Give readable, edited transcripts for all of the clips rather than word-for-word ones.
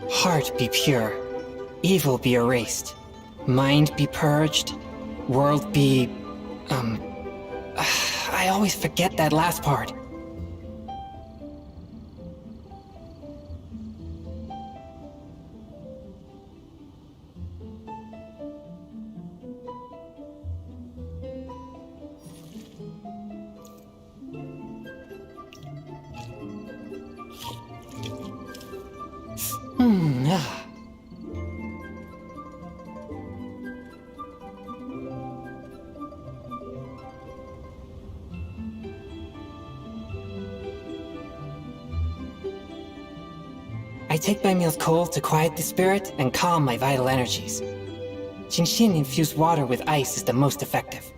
Heart be pure, evil be erased, mind be purged, world be... I always forget that last part. Ah. I take my meals cold to quiet the spirit and calm my vital energies. Genshin infused water with ice is the most effective.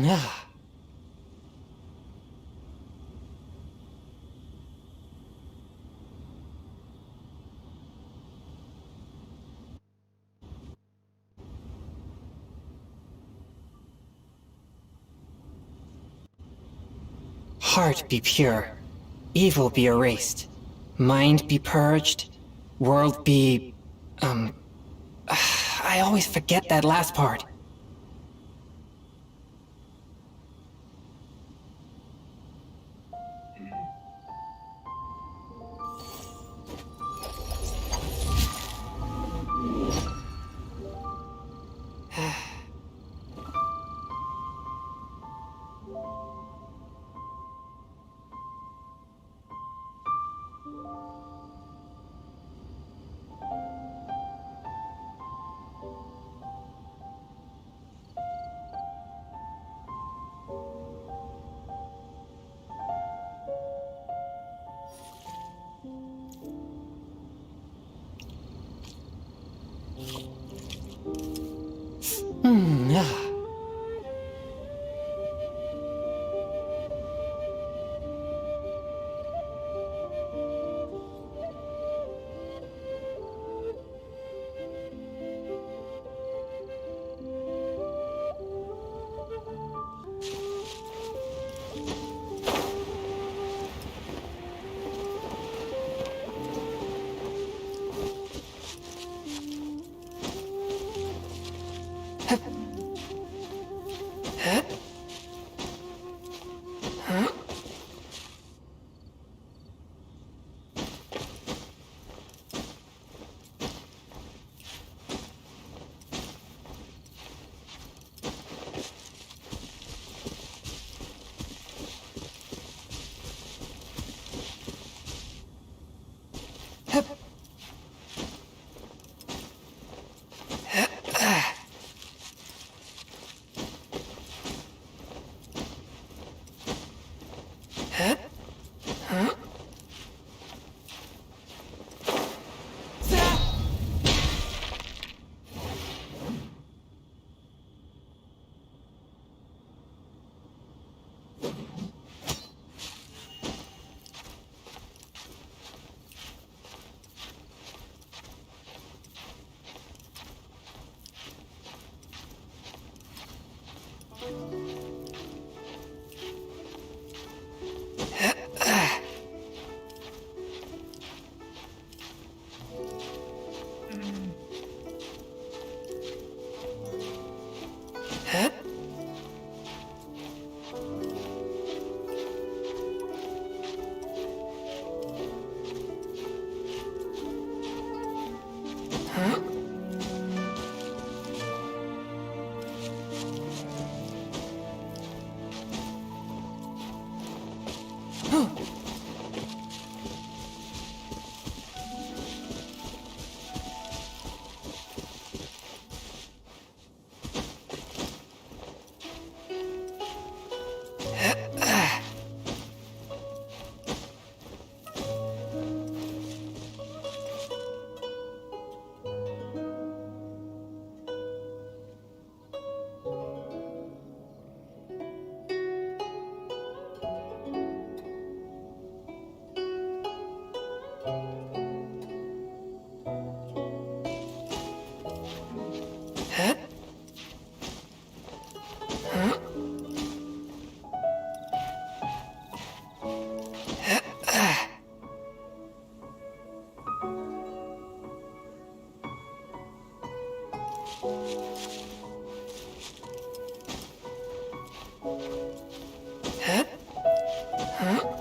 Ah. Heart be pure, evil be erased, mind be purged, world be... I always forget that last part. Huh? Huh?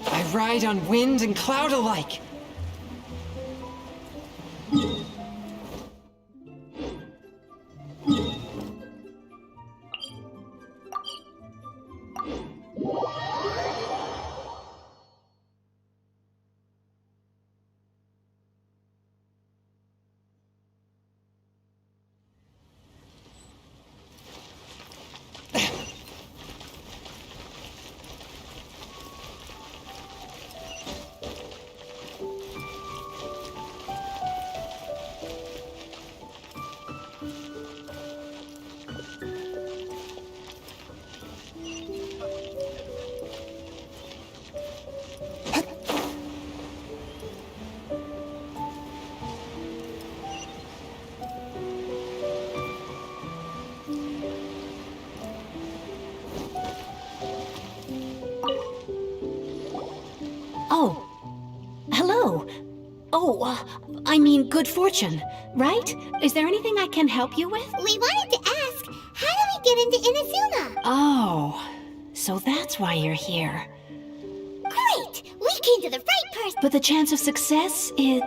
I ride on wind and cloud alike. Oh, hello. Oh, I mean good fortune, right? Is there anything I can help you with? We wanted to ask, how do we get into Inazuma? Oh, so that's why you're here. Great! We came to the right person! But the chance of success is...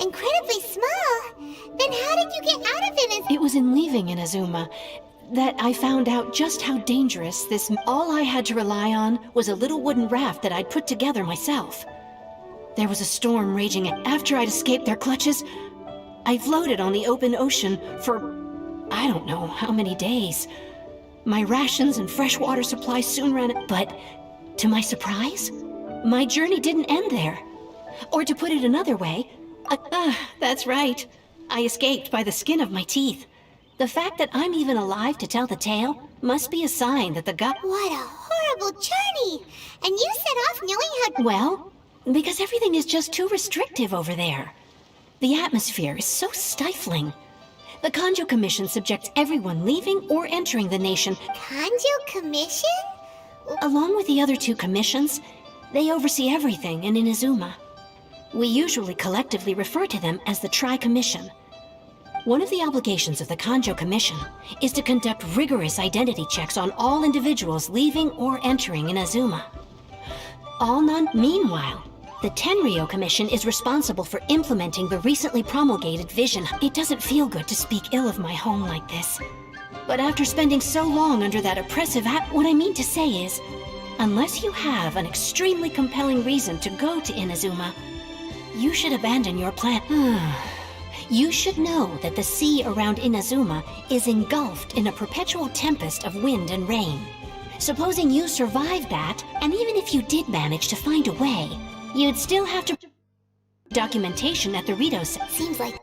Incredibly small. Then how did you get out of Inazuma? It was in leaving Inazuma that I found out just how dangerous this... All I had to rely on was a little wooden raft that I'd put together myself. There was a storm raging, and after I'd escaped their clutches, I floated on the open ocean for... I don't know how many days. My rations and fresh water supply soon ran out, but to my surprise, my journey didn't end there. Or to put it another way, that's right. I escaped by the skin of my teeth. The fact that I'm even alive to tell the tale must be a sign that the god... What a horrible journey! And you set off knowing how... Well, because everything is just too restrictive over there. The atmosphere is so stifling. The Kanjo Commission subjects everyone leaving or entering the nation. Kanjo Commission? Along with the other two commissions, they oversee everything in Inazuma. We usually collectively refer to them as the Tri-Commission. One of the obligations of the Kanjo Commission is to conduct rigorous identity checks on all individuals leaving or entering Inazuma. Meanwhile, the Tenryo Commission is responsible for implementing the recently promulgated vision. It doesn't feel good to speak ill of my home like this. But after spending so long under that oppressive what I mean to say is, unless you have an extremely compelling reason to go to Inazuma, you should abandon your plan. You should know that the sea around Inazuma is engulfed in a perpetual tempest of wind and rain. Supposing you survived that, and even if you did manage to find a way, you'd still have to... Documentation at the Rito set. Seems like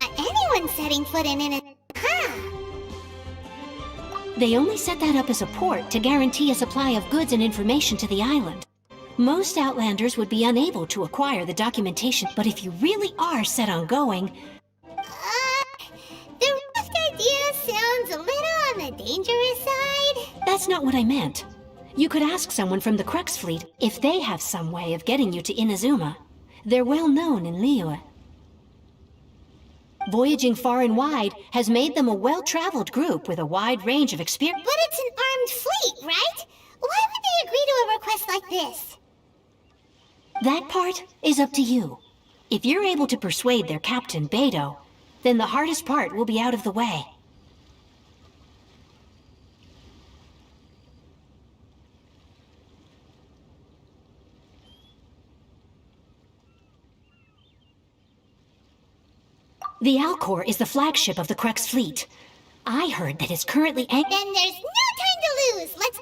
anyone setting foot in it. They only set that up as a port to guarantee a supply of goods and information to the island. Most Outlanders would be unable to acquire the documentation, but if you really are set on going... The raft idea sounds a little on the dangerous side. That's not what I meant. You could ask someone from the Crux fleet if they have some way of getting you to Inazuma. They're well known in Liyue. Voyaging far and wide has made them a well-traveled group with a wide range of experience. But it's an armed fleet, right? Why would they agree to a request like this? That part is up to you. If you're able to persuade their captain, Beidou, then the hardest part will be out of the way. The Alcor is the flagship of the Crux fleet. I heard that it's currently Then there's no time to lose. Let's...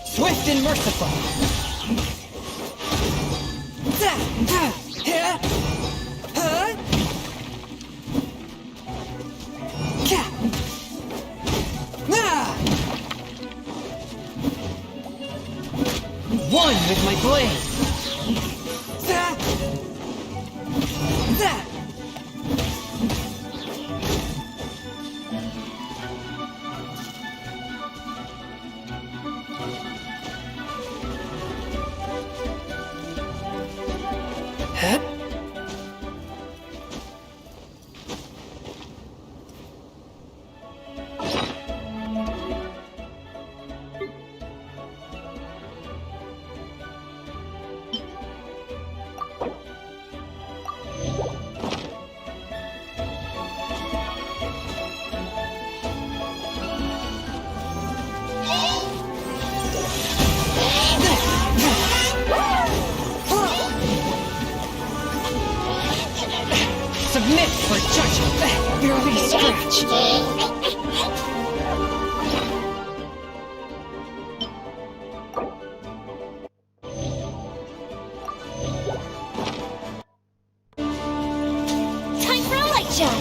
Swift and merciful. One with my blade. Submit for judgment. Barely scratch. Time for a light shot.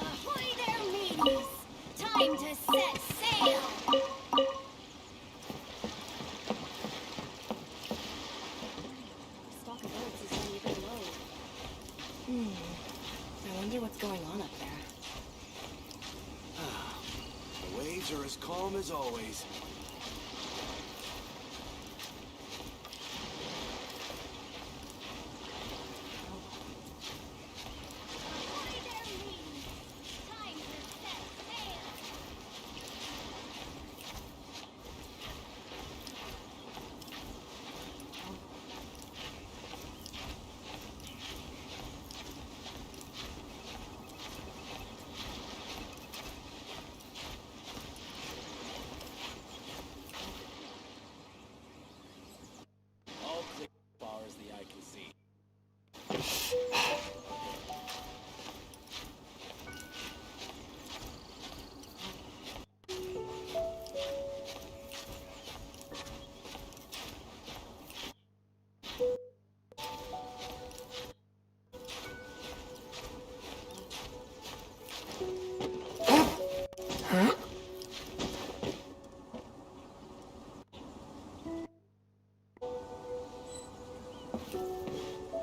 Ahoy there, mateys! Time to set sail! Stock of boats isn't even low. I wonder what's going on up there. The waves are as calm as always. Ahoy there, mateys! Time to set sail! All clear as far as the eye can see.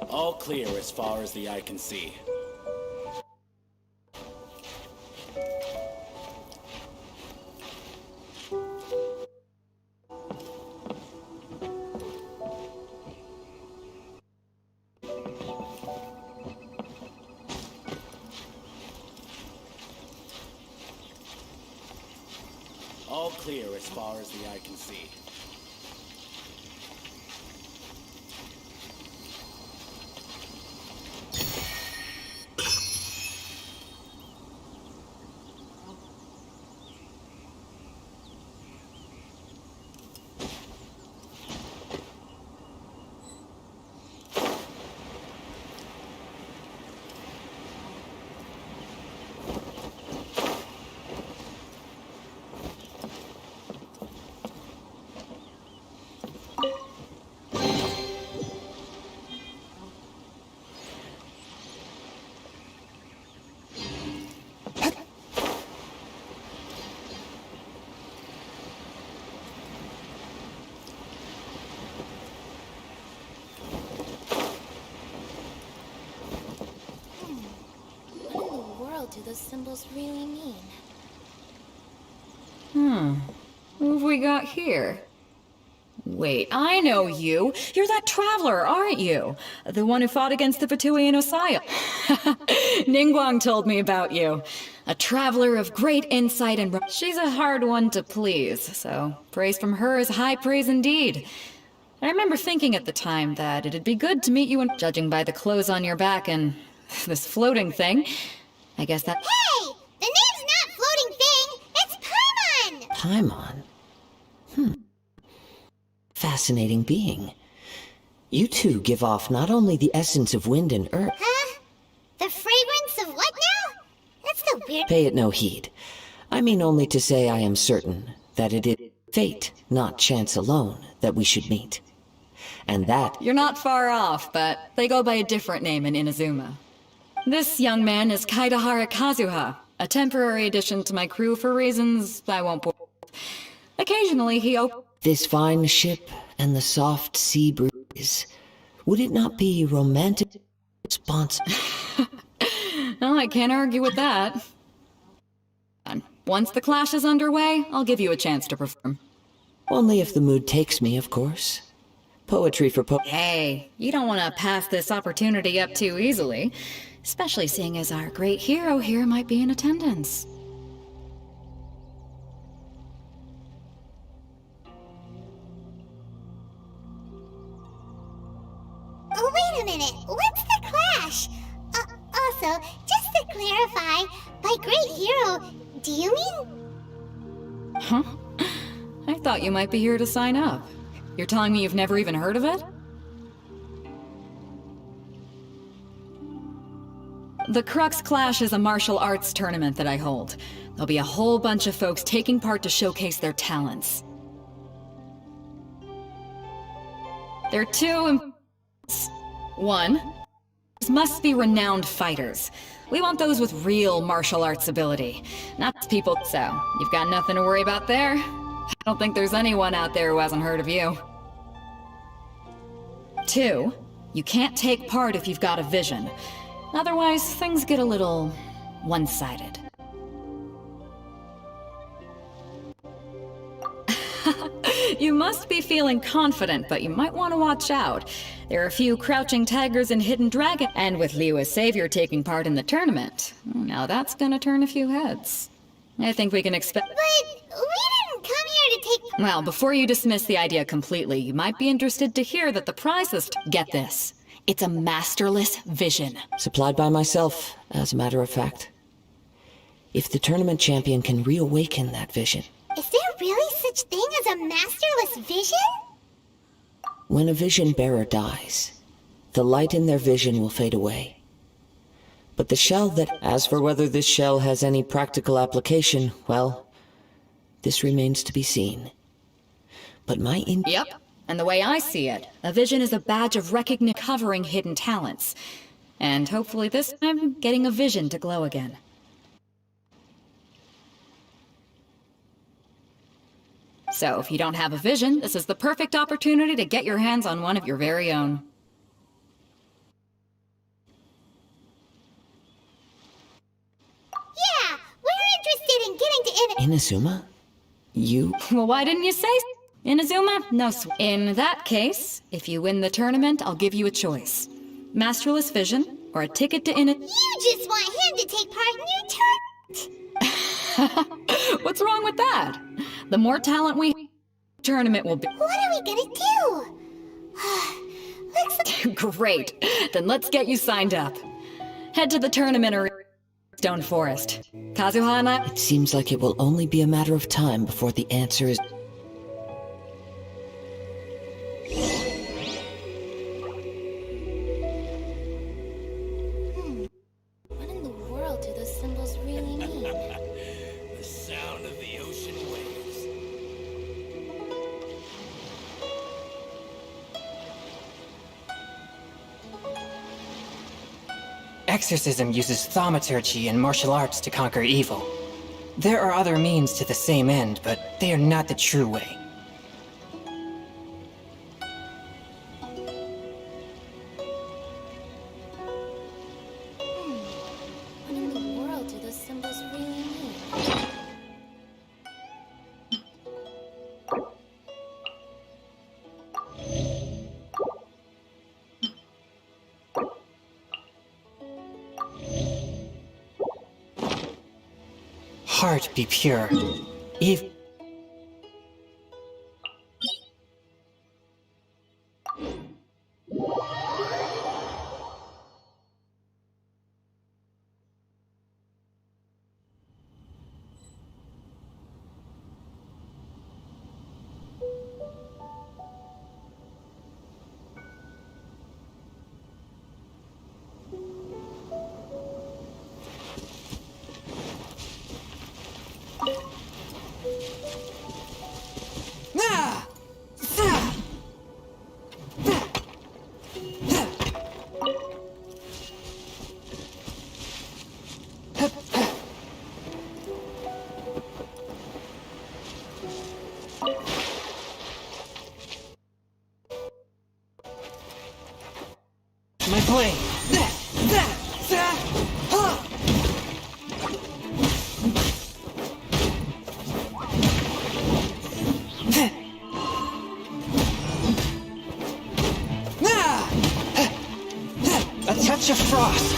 All clear as far as the eye can see. All clear as far as the eye can see. What in the world do those symbols really mean? Who have we got here? Wait, I know you. You're that traveler, aren't you? The one who fought against the Fatui and Osaya. Ningguang told me about you. A traveler of great insight and... She's a hard one to please, so praise from her is high praise indeed. I remember thinking at the time that it'd be good to meet you and judging by the clothes on your back and this floating thing. I guess that... Hey! The name's not Floating Thing! It's Paimon! Paimon? Fascinating being. You two give off not only the essence of wind and earth... Huh? The fragrance of what now? That's the weird... Pay it no heed. I mean only to say I am certain that it is fate, not chance alone, that we should meet. And that... You're not far off, but they go by a different name in Inazuma. This young man is Kaidahara Kazuha, a temporary addition to my crew for reasons I won't bore. Occasionally he This fine ship and the soft sea breeze, would it not be romantic response? Well, I can't argue with that. And once the clash is underway, I'll give you a chance to perform. Only if the mood takes me, of course. Poetry for Hey, you don't want to pass this opportunity up too easily, especially seeing as our great hero here might be in attendance. Oh, wait a minute. What's the clash? Also, just to clarify, by great hero, do you mean... Huh? I thought you might be here to sign up. You're telling me you've never even heard of it? The Crux Clash is a martial arts tournament that I hold. There'll be a whole bunch of folks taking part to showcase their talents. There are two One, must be renowned fighters. We want those with real martial arts ability, not people. So, you've got nothing to worry about there. I don't think there's anyone out there who hasn't heard of you. 2, you can't take part if you've got a vision. Otherwise, things get a little one-sided. You must be feeling confident, but you might want to watch out. There are a few crouching tigers and hidden dragons, and with Liu as savior taking part in the tournament. Now that's gonna turn a few heads. I think we can expect— But we didn't come here to take— Well, before you dismiss the idea completely, you might be interested to hear that the prize is— Get this. It's a masterless vision. Supplied by myself, as a matter of fact. If the tournament champion can reawaken that vision. Is there really such thing as a masterless vision? When a vision bearer dies, the light in their vision will fade away. But the shell that— As for whether this shell has any practical application, well, this remains to be seen. But my Yep. And the way I see it, a vision is a badge of recognition covering hidden talents. And hopefully this time, getting a vision to glow again. So if you don't have a vision, this is the perfect opportunity to get your hands on one of your very own. Yeah, we're interested in getting to Inazuma? You? Well, why didn't you say so? Inazuma? No In that case, if you win the tournament, I'll give you a choice. Masterless vision, or a ticket to You just want him to take part in your tournament. What's wrong with that? The more talent we tournament will be— What are we gonna do? Looks Great. Then let's get you signed up. Head to the tournament or Stone Forest. Kazuha and I— It seems like it will only be a matter of time before the answer is— What in the world do those symbols really mean? The sound of the ocean waves. Exorcism uses thaumaturgy and martial arts to conquer evil. There are other means to the same end, but they are not the true way. What in the world do those symbols really mean? Heart be pure. Eve. My blade! A touch of frost!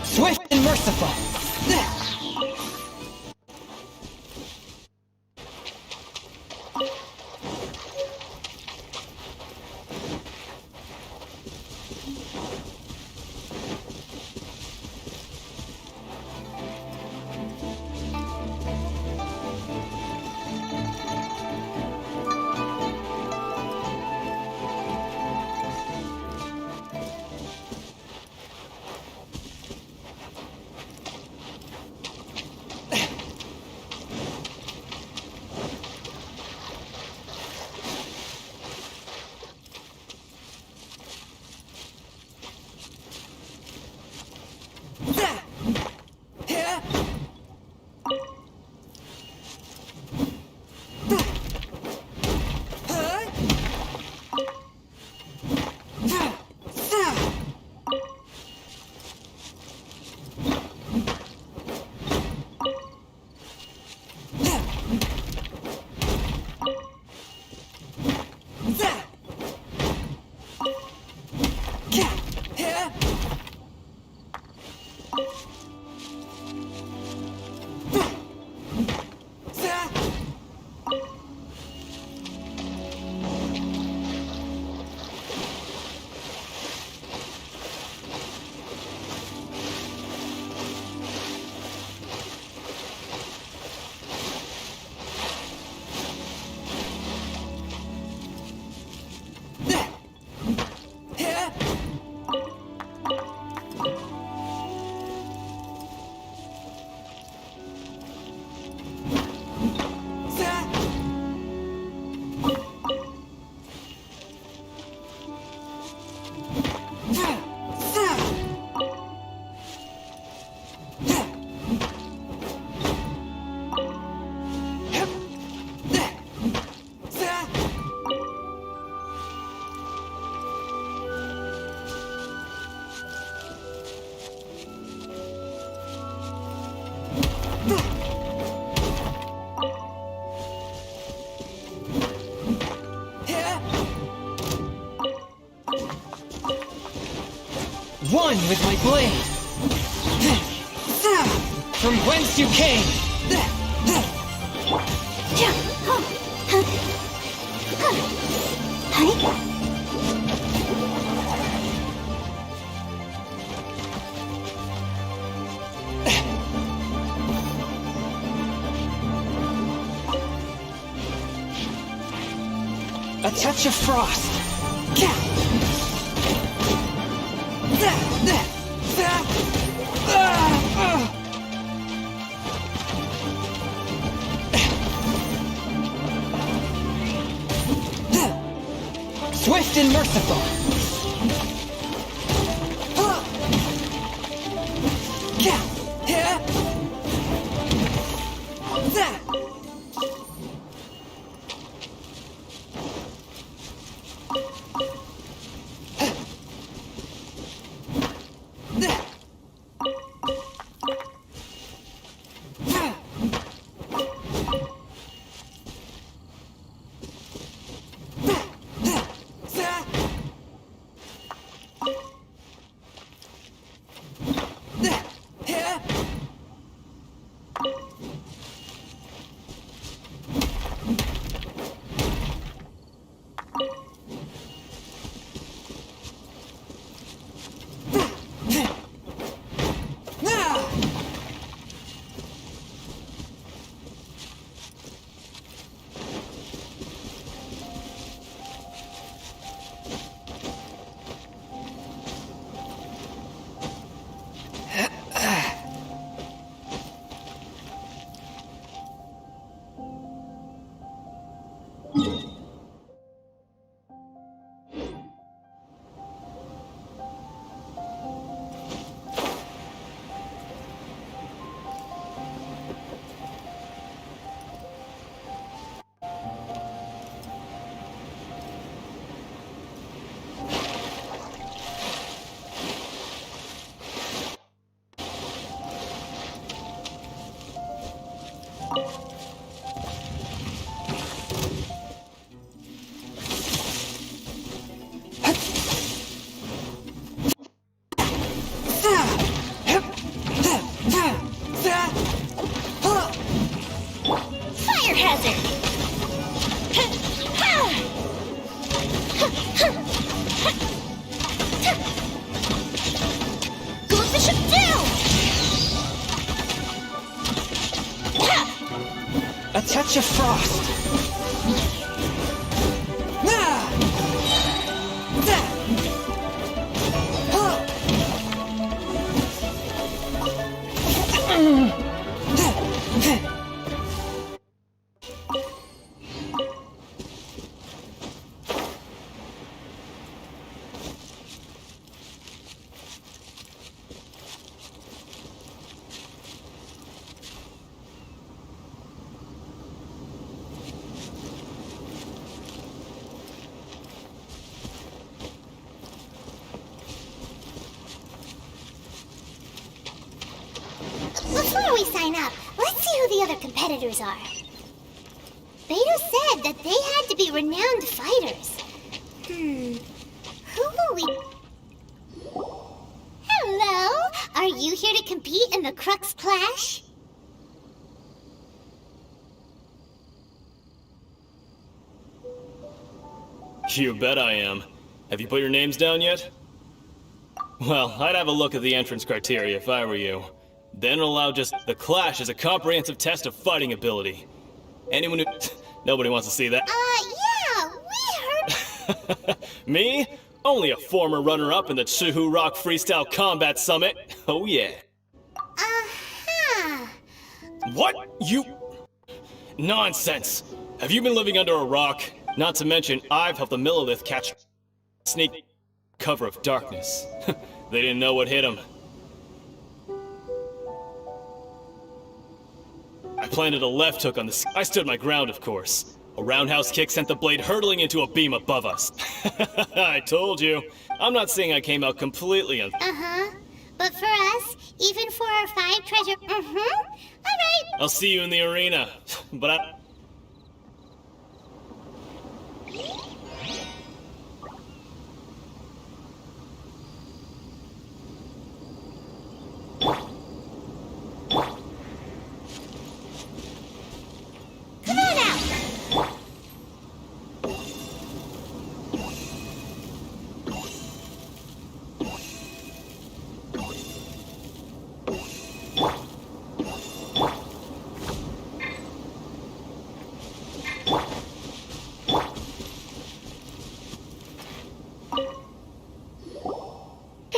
Swift and merciful! One with my blade. From whence you came. A touch of frost. Swift and merciful. Fire hazard! Goldfish up down! A touch of frost. Before we sign up, let's see who the other competitors are. Beto said that they had to be renowned fighters. Who will we... Hello? Are you here to compete in the Crux Clash? You bet I am. Have you put your names down yet? Well, I'd have a look at the entrance criteria if I were you. Then allow just the Clash as a comprehensive test of fighting ability. Anyone who... Nobody wants to see that. Yeah, we heard... Me? Only a former runner-up in the Chihu Rock Freestyle Combat Summit. Oh yeah. Uh-huh. What? You... Nonsense. Have you been living under a rock? Not to mention, I've helped the Millilith catch... sneak... cover of darkness. They didn't know what hit them. I planted a left hook on the... I stood my ground, of course. A roundhouse kick sent the blade hurtling into a beam above us. I told you. I'm not saying I came out completely un... Uh-huh. But for us, even for our 5 treasure... Alright. I'll see you in the arena. But I...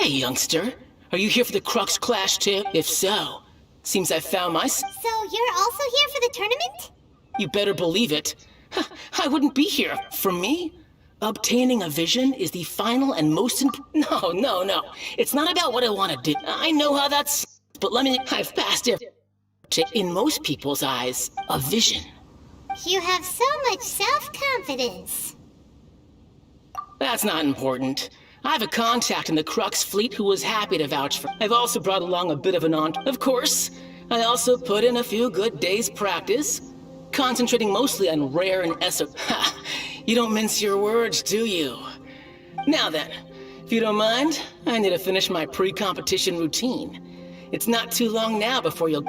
Hey, youngster. Are you here for the Crux Clash too? If so, seems I found my... So you're also here for the tournament? You better believe it. I wouldn't be here. For me, obtaining a vision is the final and most No. It's not about what I want to do. I know how that's... But I've passed it. In most people's eyes, a vision. You have so much self-confidence. That's not important. I have a contact in the Crux fleet who was happy to vouch for. I've also brought along a bit of an aunt. Of course, I also put in a few good days' practice, concentrating mostly on rare and Ha! You don't mince your words, do you? Now then, if you don't mind, I need to finish my pre-competition routine. It's not too long now before you'll...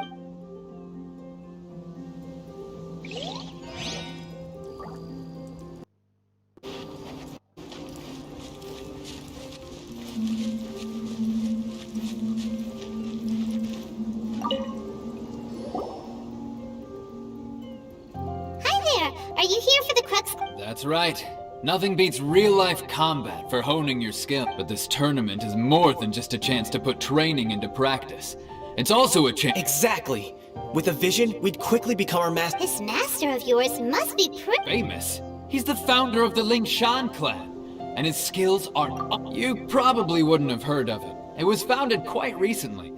Are you here for the Crux? That's right. Nothing beats real-life combat for honing your skill. But this tournament is more than just a chance to put training into practice. It's also a chance... Exactly. With a vision, we'd quickly become our master... This master of yours must be famous. He's the founder of the Ling Shan clan. And his skills are... You probably wouldn't have heard of it. It was founded quite recently.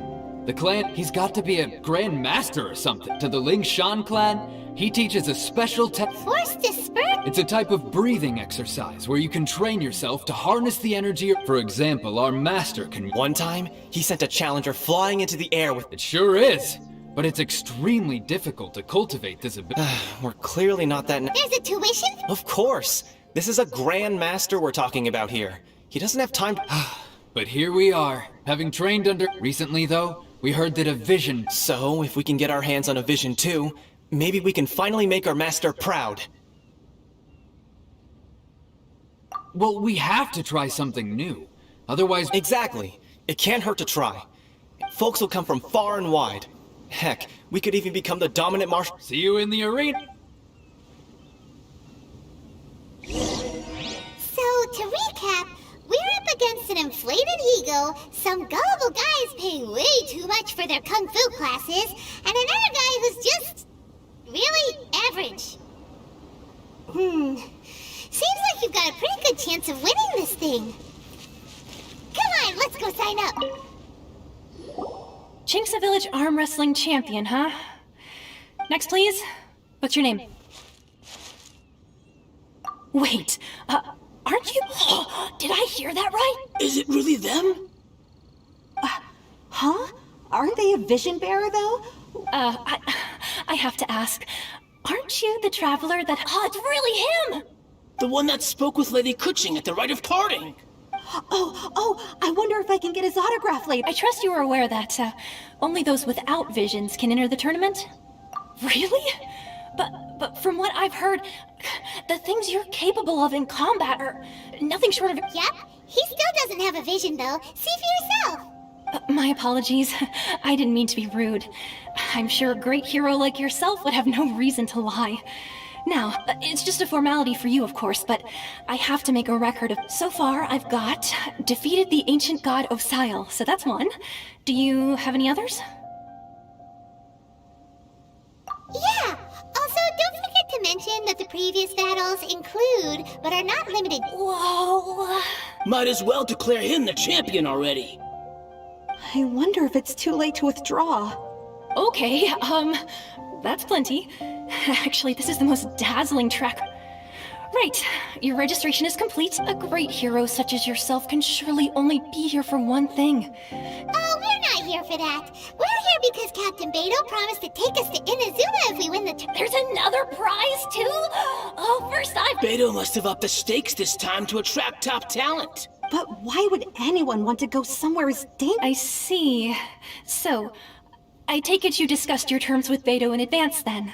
The clan, he's got to be a grand master or something. To the Ling Shan clan, he teaches a special Force disperse? It's a type of breathing exercise where you can train yourself to harness the energy. For example, our master can... One time, he sent a challenger flying into the air with... It sure is, but it's extremely difficult to cultivate this ability. We're clearly not that... There's a tuition? Of course! This is a grand master we're talking about here. He doesn't have time to... But here we are, having trained under... Recently, though, we heard that a vision... So, if we can get our hands on a vision too, maybe we can finally make our master proud. Well, we have to try something new. Otherwise... Exactly. It can't hurt to try. Folks will come from far and wide. Heck, we could even become the dominant martial... See you in the arena! So, to recap, we're up against an inflated ego, some gullible guys paying way too much for their kung fu classes, and another guy who's just... really average. Seems like you've got a pretty good chance of winning this thing. Come on, let's go sign up. Chinksa Village Arm Wrestling Champion, huh? Next, please. What's your name? Wait, aren't you... Did I hear that right? Is it really them? Huh? Aren't they a vision bearer, though? I have to ask. Aren't you the traveler that... it's really him! The one that spoke with Lady Kuching at the rite of parting. Oh, I wonder if I can get his autograph later. I trust you are aware that, only those without visions can enter the tournament? Really? But from what I've heard, the things you're capable of in combat are nothing short of... Yep, he still doesn't have a vision, though. See for yourself. My apologies. I didn't mean to be rude. I'm sure a great hero like yourself would have no reason to lie. Now, it's just a formality for you, of course, but I have to make a record of... So far, I've got defeated the ancient god Osial, so that's one. Do you have any others? Yeah! Also, don't forget to mention that the previous battles include, but are not limited... Whoa... Might as well declare him the champion already. I wonder if it's too late to withdraw. Okay, that's plenty. Actually, this is the most dazzling track. Right, your registration is complete. A great hero such as yourself can surely only be here for one thing. Oh, we're not here for that. We're here because Captain Beto promised to take us to Inazuma if we win the There's another prize, too? Oh, first Beto must have upped the stakes this time to attract top talent. But why would anyone want to go somewhere as dangerous? I see. So, I take it you discussed your terms with Beto in advance, then?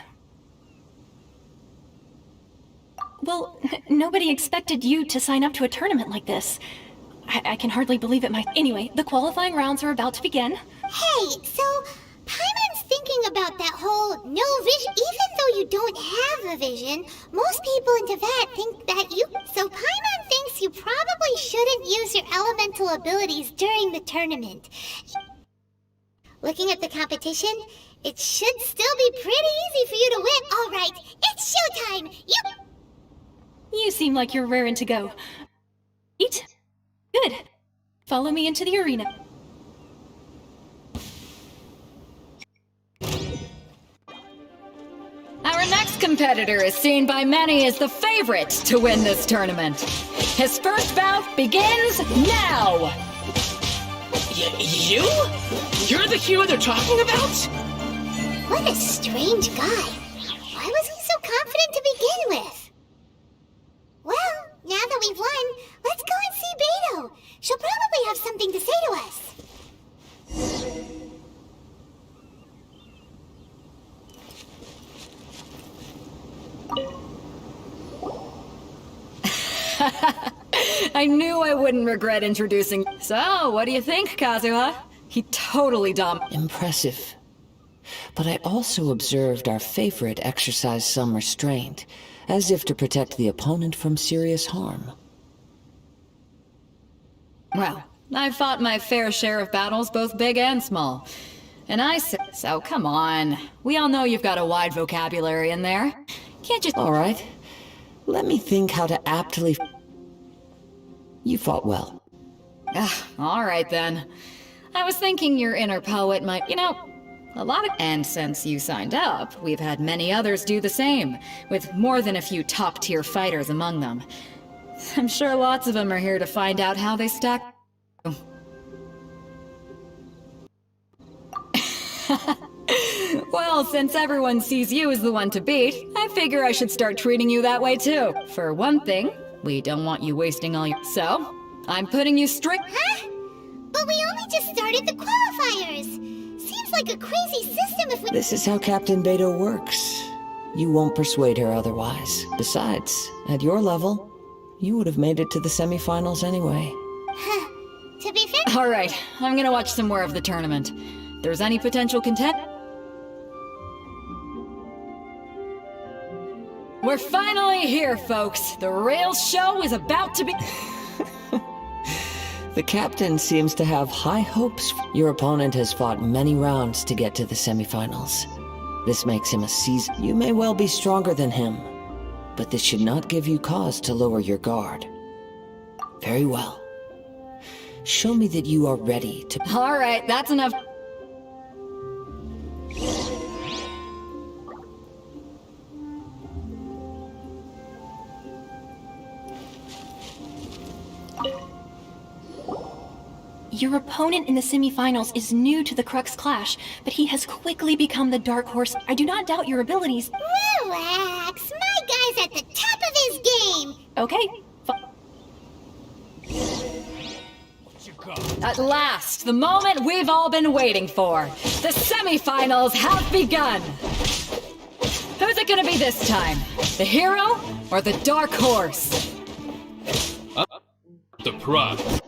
Well, nobody expected you to sign up to a tournament like this. I can hardly believe it Anyway, the qualifying rounds are about to begin. Hey, so Paimon's thinking about that whole no vision. Even though you don't have a vision, most people in Tibet think that you... So Paimon thinks you probably shouldn't use your elemental abilities during the tournament. Looking at the competition, it should still be pretty easy for you to win. All right, it's showtime! You seem like you're raring to go. Eat. Good. Follow me into the arena. Our next competitor is seen by many as the favorite to win this tournament. His first bout begins now! You? You're the hero they're talking about? What a strange guy. Why was he so confident to begin with? Well, now that we've won, let's go and see Beto. She'll probably have something to say to us. I knew I wouldn't regret introducing. So, what do you think, Kazuha? He totally Impressive. But I also observed our favorite exercise some restraint, as if to protect the opponent from serious harm. Well, I've fought my fair share of battles, both big and small. And so come on. We all know you've got a wide vocabulary in there. Can't just... All right. Let me think how to aptly... You fought well. All right then. I was thinking your inner poet might, a lot of... And since you signed up, we've had many others do the same, with more than a few top-tier fighters among them. I'm sure lots of them are here to find out how they stack... Well, since everyone sees you as the one to beat, I figure I should start treating you that way too. For one thing, we don't want you wasting all your... So, I'm putting you strict... Huh? But we only just started the qualifiers. Seems like a crazy system if we... This is how Captain Beto works. You won't persuade her otherwise. Besides, at your level, you would have made it to the semifinals anyway. To be fair... All right, I'm gonna watch some more of the tournament. If there's any potential content... We're finally here, folks. The real show is about to be... The captain seems to have high hopes. Your opponent has fought many rounds to get to the semifinals. This makes him a seasoned... You may well be stronger than him, but this should not give you cause to lower your guard. Very well. Show me that you are ready to... All right, that's enough. Your opponent in the semifinals is new to the Crux Clash, but he has quickly become the dark horse. I do not doubt your abilities. Relax. My guy's at the top of his game. Okay. At last, the moment we've all been waiting for. The semifinals have begun. Who's it gonna be this time? The hero or the dark horse? The prize.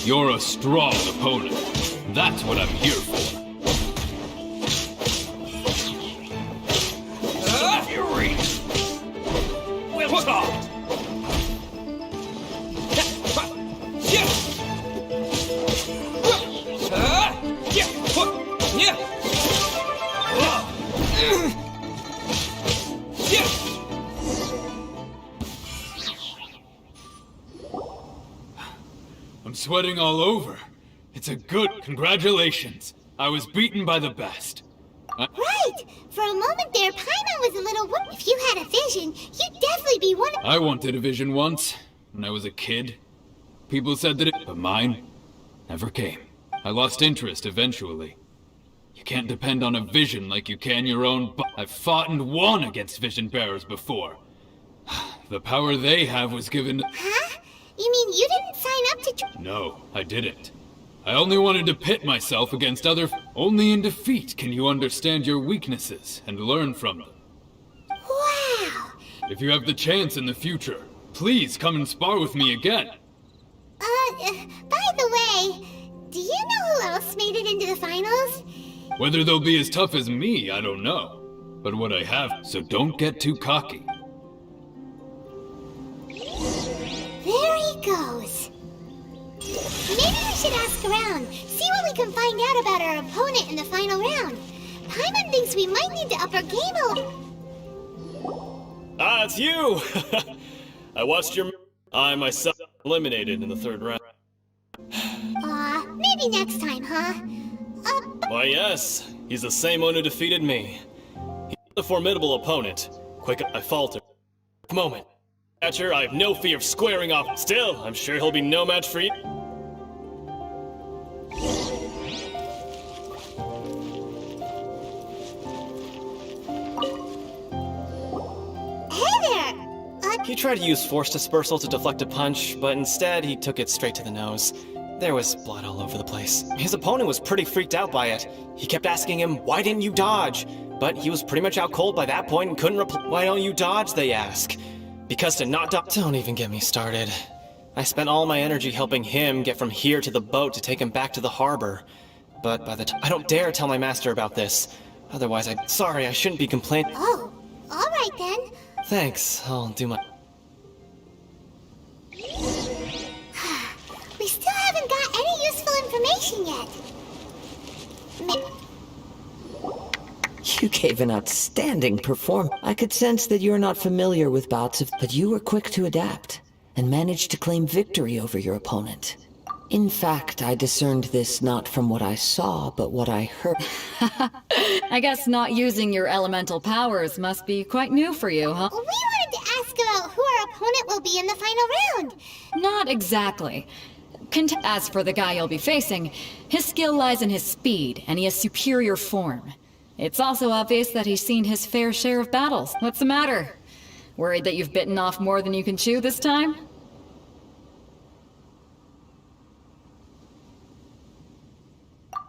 You're a strong opponent. That's what I'm here for. Fury! We'll talk! I'm sweating all over. It's a good... Congratulations. I was beaten by the best. Right! For a moment there, Paimon was a little... If you had a vision, you'd definitely be one of... I wanted a vision once, when I was a kid. People said that it... But mine never came. I lost interest eventually. You can't depend on a vision like you can your own I've fought and won against vision bearers before. The power they have was given... Huh? You mean you didn't sign up to... No, I didn't. I only wanted to pit myself against other... Only in defeat can you understand your weaknesses and learn from them. Wow! If you have the chance in the future, please come and spar with me again. By the way, do you know who else made it into the finals? Whether they'll be as tough as me, I don't know. But what I have, so don't get too cocky. goes. Maybe we should ask around, see what we can find out about our opponent in the final round. Paimon thinks we might need to up our game a little. Ah, it's you! I watched your... I myself eliminated in the third round. Maybe next time, huh? Why, yes. He's the same one who defeated me. He's a formidable opponent. Quick, I falter. Moment. Catcher, I have no fear of squaring off. Still, I'm sure he'll be no match for you. Hey there! He tried to use force dispersal to deflect a punch, but instead he took it straight to the nose. There was blood all over the place. His opponent was pretty freaked out by it. He kept asking him, "Why didn't you dodge?" But he was pretty much out cold by that point and couldn't reply. "Why don't you dodge?" they ask. Because to not dodge... Don't even get me started. I spent all my energy helping him get from here to the boat to take him back to the harbor. But by the time... I don't dare tell my master about this. Otherwise Sorry, I shouldn't be complaining. Oh, alright then. Thanks, I'll do my... We still haven't got any useful information yet. You gave an outstanding performance. I could sense that you're not familiar with bouts of... But you were quick to adapt, and managed to claim victory over your opponent. In fact, I discerned this not from what I saw, but what I heard. I guess not using your elemental powers must be quite new for you, huh? We wanted to ask about who our opponent will be in the final round. Not exactly. As for the guy you'll be facing, his skill lies in his speed, and he has superior form. It's also obvious that he's seen his fair share of battles. What's the matter? Worried that you've bitten off more than you can chew this time?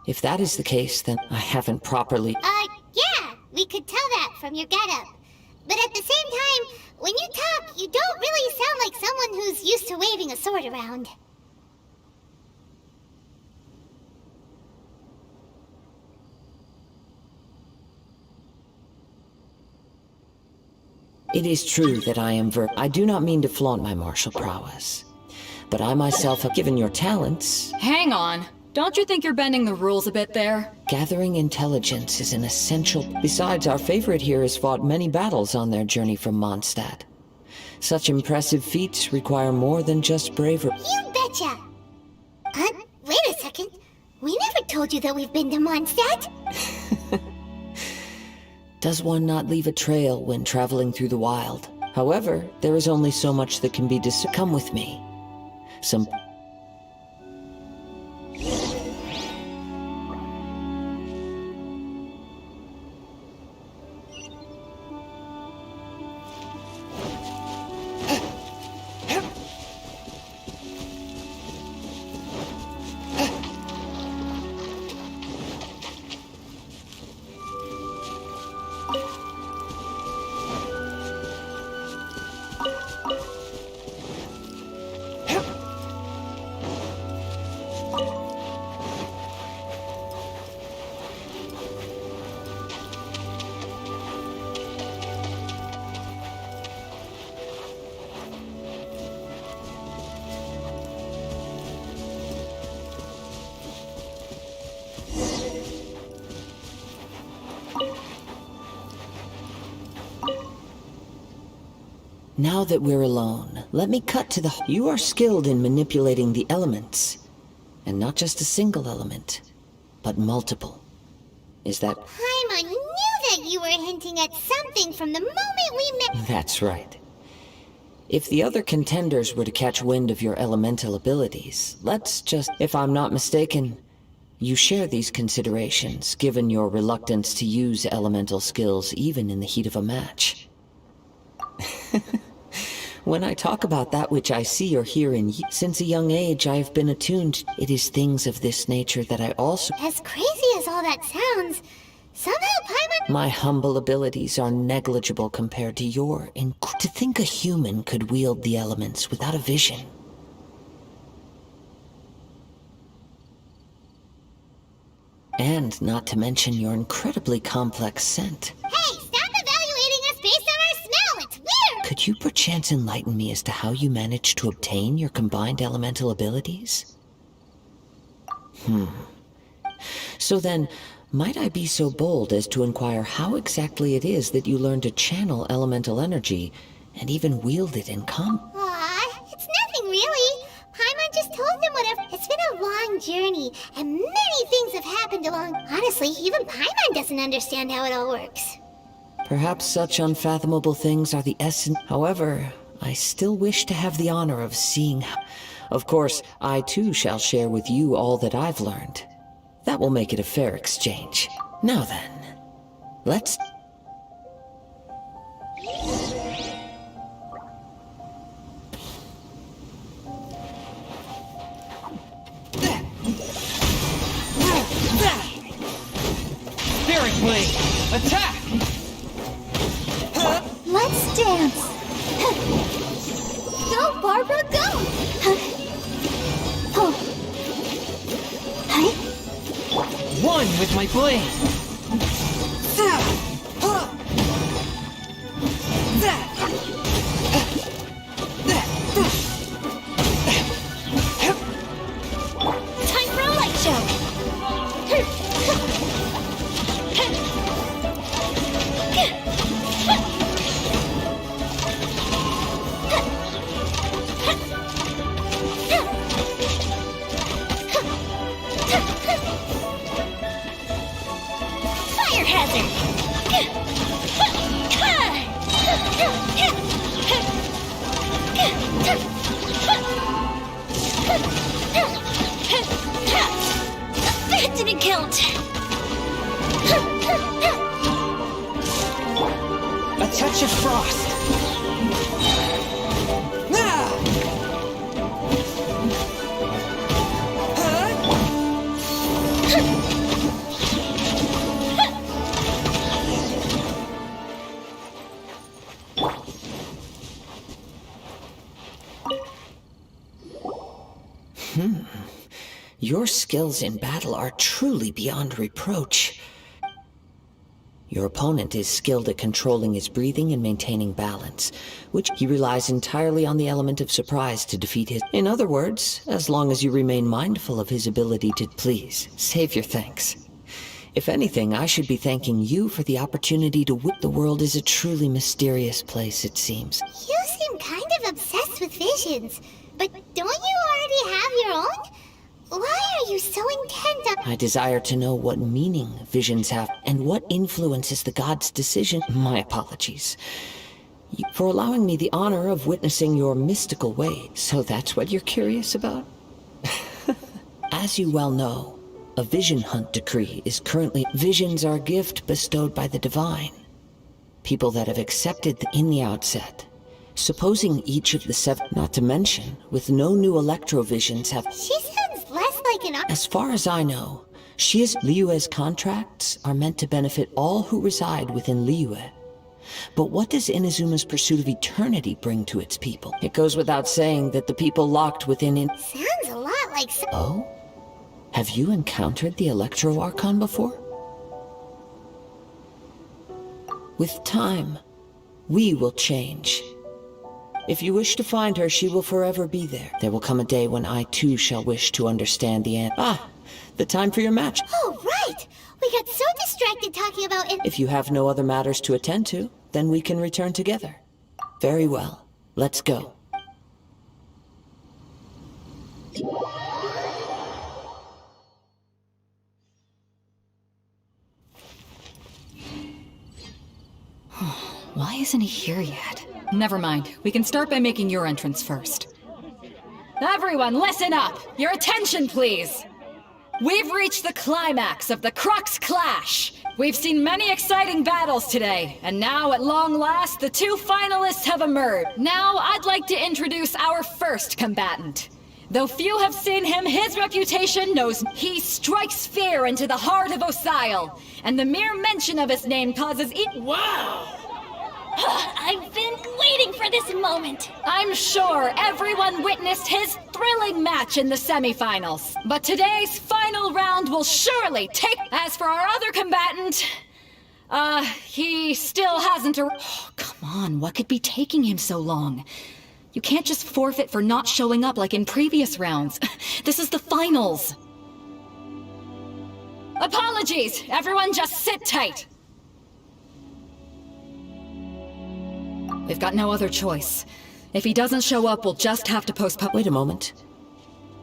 If that is the case, then I haven't properly... Yeah, we could tell that from your getup. But at the same time, when you talk, you don't really sound like someone who's used to waving a sword around. It is true that I am I do not mean to flaunt my martial prowess. But I myself have given your talents... Hang on. Don't you think you're bending the rules a bit there? Gathering intelligence is an essential... Besides, our favorite here has fought many battles on their journey from Mondstadt. Such impressive feats require more than just bravery. You betcha! Wait a second. We never told you that we've been to Mondstadt. Does one not leave a trail when traveling through the wild? However, there is only so much that can be Come with me. Some... Now that we're alone, let me cut to the... You are skilled in manipulating the elements. And not just a single element, but multiple. Is that... Paimon knew that you were hinting at something from the moment we met. That's right. If the other contenders were to catch wind of your elemental abilities, let's just... If I'm not mistaken, you share these considerations, given your reluctance to use elemental skills even in the heat of a match. When I talk about that which I see or hear in you, since a young age I have been attuned. It is things of this nature that I also... As crazy as all that sounds, somehow Paimon... My humble abilities are negligible compared to your... To think a human could wield the elements without a vision. And not to mention your incredibly complex scent. Hey, stop evaluating us based on our smell! It's weird! Could Could you perchance enlighten me as to how you managed to obtain your combined elemental abilities? So then, might I be so bold as to inquire how exactly it is that you learned to channel elemental energy and even wield it in combat? Aw, it's nothing really. Paimon just told them whatever. It's been a long journey, and many things have happened along. Honestly, even Paimon doesn't understand how it all works. Perhaps such unfathomable things are the essence. However, I still wish to have the honor of seeing. Of course, I too shall share with you all that I've learned. That will make it a fair exchange. Now then, let's... Spirit Blade! Attack! Let's dance. Go, Barbara, go! One with my blade! Time for a light show! Fire hazard! That didn't count! A touch of frost! Your skills in battle are truly beyond reproach. Your opponent is skilled at controlling his breathing and maintaining balance, which he relies entirely on the element of surprise to defeat his... In other words, as long as you remain mindful of his ability to please, save your thanks. If anything, I should be thanking you for the opportunity to whip. The world is a truly mysterious place, it seems. You seem kind of obsessed with visions, but don't you already have your own? Why are you so intent on... I desire to know what meaning visions have and what influences the god's decision. My apologies. For allowing me the honor of witnessing your mystical way. So that's what you're curious about? As you well know, a vision hunt decree is currently... Visions are a gift bestowed by the divine. People that have accepted in the outset. Supposing each of the 7... Not to mention, with no new electrovisions have... She sounds less like an... As far as I know, Liyue's contracts are meant to benefit all who reside within Liyue. But what does Inazuma's pursuit of eternity bring to its people? It goes without saying that the people locked within Sounds a lot like... Oh? Have you encountered the Electro Archon before? With time, we will change. If you wish to find her, she will forever be there. There will come a day when I too shall wish to understand the end. The time for your match. Oh, right! We got so distracted talking about it. If you have no other matters to attend to, then we can return together. Very well. Let's go. Why isn't he here yet? Never mind. We can start by making your entrance first. Everyone, listen up! Your attention, please! We've reached the climax of the Crux Clash! We've seen many exciting battles today, and now, at long last, the 2 finalists have emerged. Now, I'd like to introduce our first combatant. Though few have seen him, his reputation knows he strikes fear into the heart of Osile, and the mere mention of his name causes Wow! I've been waiting for this moment. I'm sure everyone witnessed his thrilling match in the semifinals. But today's final round will surely take... As for our other combatant, he still hasn't... Oh, come Come on, what could be taking him so long? You can't just forfeit for not showing up like in previous rounds. This is the finals. Apologies! Everyone just sit tight! We've got no other choice. If he doesn't show up, we'll just have to postpone— Wait a moment.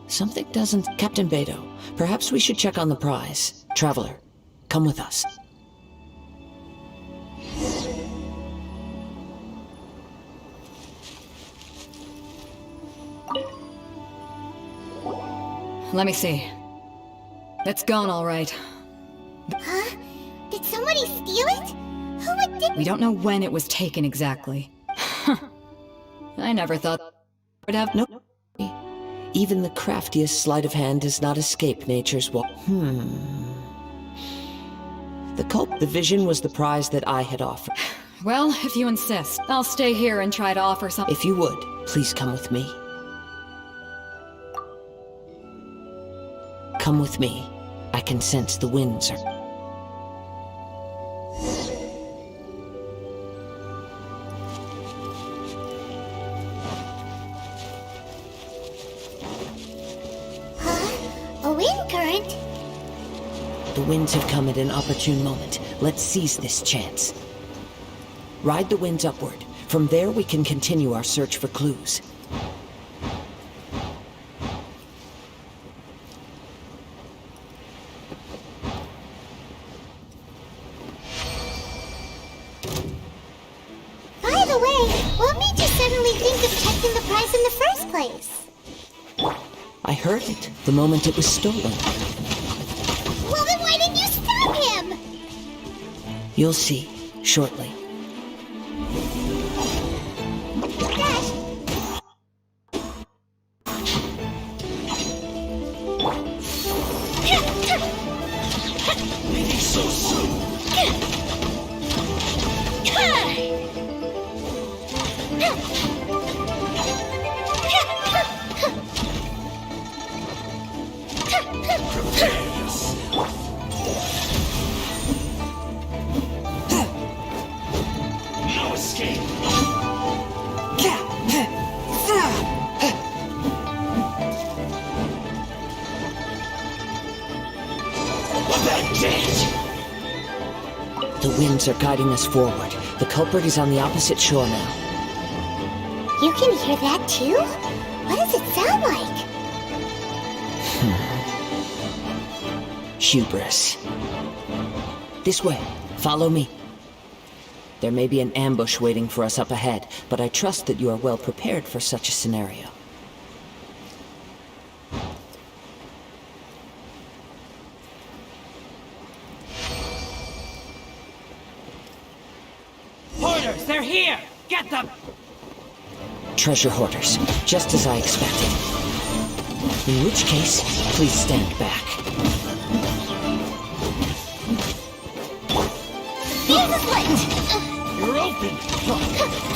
Something doesn't... Captain Beto, perhaps we should check on the prize. Traveler, come with us. Let me see. It's gone all right. Huh? Did somebody steal it? Who would do— We don't know when it was taken exactly. I never thought would have— No. Even the craftiest sleight of hand does not escape nature's The vision was the prize that I had offered. Well, if you insist, I'll stay here and try to offer some— If you would, please come with me. Come with me. I can sense the winds are... Huh? A wind current? The winds have come at an opportune moment. Let's seize this chance. Ride the winds upward. From there we can continue our search for clues. By the way, what made you suddenly think of checking the prize in the first place? I heard it the moment it was stolen. Well, then why didn't you stop him? You'll see, shortly. Dash. Leaving so soon. Prepare yourself. No escape. The winds are guiding us forward. The culprit is on the opposite shore now. You can hear that too? What does it sound like? Hubris. This way. Follow me. There may be an ambush waiting for us up ahead, but I trust that you are well prepared for such a scenario. Hoarders, they're here! Get them! Treasure hoarders, just as I expected. In which case, please stand back. Fuse is lit! You're open!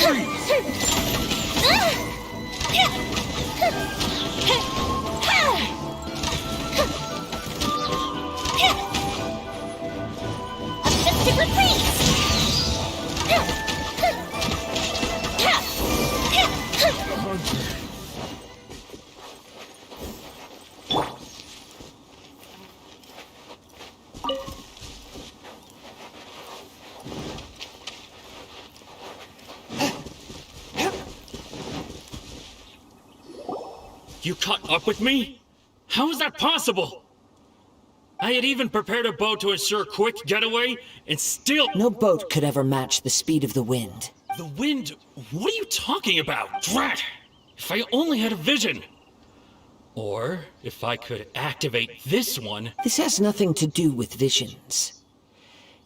Freeze! Offensive retreat! You caught up with me? How is that possible? I had even prepared a boat to ensure a quick getaway, and still— No boat could ever match the speed of the wind. The wind? What are you talking about? Drat! If I only had a vision! Or if I could activate this one— This has nothing to do with visions.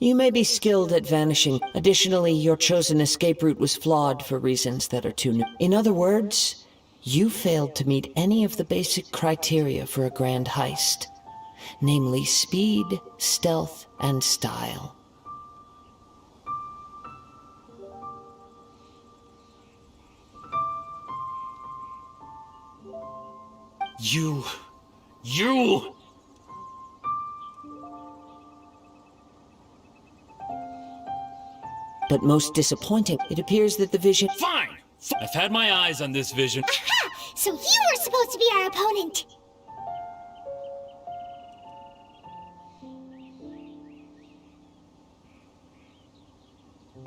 You may be skilled at vanishing. Additionally, your chosen escape route was flawed for reasons that are too new. In other words, you failed to meet any of the basic criteria for a grand heist. Namely, speed, stealth, and style. You... But most disappointing, it appears that the vision... Fine! I've had my eyes on this vision. Aha! So you were supposed to be our opponent!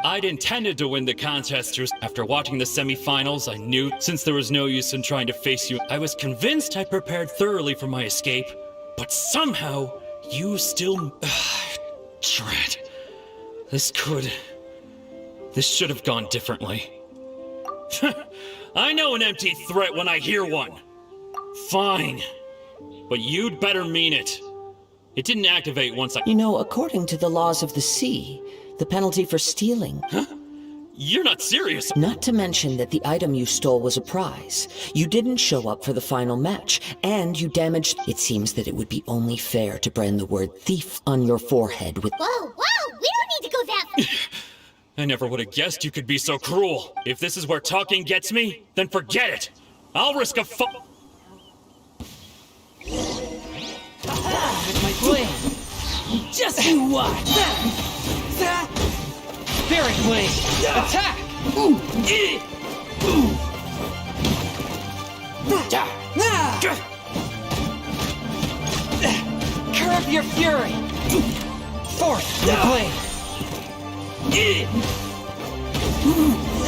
I'd intended to win the contest. After watching the semifinals, I knew since there was no use in trying to face you, I was convinced I prepared thoroughly for my escape. But somehow, you still... Dread. This should have gone differently. I know an empty threat when I hear one. Fine. But you'd better mean it. It didn't activate once I... You know, according to the laws of the sea, the penalty for stealing... Huh? You're not serious. Not to mention that the item you stole was a prize. You didn't show up for the final match, and you damaged... It seems that it would be only fair to brand the word thief on your forehead with... Whoa, whoa! We don't need to go that... I never would have guessed you could be so cruel. If this is where talking gets me, then forget it. I'll risk a With my blade. Just you watch. Spirit blade. Attack. Curb your fury. Force the blade.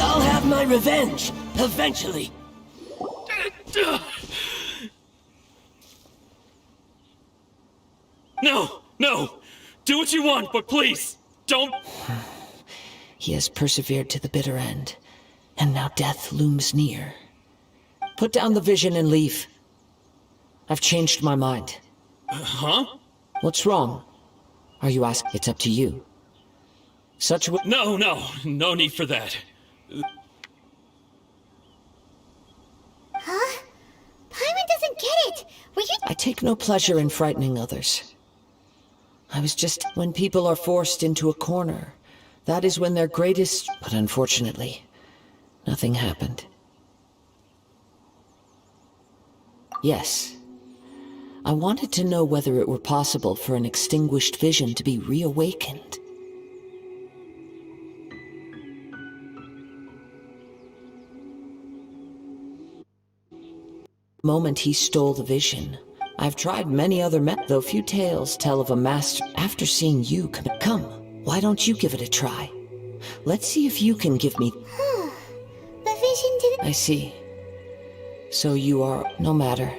I'll have my revenge, eventually. No, no! Do what you want, but please, don't... He has persevered to the bitter end, and now death looms near. Put down the vision and leave. I've changed my mind. Huh? What's wrong? Are you asking? It's up to you. No need for that. Huh? Paimon doesn't get it! Were you... I take no pleasure in frightening others. I was just... When people are forced into a corner, that is when they're greatest... But unfortunately, nothing happened. Yes. I wanted to know whether it were possible for an extinguished vision to be reawakened. Moment he stole the vision. I've tried many other though few tales tell of a master. After seeing you come, why don't you give it a try? Let's see if you can give me... The vision didn't... I see. So you are... No matter.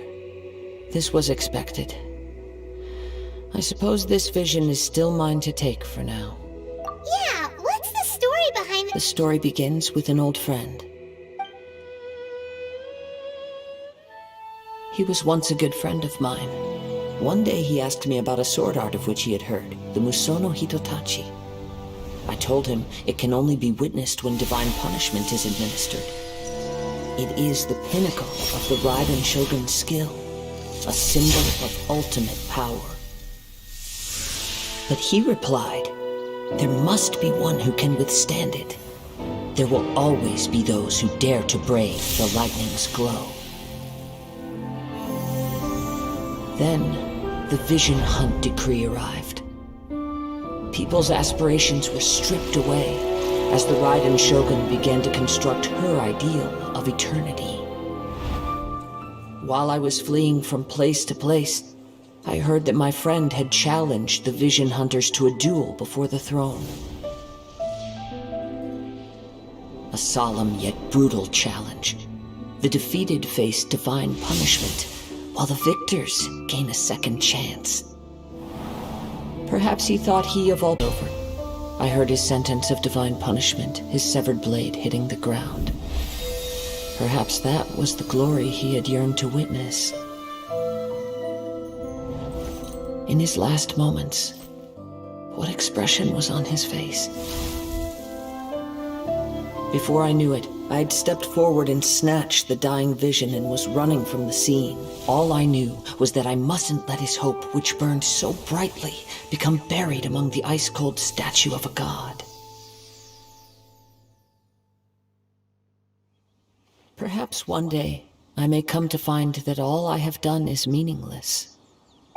This was expected. I suppose this vision is still mine to take for now. Yeah, what's the story behind it? The story begins with an old friend. He was once a good friend of mine. One day he asked me about a sword art of which he had heard, the Musono Hitotachi. I told him it can only be witnessed when divine punishment is administered. It is the pinnacle of the Raiden Shogun's skill, a symbol of ultimate power. But he replied, there must be one who can withstand it. There will always be those who dare to brave the lightning's glow. Then, the Vision Hunt decree arrived. People's aspirations were stripped away as the Raiden Shogun began to construct her ideal of eternity. While I was fleeing from place to place, I heard that my friend had challenged the Vision Hunters to a duel before the throne. A solemn yet brutal challenge. The defeated face divine punishment, while the victors gain a second chance. Perhaps he thought he of all over. I heard his sentence of divine punishment, his severed blade hitting the ground. Perhaps that was the glory he had yearned to witness. In his last moments, what expression was on his face? Before I knew it, I had stepped forward and snatched the dying vision and was running from the scene. All I knew was that I mustn't let his hope, which burned so brightly, become buried among the ice-cold statue of a god. Perhaps one day I may come to find that all I have done is meaningless.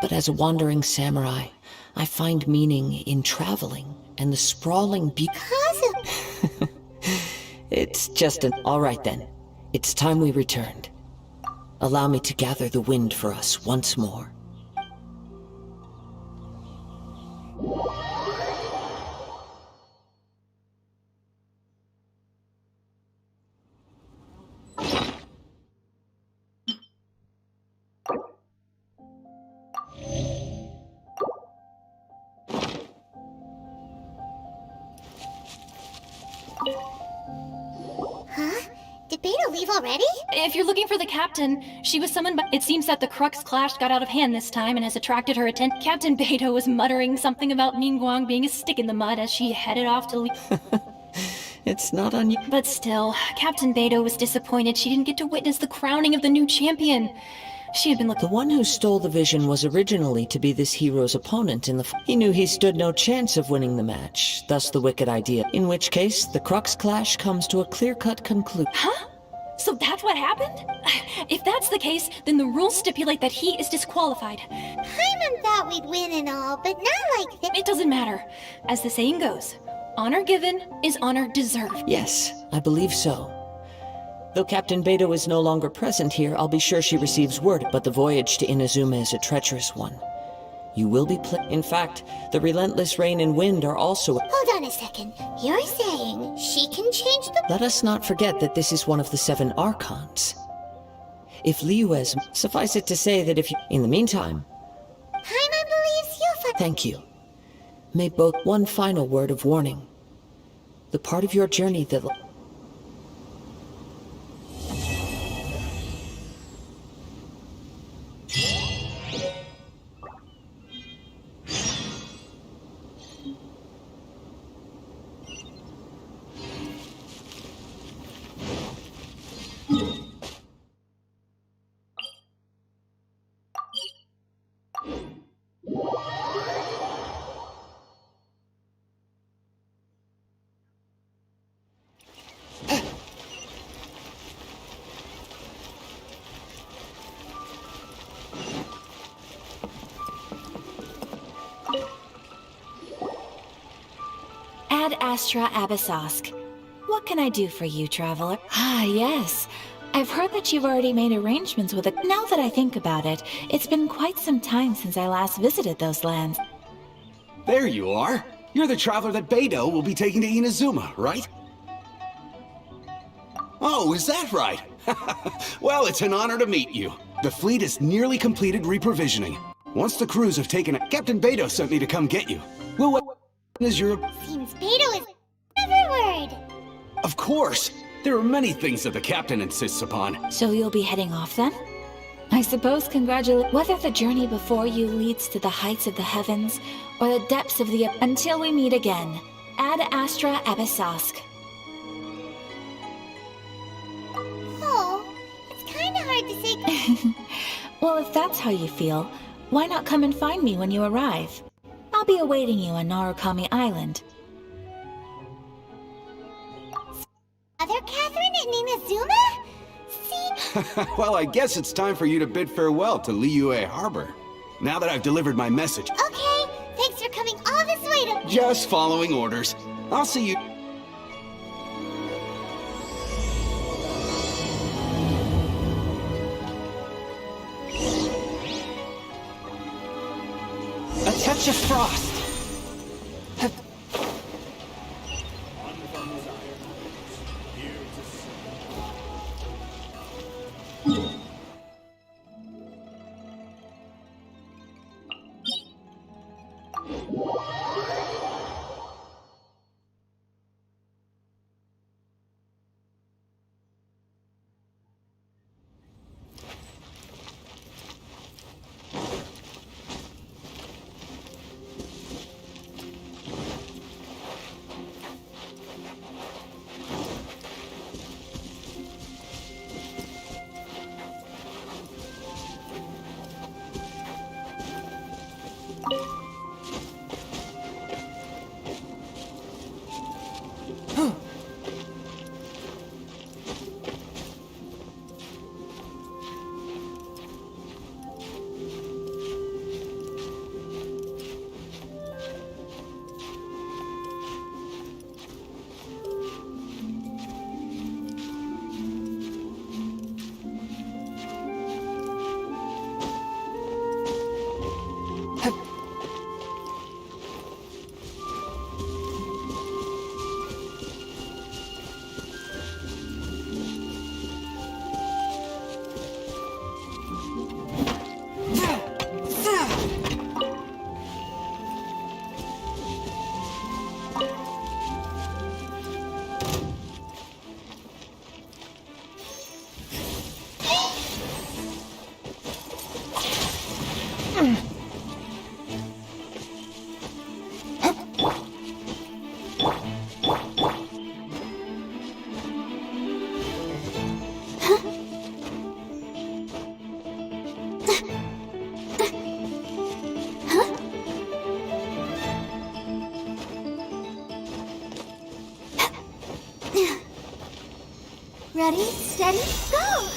But as a wandering samurai, I find meaning in traveling and the sprawling It's just an... All right then. It's time we returned. Allow me to gather the wind for us once more. Huh? Did Beta leave already? If you're looking for the captain, she was summoned by... It seems that the Crux clash got out of hand this time and has attracted her attention. Captain Beto was muttering something about Ningguang being a stick in the mud as she headed off to leave. It's not unusual. But still, Captain Beto was disappointed she didn't get to witness the crowning of the new champion. She had been looking... The one who stole the vision was originally to be this hero's opponent in the... He knew he stood no chance of winning the match, thus the wicked idea. In which case, the Crux clash comes to a clear-cut conclusion. Huh? So that's what happened? If that's the case, then the rules stipulate that he is disqualified. Paimon thought we'd win and all, but not like that. It doesn't matter. As the saying goes, honor given is honor deserved. Yes, I believe so. Though Captain Beto is no longer present here, I'll be sure she receives word, but the voyage to Inazuma is a treacherous one. You will be In fact, the relentless rain and wind are also... Hold on a second. You're saying she can change the... Let us not forget that this is one of the 7 Archons. If Liyue's... Suffice it to say that if you... In the meantime... Paimon believes you'll find... Thank you. May both... One final word of warning. The part of your journey that... Ad Astra Abyssosk. What can I do for you, traveler? Ah, yes. I've heard that you've already made arrangements with it. Now that I think about it, it's been quite some time since I last visited those lands. There you are. You're the traveler that Beto will be taking to Inazuma, right? Oh, is that right? Well, it's an honor to meet you. The fleet is nearly completed reprovisioning. Once the crews have taken it, Captain Beto sent me to come get you. Well, what is your... Seems Beto is... every word. Of course. There are many things that the captain insists upon. So you'll be heading off then? I suppose whether the journey before you leads to the heights of the heavens, or the depths of the... Until we meet again. Ad Astra Abyssosk. Oh, it's kinda hard to say... Well, if that's how you feel, why not come and find me when you arrive? I'll be awaiting you on Narukami Island. Other Catherine and Inazuma? See? Well, I guess it's time for you to bid farewell to Liyue Harbor. Now that I've delivered my message. Okay, thanks for coming all this way to... Just following orders. I'll see you... A touch of frost. Ready, steady, go!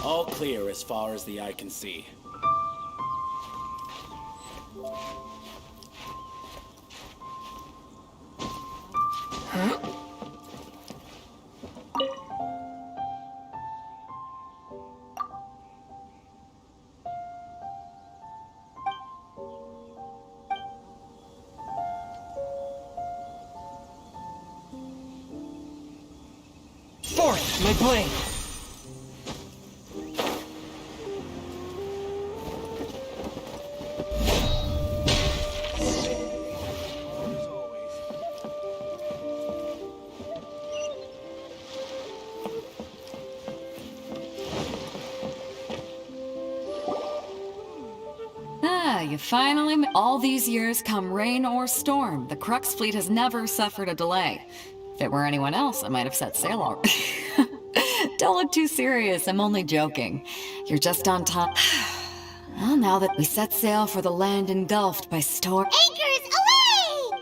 All clear as far as the eye can see. Fourth, my blade! You finally all these years, come rain or storm, the Crux fleet has never suffered a delay. If it were anyone else, I might have set sail already. Don't look too serious, I'm only joking. You're just on top. Well, now that we set sail for the land engulfed by storm. Anchors away!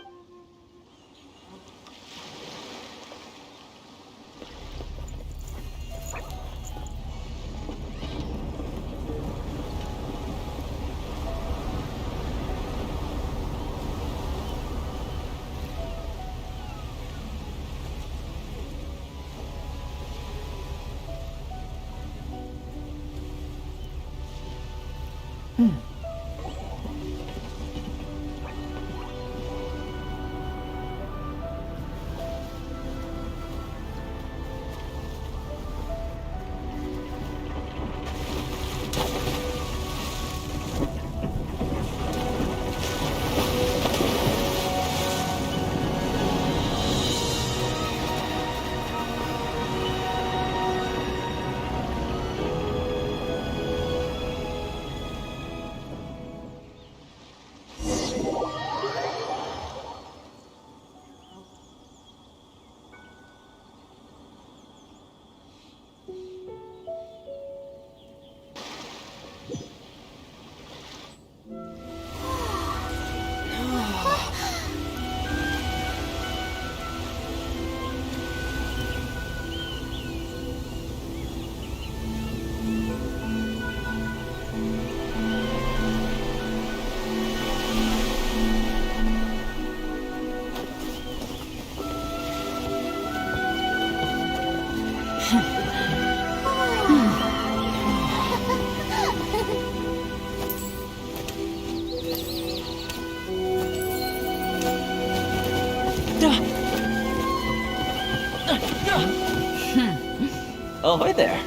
Ahoy there.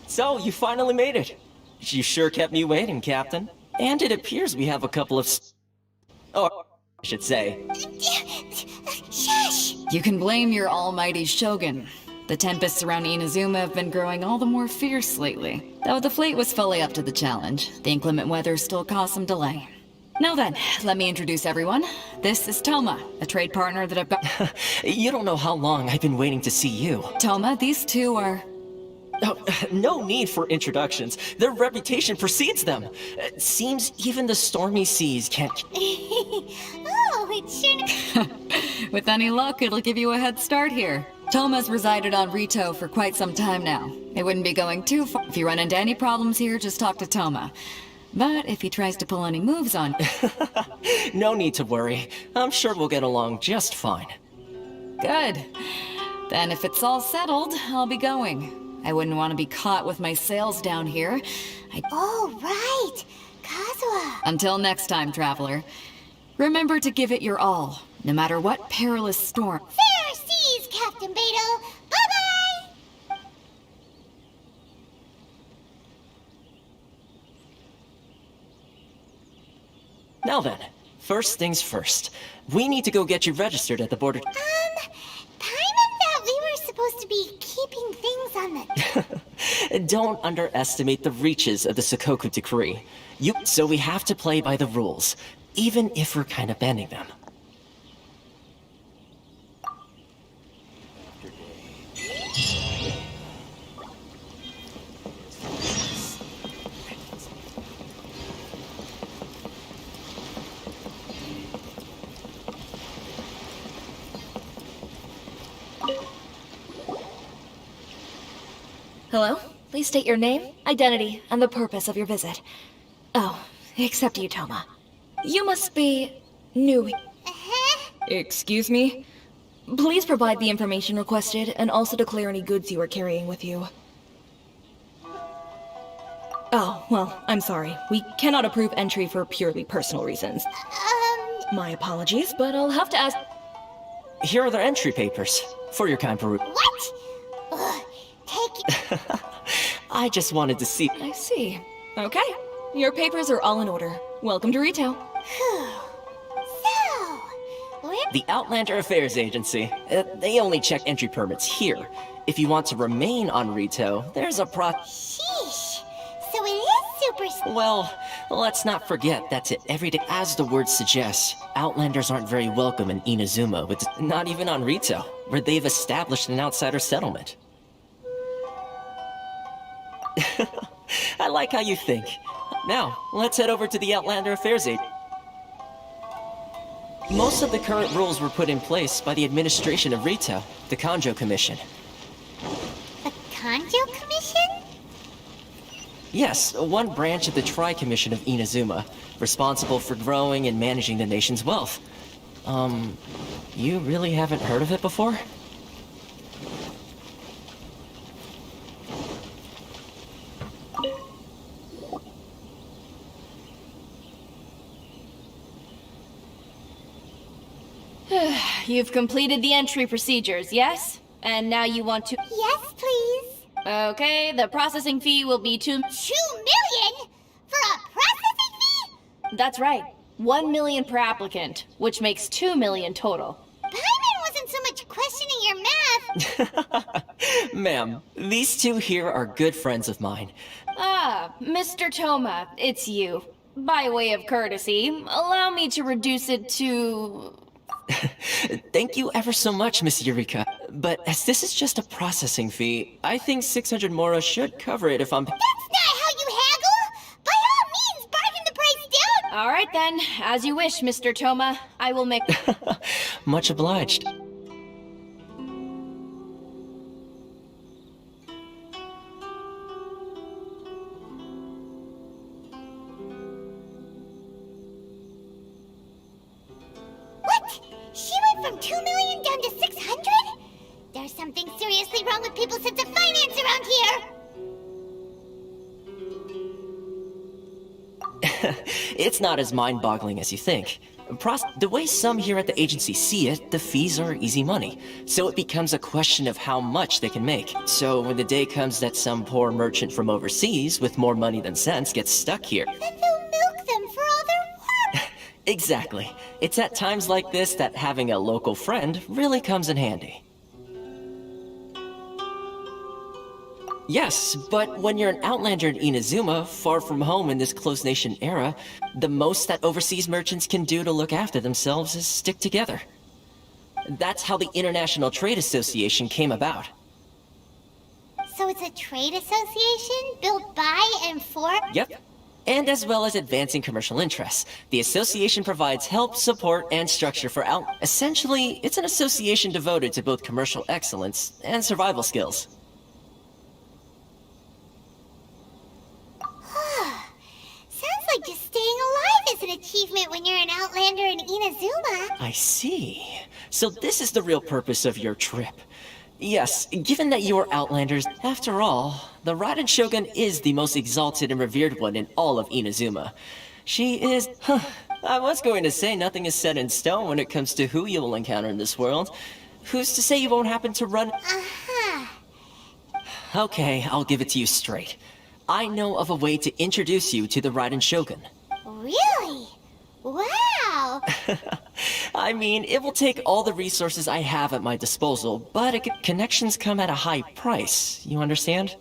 So, you finally made it. You sure kept me waiting, Captain. And it appears we have a couple of... Or, I should say. Shush! You can blame your almighty Shogun. The tempests around Inazuma have been growing all the more fierce lately. Though the fleet was fully up to the challenge, the inclement weather still caused some delay. Now then, let me introduce everyone. This is Toma, a trade partner that I've got... You don't know how long I've been waiting to see you. Toma, these two are... Oh, no need for introductions. Their reputation precedes them. Seems even the stormy seas can't... Oh, it's sure... With any luck, it'll give you a head start here. Toma's resided on Rito for quite some time now. It wouldn't be going too far. If you run into any problems here, just talk to Toma. But if he tries to pull any moves on... No need to worry. I'm sure we'll get along just fine. Good. Then if it's all settled, I'll be going. I wouldn't want to be caught with my sails down here. Oh, right! Kazuha! Until next time, traveler. Remember to give it your all, no matter what perilous storm. Fair seas, Captain Beto! Bye-bye! Now then, first things first. We need to go get you registered at the border. Paimon thought we were supposed to be keeping things on the... Don't underestimate the reaches of the Sakoku Decree. So we have to play by the rules, even if we're kind of bending them. Hello? Please state your name, identity, and the purpose of your visit. Oh, except you, Toma. You must be... new. Excuse me? Please provide the information requested, and also declare any goods you are carrying with you. Oh, well, I'm sorry. We cannot approve entry for purely personal reasons. My apologies, but I'll have to ask... Here are the entry papers, for your kind perusal. What? Ugh, take... I just wanted to see... I see. Okay. Your papers are all in order. Welcome to Rito. So, where... The Outlander Affairs Agency. They only check entry permits here. If you want to remain on Rito, there's a Sheesh. So it is super... Well, let's not forget that's it every day. As the word suggests, Outlanders aren't very welcome in Inazuma, but not even on Rito, where they've established an outsider settlement. I like how you think. Now, let's head over to the Outlander Affairs Agency. Most of the current rules were put in place by the administration of Rito, the Kanjo Commission. The Kanjo Commission? Yes, one branch of the Tri-Commission of Inazuma, responsible for growing and managing the nation's wealth. You really haven't heard of it before? You've completed the entry procedures, yes? And now you want to... Yes, please. Okay, the processing fee will be 2 million? For a processing fee? That's right. 1 million per applicant, which makes 2 million total. Paimon wasn't so much questioning your math. Ma'am, these two here are good friends of mine. Ah, Mr. Toma, it's you. By way of courtesy, allow me to reduce it to... Thank you ever so much, Miss Eureka. But as this is just a processing fee, I think 600 Mora should cover it if I'm... That's not how you haggle! By all means, bargain the price down! All right then, as you wish, Mr. Toma. I will make... Much obliged. What? She went from 2 million down to 600? There's something seriously wrong with people's sense of finance around here! It's not as mind-boggling as you think. The way some here at the agency see it, the fees are easy money. So it becomes a question of how much they can make. So when the day comes that some poor merchant from overseas with more money than sense gets stuck here... Then they'll milk them for all their work! Exactly. It's at times like this that having a local friend really comes in handy. Yes, but when you're an outlander in Inazuma, far from home in this close nation era, the most that overseas merchants can do to look after themselves is stick together. That's how the International Trade Association came about. So it's a trade association built by and for... Yep. And as well as advancing commercial interests, the association provides help, support, and structure for Essentially, it's an association devoted to both commercial excellence and survival skills. Sounds like just staying alive is an achievement when you're an outlander in Inazuma. I see. So this is the real purpose of your trip. Yes, given that you are Outlanders, after all, the Raiden Shogun is the most exalted and revered one in all of Inazuma. She is... I was going to say nothing is set in stone when it comes to who you will encounter in this world. Who's to say you won't happen to run... Okay, I'll give it to you straight. I know of a way to introduce you to the Raiden Shogun. Really? Wow! I mean, it will take all the resources I have at my disposal, but connections come at a high price. You understand?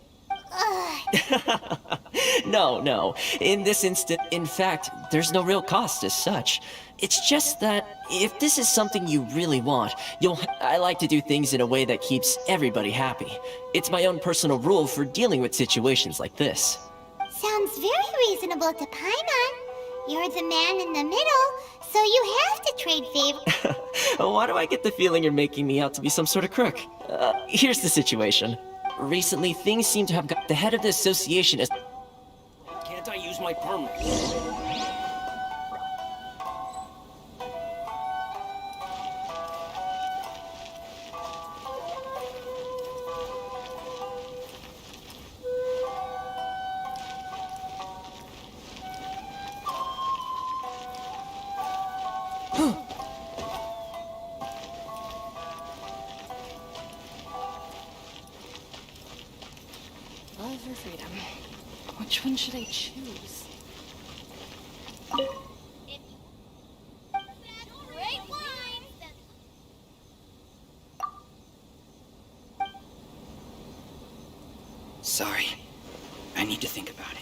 No. In this instant, in fact, there's no real cost as such. It's just that if this is something you really want, I like to do things in a way that keeps everybody happy. It's my own personal rule for dealing with situations like this. Sounds very reasonable to Paimon. You're the man in the middle, so you have to trade favors. Why do I get the feeling you're making me out to be some sort of crook? Here's the situation. Recently, things seem to have got the head of the association as... Can't I use my permit? Love or freedom? Which one should I choose? Great wine! Sorry. I need to think about it.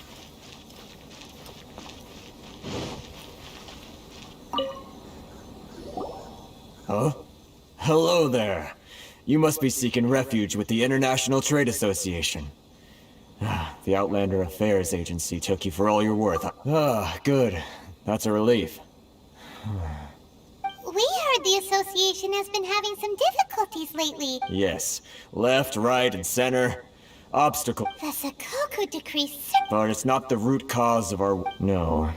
Huh? Hello there. You must be seeking refuge with the International Trade Association. The Outlander Affairs Agency took you for all you're worth. Good. That's a relief. We heard the association has been having some difficulties lately. Yes. Left, right, and center. Obstacle. The Sakoku decree But it's not the root cause of our... No.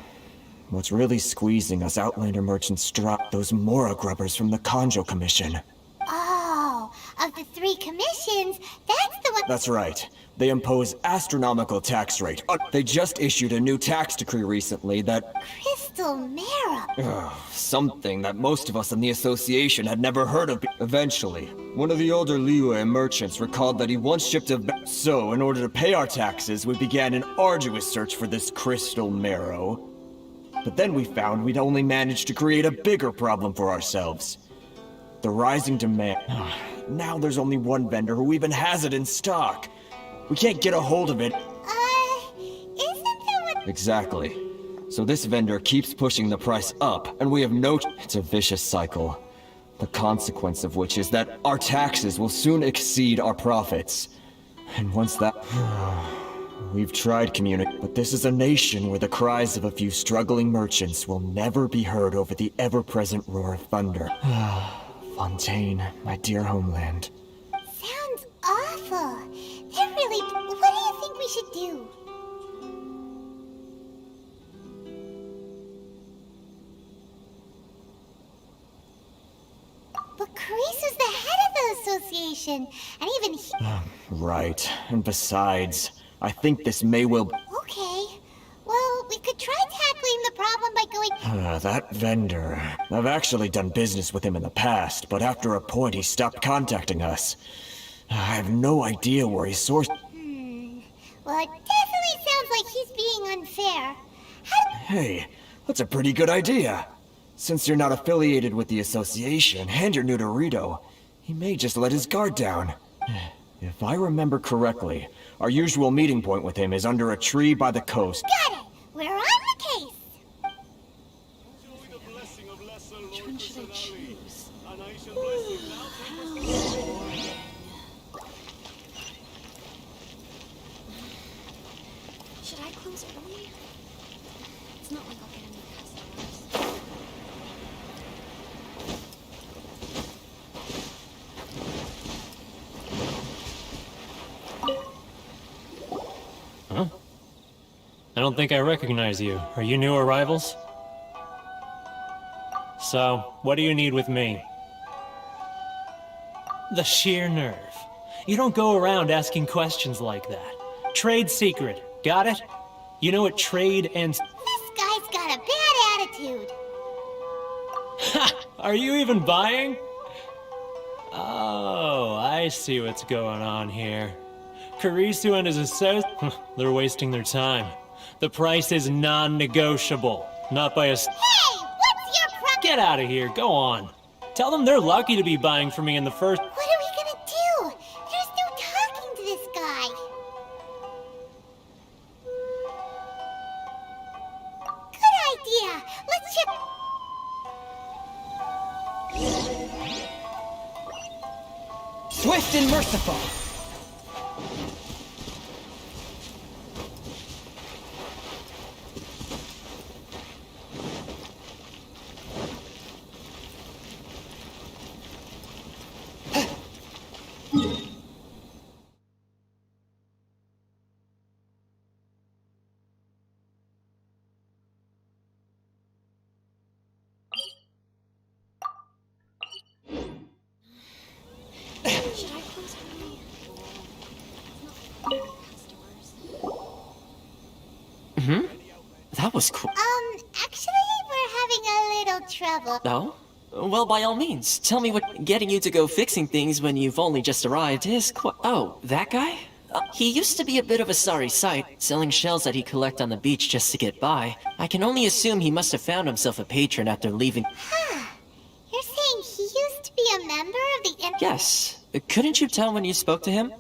What's really squeezing us Outlander merchants drop those Mora grubbers from the Kanjo Commission. Oh, of the 3 commissions, that's the one... That's right. They impose astronomical tax rate. They just issued a new tax decree recently that... Crystal Marrow. Something that most of us in the association had never heard of. Eventually, one of the older Liyue merchants recalled that he once shipped a... So, in order to pay our taxes, we began an arduous search for this crystal marrow. But then we found we'd only managed to create a bigger problem for ourselves. The rising demand... Now there's only one vendor who even has it in stock. We can't get a hold of it. Isn't there one... Exactly. So this vendor keeps pushing the price up, and we have no... It's a vicious cycle. The consequence of which is that our taxes will soon exceed our profits. And once that... We've tried communicating, but this is a nation where the cries of a few struggling merchants will never be heard over the ever-present roar of thunder. Fontaine, my dear homeland. Sounds awful. They're really... What do you think we should do? But Carisu's the head of the association, and even he... Right. And besides, I think this may well... Okay. Well, we could try tackling the problem by going... That vendor... I've actually done business with him in the past, but after a point he stopped contacting us. I have no idea where he sourced... Well, it definitely sounds like he's being unfair. Hey, that's a pretty good idea. Since you're not affiliated with the association, and you're new to Rito, he may just let his guard down. If I remember correctly, our usual meeting point with him is under a tree by the coast. Got it! We're on the case! Which one should I choose? Should I close early? It's not like I'll get any customers. Huh? I don't think I recognize you. Are you new arrivals? So, what do you need with me? The sheer nerve. You don't go around asking questions like that. Trade secret, got it? You know what trade and... This guy's got a bad attitude. Ha! Are you even buying? Oh, I see what's going on here. Karisu and his associates, they're wasting their time. The price is non-negotiable. Not by a... Hey, what's your problem? Get out of here, go on. Tell them they're lucky to be buying from me in the first... What are we gonna do? There's no talking to this guy. Good idea. Let's chip... Swift and merciful. Should I close That was cool. Actually, we're having a little trouble. No? Well, by all means, tell me what getting you to go fixing things when you've only just arrived is Oh, that guy? He used to be a bit of a sorry sight, selling shells that he'd collect on the beach just to get by. I can only assume he must have found himself a patron after leaving. You're saying he used to be a member of the... Yes. Couldn't you tell when you spoke to him?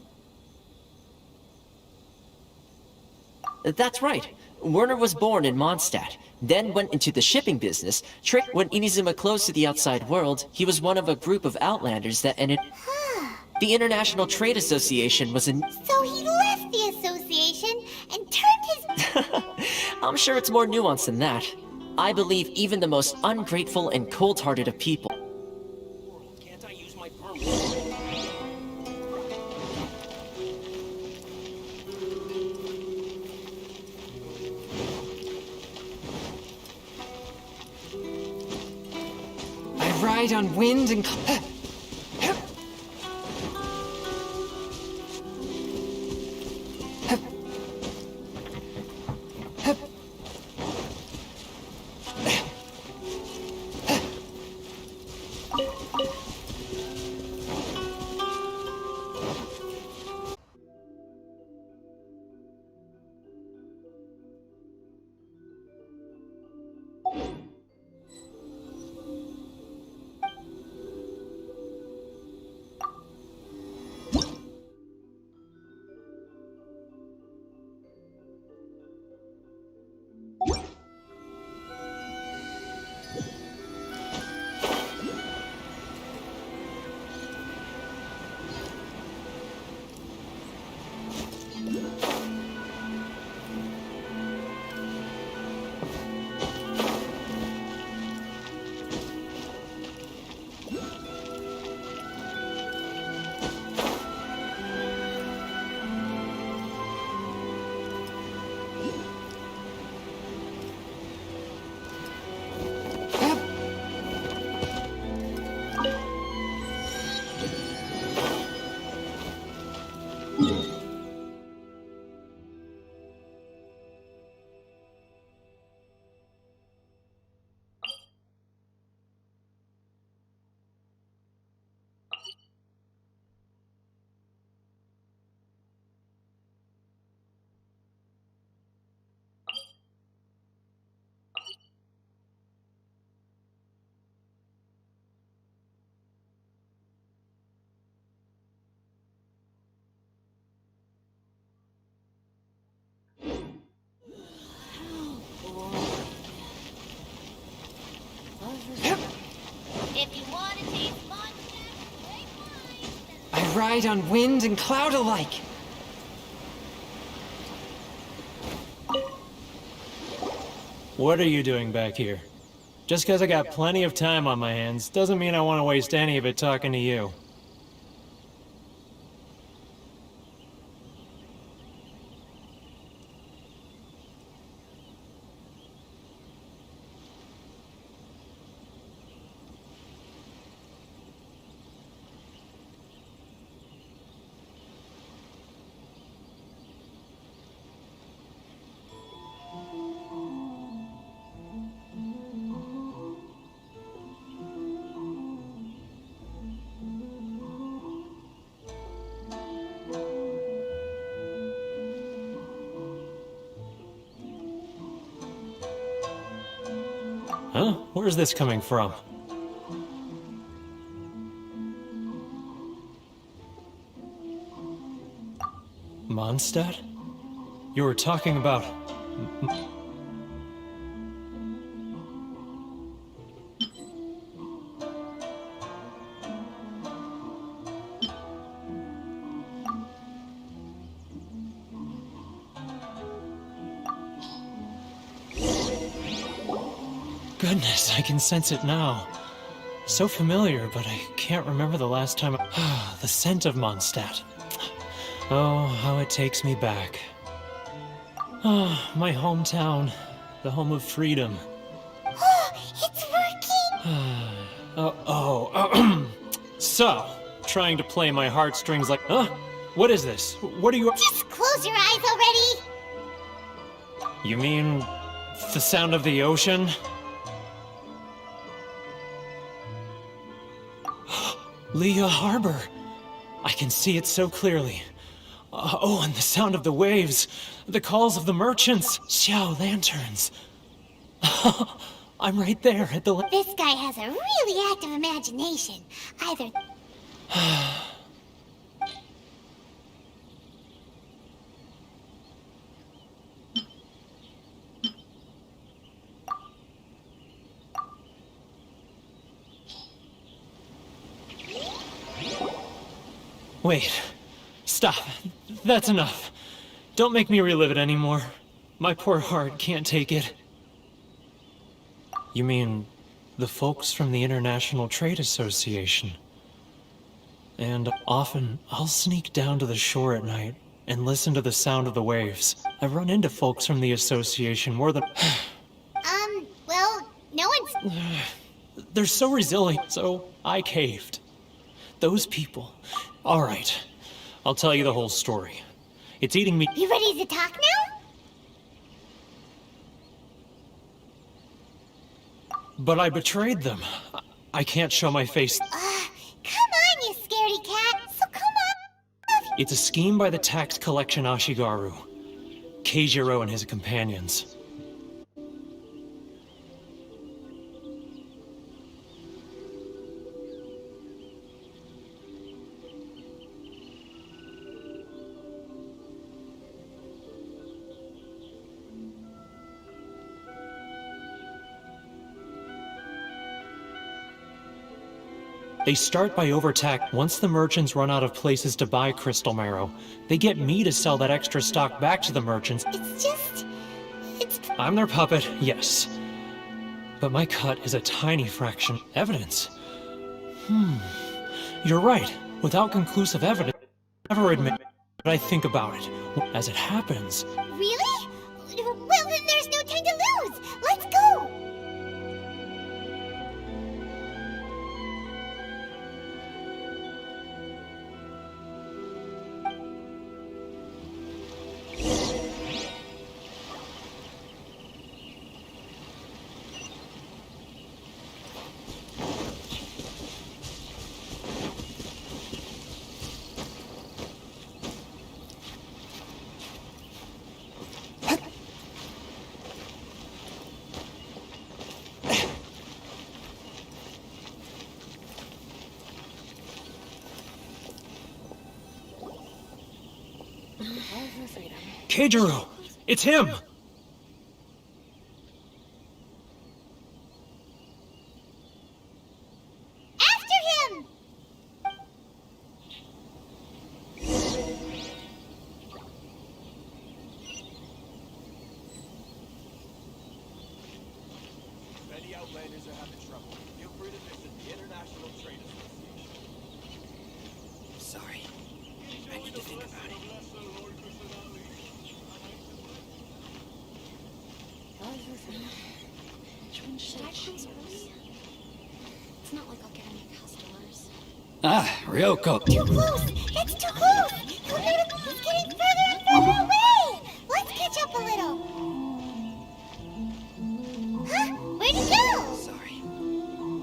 That's right. Werner was born in Mondstadt, then went into the shipping business. When Inazuma closed to the outside world, he was one of a group of outlanders that ended... The International Trade Association was in... So he left the association and turned his... I'm sure it's more nuanced than that. I believe even the most ungrateful and cold-hearted of people... Can't I use my permit? I ride on wind and... If you want to taste I ride on wind and cloud alike. What are you doing back here? Just because I got plenty of time on my hands doesn't mean I want to waste any of it talking to you. Huh? Where's this coming from? Mondstadt? You were talking about... Goodness, I can sense it now. So familiar, but I can't remember the last time the scent of Mondstadt. Oh, how it takes me back. Ah, my hometown. The home of freedom. Oh, it's working! So, trying to play my heartstrings like... What is this? What are you... Just close your eyes already! You mean... the sound of the ocean? Leah Harbor. I can see it so clearly. And the sound of the waves. The calls of the merchants. Xiao lanterns. I'm right there at the... This guy has a really active imagination. Either... Wait. Stop. That's enough. Don't make me relive it anymore. My poor heart can't take it. You mean the folks from the International Trade Association? And often, I'll sneak down to the shore at night and listen to the sound of the waves. I've run into folks from the association more than... well, no one's... They're so resilient, so I caved. Those people... All right, I'll tell you the whole story. It's eating me... You ready to talk now? But I betrayed them. I can't show my face. Come on, you scaredy cat. So come on. It's a scheme by the tax collection Ashigaru. Keijiro and his companions. They start by overtax. Once the merchants run out of places to buy crystal marrow, they get me to sell that extra stock back to the merchants. It's... I'm their puppet, yes. But my cut is a tiny fraction. Evidence. You're right. Without conclusive evidence, I never admit what I think about it. As it happens... Really? Well, then there's no time to lose. Let's go! Keijiro! It's him! After him! Many outlanders are having trouble. Feel free to visit the International Trade Association. Sorry. I need to think about it. Should I close early? It's not like I'll get any customers. Ryoko. Too close! That's too close! He's getting further and further away! Let's catch up a little. Huh? Where'd he go? Sorry.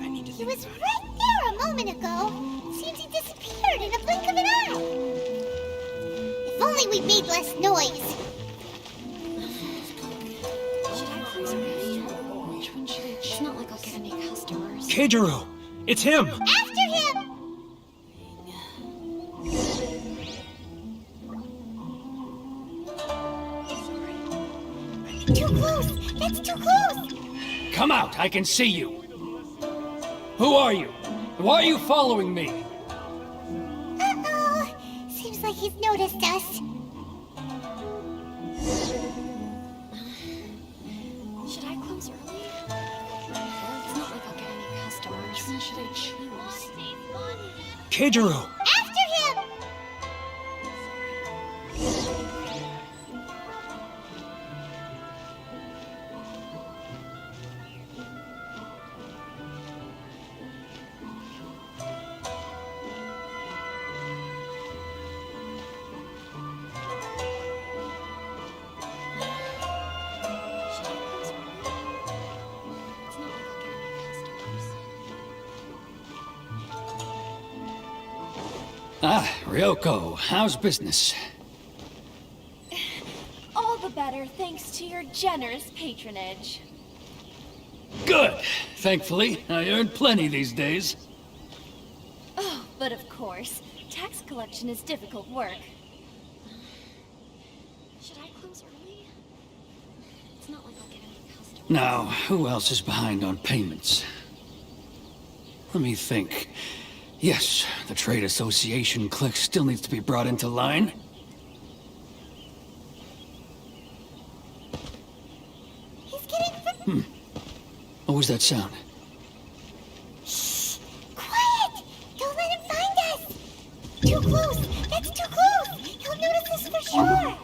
I need to He think was about right there a moment ago. Seems he disappeared in a blink of an eye. If only we made less noise. Should I close early? Which one should I? It's not like Keijiro! It's him! After him! Too close! That's too close! Come out, I can see you. Who are you? Why are you following me? Uh-oh. Seems like he's noticed us. Should I close early? Well, it's not like I'll get any customers. Which one should I choose? Keijiro! After him! Ah, Ryoko, how's business? All the better thanks to your generous patronage. Good. Thankfully, I earn plenty these days. Oh, but of course, tax collection is difficult work. Should I close early? It's not like I'll get any customers. Now, who else is behind on payments? Let me think. Yes, the Trade Association clique still needs to be brought into line. He's getting... What was that sound? Shh! Quiet! Don't let him find us! Too close! That's too close! He'll notice us for sure!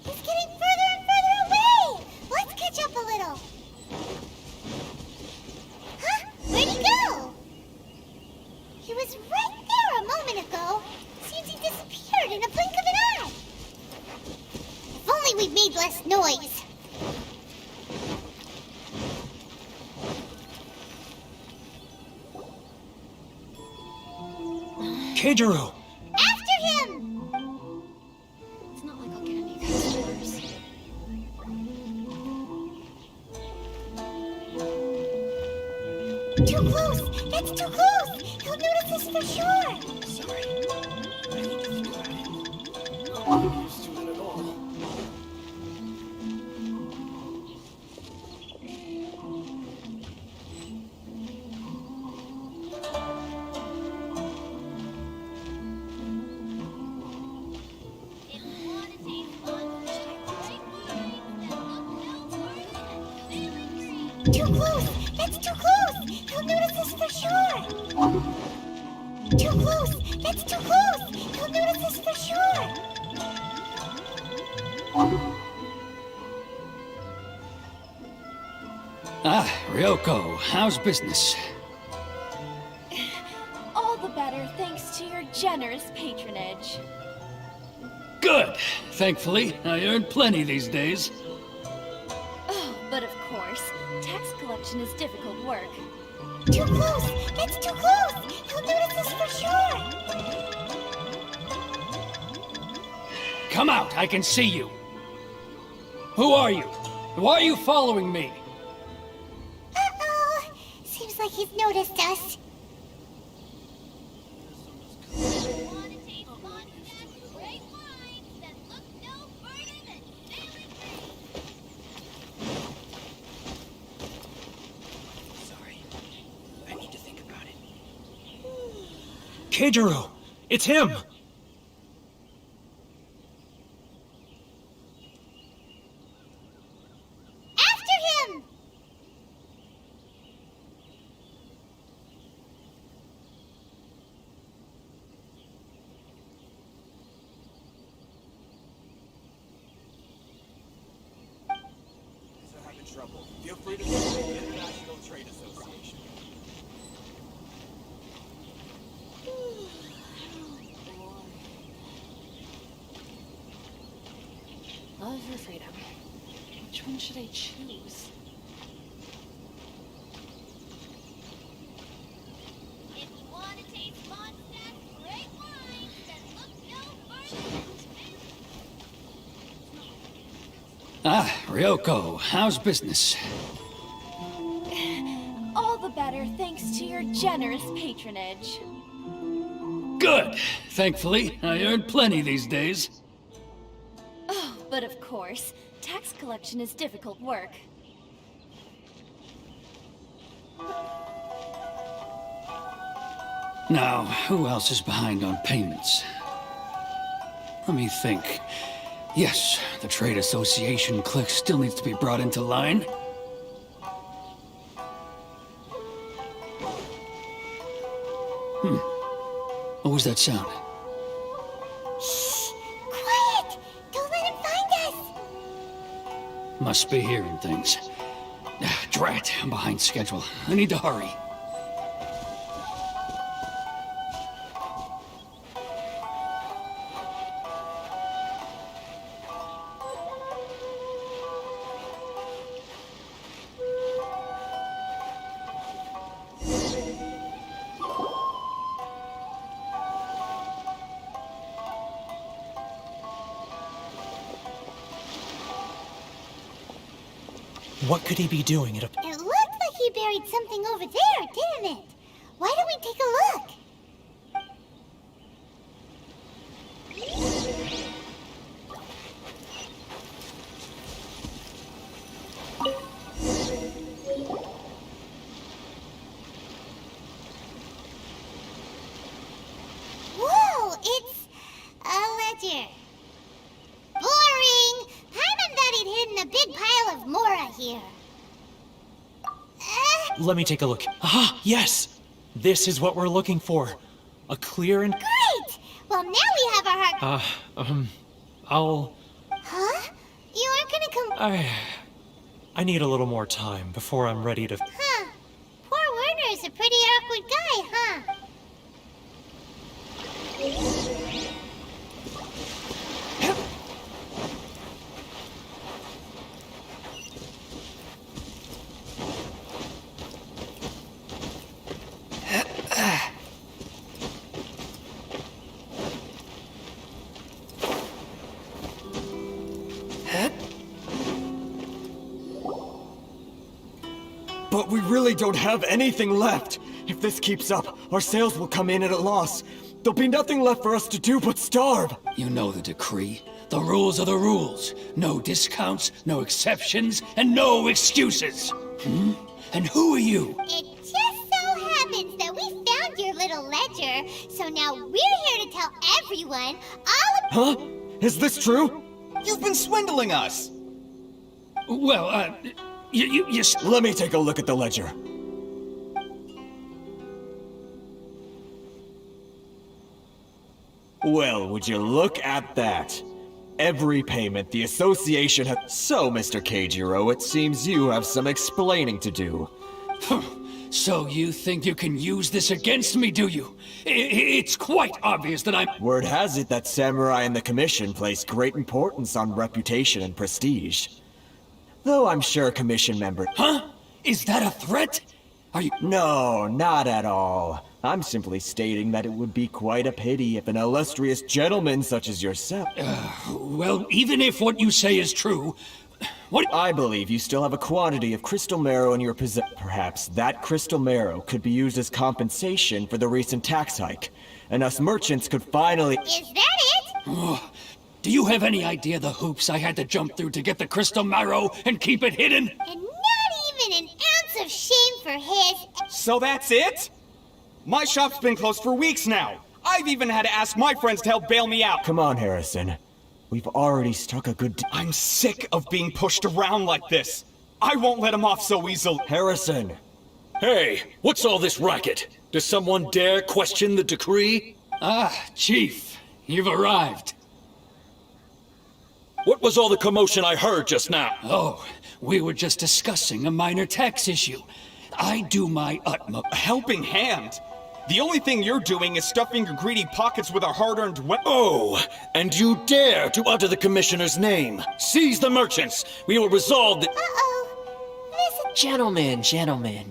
He's getting further and further away! Let's catch up a little! Huh? Where'd he go? He was right there a moment ago. Seems he disappeared in a blink of an eye. If only we'd made less noise. Keijiro! After him! It's not like I'll get any customers. Too close! That's too close! He'll notice us for sure! Sorry. I need to think about it. I'm not used to it at all. Too close! That's too close! He'll notice us for sure! Too close! That's too close! He'll notice us for sure! Ah, Ryoko, how's business? All the better thanks to your generous patronage. Good. Thankfully, I earn plenty these days. Oh, but of course, tax collection is difficult work. Too close! That's too close! He'll notice us for sure! Come out, I can see you. Who are you? Why are you following me? Uh-oh! Seems like he's noticed us. Sorry. I need to think about it. Keijiro! It's him! After him! Are having trouble. Feel free to visit the International Trade Association. Love or freedom? Which one should I choose? If you want to taste Mondstadt's great wines, then look no further. Ah, Ryoko, how's business? to your generous patronage. Good. Thankfully, I earn plenty these days. Oh, but of course, tax collection is difficult work. Now, who else is behind on payments? Let me think. Yes, the Trade Association clique still needs to be brought into line. What was that sound? Shh! Quiet! Don't let him find us! Must be hearing things. Drat, I'm behind schedule. I need to hurry. What could he be doing at a... It looked like he buried something over there, didn't it? Why don't we take a look? Whoa, it's a ledger. Boring! Paimon thought he'd hidden a big pile of Mora here. Let me take a look. Aha! Yes! This is what we're looking for. A clear and... Great! Well, now we have our heart... I'll... Huh? You aren't gonna come... I need a little more time before I'm ready to... Huh. Poor Werner's a pretty awkward guy, huh? But we really don't have anything left. If this keeps up, our sales will come in at a loss. There'll be nothing left for us to do but starve. You know the decree. The rules are the rules. No discounts, no exceptions, and no excuses. And who are you? It just so happens that we found your little ledger, so now we're here to tell everyone all Huh? Is this true? You've been swindling us! Well, you Let me take a look at the ledger. Well, would you look at that? Every payment the association has... So, Mr. Keijiro, it seems you have some explaining to do. So you think you can use this against me, do you? It's quite obvious that I'm... Word has it that Samurai and the Commission place great importance on reputation and prestige. Though I'm sure Commission members... Huh? Is that a threat? Are you... No, not at all. I'm simply stating that it would be quite a pity if an illustrious gentleman such as yourself... Well, even if what you say is true... What... I believe you still have a quantity of crystal marrow in your possession. Perhaps that crystal marrow could be used as compensation for the recent tax hike, and us merchants could finally... Is that it? Oh, do you have any idea the hoops I had to jump through to get the crystal marrow and keep it hidden? And not even an ounce of shame for his... So that's it? My shop's been closed for weeks now. I've even had to ask my friends to help bail me out. Come on, Harrison. We've already struck a good... I'm sick of being pushed around like this. I won't let him off so easily. Harrison! Hey, what's all this racket? Does someone dare question the decree? Ah, Chief, you've arrived. What was all the commotion I heard just now? Oh, we were just discussing a minor tax issue. I do my utmost. A helping hand? The only thing you're doing is stuffing your greedy pockets with our hard-earned Oh, and you dare to utter the Commissioner's name. Seize the merchants. We will resolve the... Gentlemen,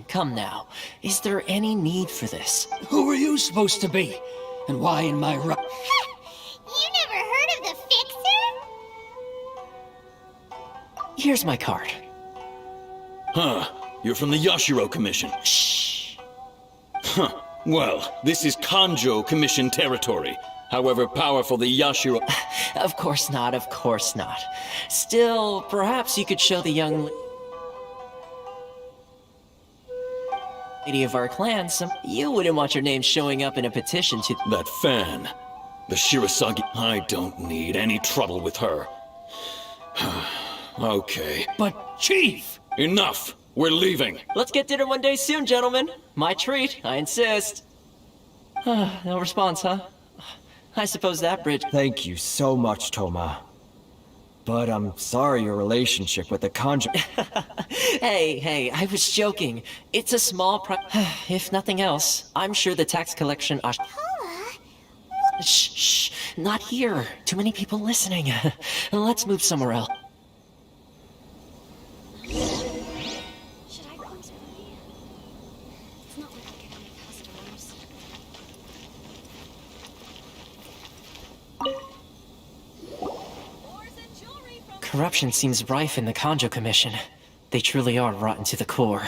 come now. Is there any need for this? Who are you supposed to be? And why in my right? You never heard of the Fixer? Here's my card. Huh. You're from the Yashiro Commission. Shh. Huh. Well, this is Kanjo Commission territory. However powerful the Yashiro... Of course not, of course not. Still, perhaps you could show the young lady of our clan some... You wouldn't want your name showing up in a petition to... That fan. The Shirasagi... I don't need any trouble with her. Okay. But, Chief! Enough! We're leaving! Let's get dinner one day soon, gentlemen. My treat, I insist. No response, huh? I suppose that bridge... Thank you so much, Toma. But I'm sorry your relationship with the Kanjo... Hey, I was joking. It's a small if nothing else, I'm sure the tax collection... Shh, not here. Too many people listening. Let's move somewhere else. Should I close early? It's not like I'll get any customers. Corruption seems rife in the Kanjo Commission. They truly are rotten to the core.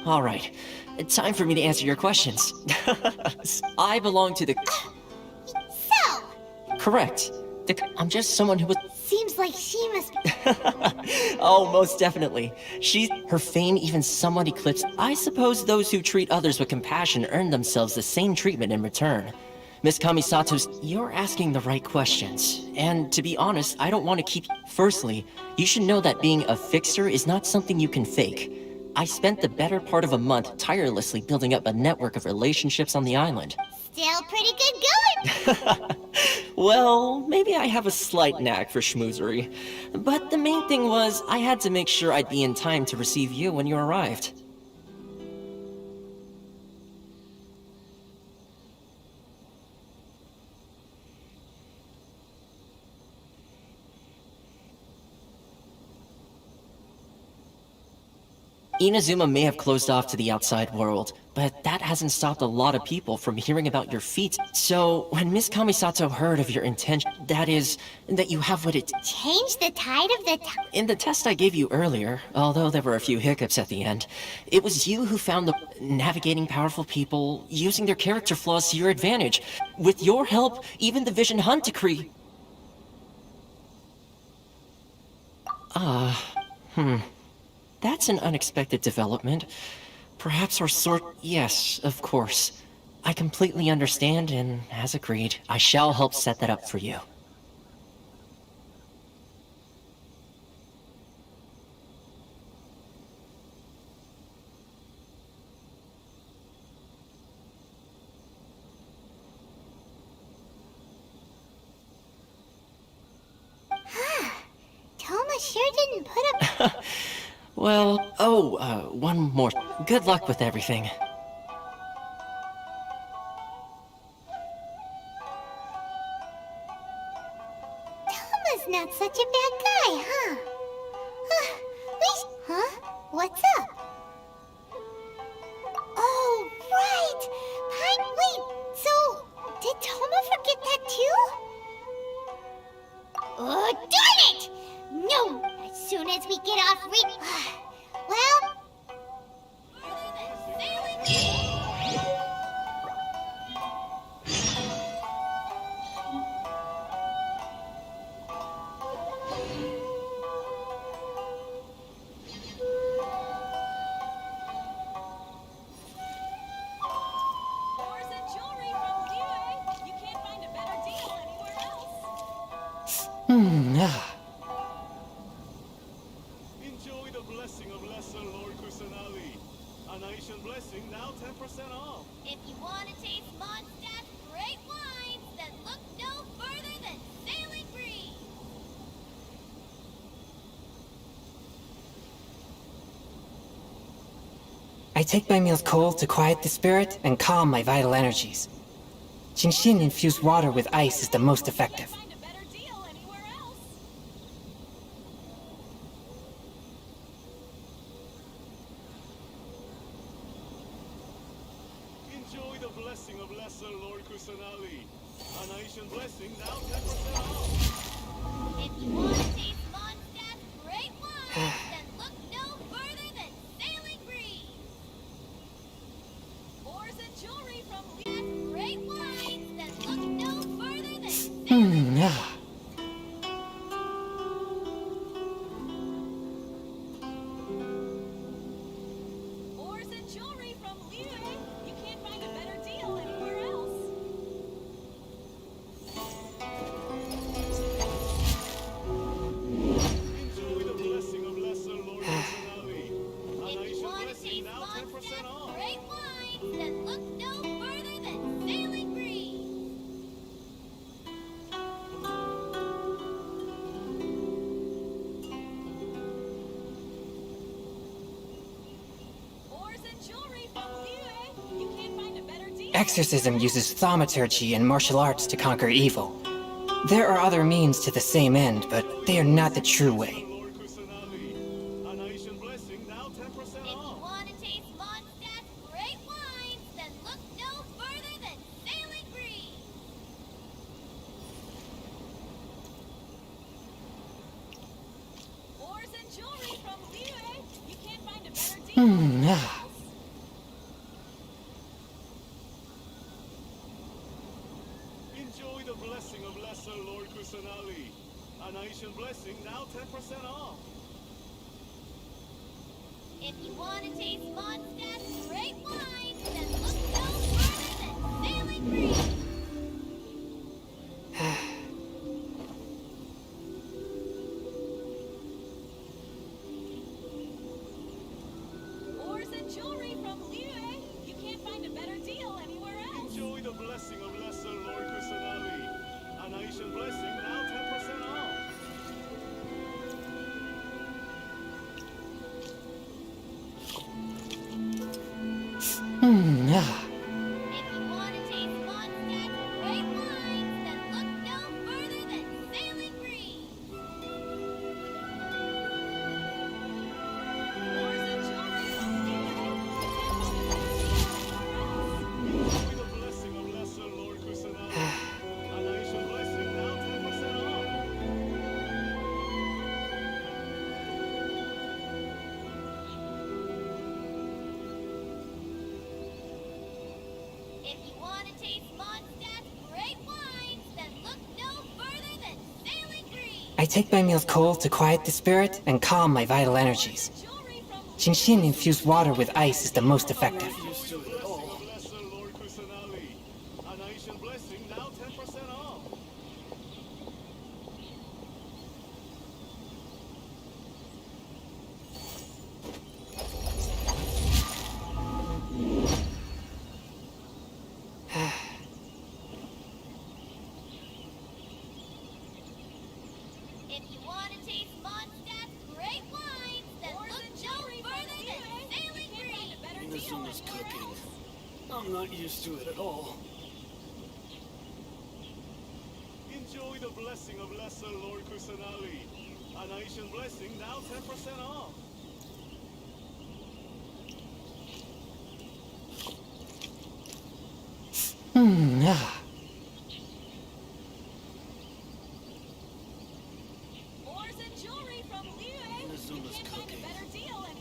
All right, time for me to answer your questions. I belong to the... So? Correct. I'm just someone who was... Seems like she must be... Oh, most definitely. Her fame even somewhat eclipsed... I suppose those who treat others with compassion earn themselves the same treatment in return. Miss Kamisato's... You're asking the right questions. And to be honest, I don't want to keep... Firstly, you should know that being a fixer is not something you can fake. I spent the better part of a month tirelessly building up a network of relationships on the island. Still pretty good going. Well, maybe I have a slight knack for schmoozery. But the main thing was, I had to make sure I'd be in time to receive you when you arrived. Inazuma may have closed off to the outside world, but that hasn't stopped a lot of people from hearing about your feats. So, when Miss Kamisato heard of your intention, that is, that you have what it... Change the tide of the... In the test I gave you earlier, although there were a few hiccups at the end, it was you who found the... navigating powerful people, using their character flaws to your advantage. With your help, even the Vision Hunt decree... That's an unexpected development. Perhaps our sort... Yes, of course. I completely understand, and as agreed, I shall help set that up for you. Toma sure didn't put up... Well, one more. Good luck with everything. Toma's not such a bad guy, huh? What's up? Oh, right! Wait, so, did Toma forget that too? Oh, darn it! No! As soon as we get off well... Enjoy the blessing of Lesser Lord Kusanagi. A nation blessing now 10% off. If you want to taste Mondstadt's great wines, then look no further than Sailing Breeze. take my meals cold to quiet the spirit and calm my vital energies. Jinshin infused water with ice is the most effective. Enjoy the blessing of Lesser Lord Kusanali. A nation blessing now 10% off. If you want to taste Mondstadt great wine, then look no further than Sailing Breeze. Ores and jewelry from Mondstadt great wines, then look no further than Sailing Breeze. Ores and jewelry from Liyue. You can't find a better deal anywhere else. Enjoy the blessing of Lesser Lord Kusanali. A If you nation want to blessing taste now 10% Mondstadt's off. great wines, then look no further than Sailing Breeze. Ores and jewelry from Liyue. You can't find a better deal. Exorcism uses thaumaturgy and martial arts to conquer evil. There are other means to the same end, but they are not the true way. Lord Kusanali. A nation blessing now 10% If you off. want to taste Mondstadt's great wines, then look no further than Sailing Breeze. Ores and jewelry from Liyue. You can't find a better deal. Enjoy the blessing of Lesser Lord Kusanali. A nation blessing now 10% off. If you want to taste Mondstadt's great wines, then look no further than Sailing Breeze. Ores and jewelry from Liyue. You can't find a better deal anywhere else. Enjoy the blessing of Lesser Lord Kusanali. A nation blessing now 10% off. If you want to taste Mondstadt's great wines, then look no further than Sailing Breeze. Ores and jewelry from Liyue. Enjoy the blessing of Lesser Lord Kusanali. A nation blessing now 10% off. If you want to taste Mondstadt's great wines, then look no further than Sailing Breeze. I take my meals cold to quiet the spirit and calm my vital energies. Jinshin infused water with ice is the most effective. Used to it at all. Lesser Lord Kusanali. A nation blessing now 10% off. If you want to taste Mondstadt's great wines, then look no further than Sailing Breeze. Inazuma's cooking. I'm not used to it at all. Enjoy the blessing of Lesser Lord Kusanali. A nation blessing now 10% off. Ores and jewelry from Liyue. Inazuma's cooking.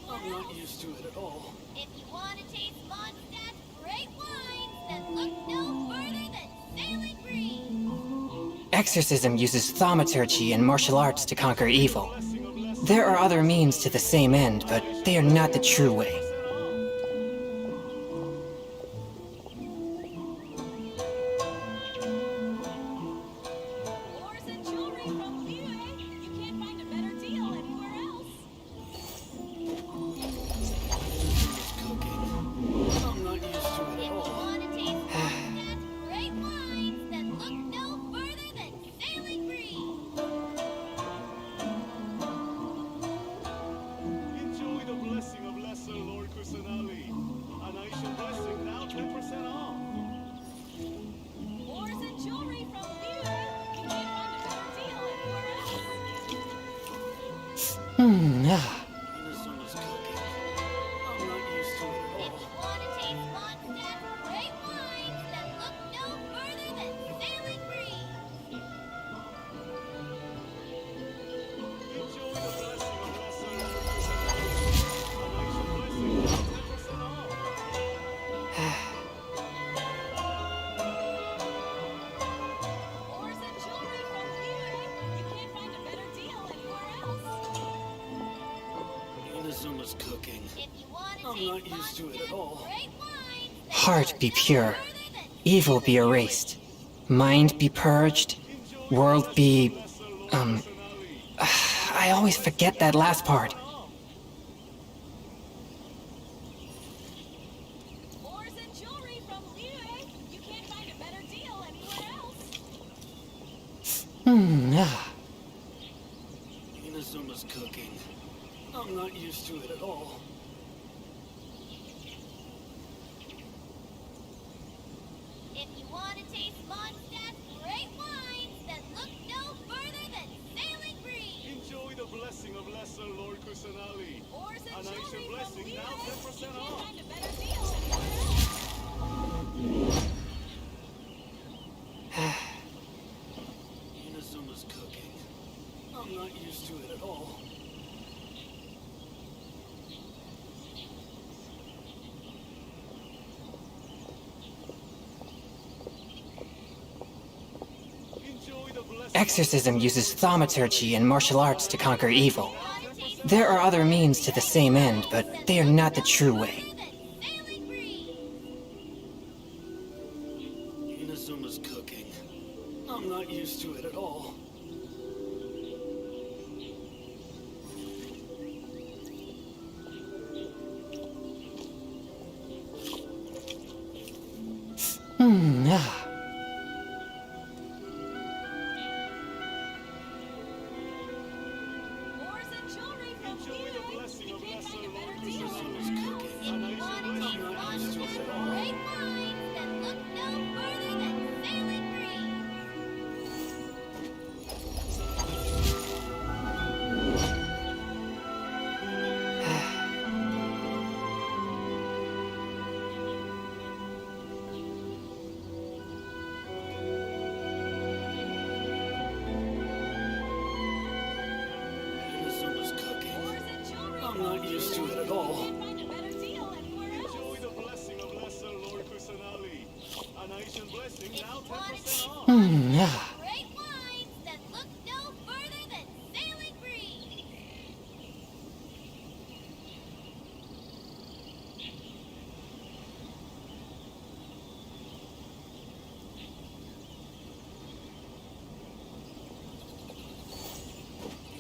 I'm I'm not used to it at all. If you want to taste Mondstadt's great wines, then look no further than Sailing Breeze. Exorcism uses thaumaturgy and martial arts to conquer evil. There are other means to the same end, but they are not the true way. Ores and jewelry from Liyue. You can't find a better deal anywhere else. Inazuma's cooking. I'm not used to it If at you all. want to taste Mondstadt's great wines, then look no further than Sailing Breeze. Enjoy the blessing of Lesser Lord Inazuma's cooking. I'm not used to it at all. Want to taste Mondstadt's great wines that look no further than sailing breeze? Enjoy the blessing of lesser Lord Kusanagi. A nice blessing, now 10% off. Ores and jewelry from Liyue. You can't find a better deal anywhere else. Inazuma's cooking. I'm not used to it at all. Heart be pure, evil be erased, mind be purged, world be... I always forget that last part. Ores and jewelry from Liyue. You can't find a better deal anywhere else. Inazuma's cooking. I'm not used to it at all. If you want to taste Mondstadt's great wines that look no further than sailing breeze. Enjoy the blessing of lesser Lord Kusanagi. Ores A and nice jewelry from blessing, Liyue. now 10% You can't off. find a better deal anywhere else. Inazuma's cooking. I'm not used to it at all. Enjoy the blessing. Exorcism uses thaumaturgy and martial arts to conquer evil. There are other means to the same end, but they are not the true way. Inazuma's cooking. I'm not used to it at all. Ores and jewelry from Enjoy the Liyue. blessing You of can't lesser find a Lord better deal Inazuma's anywhere cooking. else. A nice blessing, I'm not used to it at all. Great wines that look no further than sailing breeze. Inazuma's cooking. Ores and jewelry I'm from not used to it at all. You can't find a better deal anywhere else. Enjoy the blessing of lesser Lord Kusanagi. A nice blessing, now 10% off. Great wines that look no further than sailing breeze.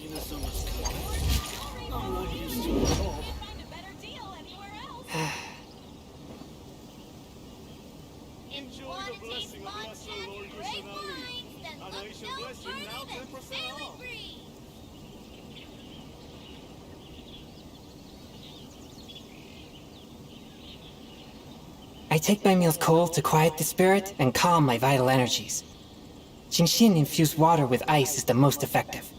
Inazuma's cooking. I'm not used to it at all. Find a better deal anywhere else. Enjoy the blessing of lesser Lord Kusanagi. A nice blessing, now 10% off. I take my meals cold to quiet the spirit and calm my vital energies. Genshin infused water with ice is the most effective.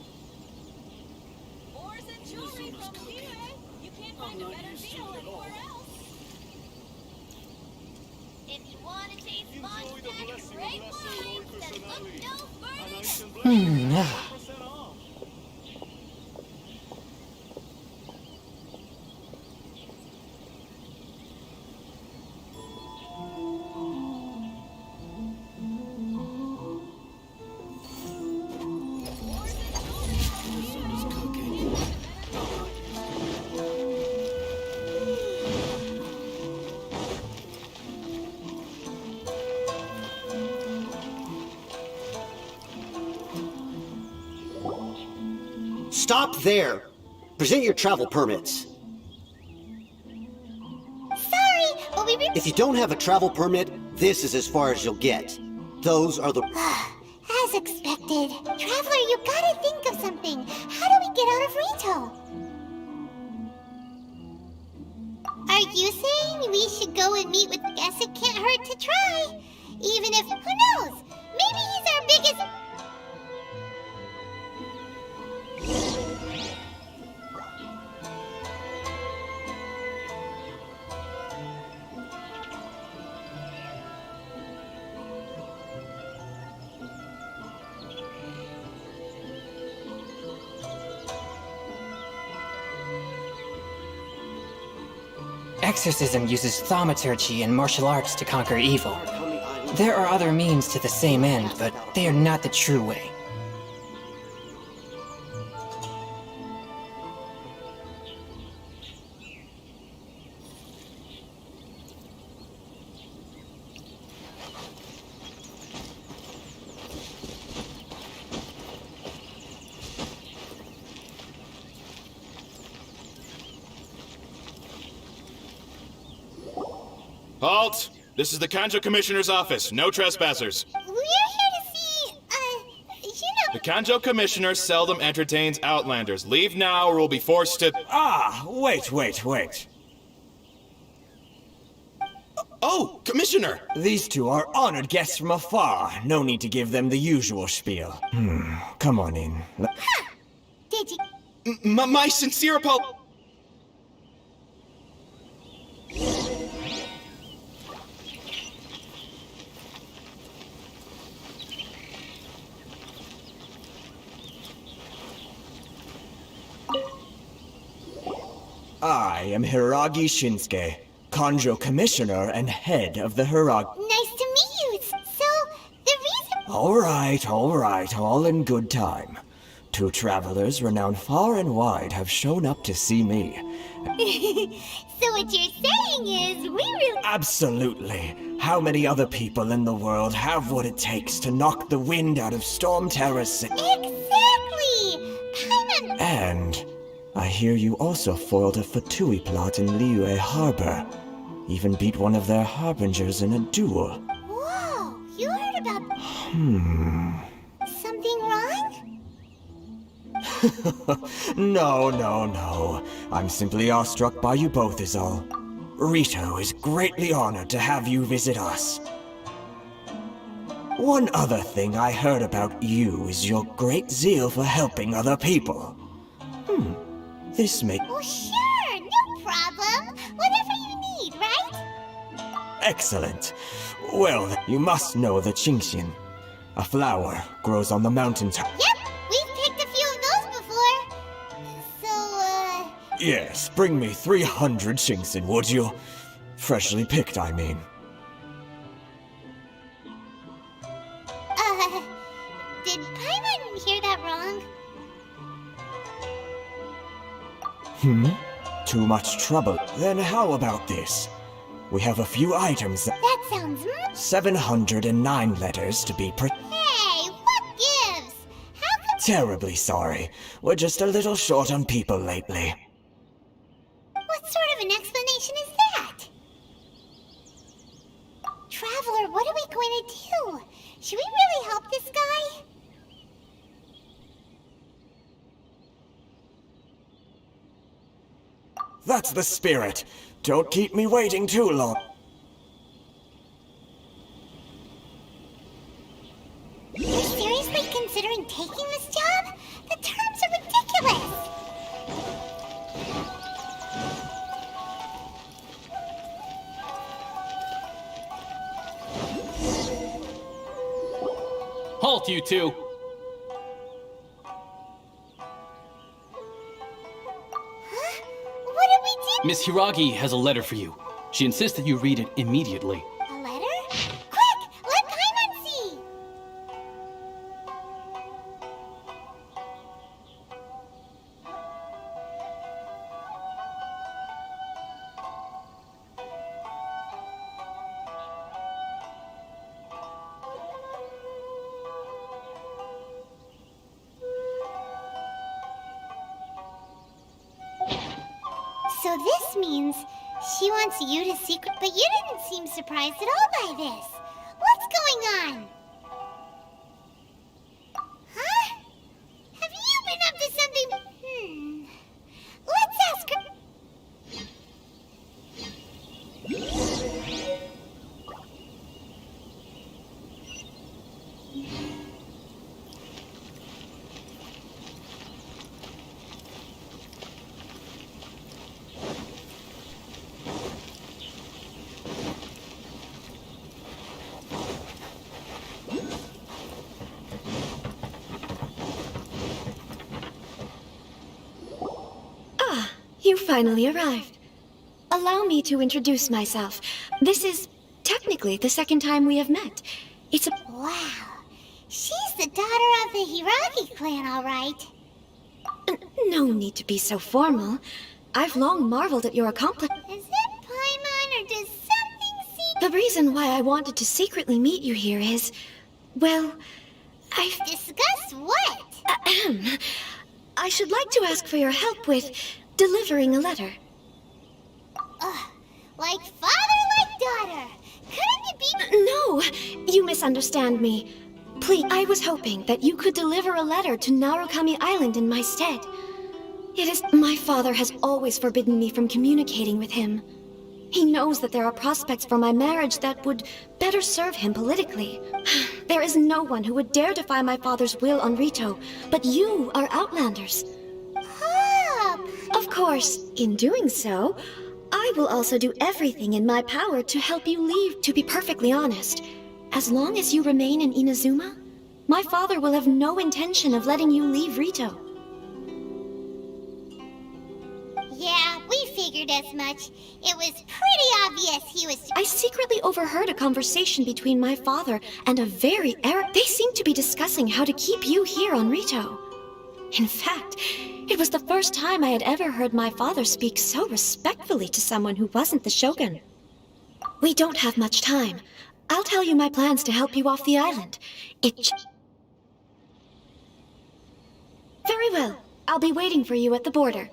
Ores and jewelry from Liyue. You can't find a better deal anywhere else. If you want to taste Enjoy the Mondstadt's blessing great of lesser Lord wines that look Kusanagi. no A further nice than blessing, now 10% off. Inazuma's cooking. Stop there! Present your travel permits. Sorry, but we If you don't have a travel permit, this is as far as you'll get. Those are the... As expected. Traveler, you gotta think of something. How do we get out of Rito? Are you saying we should go and meet with... Guess it can't hurt to try. Even if... Who knows? Maybe he's our biggest... Exorcism uses thaumaturgy and martial arts to conquer evil. There are other means to the same end, but they are not the true way. Halt! This is the Kanjo Commissioner's office. No trespassers. We're here to see, The Kanjo Commissioner seldom entertains outlanders. Leave now or we'll be forced to... Wait. Oh, Commissioner! These two are honored guests from afar. No need to give them the usual spiel. Come on in. Did you... My sincere apologies. I am Hiragi Shinsuke, Kanjo Commissioner and head of the Hiragi. Nice to meet you. So, the reason... All right, all in good time. Two travelers renowned far and wide have shown up to see me. So what you're saying is, we really... Absolutely. How many other people in the world have what it takes to knock the wind out of Storm Terror's city? Exactly! And I hear you also foiled a Fatui plot in Liyue Harbor. Even beat one of their harbingers in a duel. Whoa, you heard about... Something wrong? No. I'm simply awestruck by you both is all. Rito is greatly honored to have you visit us. One other thing I heard about you is your great zeal for helping other people. This makes... Oh, sure, no problem. Whatever you need, right? Excellent. Well, you must know the Qingxian. A flower grows on the mountaintop. Yep, we've picked a few of those before. So, Yes, bring me 300 Qingxian, would you? Freshly picked, I mean. did Paimon hear that wrong? Too much trouble. Then how about this? We have a few items that... That sounds... 709 letters to be Hey, what gives? How come... Terribly sorry. We're just a little short on people lately. What sort of an explanation is that? Traveler, what are we going to do? Should we really help this guy? That's the spirit. Don't keep me waiting too long. You're seriously considering taking this job? The terms are ridiculous! Halt, you two! What did we do? Miss Hiragi has a letter for you. She insists that you read it immediately. A letter? Quick! Let Paimon see! So this means she wants you to secret, but you didn't seem surprised at all by this. What's going on? Huh? Have you been up to something? Let's ask her. You finally arrived. Allow me to introduce myself. This is technically the second time we have met. It's a... Wow. She's the daughter of the Hiragi clan, all right. No need to be so formal. I've long marveled at your accomplishment. Is it Paimon, or does something seem... The reason why I wanted to secretly meet you here is... well, I've... Discuss what? Ahem. I should like to ask for your help with delivering a letter. Like father, like daughter. Couldn't it be... No, you misunderstand me. Please, I was hoping that you could deliver a letter to Narukami Island in my stead. It is... My father has always forbidden me from communicating with him. He knows that there are prospects for my marriage that would better serve him politically. There is no one who would dare defy my father's will on Rito, but you are Outlanders. Of course, in doing so, I will also do everything in my power to help you leave. To be perfectly honest, as long as you remain in Inazuma, my father will have no intention of letting you leave Rito. Yeah, we figured as much. It was pretty obvious he was... I secretly overheard a conversation between my father and a very arrogant... They seemed to be discussing how to keep you here on Rito. In fact, it was the first time I had ever heard my father speak so respectfully to someone who wasn't the Shogun. We don't have much time. I'll tell you my plans to help you off the island. Very well. I'll be waiting for you at the border.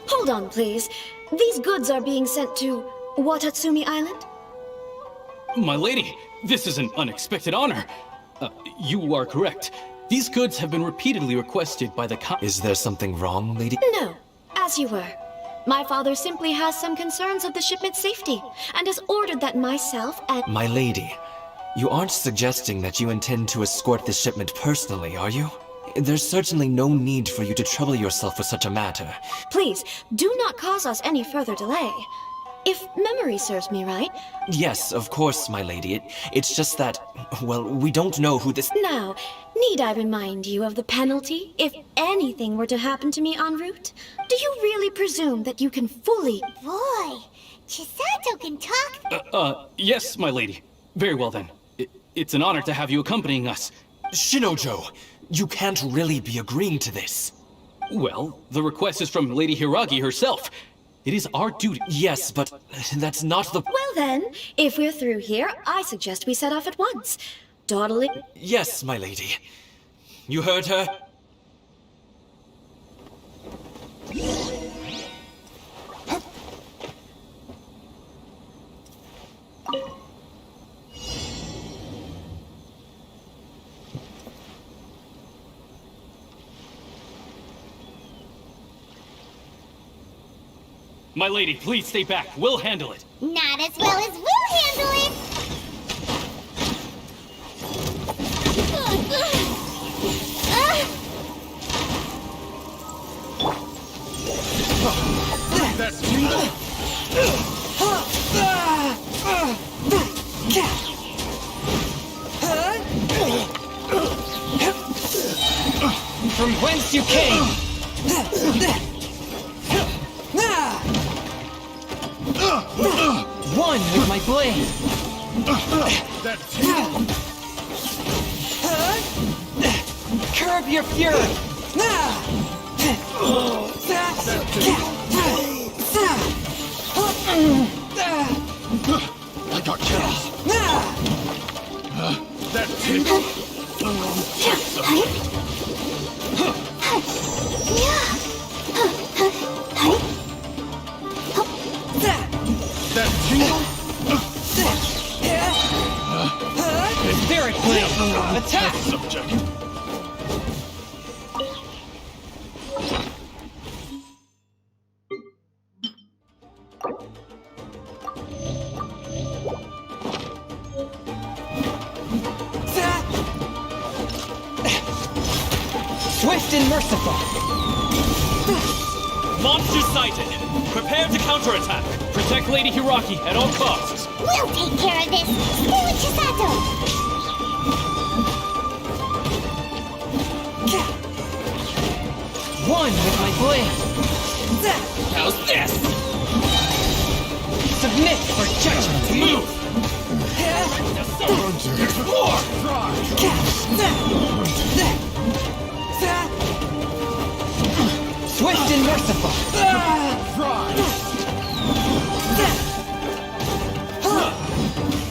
Hold on, please. These goods are being sent to Watatsumi Island? My lady, this is an unexpected honor. You are correct. These goods have been repeatedly requested by the Is there something wrong, lady? No, as you were. My father simply has some concerns of the shipment's safety, and has ordered that myself and— My lady, you aren't suggesting that you intend to escort this shipment personally, are you? There's certainly no need for you to trouble yourself with such a matter. Please, do not cause us any further delay. If memory serves me right— Yes, of course, my lady. It's just that, well, we don't know who this— Now, need I remind you of the penalty if anything were to happen to me en route? Do you really presume that you can fully— Boy, Chisato can talk— Yes, my lady. Very well then. It's an honor to have you accompanying us. Shinojo, you can't really be agreeing to this. Well, the request is from Lady Hiragi herself. It is our duty— Yes, but that's not the— Well then, if we're through here, I suggest we set off at once. Dawdling— Yes, my lady. You heard her? My lady, please stay back. We'll handle it. Not as well as we'll handle it! That's me. From whence you came! my blade! Curb your fury! I got chaos. That's it. Spirit blade! Attack! Subject. Swift and merciful! Monster sighted! Prepare to counterattack! Protect Lady Hiraki at all costs! We'll take care of this! Stay with Chisato! One with my blade! How's this? Submit for judgment! Move! Explore! Swift and merciful!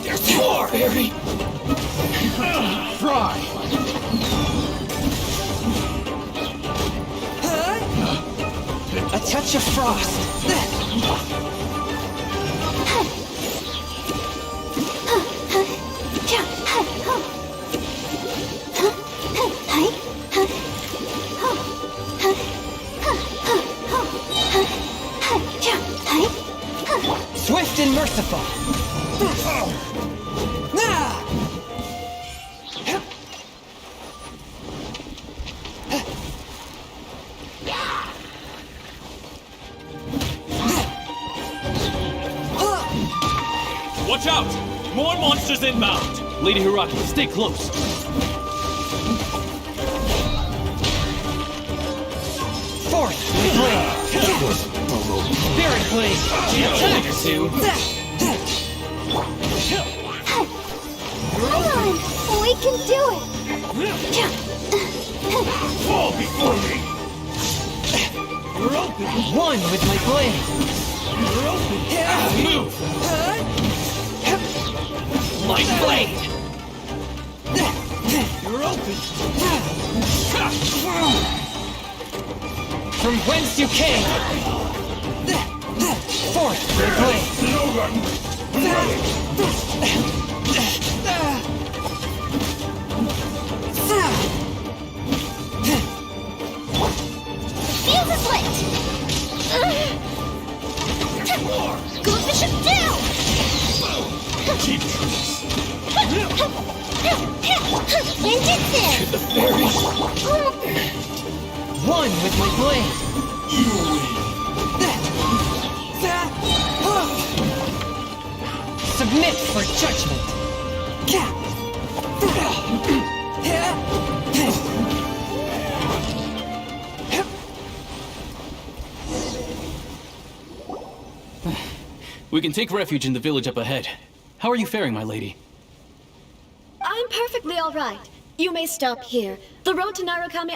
There's more! Barry! Try! A touch of frost! Swift and merciful! Watch out! More monsters inbound! Lady Hiraki, stay close! Fourth blade! Spirit blade! Attack! Come on! We can do it! Fall before me! You're open! One with my blade! You're open! Move! My blade! You're open! From whence you came! Fourth blade! Fuse is lit! Goes the ship down! Ninjutsu! One with my blade! Submit for judgment! We can take refuge in the village up ahead. How are you faring, my lady? I'm perfectly all right. You may stop here. The road to Narukami...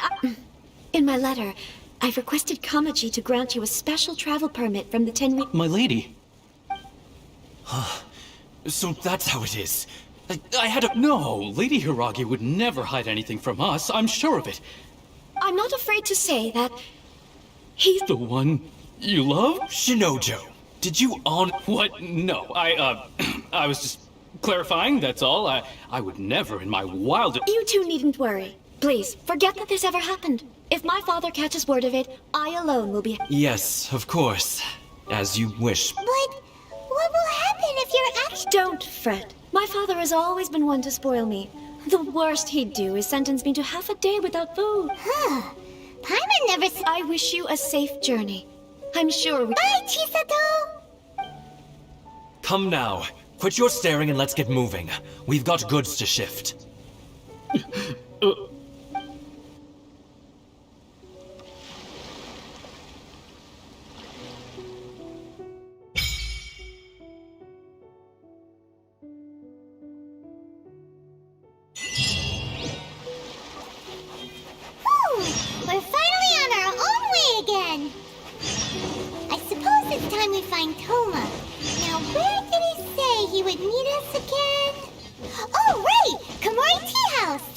In my letter, I've requested Kamaji to grant you a special travel permit from the Tenri... My lady? So that's how it is. I had a... No, Lady Hiragi would never hide anything from us. I'm sure of it. I'm not afraid to say that he's... The one you love? Shinojo, did you on... What? No, I was just clarifying, that's all. I would never in my wildest... You two needn't worry. Please, forget that this ever happened. If my father catches word of it, I alone will be... Yes, of course. As you wish. But what will happen if you're actually... Don't fret. My father has always been one to spoil me. The worst he'd do is sentence me to half a day without food. Huh. Paimon never... I wish you a safe journey. I'm sure we... Bye, Chisato! Come now. Quit your staring and let's get moving. We've got goods to shift. find Toma. Now, where did he say he would meet us again? Oh, right! Kamori Tea House!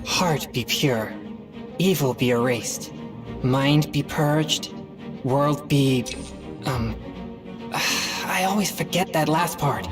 Heart be pure, evil be erased, mind be purged, world be... I always forget that last part.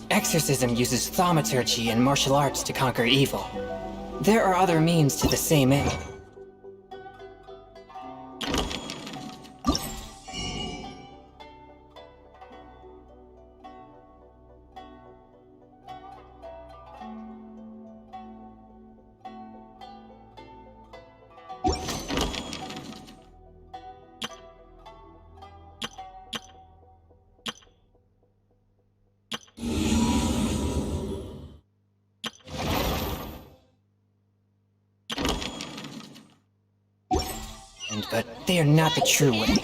Exorcism uses thaumaturgy and martial arts to conquer evil. There are other means to the same end. But they are not the true way.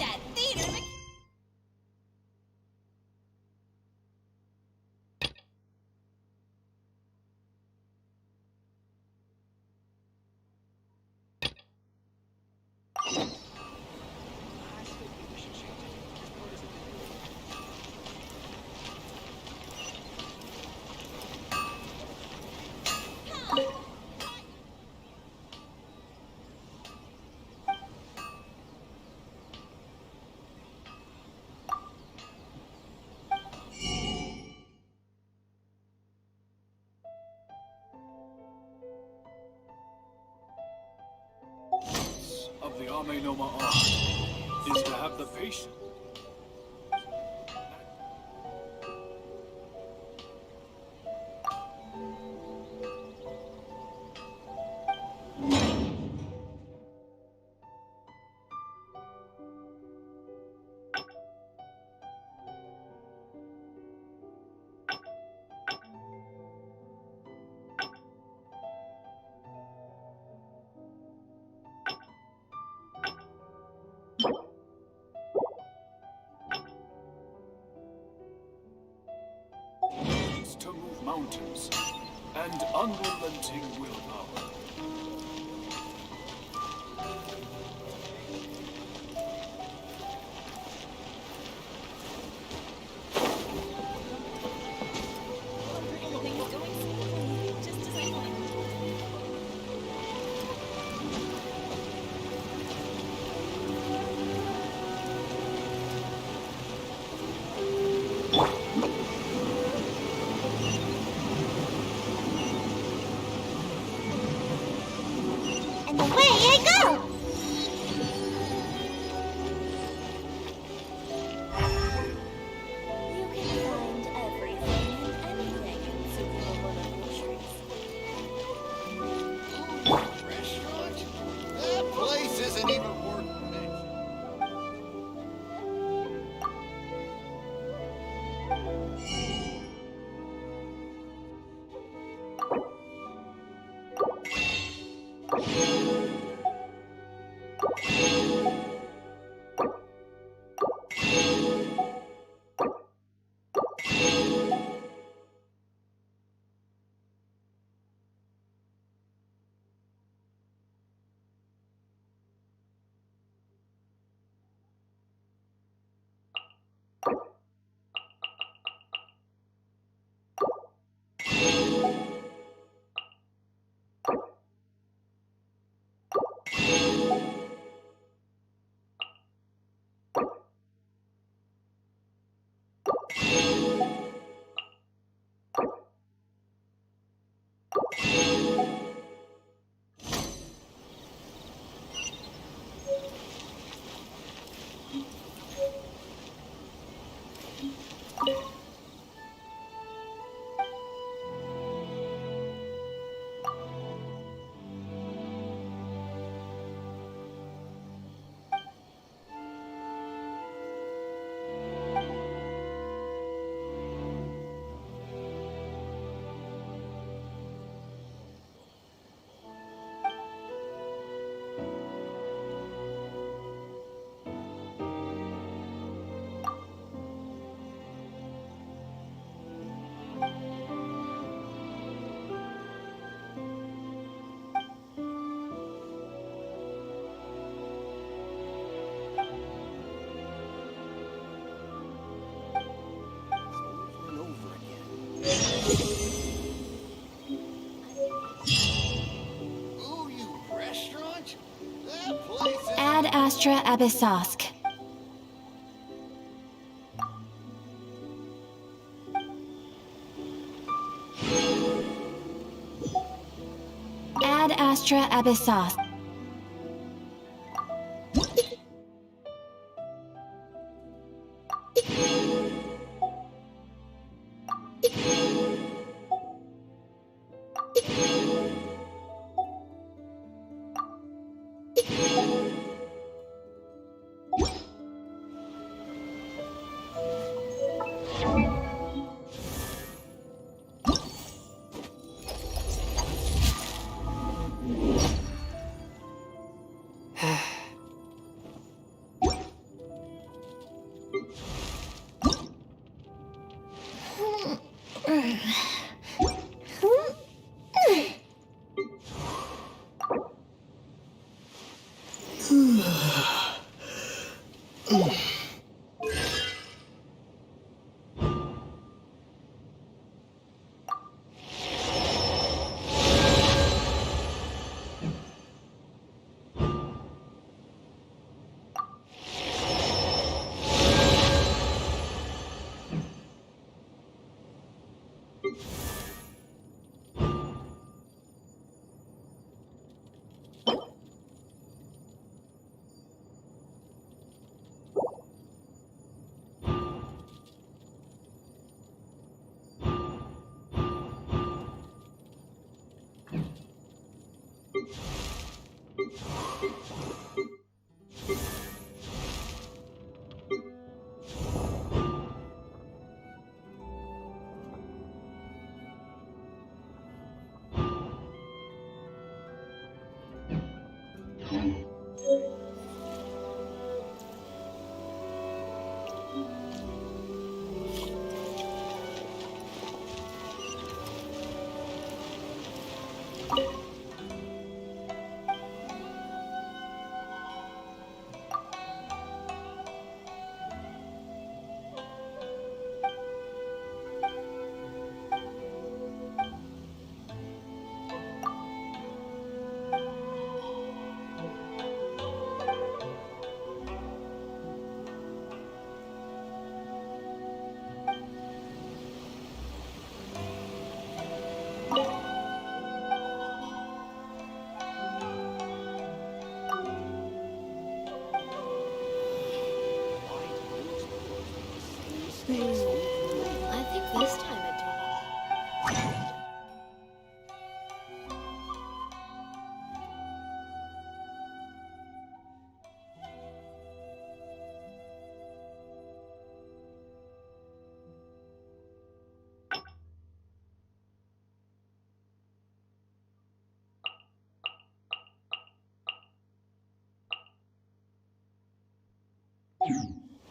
Of the Ame no Ma'a is to have the patience. To move mountains and unrelenting willpower. Ad Astra Abyssosk. Ad Astra Abyssosk. I think this time it turned.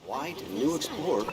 Why do new explorer?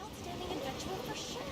Outstanding adventurer for sure.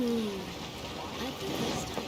I think this time.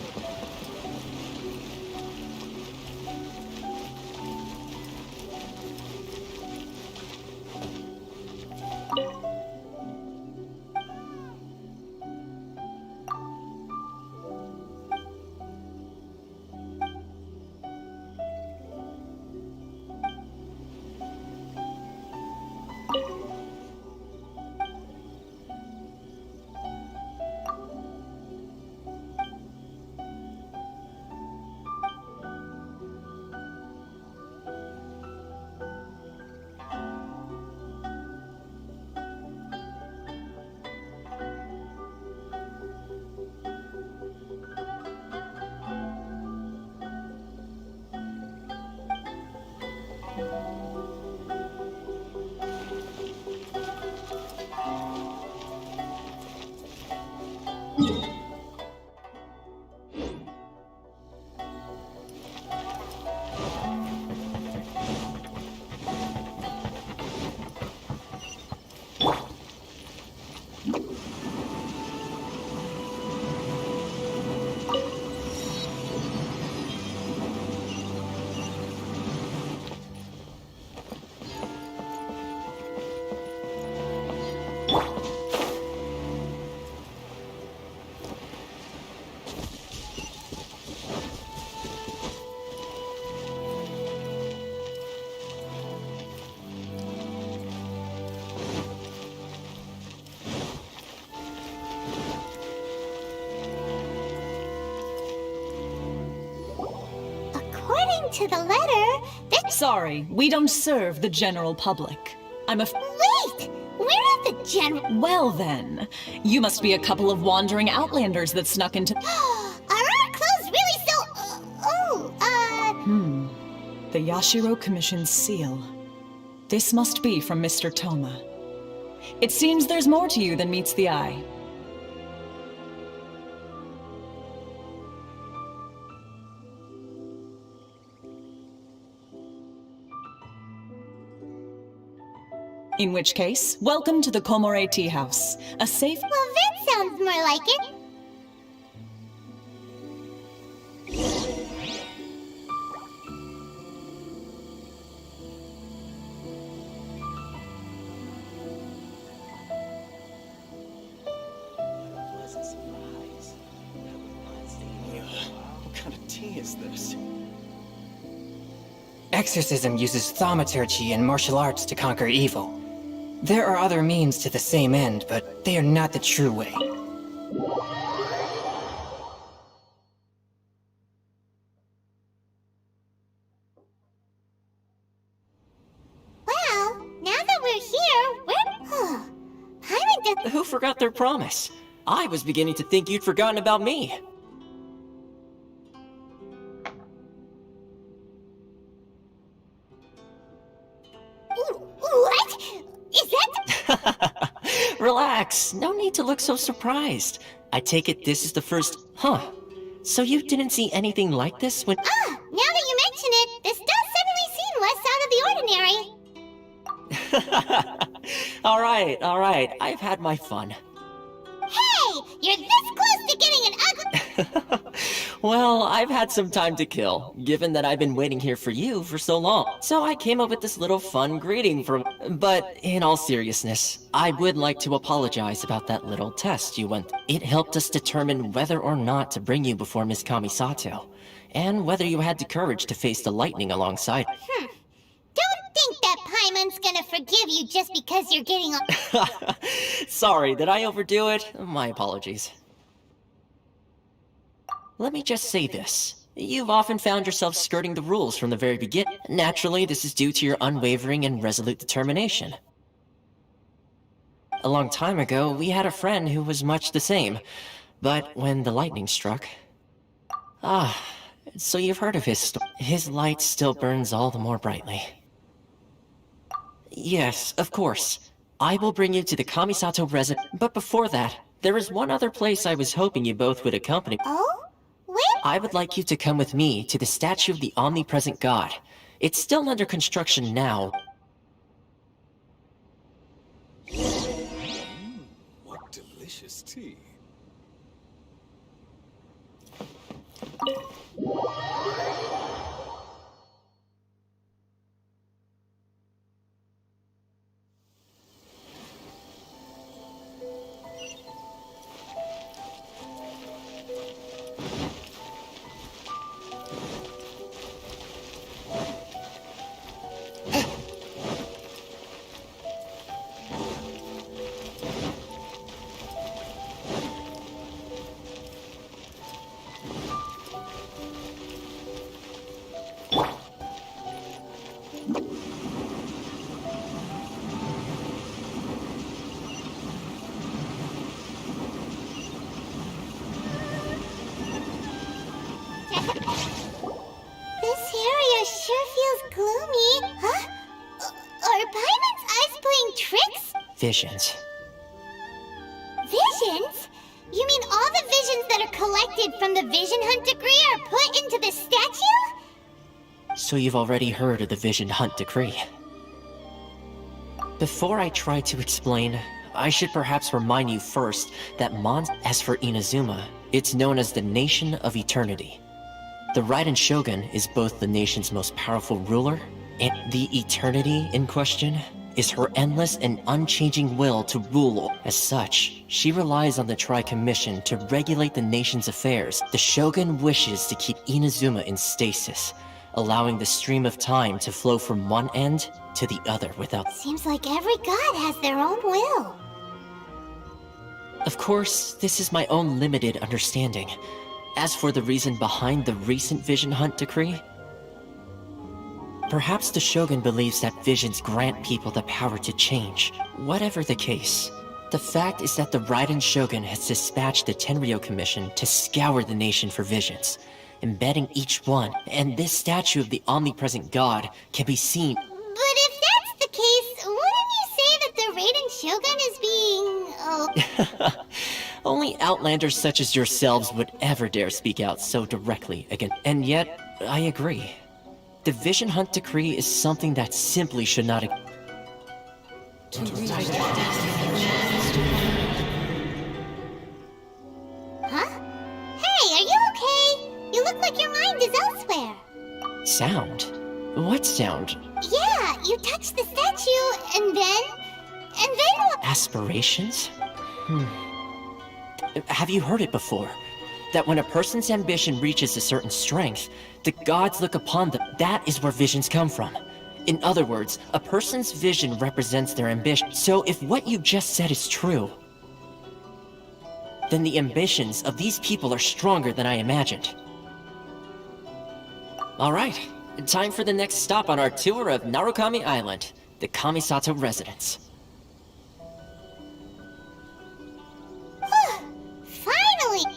According to the letter, this— Sorry, we don't serve the general public. I'm a— Wait! We're at the general— Well then, you must be a couple of wandering outlanders that snuck into— Are our clothes really so— The Yashiro Commission's seal. This must be from Mr. Toma. It seems there's more to you than meets the eye. In which case, welcome to the Komore Tea House, a safe— Well, that sounds more like it. What kind of tea is this? Exorcism uses thaumaturgy and martial arts to conquer evil. There are other means to the same end, but they are not the true way. Well, now that we're here, we're— Paimon does— Who forgot their promise? I was beginning to think you'd forgotten about me. What? Is that— Relax, no need to look so surprised. I take it this is the first— Huh. So you didn't see anything like this when— Now that you mention it, this does suddenly seem less out of the ordinary. Alright, I've had my fun. Hey! You're this close to getting an ugly— Well, I've had some time to kill, given that I've been waiting here for you for so long. So I came up with this little fun greeting from— But in all seriousness, I would like to apologize about that little test you went through. It helped us determine whether or not to bring you before Miss Kamisato, and whether you had the courage to face the lightning alongside. Don't think that Paimon's gonna forgive you just because you're getting all... Sorry, did I overdo it? My apologies. Let me just say this. You've often found yourself skirting the rules from the very beginning. Naturally, this is due to your unwavering and resolute determination. A long time ago, we had a friend who was much the same. But when the lightning struck... so you've heard of his light still burns all the more brightly. Yes, of course. I will bring you to the Kamisato residence. But before that, there is one other place I was hoping you both would accompany. Oh? Where? I would like you to come with me to the statue of the omnipresent god. It's still under construction now. What delicious tea. This area sure feels gloomy. Huh? Are Paimon's eyes playing tricks? Visions. Visions? You mean all the visions that are collected from the Vision Hunt decree are put into the statue? So you've already heard of the Vision Hunt decree. Before I try to explain, I should perhaps remind you first that as for Inazuma, it's known as the Nation of Eternity. The Raiden Shogun is both the nation's most powerful ruler, and the eternity in question is her endless and unchanging will to rule. As such, she relies on the Tri-Commission to regulate the nation's affairs. The Shogun wishes to keep Inazuma in stasis, allowing the stream of time to flow from one end to the other without... Seems like every god has their own will. Of course, this is my own limited understanding. As for the reason behind the recent Vision Hunt decree, perhaps the Shogun believes that visions grant people the power to change. Whatever the case, the fact is that the Raiden Shogun has dispatched the Tenryo Commission to scour the nation for visions, embedding each one, and this statue of the omnipresent god can be seen. But if that's the case, wouldn't you say that the Raiden Shogun is being... Only outlanders such as yourselves would ever dare speak out so directly again. And yet, I agree. The Vision Hunt decree is something that simply should not... Huh? Hey, are you okay? You look like your mind is elsewhere. Sound? What sound? Yeah, you touched the statue, and then what? Aspirations? Have you heard it before? That when a person's ambition reaches a certain strength, the gods look upon them. That is where visions come from. In other words, a person's vision represents their ambition. So if what you just said is true, then the ambitions of these people are stronger than I imagined. Alright, time for the next stop on our tour of Narukami Island, the Kamisato residence. Finally!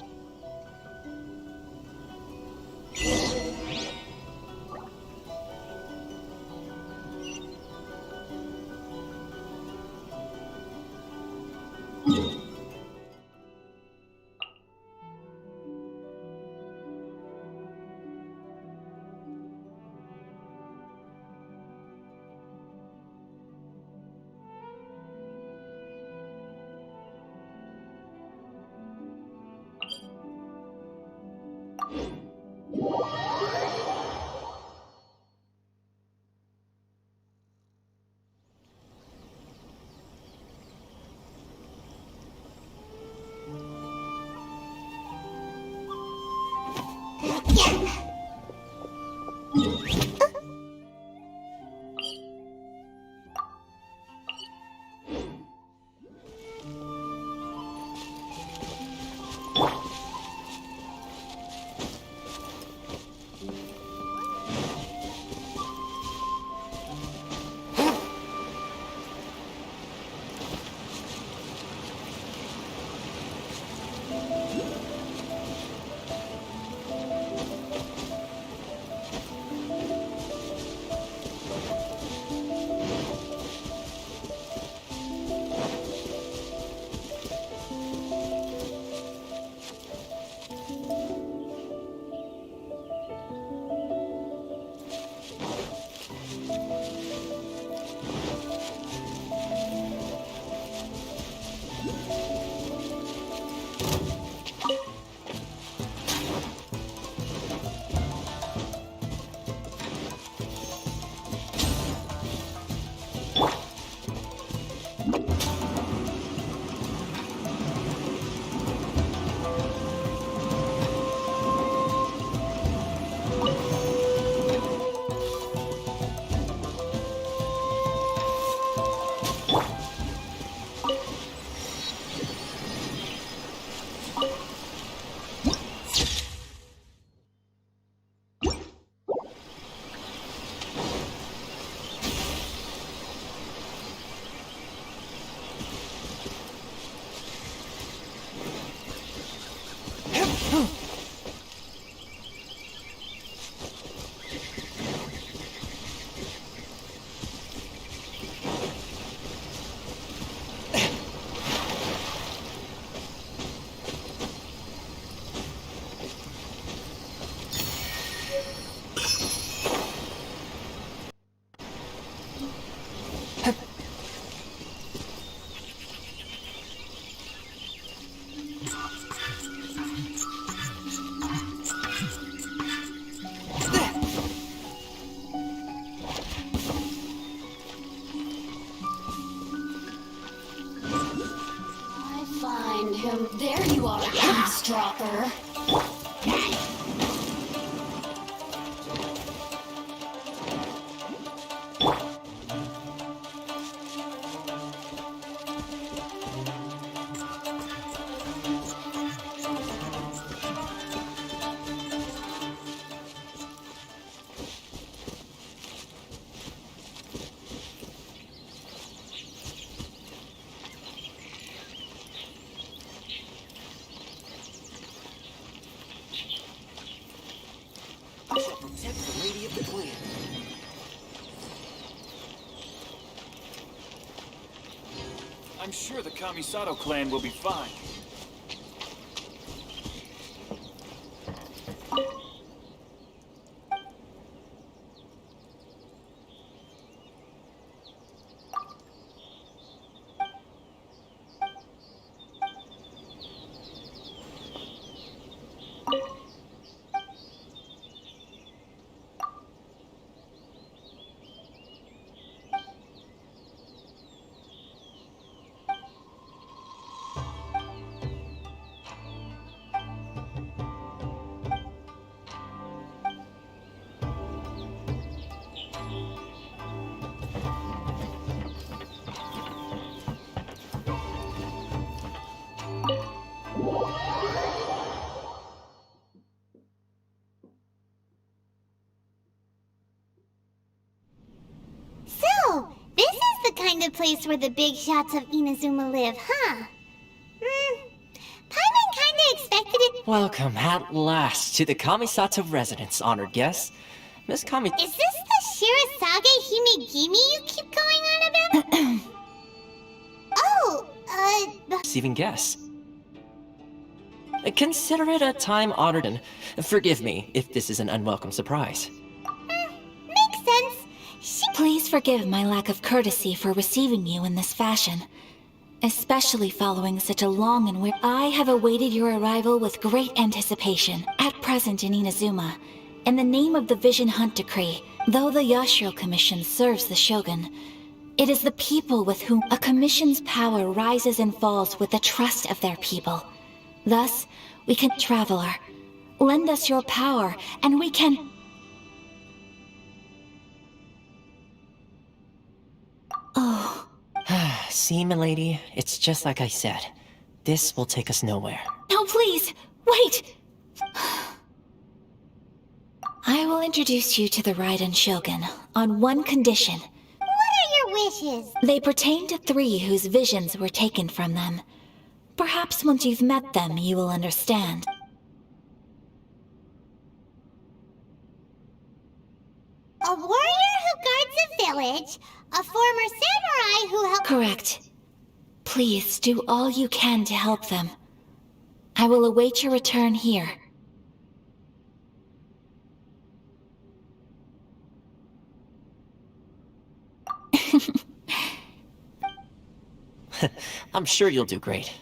him. There you are, eavesdropper. I shall protect the lady of the clan. I'm sure the Kamisato clan will be fine. So, this is the kind of place where the big shots of Inazuma live, huh? Paimon kinda expected it. Welcome at last to the Kamisato residence, honored guests. Miss Kami. Is this the Shirazage Himegimi you keep going on about? Receiving guests. Consider it a time honored and forgive me if this is an unwelcome surprise. Makes sense. Please forgive my lack of courtesy for receiving you in this fashion, especially following such a long and weird. I have awaited your arrival with great anticipation. At present in Inazuma, in the name of the Vision Hunt Decree, though the Yashiro Commission serves the Shogun, it is the people with whom a commission's power rises and falls with the trust of their people. Thus, we can, traveler, lend us your power, and we can... Oh. See, milady, it's just like I said. This will take us nowhere. No, please, wait! I will introduce you to the Raiden Shogun, on one condition. What are your wishes? They pertain to 3 whose visions were taken from them. Perhaps once you've met them, you will understand. A warrior who guards a village, a former samurai who helped— Correct. Please do all you can to help them. I will await your return here. I'm sure you'll do great.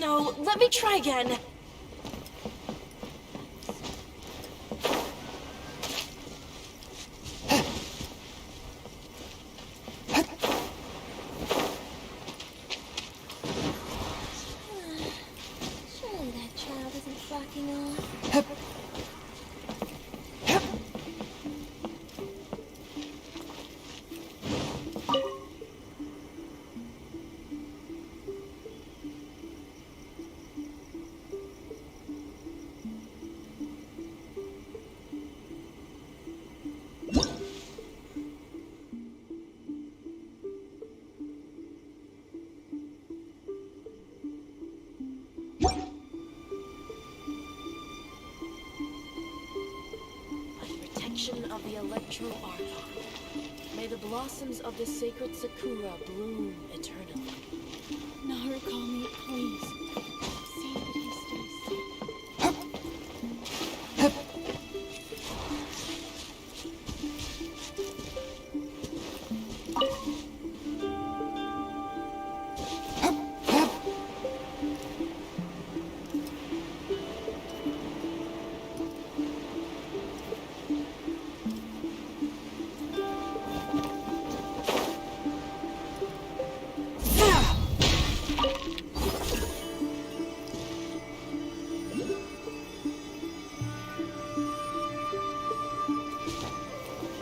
No, let me try again. the Electro Archon. May the blossoms of the sacred Sakura bloom eternally. Narukami, please. See that he stays safe.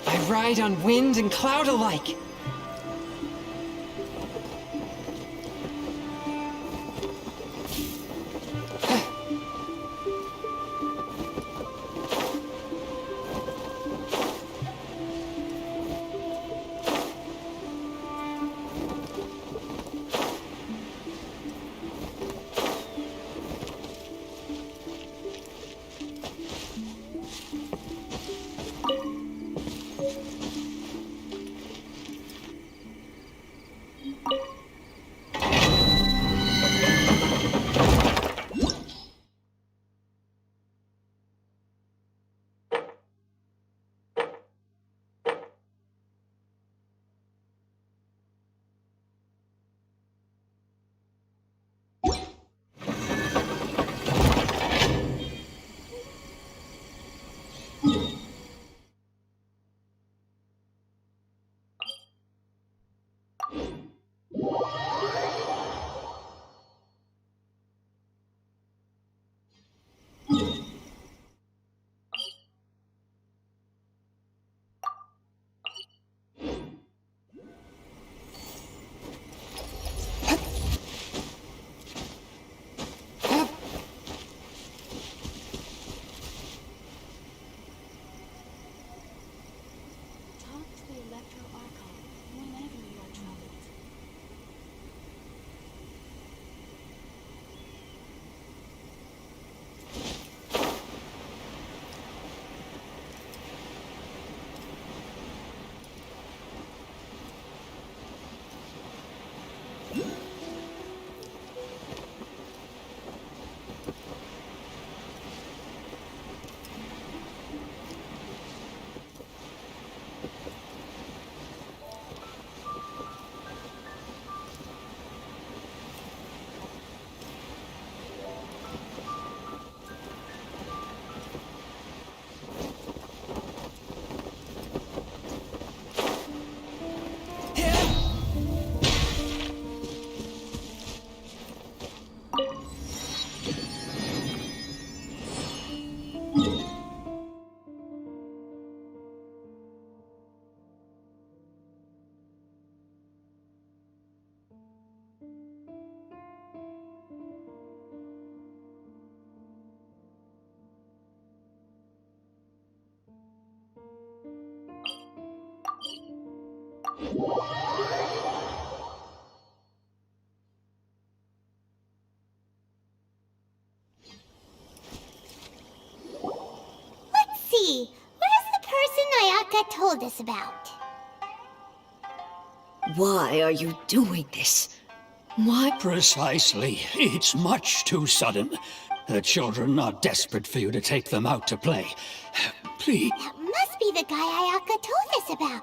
I ride on wind and cloud alike. Let's see. Where's the person Ayaka told us about? Why are you doing this? Why? Precisely. It's much too sudden. The children are desperate for you to take them out to play. Please. That must be the guy Ayaka told us about.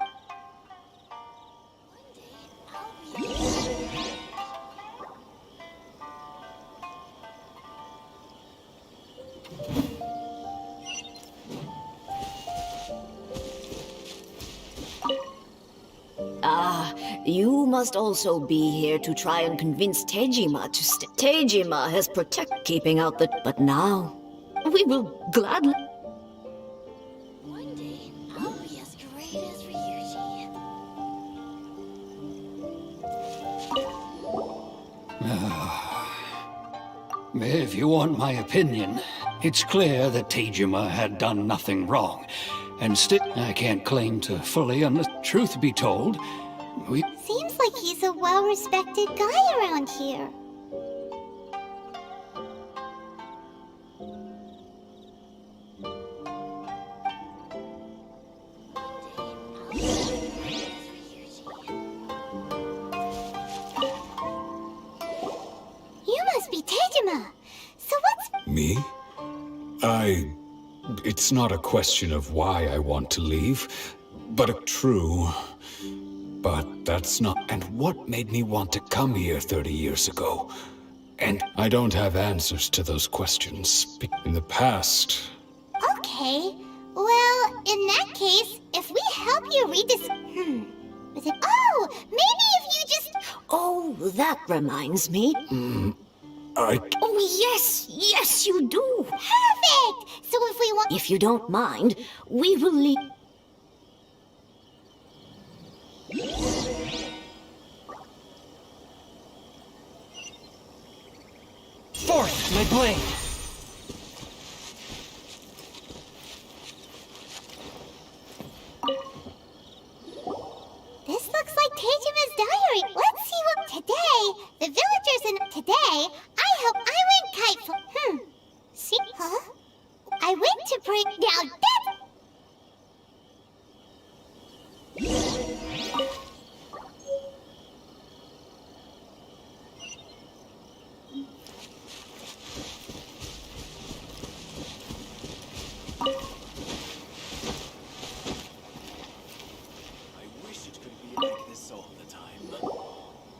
Ah, you must also be here to try and convince Tejima to stay. Tejima has protected keeping out the... But now, we will gladly... One day, I'll be as great as Ryuji. If you want my opinion, it's clear that Tejima had done nothing wrong. And still, I can't claim to fully, unless truth be told, we... Seems like he's a well-respected guy around here. must be Tejima. So what's... Me? It's not a question of why I want to leave, but true. But that's not... And what made me want to come here 30 years ago? And I don't have answers to those questions. In the past... Okay. Well, in that case, if we help you read this... Is it... Oh! Maybe if you just... Oh, that reminds me. Oh, yes! Yes, you do! Perfect! So if we want... If you don't mind, we will leave... Forth, my blade! This looks like Tejima's diary. Let's see what... Today, the villagers in... Today, I hope I went kite for... See? Huh? I went to bring... Now that...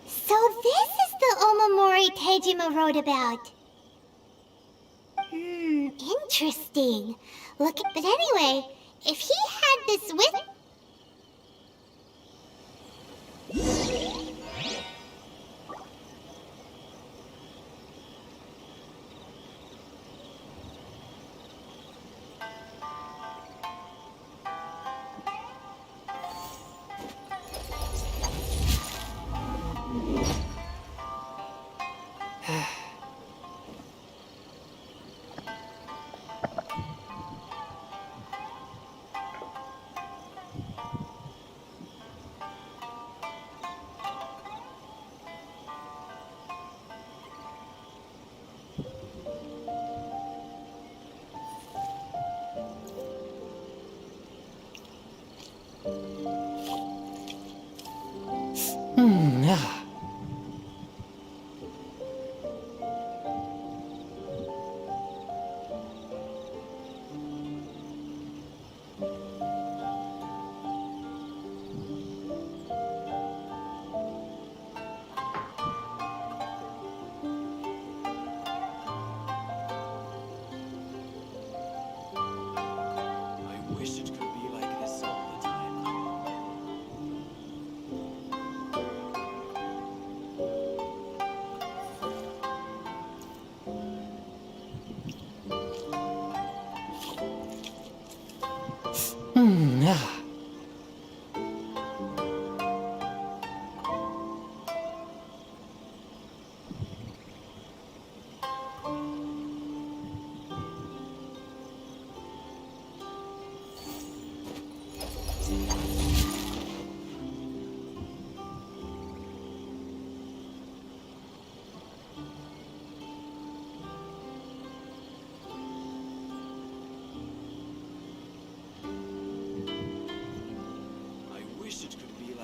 So this is the Omamori Tejima wrote about. Interesting. Look, but anyway, if he had this with...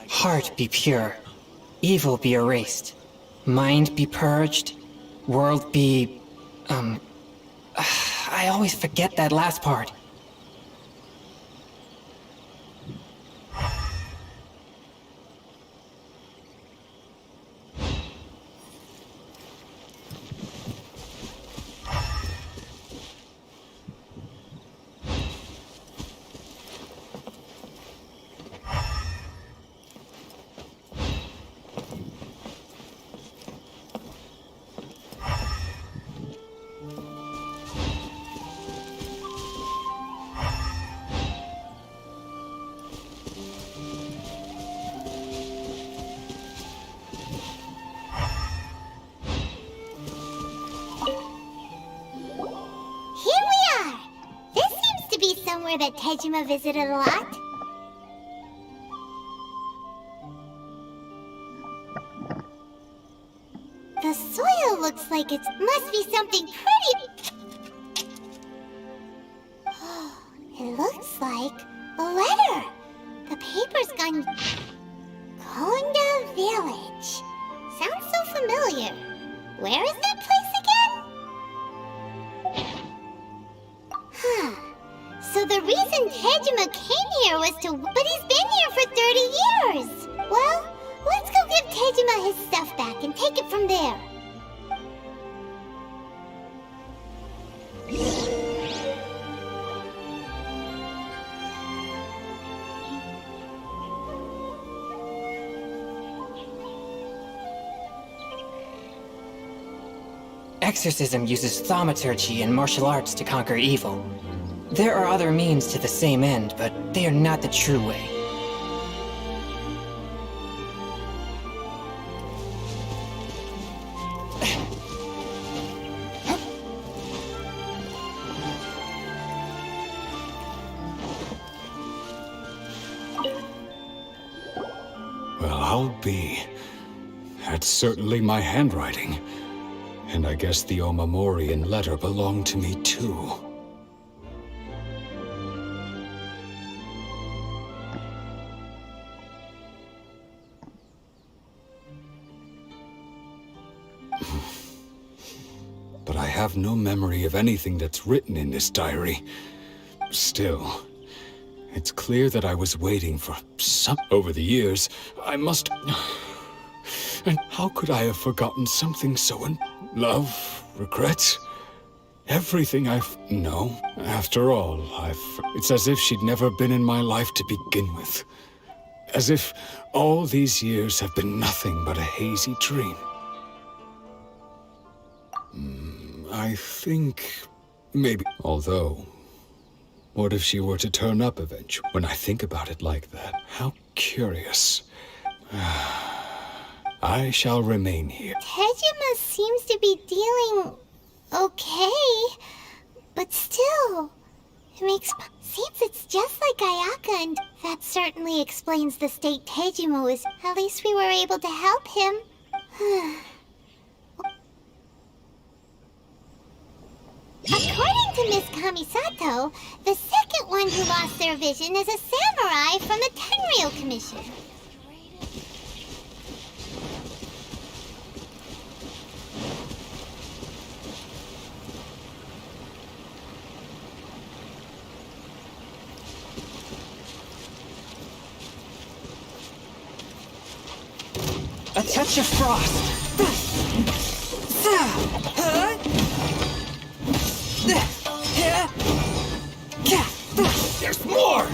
Heart be pure, evil be erased, mind be purged, world be... I always forget that last part. That Tejima visited a lot. The soil looks like it must be something pretty. It looks like a letter. The paper's gone. Konda Village. Sounds so familiar. Where is that place Tejima came here was to... But he's been here for 30 years! Well, let's go give Tejima his stuff back and take it from there. Exorcism uses thaumaturgy and martial arts to conquer evil. There are other means to the same end, but they are not the true way. Well, I'll be. That's certainly my handwriting. And I guess the Omamorian letter belonged to me too. But I have no memory of anything that's written in this diary. Still, it's clear that I was waiting for some... Over the years, I must... And how could I have forgotten something so love, regret, everything I've... No, after all, It's as if she'd never been in my life to begin with. As if all these years have been nothing but a hazy dream. I think... maybe... Although... What if she were to turn up eventually? When I think about it like that, how curious. I shall remain here. Tejima seems to be dealing... okay. But still... It makes... Seems it's just like Ayaka, and that certainly explains the state Tejima was... At least we were able to help him. According to Miss Kamisato, the second one who lost their vision is a samurai from the Tenryou Commission. A touch of frost. There's more!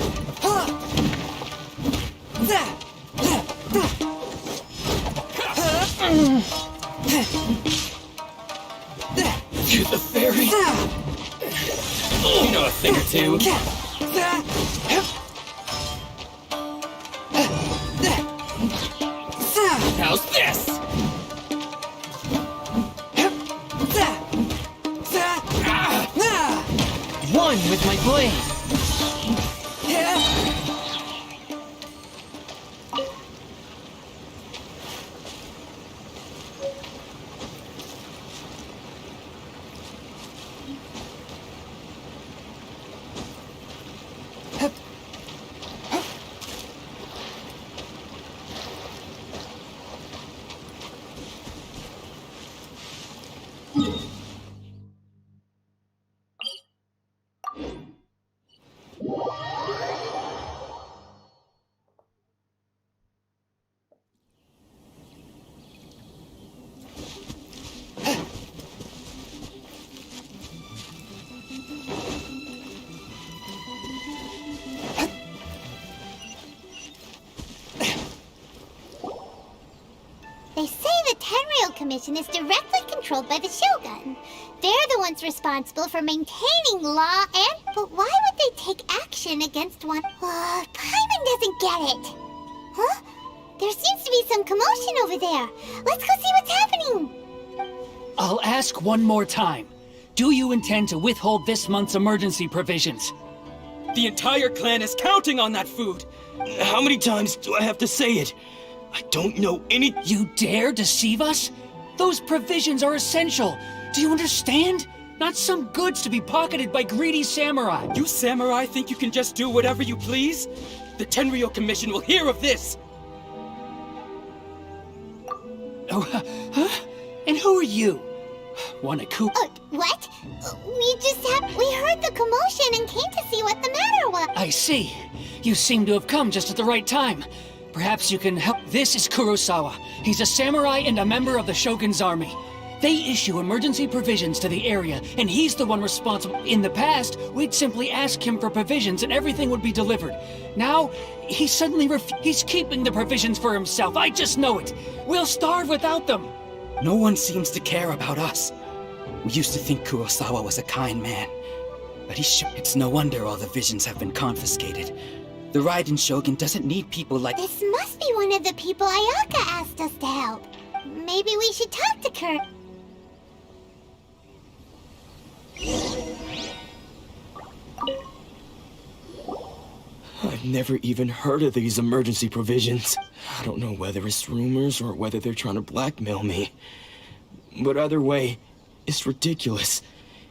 You're the fairy? You know a thing or two. How's this? One with my blade. They say the Tenryou Commission is directly controlled by the Shogun. They're the ones responsible for maintaining law and... But why would they take action against one... Paimon doesn't get it. Huh? There seems to be some commotion over there. Let's go see what's happening. I'll ask one more time. Do you intend to withhold this month's emergency provisions? The entire clan is counting on that food. How many times do I have to say it? I don't know any... You dare deceive us? Those provisions are essential. Do you understand? Not some goods to be pocketed by greedy samurai. You samurai think you can just do whatever you please? The Tenryou Commission will hear of this. Oh, huh? And who are you? Want a coup? What? We heard the commotion and came to see what the matter was. I see. You seem to have come just at the right time. Perhaps you can help. This is Kurosawa. He's a samurai and a member of the Shogun's army. They issue emergency provisions to the area, and he's the one responsible. In the past, we'd simply ask him for provisions and everything would be delivered. Now, he suddenly he's keeping the provisions for himself. I just know it. We'll starve without them. No one seems to care about us. We used to think Kurosawa was a kind man, but it's no wonder all the visions have been confiscated. The Raiden Shogun doesn't need people like— This must be one of the people Ayaka asked us to help. Maybe we should talk to Kurt. I've never even heard of these emergency provisions. I don't know whether it's rumors or whether they're trying to blackmail me. But either way, it's ridiculous.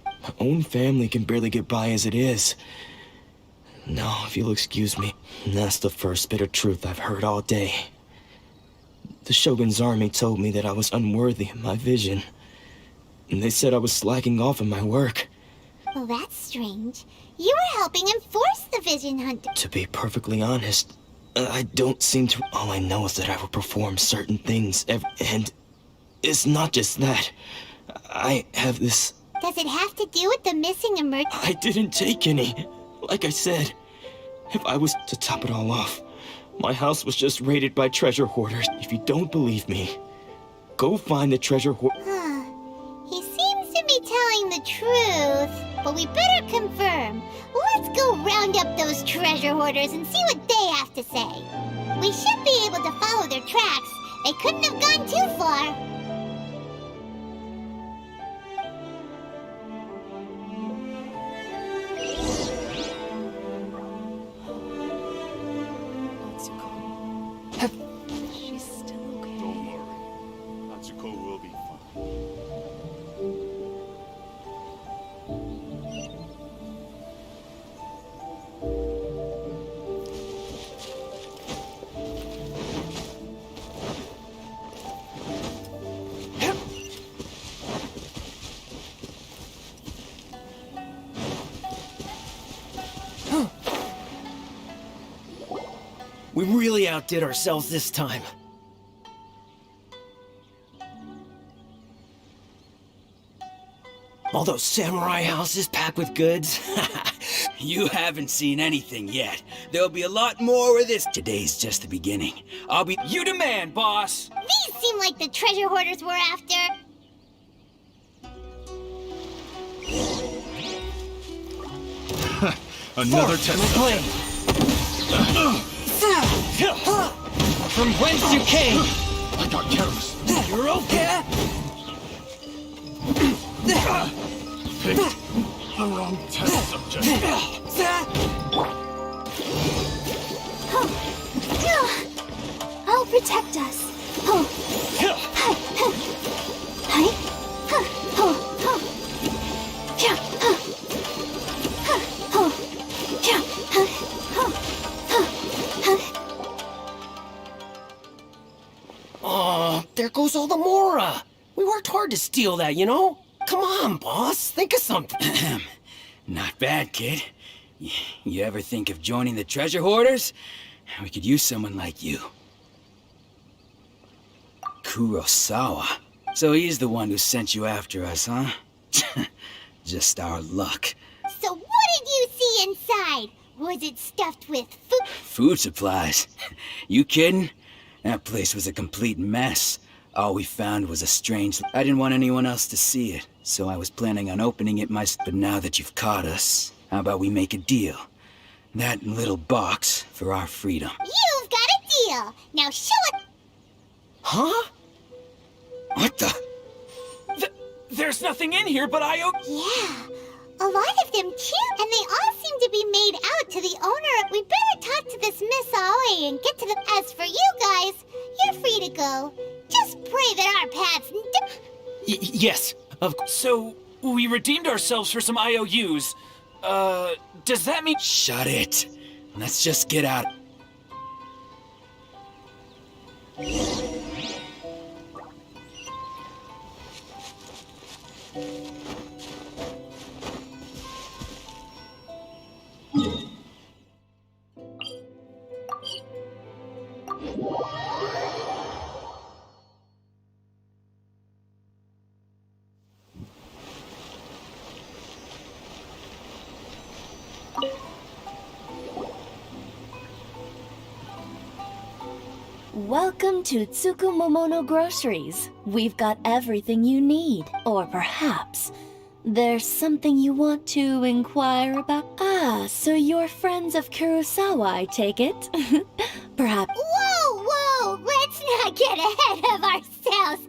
My own family can barely get by as it is. Now, if you'll excuse me, that's the first bit of truth I've heard all day. The Shogun's army told me that I was unworthy of my vision. And they said I was slacking off in my work. Well, that's strange. You were helping enforce the vision hunt. To be perfectly honest, I don't seem to— All I know is that I will perform certain things and it's not just that. I have this— Does it have to do with the missing emergency? I didn't take any. Like I said, if I was to top it all off, my house was just raided by treasure hoarders. If you don't believe me, go find the treasure hoarder. He seems to be telling the truth, but we better confirm. Let's go round up those treasure hoarders and see what they have to say. We should be able to follow their tracks. They couldn't have gone too far. She's still okay. Don't worry. Natsuko will be fine. We really outdid ourselves this time. All those samurai houses packed with goods. You haven't seen anything yet. There'll be a lot more where this— Today's just the beginning. I'll be— You demand, boss! These seem like the treasure hoarders we're after. Another test. From whence you came? I got careless. You're okay? Picked the wrong test subject. I'll protect us. Oh, there goes all the Mora. We worked hard to steal that, you know? Come on, boss. Think of something. Not bad, kid. You ever think of joining the treasure hoarders? We could use someone like you. Kurosawa. So he's the one who sent you after us, huh? Just our luck. So what did you see inside? Was it stuffed with food? Food supplies. You kidding? That place was a complete mess. All we found was a strange— I didn't want anyone else to see it, so I was planning on opening it myself. But now that you've caught us, how about we make a deal? That little box for our freedom. You've got a deal. Now show it. Huh? What the? There's nothing in here but Yeah, a lot of them too, and they all seem to be made out to the owner. We better talk to this Miss Aoi and get to them. As for you guys, you're free to go. Just pray that our paths— Yes, of course. So, we redeemed ourselves for some IOUs. Does that mean— Shut it. Let's just get out. Welcome to Tsukumomono Groceries. We've got everything you need. Or perhaps there's something you want to inquire about? Ah, so you're friends of Kurosawa, I take it? Perhaps. Whoa, whoa! Let's not get ahead of ourselves!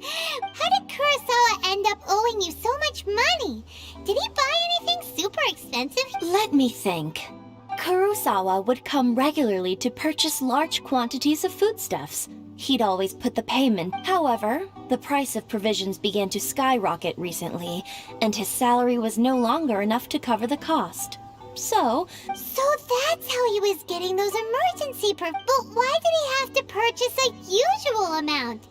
How did Kurosawa end up owing you so much money? Did he buy anything super expensive? Let me think. Kurosawa would come regularly to purchase large quantities of foodstuffs. He'd always put the payment. However, the price of provisions began to skyrocket recently, and his salary was no longer enough to cover the cost. So that's how he was getting those emergency but why did he have to purchase a usual amount?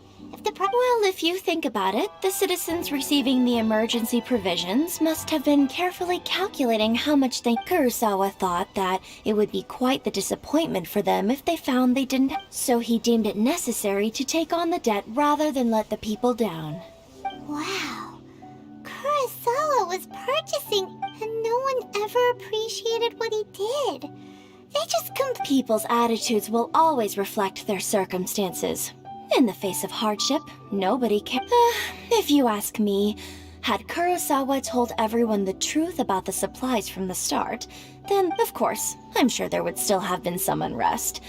Well, if you think about it, the citizens receiving the emergency provisions must have been carefully calculating how much they... Kurosawa thought that it would be quite the disappointment for them if they found they didn't... So he deemed it necessary to take on the debt rather than let the people down. Wow. Kurosawa was purchasing, and no one ever appreciated what he did. They just People's attitudes will always reflect their circumstances. In the face of hardship, nobody can... if you ask me, had Kurosawa told everyone the truth about the supplies from the start, then, of course, I'm sure there would still have been some unrest.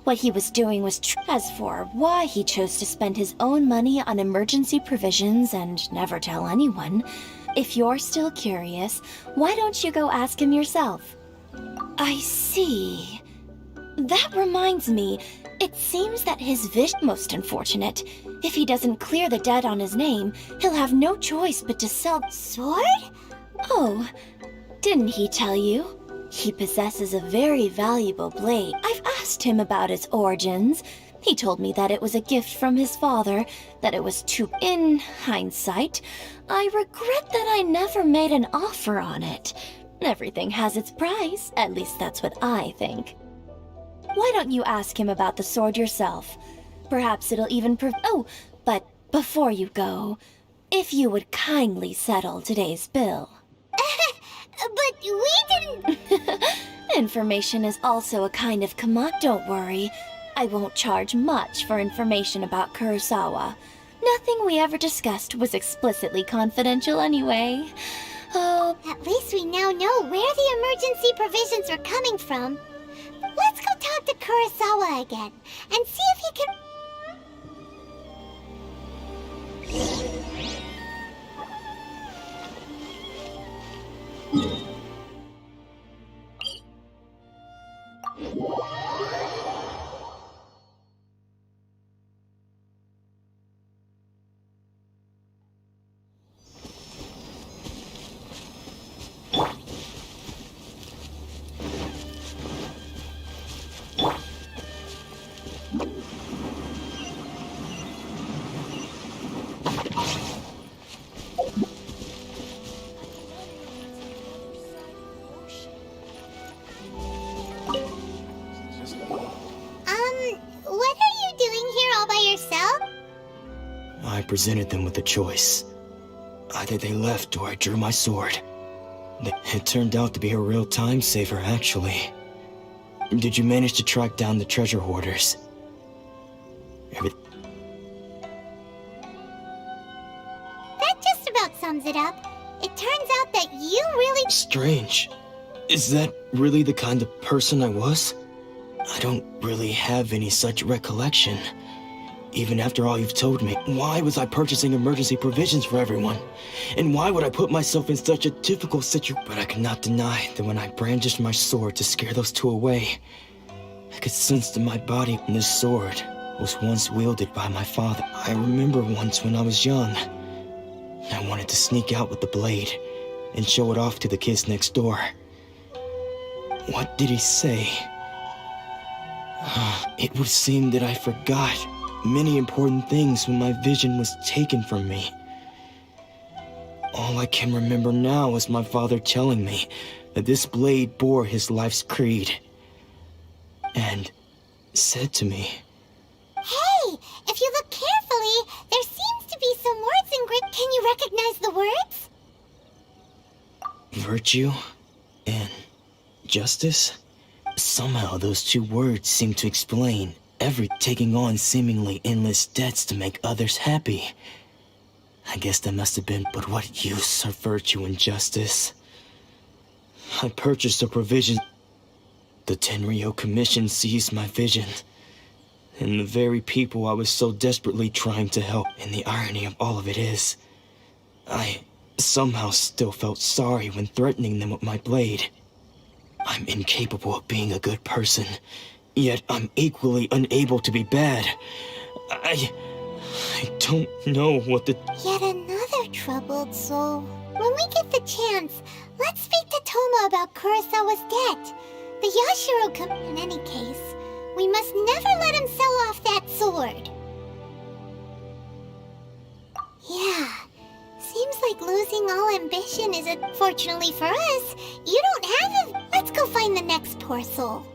What he was doing was As for why he chose to spend his own money on emergency provisions and never tell anyone, if you're still curious, why don't you go ask him yourself? I see. That reminds me, it seems that his vision most unfortunate. If he doesn't clear the debt on his name, he'll have no choice but to sell... Sword? Oh, didn't he tell you? He possesses a very valuable blade. I've asked him about its origins. He told me that it was a gift from his father, that it was too... In hindsight, I regret that I never made an offer on it. Everything has its price, at least that's what I think. Why don't you ask him about the sword yourself? Perhaps it'll even Oh, but before you go, if you would kindly settle today's bill. But we didn't... Information is also a kind of Don't worry. I won't charge much for information about Kurosawa. Nothing we ever discussed was explicitly confidential anyway. Oh... At least we now know where the emergency provisions are coming from. Let's go talk to Kurosawa again, and see if he can... What are you doing here all by yourself? I presented them with a choice. Either they left or I drew my sword. It turned out to be a real time saver, actually. Did you manage to track down the treasure hoarders? That just about sums it up. It turns out that you really... Strange. Is that really the kind of person I was? I don't really have any such recollection. Even after all you've told me, why was I purchasing emergency provisions for everyone? And why would I put myself in such a difficult situation? But I could not deny that when I brandished my sword to scare those two away, I could sense in my body this sword was once wielded by my father. I remember once when I was young, I wanted to sneak out with the blade and show it off to the kids next door. What did he say? It would seem that I forgot many important things when my vision was taken from me. All I can remember now is my father telling me that this blade bore his life's creed. And said to me, Hey, if you look carefully, there seems to be some words engraved. Can you recognize the words? virtue and justice? Somehow those two words seem to explain taking on seemingly endless debts to make others happy. I guess that must have been, but what use are virtue and justice? I purchased a provision. The Tenryo Commission seized my vision. And the very people I was so desperately trying to help. And the irony of all of it is, I somehow still felt sorry when threatening them with my blade. I'm incapable of being a good person, yet I'm equally unable to be bad. I don't know what to... Yet another troubled soul. When we get the chance, let's speak to Toma about Kurosawa's debt. The Yashiro In any case, we must never let him sell off that sword. Yeah, seems like losing all ambition is fortunately for us, you don't have it. Let's go find the next poor soul.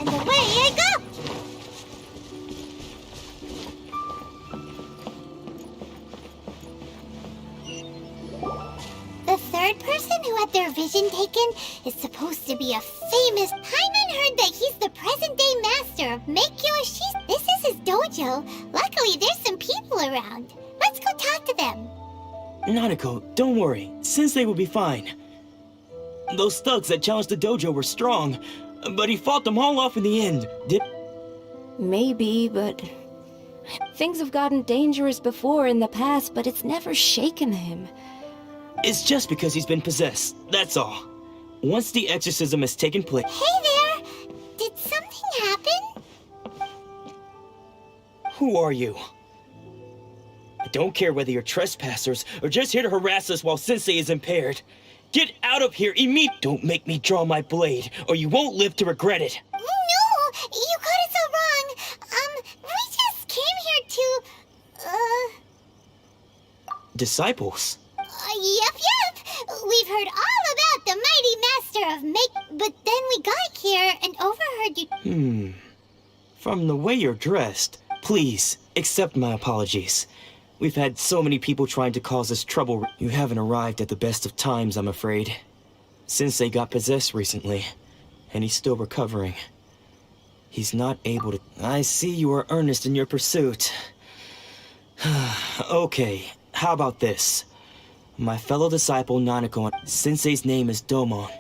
And away I go! The third person who had their vision taken is supposed to be a famous... Paimon heard that he's the present-day master of Meikyo. This is his dojo. Luckily, there's some people around. Let's go talk to them. Nanako, don't worry. Sensei will be fine. Those thugs that challenged the dojo were strong, but he fought them all off in the end. Maybe, but... Things have gotten dangerous before in the past, but it's never shaken him. It's just because he's been possessed, that's all. Once the exorcism has taken place... Hey there! Did something happen? Who are you? I don't care whether you're trespassers or just here to harass us while Sensei is impaired. Get out of here immediately! Don't make me draw my blade, or you won't live to regret it. No! You got it so wrong. We just came here to, Disciples? Yep. We've heard all about the mighty master of but then we got here and overheard you... From the way you're dressed, please, accept my apologies. We've had so many people trying to cause us trouble. You haven't arrived at the best of times, I'm afraid. Sensei got possessed recently, and he's still recovering. He's not able to... I see you are earnest in your pursuit. Okay, how about this? My fellow disciple Nanako, Sensei's name is Domon.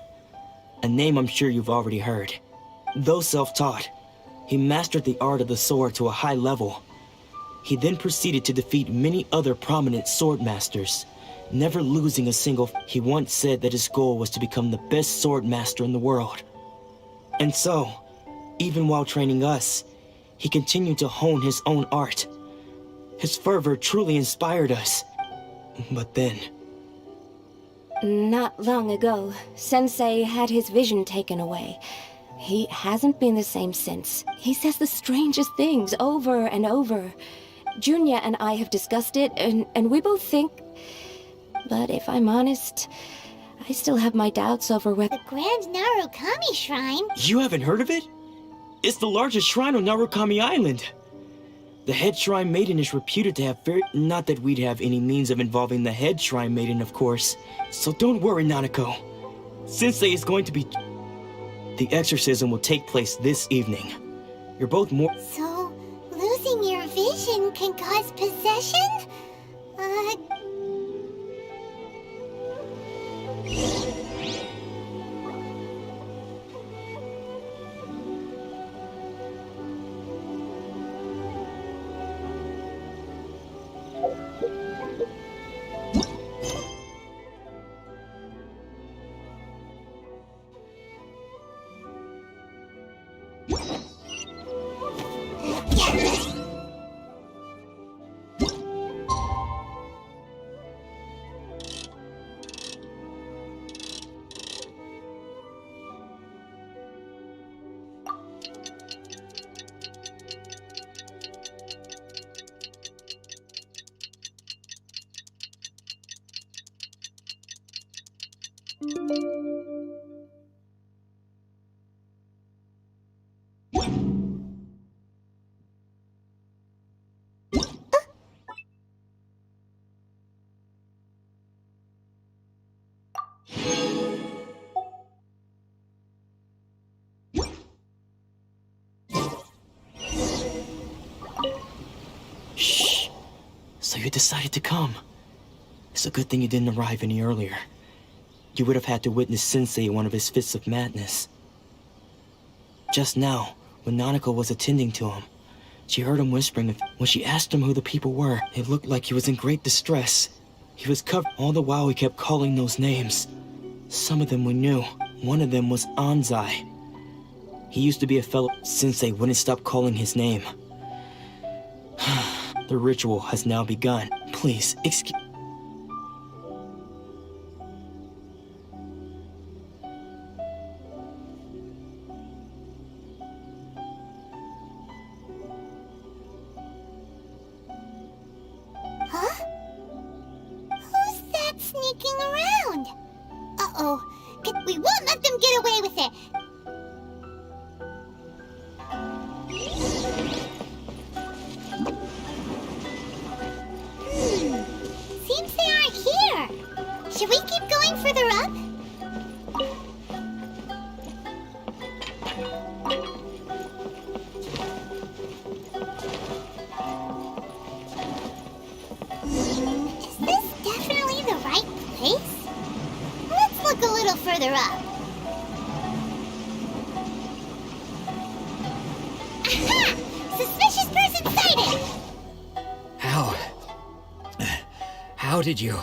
A name I'm sure you've already heard. Though self-taught, he mastered the art of the sword to a high level. He then proceeded to defeat many other prominent sword masters, never losing a single... He once said that his goal was to become the best sword master in the world. And so, even while training us, he continued to hone his own art. His fervor truly inspired us. But then... Not long ago, Sensei had his vision taken away. He hasn't been the same since. He says the strangest things over and over. Junya and I have discussed it, and we both think... But if I'm honest, I still have my doubts over whether... The Grand Narukami Shrine? You haven't heard of it? It's the largest shrine on Narukami Island. The head shrine maiden is reputed to have Not that we'd have any means of involving the head shrine maiden, of course. So don't worry, Nanako. Sensei is going to be... The exorcism will take place this evening. You're both more... So, losing your vision can cause possession? Shh. So you decided to come. It's a good thing you didn't arrive any earlier. You would have had to witness Sensei in one of his fits of madness. Just now, when Nanako was attending to him, she heard him whispering. When she asked him who the people were, it looked like he was in great distress. He was covered. All the while he kept calling those names. Some of them we knew. One of them was Anzai. He used to be a fellow. Sensei wouldn't stop calling his name. The ritual has now begun. Please, excuse... Huh? Who's that sneaking around? Uh-oh. We won't let them get away with it. Seems they aren't here. Should we keep going further up? Is this definitely the right place? Let's look a little further up. Aha! Suspicious person sighted! How did you...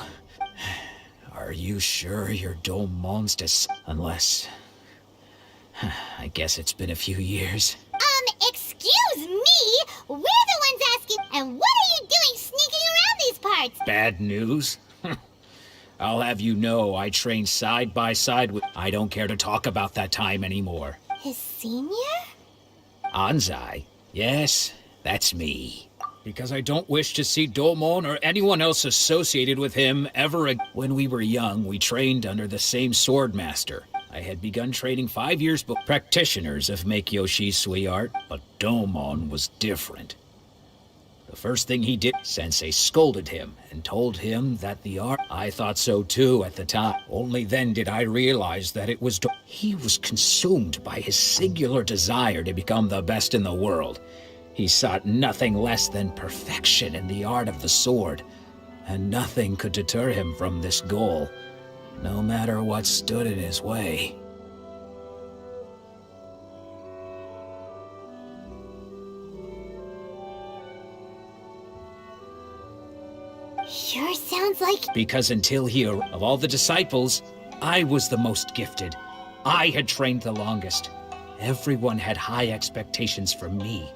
Are you sure your Domon's unless... I guess it's been a few years. Excuse me? We're the ones asking, and what are you doing sneaking around these parts? Bad news? I'll have you know I trained side by side with... I don't care to talk about that time anymore. His senior? Anzai? Yes, that's me. Because I don't wish to see Domon or anyone else associated with him ever again. When we were young, we trained under the same swordmaster. I had begun training 5 years before practitioners of Make-Yoshi Sui art, but Domon was different. The first thing he did, Sensei scolded him and told him that the art... I thought so too at the time. Only then did I realize that it was... He was consumed by his singular desire to become the best in the world. He sought nothing less than perfection in the art of the sword, and nothing could deter him from this goal, no matter what stood in his way. Sure sounds like... Because until he, of all the disciples, I was the most gifted. I had trained the longest. Everyone had high expectations for me.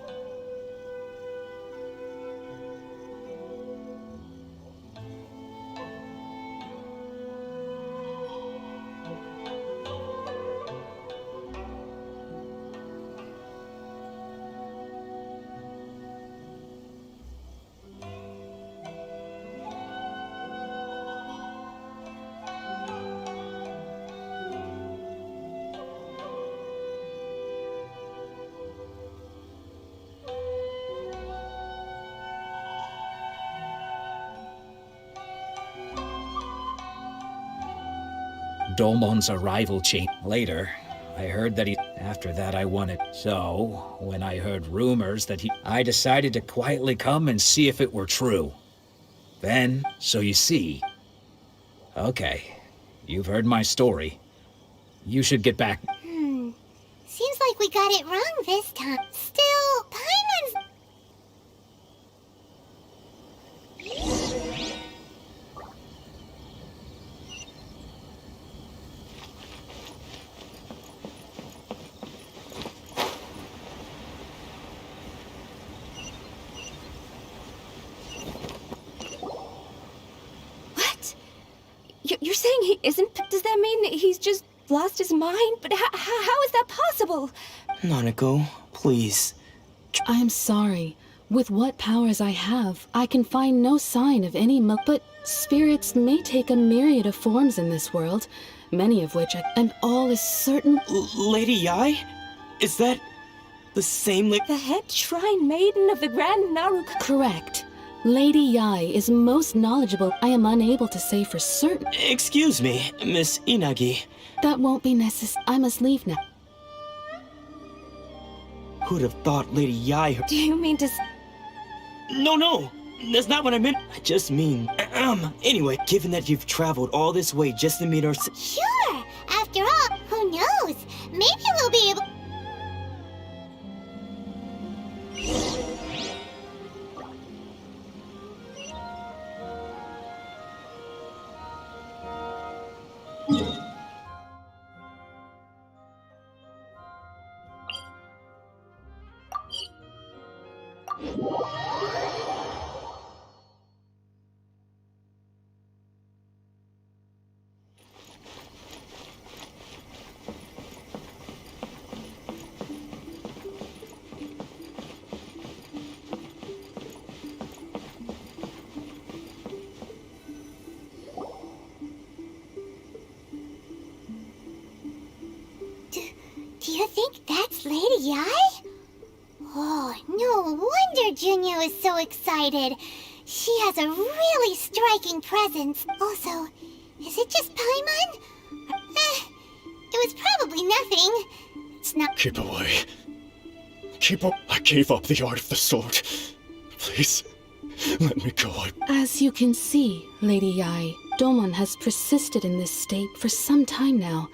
Domon's arrival changed. Later, I heard that he... After that, I wanted... So, when I heard rumors that he... I decided to quietly come and see if it were true. Then, so you see... Okay, you've heard my story. You should get back... Seems like we got it wrong this time. Still, Paimon's... You're saying he isn't... Does that mean he's just lost his mind? But how is that possible? Nanako, please. I'm sorry. With what powers I have, I can find no sign of any but spirits may take a myriad of forms in this world. many of which and all is certain. Lady Yai? Is that the same The head shrine maiden of the Grand Naruka? Correct. Lady Yai is most knowledgeable. I am unable to say for certain. Excuse me, Miss Inagi. That won't be necessary. I must leave now. Who'd have thought Lady Yai... Do you mean to... No, that's not what I meant. I just mean... Anyway, given that you've traveled all this way just to meet our... Sure! After all, who knows? Maybe we'll be able... Do you think that's Lady Yai? Oh, no wonder Junyo is so excited. She has a really striking presence. Also, is it just Paimon? It was probably nothing. It's not... Keep away. Keep up. I gave up the art of the sword. Please, let me go. As you can see, Lady Yai, Domon has persisted in this state for some time now.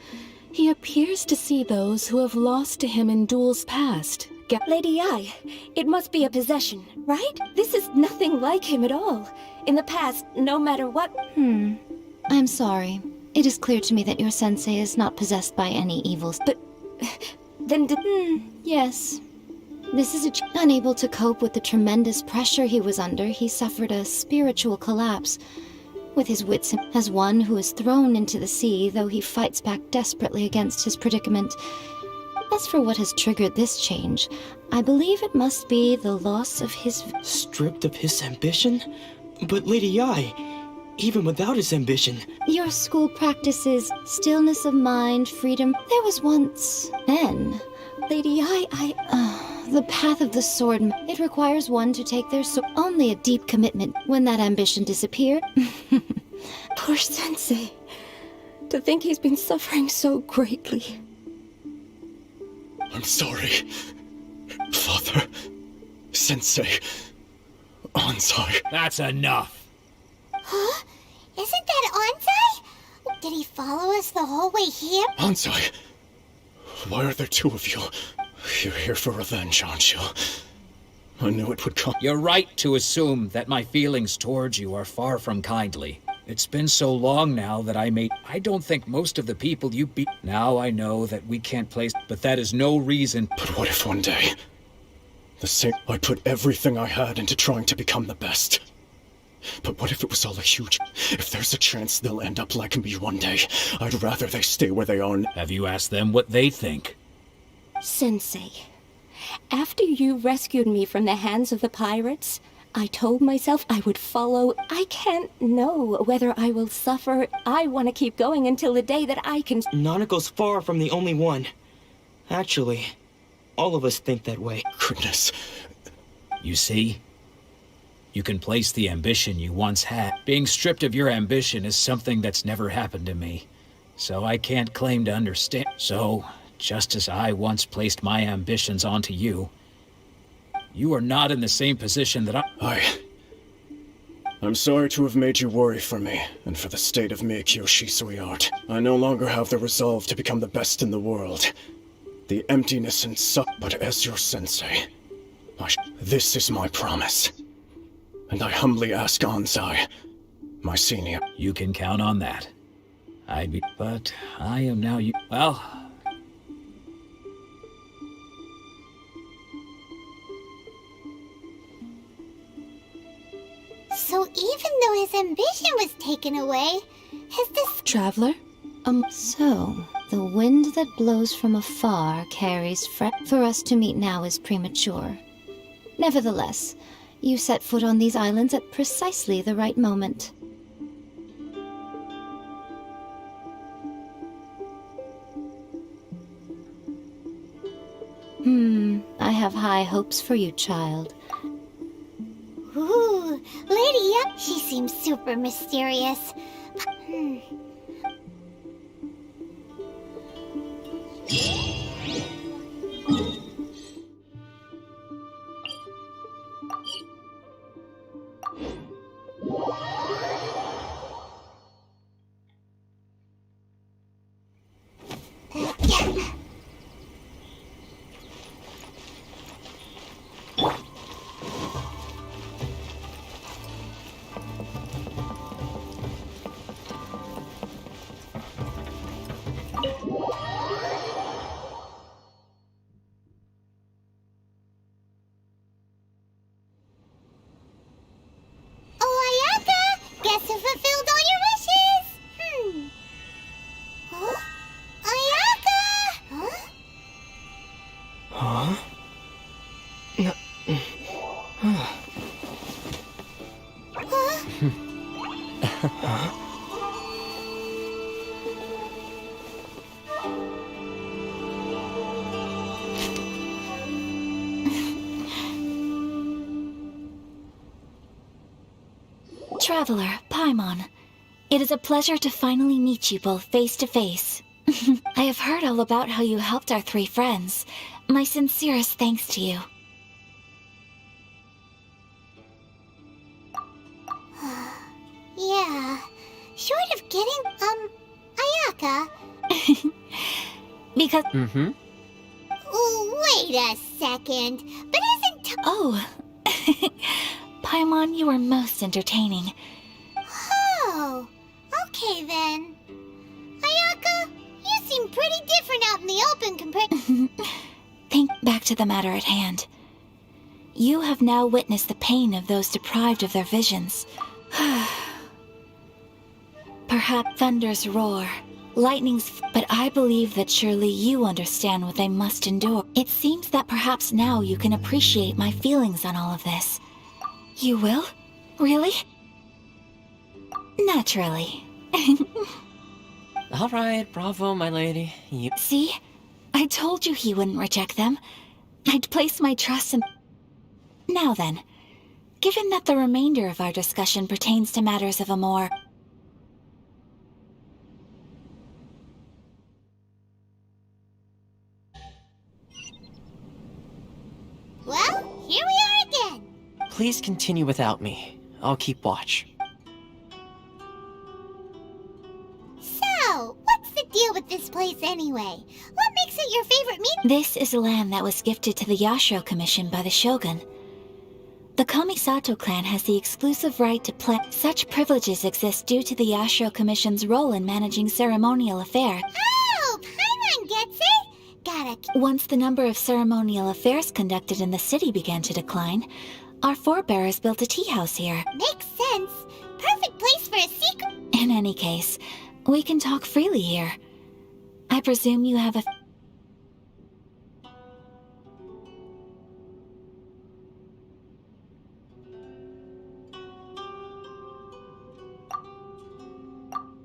He appears to see those who have lost to him in duels past. Lady Yai, it must be a possession, right? This is nothing like him at all. In the past, no matter what... I'm sorry. It is clear to me that your sensei is not possessed by any evils. But then yes. This is unable to cope with the tremendous pressure he was under, he suffered a spiritual collapse. With his wits as one who is thrown into the sea, though he fights back desperately against his predicament. As for what has triggered this change, I believe it must be the loss of his... Stripped of his ambition? But Lady Yai, even without his ambition... Your school practices stillness of mind, freedom. There was once... Then... Lady Yai, the path of the sword, it requires one to take their sword. Only a deep commitment. When that ambition disappeared... Poor sensei. To think he's been suffering so greatly. I'm sorry. Father. Sensei. Ansai. That's enough. Huh? Isn't that Ansai? Did he follow us the whole way here? Ansai. Why are there two of you? You're here for revenge, aren't you? I knew it would come. You're right to assume that my feelings towards you are far from kindly. It's been so long now that I don't think most of the people you beat... Now I know that we can't place... But that is no reason... But what if one day... I put everything I had into trying to become the best. But what if it was all a huge... If there's a chance they'll end up like me one day, I'd rather they stay where they are. Have you asked them what they think? Sensei, after you rescued me from the hands of the pirates, I told myself I would follow. I can't know whether I will suffer. I want to keep going until the day that I can... Nanako's far from the only one. Actually, all of us think that way. Goodness. You see? You can place the ambition you once had. Being stripped of your ambition is something that's never happened to me. So I can't claim to understand. So, just as I once placed my ambitions onto you, you are not in the same position that I'm sorry to have made you worry for me, and for the state of Miyakyo Shisui art. I no longer have the resolve to become the best in the world. The emptiness and but as your sensei, this is my promise. And I humbly ask Ansai, my senior. You can count on that. But I am now well... So even though his ambition was taken away, his Traveler? So, the wind that blows from afar carries for us to meet now is premature. Nevertheless, you set foot on these islands at precisely the right moment. I have high hopes for you, child. Ooh, Lady Yup, she seems super mysterious. Guess who fulfilled all your wishes? Huh? Ayaka! Huh? Traveler, Paimon, it is a pleasure to finally meet you both face to face. I have heard all about how you helped our three friends. My sincerest thanks to you. Yeah, short of getting, Ayaka. Because... Wait a second, but isn't... Oh, Paimon, you are most entertaining. Oh, okay then. Ayaka, you seem pretty different out in the open compared... Think back to the matter at hand. You have now witnessed the pain of those deprived of their visions. Perhaps thunder's roar, lightning's... But I believe that surely you understand what they must endure. It seems that perhaps now you can appreciate my feelings on all of this. You will? Really? Naturally. All right, bravo, my lady. You... See? I told you he wouldn't reject them. I'd place my trust in... Now then, given that the remainder of our discussion pertains to matters of a more... Well, here we are again. Please continue without me. I'll keep watch. So, what's the deal with this place anyway? What makes it your favorite meat? This is land that was gifted to the Yashiro Commission by the Shogun. The Kamisato clan has the exclusive right to plant. Such privileges exist due to the Yashiro Commission's role in managing ceremonial affairs. Oh, Paimon gets it! Once the number of ceremonial affairs conducted in the city began to decline, our forebears built a tea house here. Makes sense. Perfect place for a secret. In any case, we can talk freely here. I presume you have a...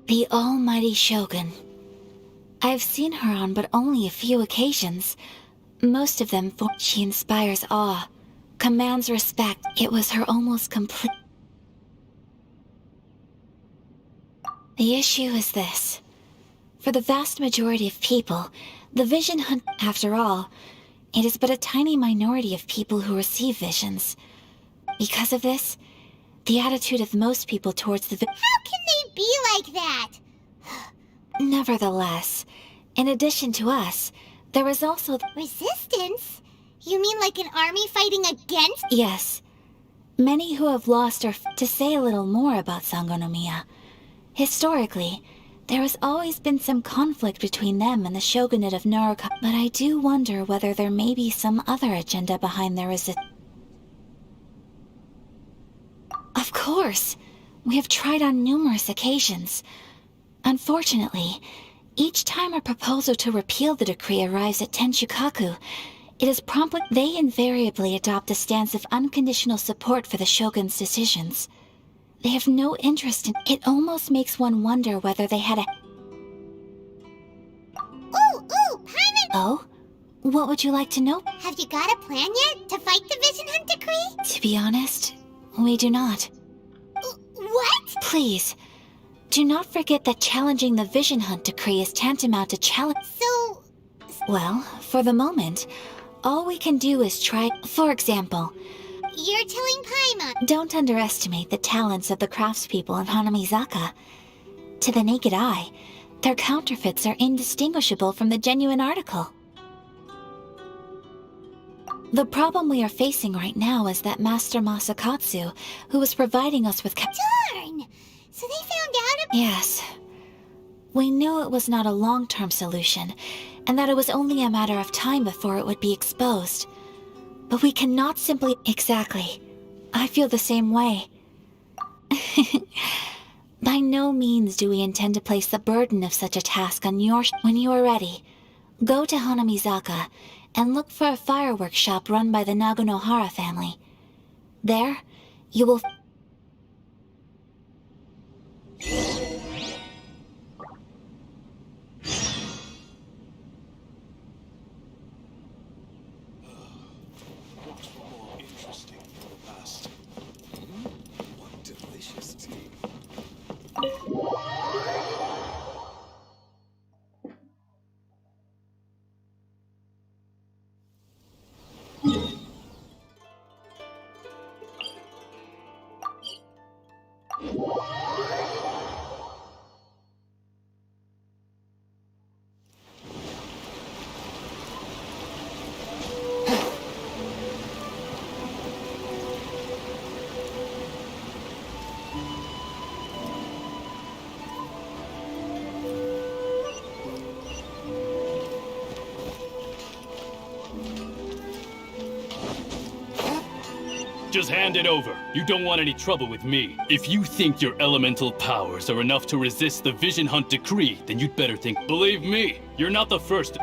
The almighty Shogun. I've seen her on but only a few occasions. Most of them for she inspires awe, commands respect. It was her almost complete... The issue is this. For the vast majority of people, the vision hunt... After all, it is but a tiny minority of people who receive visions. Because of this, the attitude of most people towards the... How can they be like that? Nevertheless, in addition to us, there is also... Resistance? You mean like an army fighting against... Yes. Many who have lost are... To say a little more about Sangonomiya. Historically, there has always been some conflict between them and the shogunate of Naruka, but I do wonder whether there may be some other agenda behind their resistance. Of course! We have tried on numerous occasions. Unfortunately, each time a proposal to repeal the decree arrives at Tenshukaku, it is promptly... They invariably adopt a stance of unconditional support for the shogun's decisions. They have no interest in... It almost makes one wonder whether they had a... Ooh, Paimon! Oh? What would you like to know? Have you got a plan yet to fight the Vision Hunt Decree? To be honest, we do not. What? Please, do not forget that challenging the Vision Hunt Decree is tantamount to challenge. So... Well, for the moment, all we can do is try. For example, You're telling Paimon... don't underestimate the talents of the craftspeople in Hanamizaka. To the naked eye, their counterfeits are indistinguishable from the genuine article. The problem we are facing right now is that Master Masakatsu, who was providing us with Darn! So they found out about... Yes. We knew it was not a long-term solution, and that it was only a matter of time before it would be exposed. But we cannot simply... Exactly. I feel the same way. By no means do we intend to place the burden of such a task on your... When you are ready, go to Hanamizaka and look for a fireworks shop run by the Nagonohara family. There, you will... What delicious tea. Just hand it over. You don't want any trouble with me. If you think your elemental powers are enough to resist the Vision Hunt Decree, then you'd better think. Believe me, you're not the first.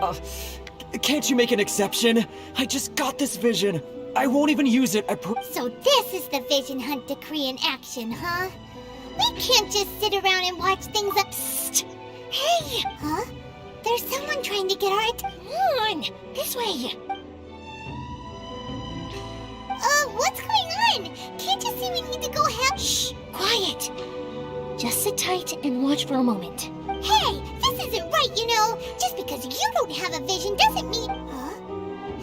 Can't you make an exception? I just got this vision. I won't even use it, So this is the Vision Hunt Decree in action, huh? We can't just sit around and watch things up. Psst! Hey! Huh? There's someone trying to get our attention. Come on! This way! What's going on? Can't you see we need to go help? Shh! Quiet! Just sit tight and watch for a moment. Hey! This isn't right, you know! Just because you don't have a vision doesn't mean... Huh?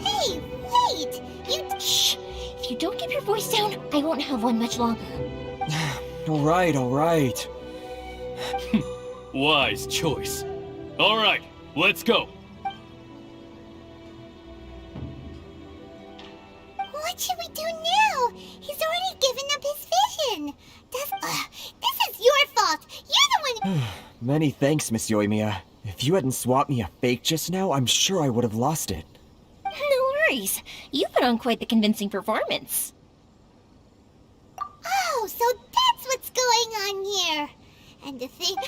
Hey, wait! You... Shh! If you don't keep your voice down, I won't have one much longer. All right. Wise choice. All right, let's go. What should we do now? He's already given up his vision. This is your fault. You're the one... Many thanks, Miss Yoimiya. If you hadn't swapped me a fake just now, I'm sure I would have lost it. No worries. You put on quite the convincing performance. Oh, so that's what's going on here. And to think...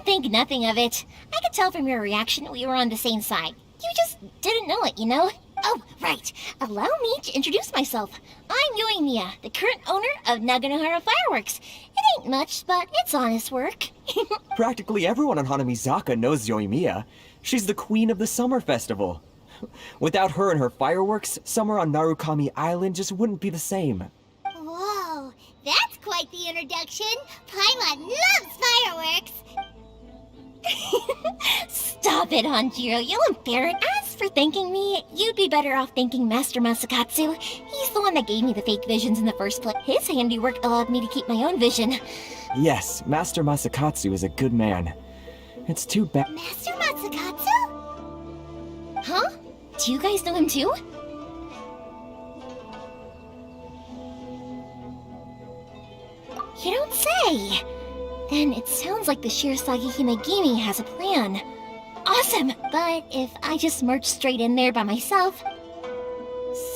Think nothing of it. I could tell from your reaction we were on the same side. You just didn't know it, you know? Oh, right. Allow me to introduce myself. I'm Yoimiya, the current owner of Nagonohara Fireworks. It ain't much, but it's honest work. Practically everyone on Hanamizaka knows Yoimiya. She's the queen of the summer festival. Without her and her fireworks, summer on Narukami Island just wouldn't be the same. Whoa, that's quite the introduction. Paimon loves fireworks. Stop it, Hanjiro. You'll embarrass. As for thanking me, you'd be better off thanking Master Masakatsu. He's the one that gave me the fake visions in the first place. His handiwork allowed me to keep my own vision. Yes, Master Masakatsu is a good man. It's too bad. Master Masakatsu? Huh? Do you guys know him too? You don't say! Then it sounds like the Shirasagi Himegimi has a plan. Awesome! But if I just merge straight in there by myself...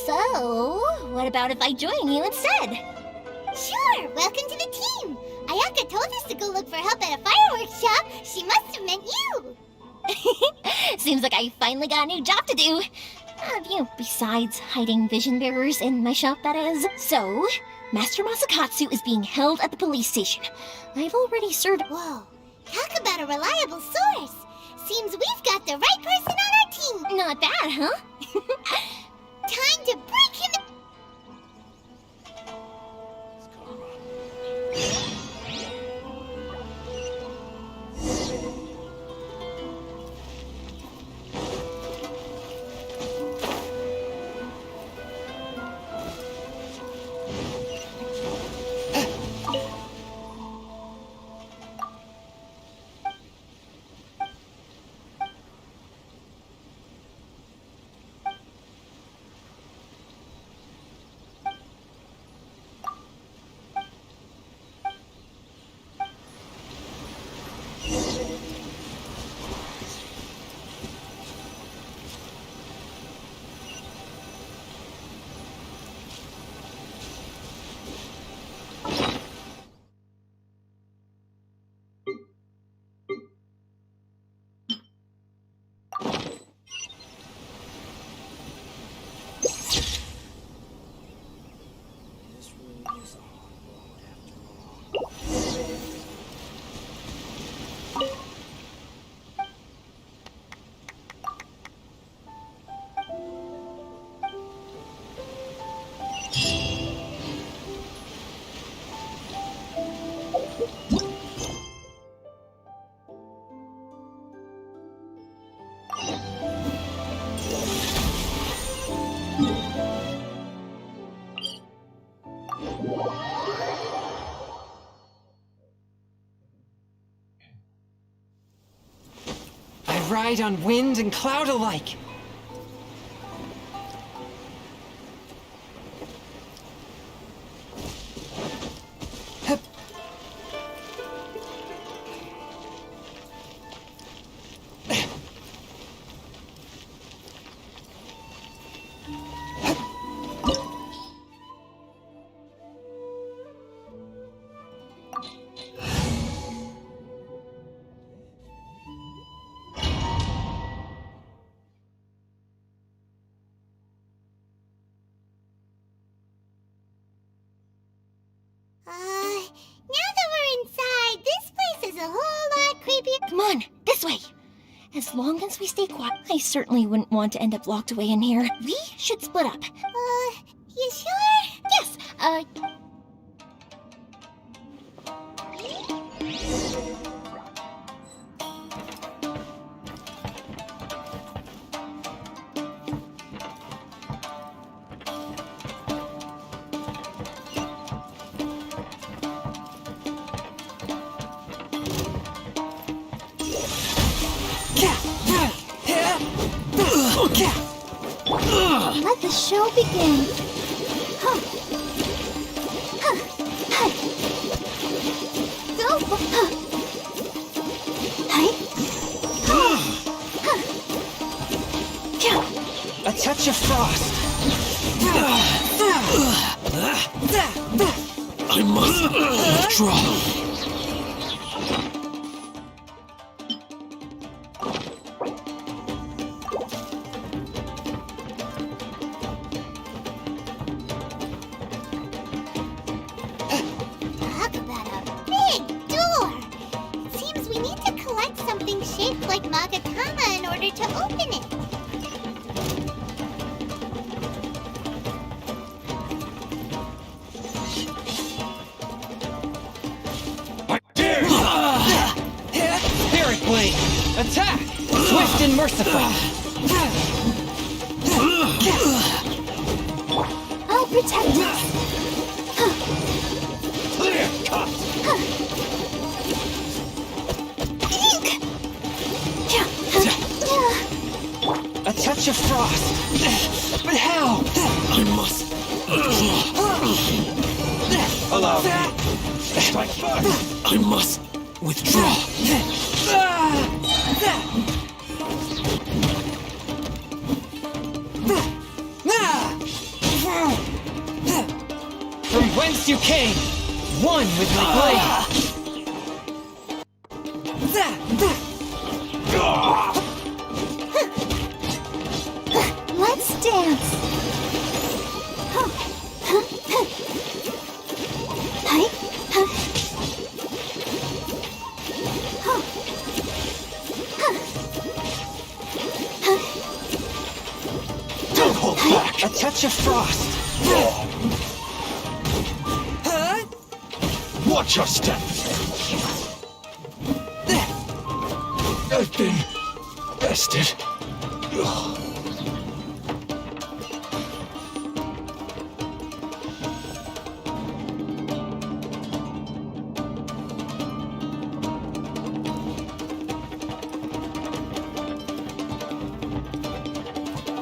So, what about if I join you instead? Sure, welcome to the team. Ayaka told us to go look for help at a fireworks shop. She must have meant you. Seems like I finally got a new job to do. Besides hiding vision bearers in my shop, that is. So, Master Masakatsu is being held at the police station. I've already served... Whoa, talk about a reliable source. Seems we've got the right person on our team. not bad, huh? Time to break him. I ride on wind and cloud alike. Now that we're inside, this place is a whole lot creepier. Come on, this way. As long as we stay quiet, I certainly wouldn't want to end up locked away in here. We should split up. You sure? Yes, Let the show begin. A touch of frost. I must withdraw. Talk about a big door. It seems we need to collect something shaped like Magatama in order to open it. Spirit Blade! Attack! Swift and merciful! I'll protect us. Clear cut. A touch of frost! But how? I must Allow me. strike first. I must withdraw. From whence you came, one with my blade. Let's dance. A touch of frost. Watch your step! I've been bested.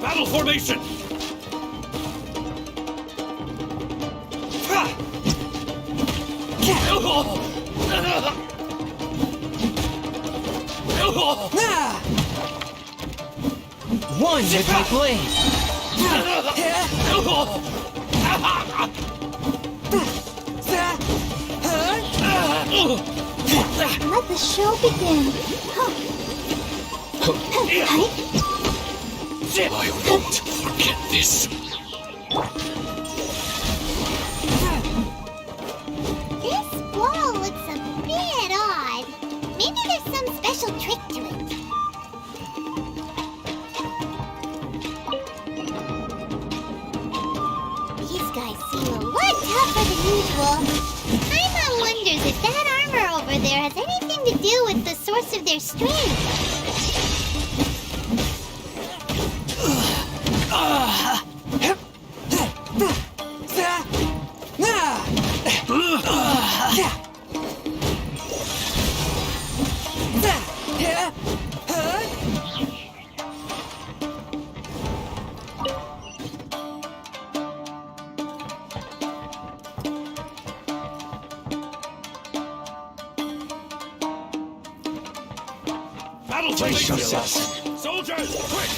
Battle formation! One with my blade. Let the show begin. I won't forget this. This wall looks a bit odd. Maybe there's some special trick to it. These guys seem a lot tougher than usual. Paimon wonders if that armor over there has anything to do with the source of their strength. Battle Brace formation! yourselves. Soldiers, quick!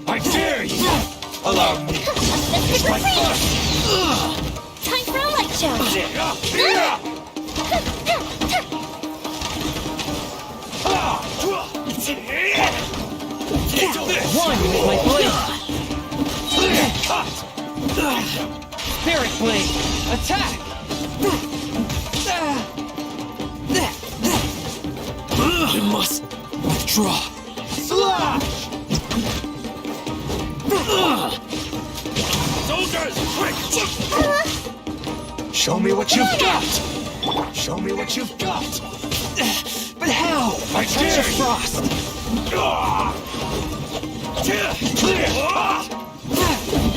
I dare you! Allow me! It's my Time for a light show! One with my blade. Spirit blade. Attack. I must withdraw. Slash. Soldiers, quick! Show me what you've got! Show me what you've got! But how? I Touch dare of you. frost.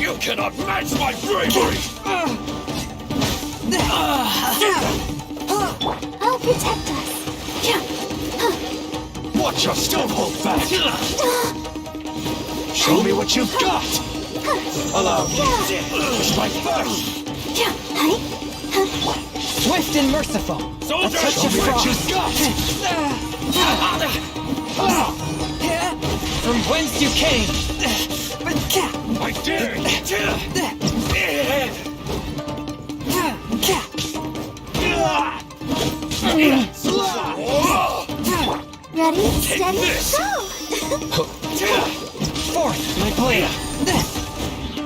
You cannot match my bravery! I'll protect us. Watch your stone hold back! Show me what you've got! Allow me! Strike first! Swift and merciful. Soldiers, A touch Show of me what frost. you've got! From whence you came. I dare you! Ready, steady, this. go! Forth, my blade.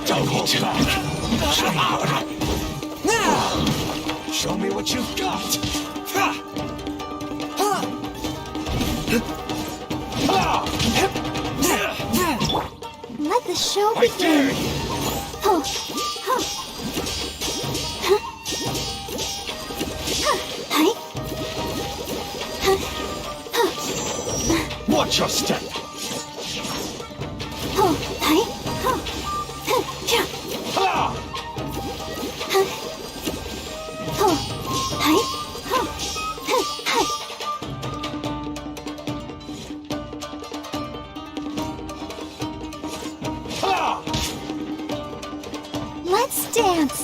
Don't hold back! Show me what you've got! Let the show I begin. dare you! Watch your step! Let's dance.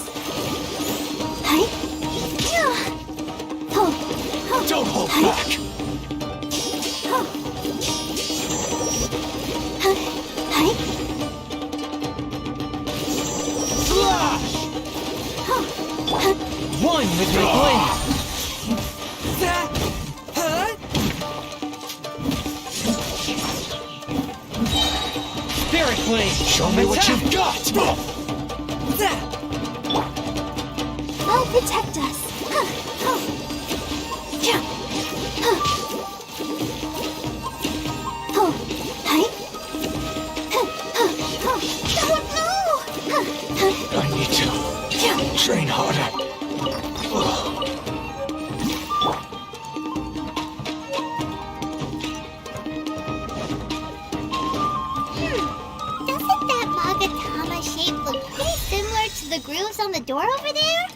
Don't hold back! One with my blade. Spirit blade. Show me what you've got! I'll protect us. train harder. Doesn't that Magatama shape look pretty similar to the grooves on the door over there?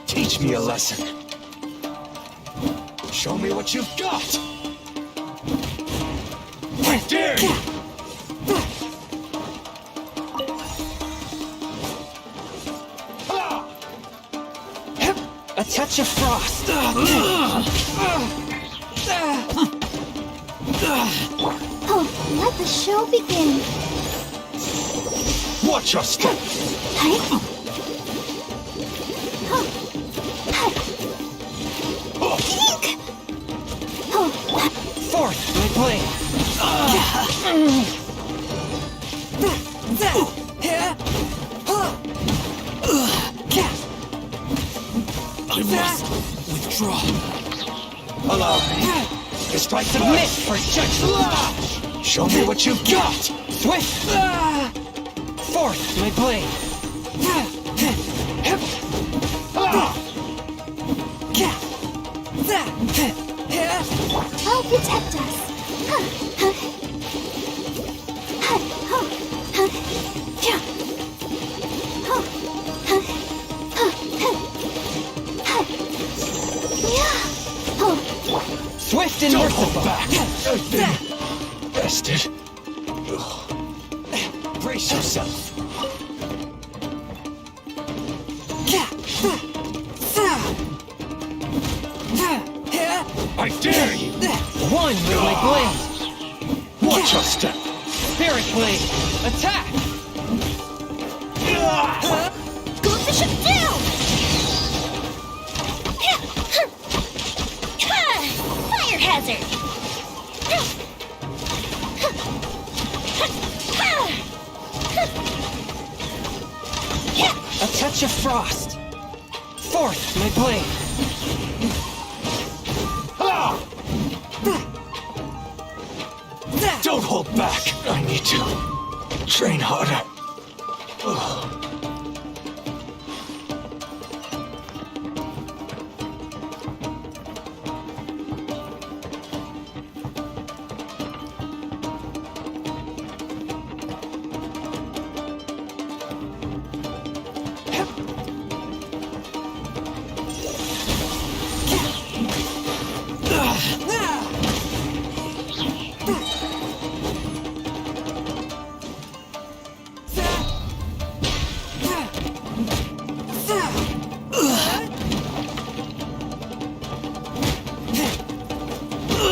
Teach me a lesson. Show me what you've got. I dare you! A touch of frost. Oh, let the show begin. Watch your step. Fourth, my blade. I must withdraw. Allow me to strike the Submit for judgment. Show me what you've got. Swift. Fourth, my blade. Oh, protect us. Swift and Don't merciful. hold back. I've been rested. Brace yourself. I dare you. One with my blade. Watch your step. Spirit blade. Attack. Goldfish it down! Fire hazard! A touch of frost. Fourth, my blade. Don't hold back. I need to train harder.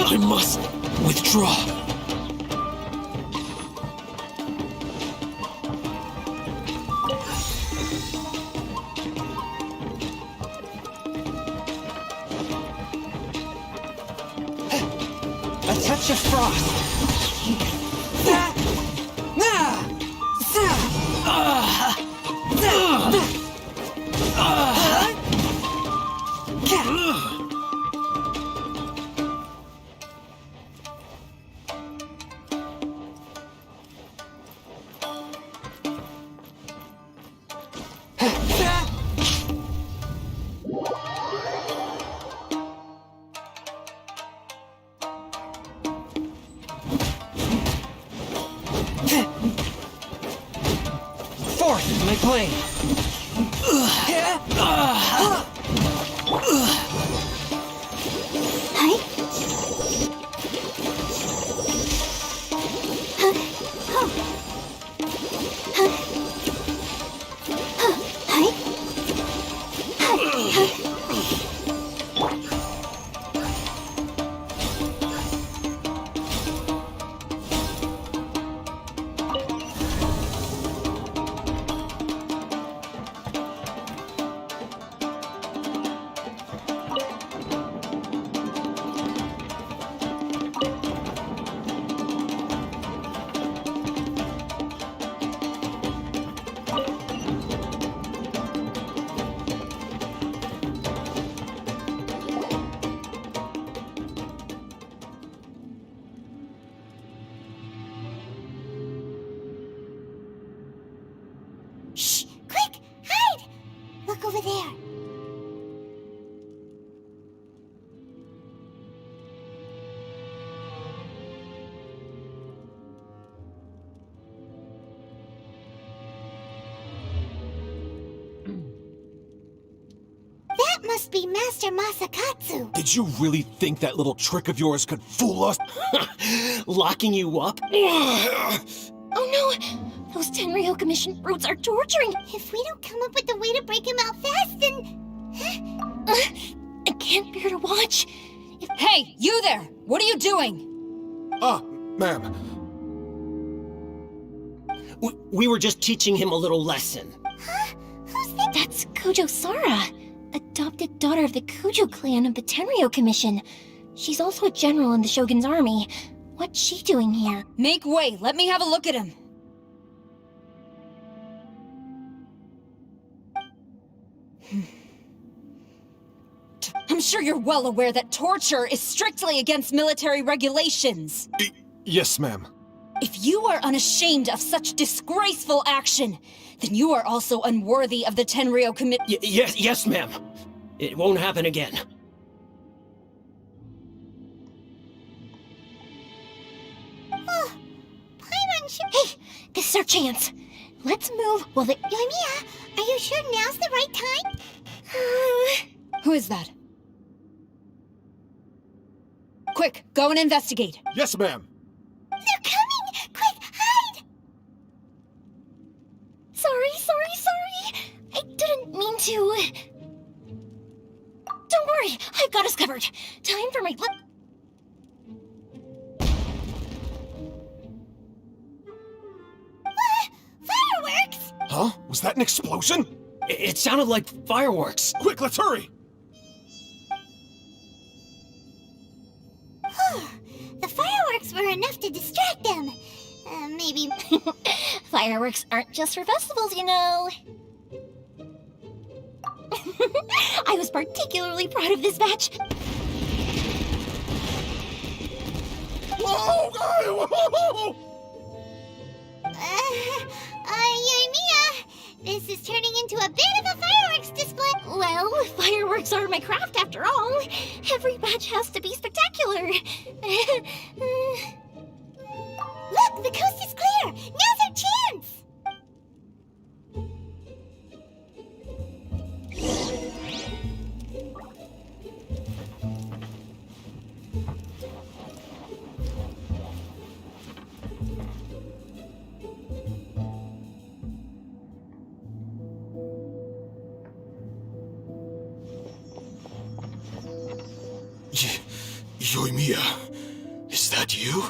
I must withdraw. A touch of frost. Fourth, my blade. That must be Master Masakatsu. Did you really think that little trick of yours could fool us? Locking you up? Oh no! Those Tenryou Commission brutes are torturing! If we don't come up with a way to break him out fast, then... I can't bear to watch. Hey, you there! What are you doing? Ma'am. We were just teaching him a little lesson. Huh? Who's that? That's Kojo Sara, adopted daughter of the Kujo clan of the Tenryou Commission. She's also a general in the Shogun's army. What's she doing here? Make way, let me have a look at him. I'm sure you're well aware that torture is strictly against military regulations. Yes, ma'am. If you are unashamed of such disgraceful action, then you are also unworthy of the Tenryou Yes, ma'am. It won't happen again. Oh, Paimon should... Hey, this is our chance. Let's move while the... Yoimiya, are you sure now's the right time? Who is that? Quick, go and investigate. Yes, ma'am. They're coming! Quick, hide! Sorry. I didn't mean to... Don't worry, I've got us covered. Time for my... Fireworks! Huh? Was that an explosion? It sounded like fireworks. Quick, let's hurry! The fireworks were enough to distract them. Maybe... Fireworks aren't just for festivals, you know. I was particularly proud of this batch. Yoimiya, this is turning into a bit of a fireworks display. Well, fireworks are my craft after all. Every batch has to be spectacular. Look, the coast is clear. Now's our chance. Yoimiya, is that you?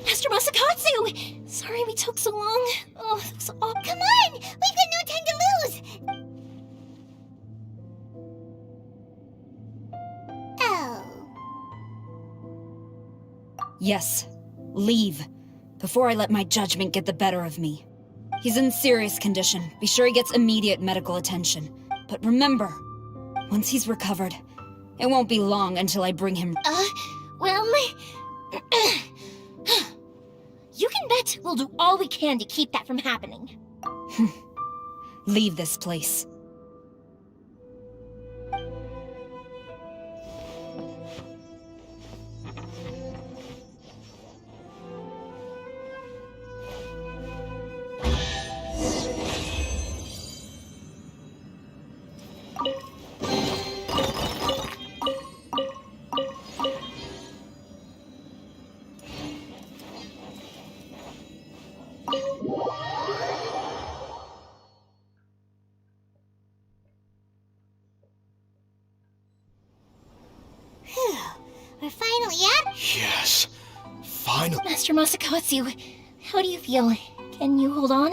Master Masakatsu! Sorry we took so long. Oh, so Come on! We've got no time to lose! Oh. Yes, leave. Before I let my judgment get the better of me. He's in serious condition. Be sure he gets immediate medical attention. But remember, once he's recovered, it won't be long until I bring him... well... You can bet we'll do all we can to keep that from happening. Leave this place. We're finally at... Yes, finally. Master Masakatsu, how do you feel? Can you hold on?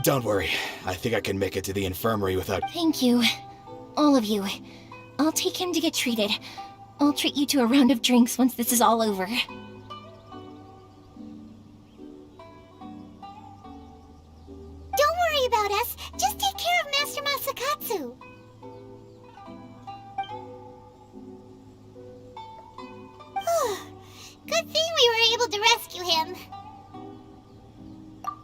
Don't worry. I think I can make it to the infirmary without... Thank you. All of you. I'll take him to get treated. I'll treat you to a round of drinks once this is all over. Don't worry about us. Just take care of Master Masakatsu. Good thing we were able to rescue him.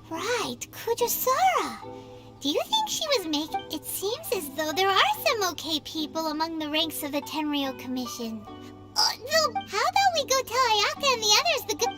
Right, Kujusara. Do you think she was making... It seems as though there are some okay people among the ranks of the Tenryou Commission. How about we go tell Ayaka and the others the good...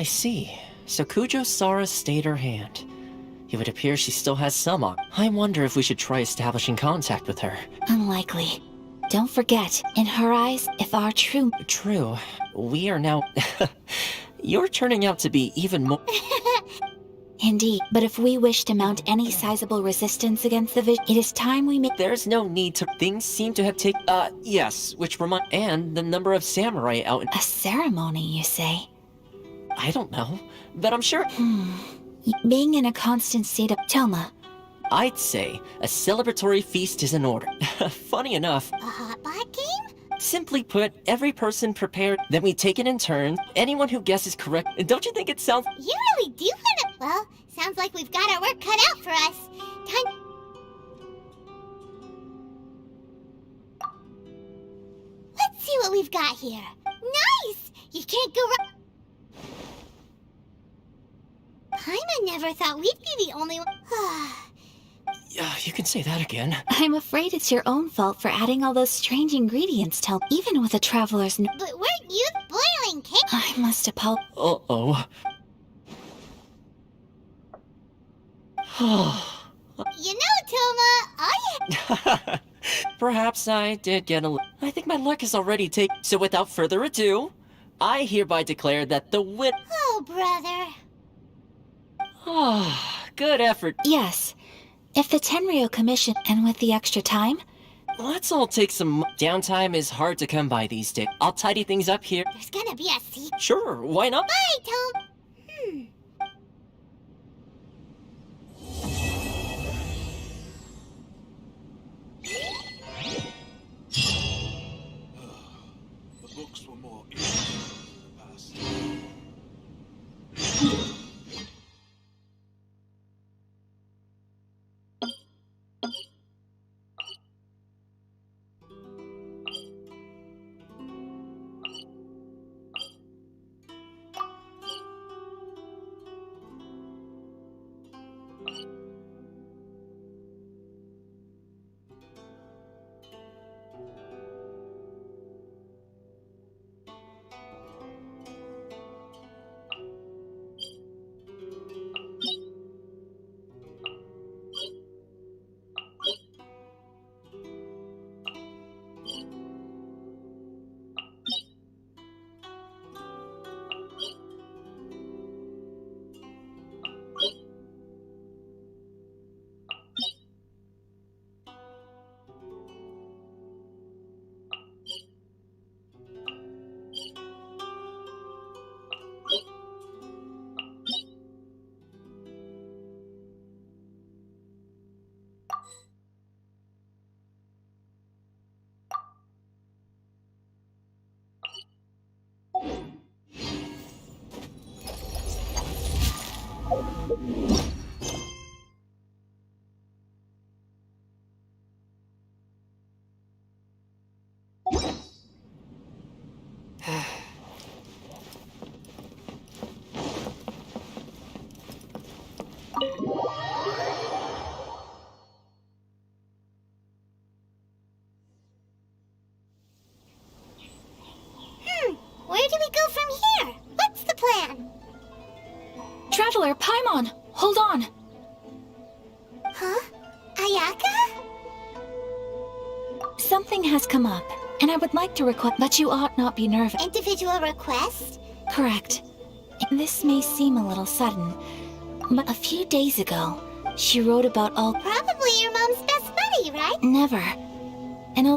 I see. So Kujo-Sara stayed her hand. It would appear she still has some on. I wonder if we should try establishing contact with her. Unlikely. Don't forget, in her eyes, if our true... True. We are now... You're turning out to be even more... Indeed, but if we wish to mount any sizable resistance against the vision, it is time we make... There's no need to... Things seem to have taken... yes, which remind... And the number of samurai out in... A ceremony, you say? I don't know, but I'm sure... Being in a constant state of... Toma. I'd say a celebratory feast is in order. Funny enough... A hot pot game? Simply put, every person prepared, then we take it in turn. Anyone who guesses correct... Don't you think it sounds... You really do wanna... Well, sounds like we've got our work cut out for us. Time... Let's see what we've got here. Nice! You can't go wrong... Paimon never thought we'd be the only one... Yeah, you can say that again. I'm afraid it's your own fault for adding all those strange ingredients, even with a traveler's... But weren't you boiling cake? I must apologize. Uh-oh. You know, Toma, Perhaps I did get a... I think my luck is already taken. So without further ado, I hereby declare that the win... Oh, brother. Good effort. Yes. If the Tenryo Commission, and with the extra time... Let's all take some... Downtime is hard to come by these days. I'll tidy things up here. There's gonna be a secret. Sure, why not? Bye, Tom. The books were more interesting in the past. Where do we go from here? What's the plan? Traveler, Paimon! Hold on! Huh? Ayaka? Something has come up, and I would like to request, but you ought not be nervous. Individual request? Correct. This may seem a little sudden, but a few days ago, she wrote about all... Probably your mom's best buddy, right? Never. And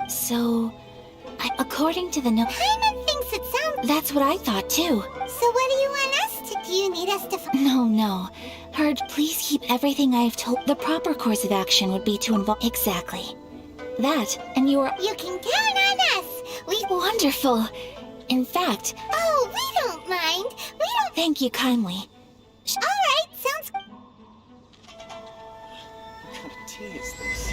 according to the note... Paimon thinks it sounds... That's what I thought, too. So what do you want us to do? You need us to... No. Heard, please keep everything I have told... The proper course of action would be to involve... Exactly. That, and you are... You can count on us! Wonderful! In fact... Oh, we don't mind. We don't... Thank you kindly. Alright, sounds... What kind of tea is this?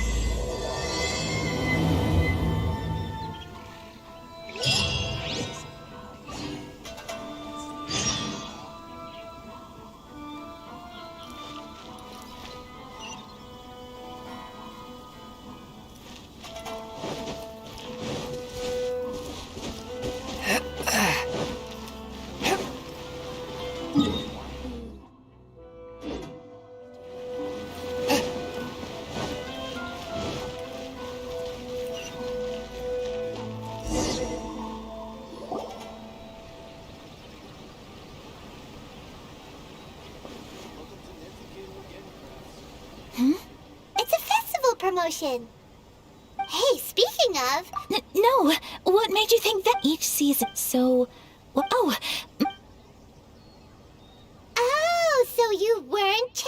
promotion. Hey, speaking of... No! What made you think that each season? So... Well, oh! Oh, so you weren't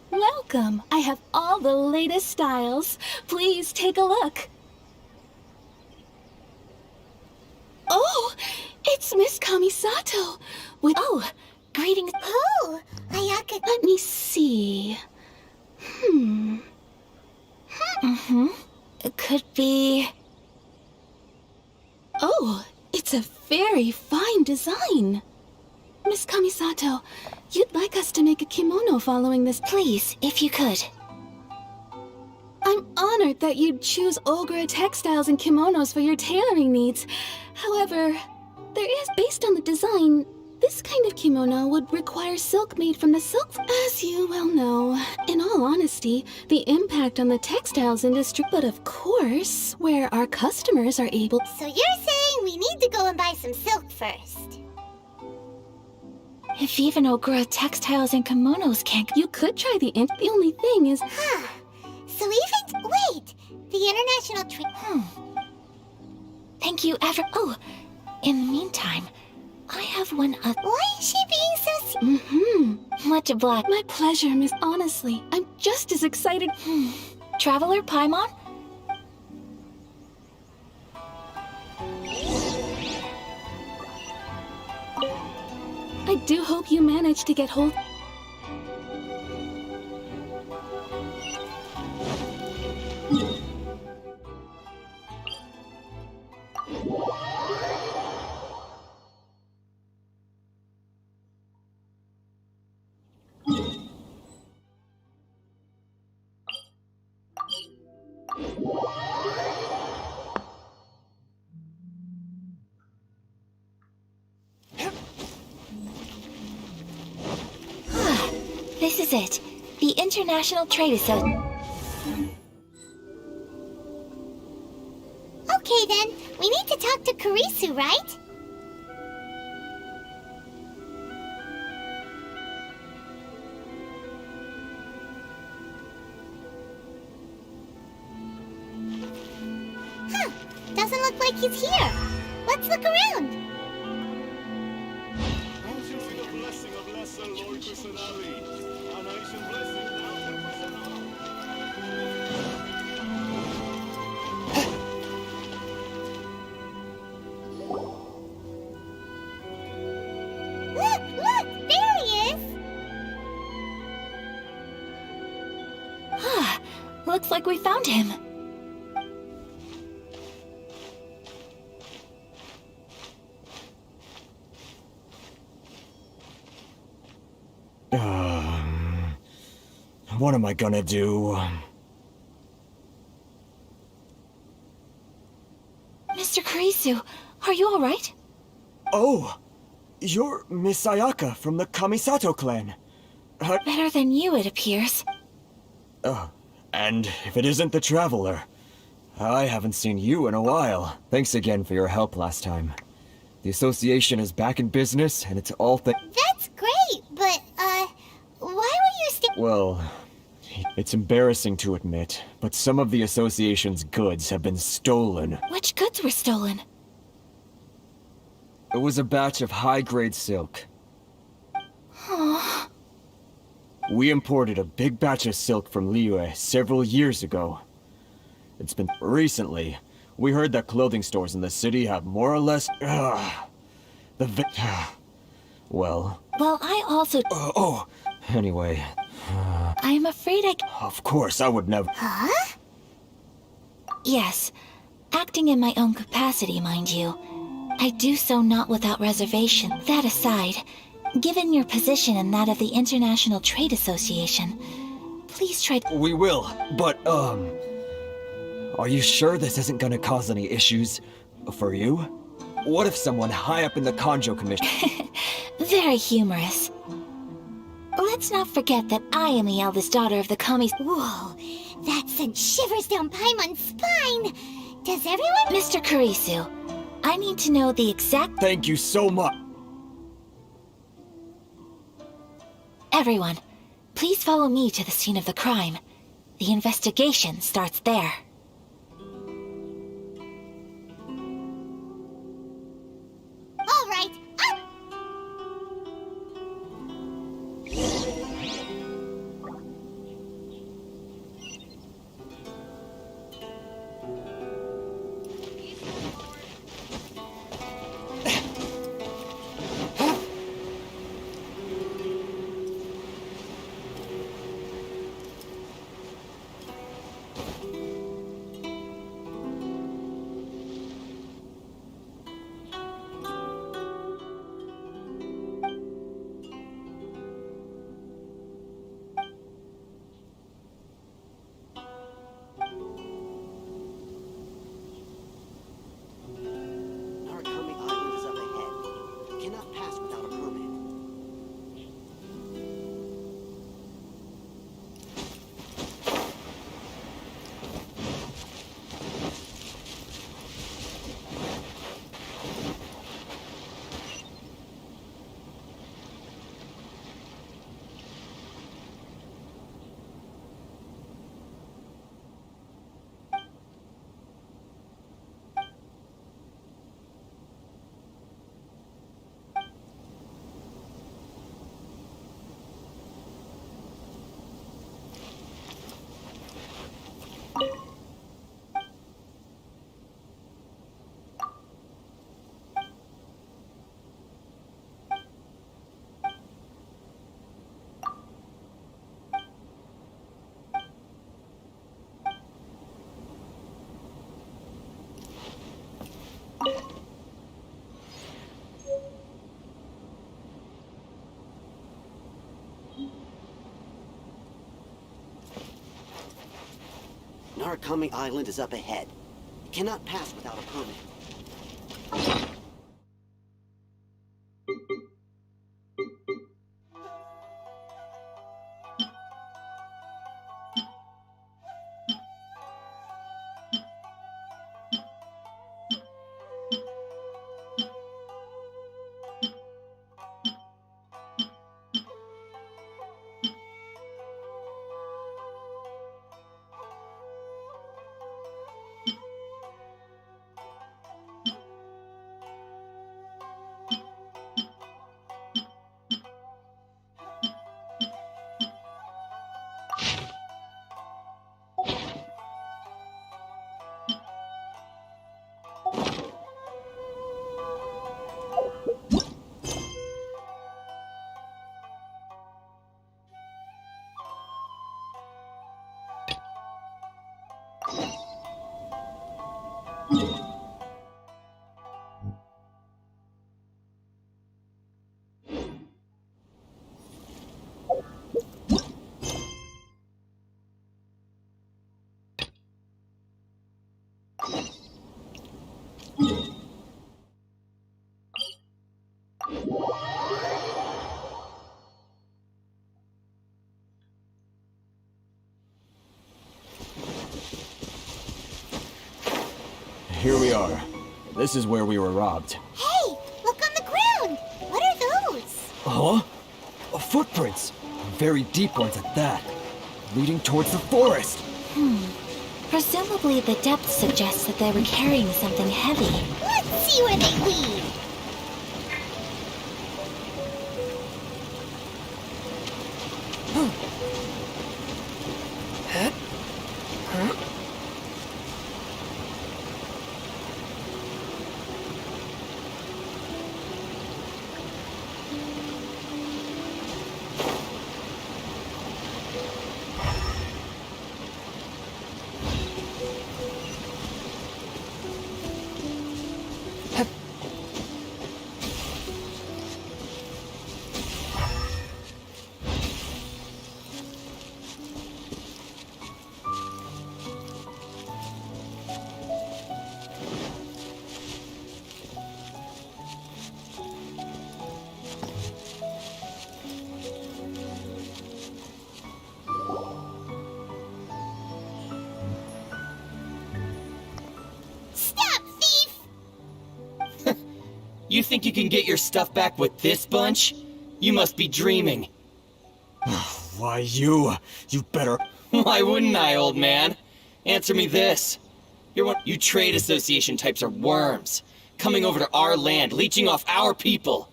Welcome. I have all the latest styles. Please take a look. Oh, it's Miss Kamisato. Oh, greetings. Oh, Ayaka. Let me see. It could be... Oh, it's a very fine design. Miss Kamisato, you'd like us to make a kimono following this? Please, if you could. I'm honored that you'd choose Olgra textiles and kimonos for your tailoring needs. However, there is, based on the design, this kind of kimono would require silk made from the silk. As you well know, in all honesty, the impact on the textiles industry, but of course, where our customers are able. So you're saying we need to go and buy some silk first? If even Ogura textiles and kimonos can't... You could try the only thing is... Huh. So even... Wait! The international trade... Thank you ever... Oh, in the meantime, I have one other... Why is she being so... Much obliged. My pleasure, Miss. Honestly, I'm just as excited... Traveler Paimon? I do hope you manage to get hold... This is it. The International Trade Association. Okay then, we need to talk to Kurisu, right? Huh, doesn't look like he's here. Let's look around. Look, there he is! Looks like we found him. What am I gonna do? Mr. Kurisu, are you alright? Oh! You're Miss Ayaka from the Kamisato clan. Better than you, it appears. And if it isn't the Traveler, I haven't seen you in a while. Thanks again for your help last time. The association is back in business, and it's all That's great, but, why were you Well, it's embarrassing to admit, but some of the association's goods have been stolen. Which goods were stolen? It was a batch of high-grade silk. Aww. We imported a big batch of silk from Liyue several years ago. It's been recently. We heard that clothing stores in the city have more or less... Well... Well, I also... Anyway... I'm afraid I... Of course, I would never... Huh? Yes. Acting in my own capacity, mind you. I do so not without reservation. That aside, given your position and that of the International Trade Association, please try... We will, but, are you sure this isn't gonna cause any issues for you? What if someone high up in the Kanjo Commission... Very humorous. Let's not forget that I am the eldest daughter of the Kami's... Whoa, that sent shivers down Paimon's spine! Does everyone... Mr. Kurisu, I need to know the exact... Thank you so much! Everyone, please follow me to the scene of the crime. The investigation starts there. All right, up! Narukami Island is up ahead. Cannot pass without a permit. Narukami Island is up ahead. Cannot pass without a permit. Here we are. This is where we were robbed. Hey, look on the ground! What are those? Huh? Footprints. Very deep ones at that. Leading towards the forest. Presumably the depth suggests that they were carrying something heavy. Let's see where they lead. You think you can get your stuff back with this bunch? You must be dreaming. Why, you better... Why wouldn't I, old man? Answer me this. You trade association types are worms. Coming over to our land, leeching off our people.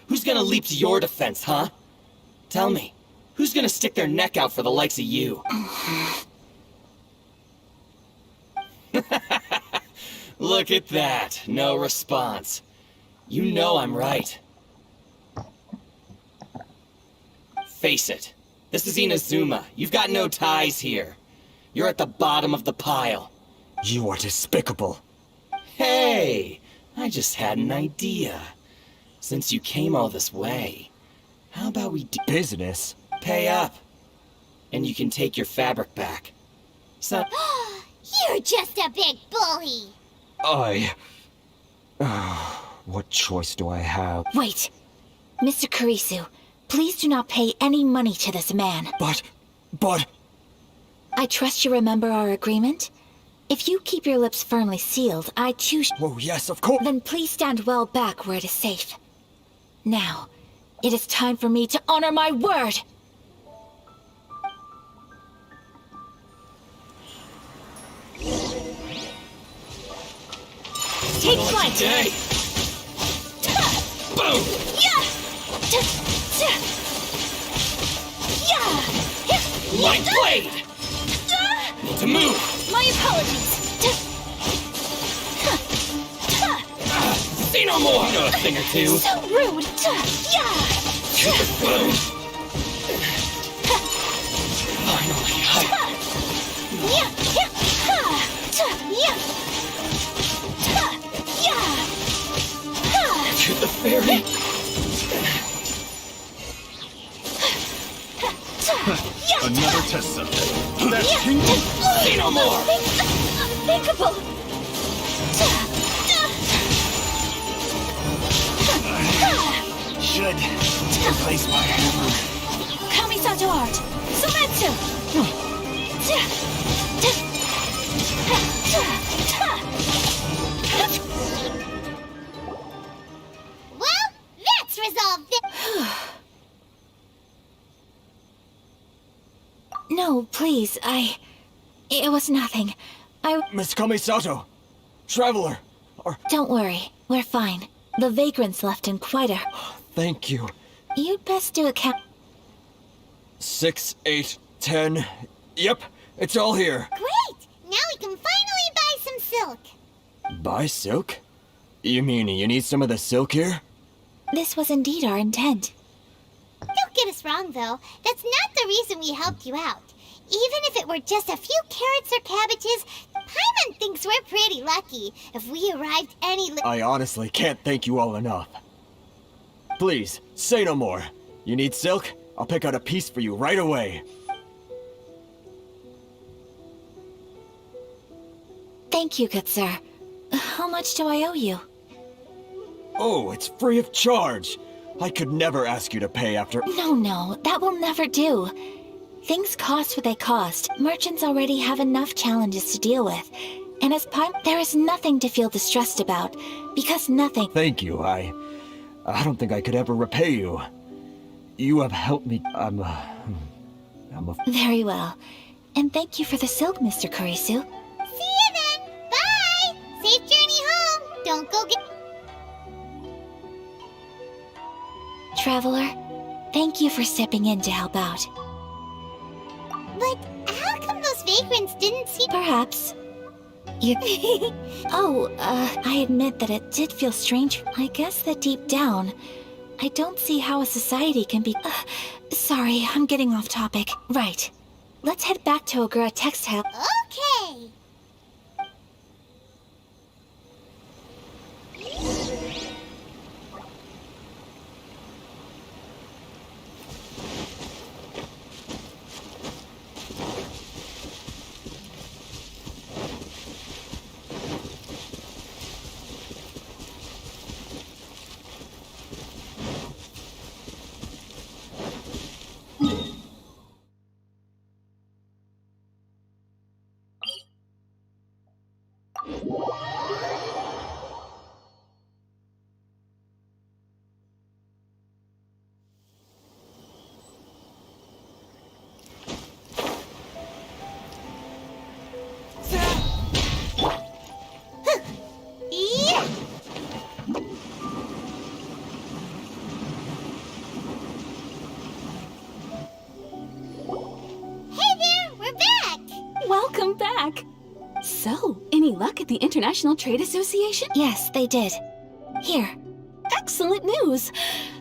Who's gonna leap to your defense, huh? Tell me, who's gonna stick their neck out for the likes of you? Look at that, no response. You know I'm right. Face it, this is Inazuma. You've got no ties here. You're at the bottom of the pile. You are despicable. Hey, I just had an idea. Since you came all this way, how about we do business? Pay up, and you can take your fabric back. So You're just a big bully. What choice do I have? Wait. Mr. Kurisu, please do not pay any money to this man. But... I trust you remember our agreement? If you keep your lips firmly sealed, I choose... Oh, yes, of course. Then please stand well back where it is safe. Now, it is time for me to honor my word! Take flight! Today. Boom! Yeah! Yeah! Light blade! Need to move! My apologies! Say no more! You know a thing or two. So rude! Yeah! Boom! Finally, Yeah! Shoot the fairy! Another test subject. That's Kingdom. Say no more! Unthinkable! Should replace my hammer. Kamisato art! Sumetsu! Well, that's resolved. No, please, It was nothing. Miss Kamisato! Traveler! Don't worry, we're fine. The vagrants left in quite a... Thank you. You'd best do a count. 6, 8, 10... Yep, it's all here. Great! Now we can finally buy some silk. Buy silk? You mean you need some of the silk here? This was indeed our intent. Don't get us wrong, though. That's not the reason we helped you out. Even if it were just a few carrots or cabbages, Paimon thinks we're pretty lucky. If we arrived I honestly can't thank you all enough. Please, say no more. You need silk? I'll pick out a piece for you right away. Thank you, good sir. How much do I owe you? Oh, it's free of charge. I could never ask you to pay after... No, that will never do. Things cost what they cost. Merchants already have enough challenges to deal with. And as there is nothing to feel distressed about, because nothing... Thank you, I don't think I could ever repay you. You have helped me... I'm a... Very well. And thank you for the silk, Mr. Kurisu. See you then! Bye! Safe journey home! Don't go get... Traveler, thank you for stepping in to help out. But how come those vagrants didn't see... Perhaps. You... I admit that it did feel strange. I guess that deep down, I don't see how a society can be... sorry, I'm getting off topic. Right. Let's head back to Ogura Textile. Okay! back. So, any luck at the International Trade Association? Yes, they did. Here. Excellent news.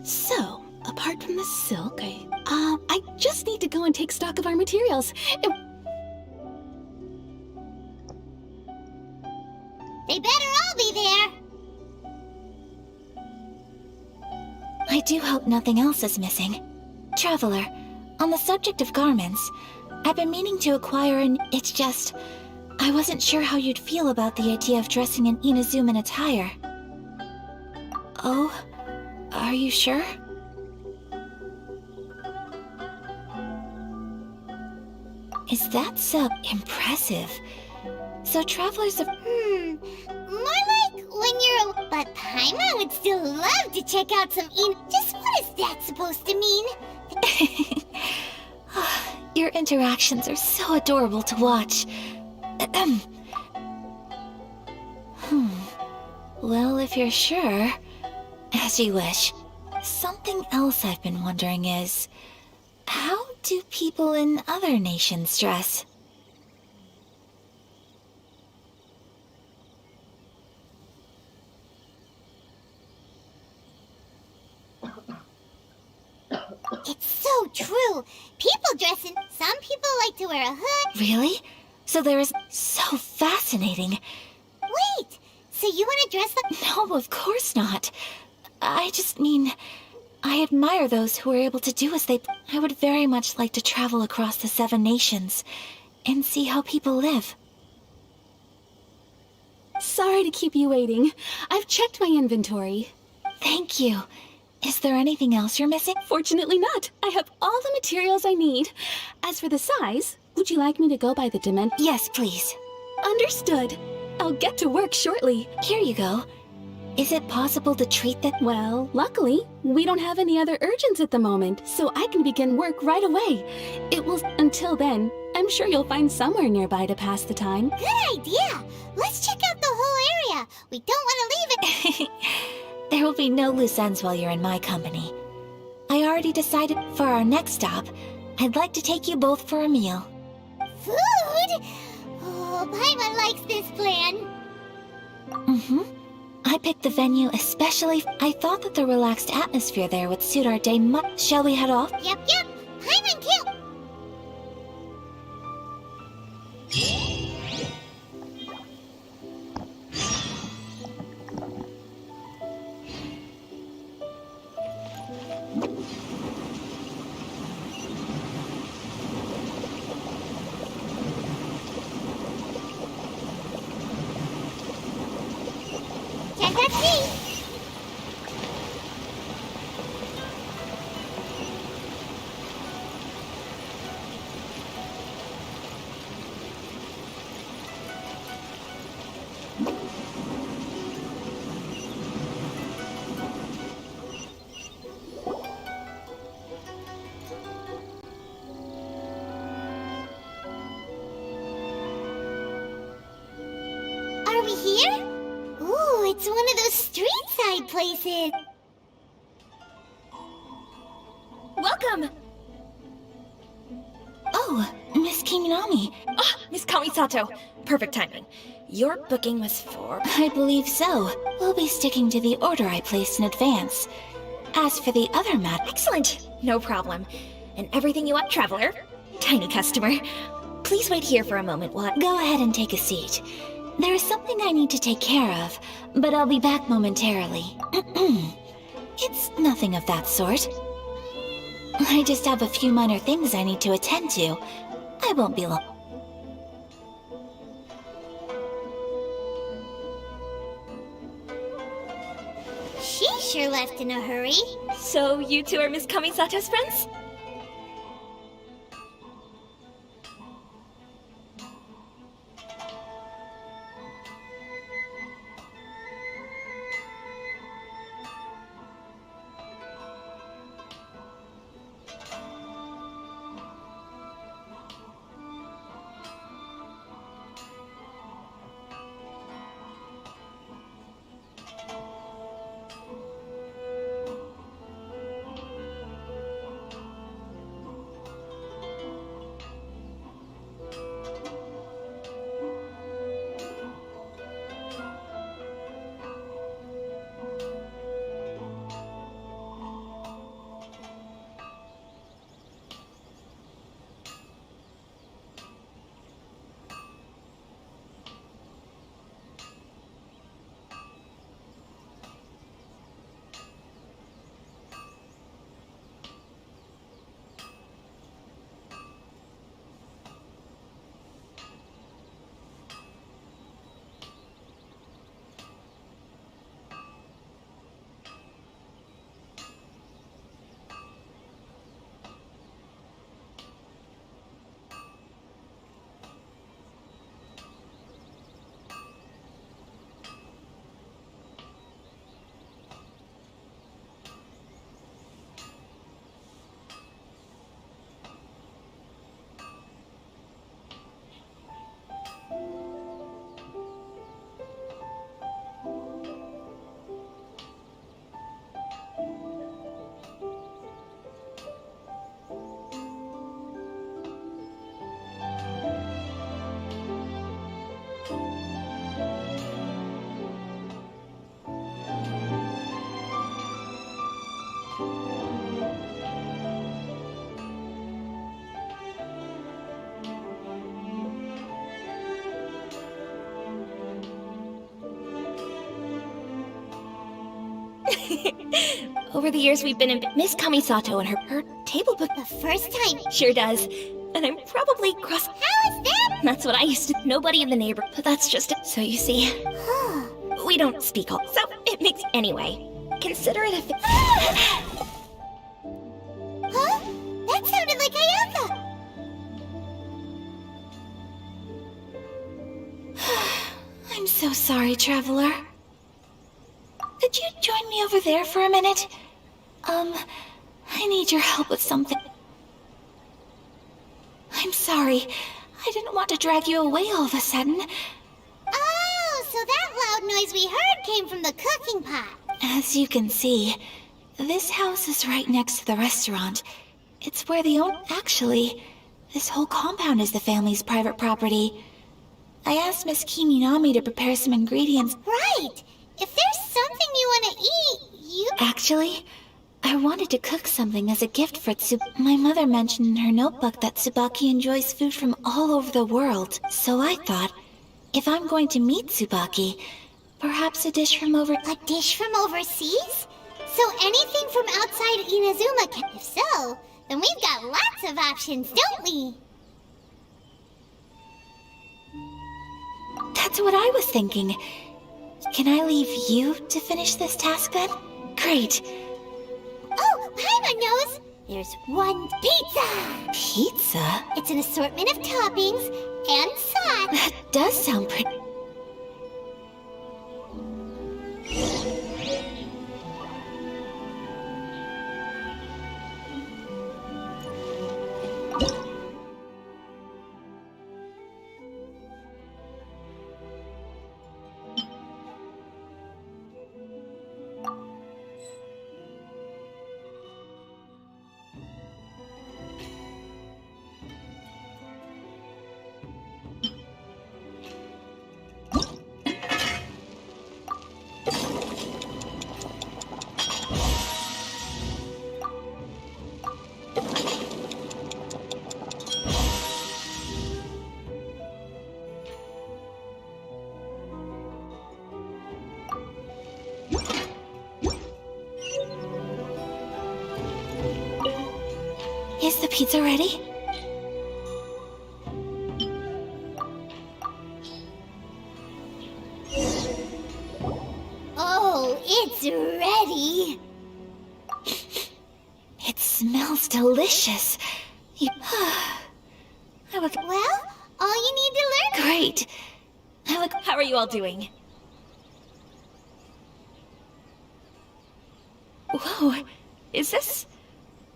So, apart from the silk, I just need to go and take stock of our materials. They better all be there. I do hope nothing else is missing. Traveler, on the subject of garments, I've been meaning to acquire an... It's just... I wasn't sure how you'd feel about the idea of dressing in Inazuman attire. Oh? Are you sure? Is that so impressive? So travelers have... More like when you're... But Paimon would still love to check out some Just what is that supposed to mean? Your interactions are so adorable to watch. Well, if you're sure, as you wish. Something else I've been wondering is, how do people in other nations dress? It's so true. People dress in... Some people like to wear a hood. Really? So there is... So fascinating. Wait! So you want to dress like... No, of course not. I just mean... I admire those who are able to do as they... I would very much like to travel across the 7 nations and see how people live. Sorry to keep you waiting. I've checked my inventory. Thank you. Is there anything else you're missing? Fortunately not. I have all the materials I need. As for the size, would you like me to go by the dimension? Yes, please. Understood. I'll get to work shortly. Here you go. Is it possible to treat that? Well, luckily, we don't have any other urgents at the moment, so I can begin work right away. It will... Until then, I'm sure you'll find somewhere nearby to pass the time. Good idea! Let's check out the whole area. We don't want to leave it... There will be no loose ends while you're in my company. I already decided for our next stop, I'd like to take you both for a meal. Food? Oh, Paimon likes this plan. Mm-hmm. I picked the venue especially... I thought that the relaxed atmosphere there would suit our day much. Shall we head off? Yep. Paimon kill... Are we here? Ooh, it's one of those street-side places. Welcome! Oh, Miss Kiminami. Ah, Miss Kamisato. Perfect timing. Your booking was for... I believe so. We'll be sticking to the order I placed in advance. As for the other matter... Excellent! No problem. And everything you want, traveler. Tiny customer. Please wait here for a moment while... Go ahead and take a seat. There is something I need to take care of, but I'll be back momentarily. It's nothing of that sort. I just have a few minor things I need to attend to. I won't be long. She sure left in a hurry. So you two are Miss Kamisato's friends? Over the years we've been in Miss Kamisato and her table book. The first time. Sure does. And I'm probably cross. How is that? That's what I used to. Nobody in the neighborhood. But that's just it. So you see, we don't speak all. So it makes anyway. Consider it a. Huh? That sounded like Ayaka. I'm so sorry, Traveler. Could you join me over there for a minute? I need your help with something. I'm sorry. I didn't want to drag you away all of a sudden. Oh, so that loud noise we heard came from the cooking pot. As you can see, this house is right next to the restaurant. It's where the own. Actually, this whole compound is the family's private property. I asked Miss Kiminami to prepare some ingredients. Right! If there's something you want to eat, you... Actually, I wanted to cook something as a gift for My mother mentioned in her notebook that Tsubaki enjoys food from all over the world. So I thought, if I'm going to meet Tsubaki, perhaps a dish from over... A dish from overseas? So anything from outside Inazuma can... If so, then we've got lots of options, don't we? That's what I was thinking. Can I leave you to finish this task then? Great. Oh, Paimon knows! There's one pizza! Pizza? It's an assortment of toppings and sauce. That does sound pretty... Is the pizza ready? Oh, it's ready! It smells delicious. Well, all you need to learn... Great. How are you all doing? Whoa, is this...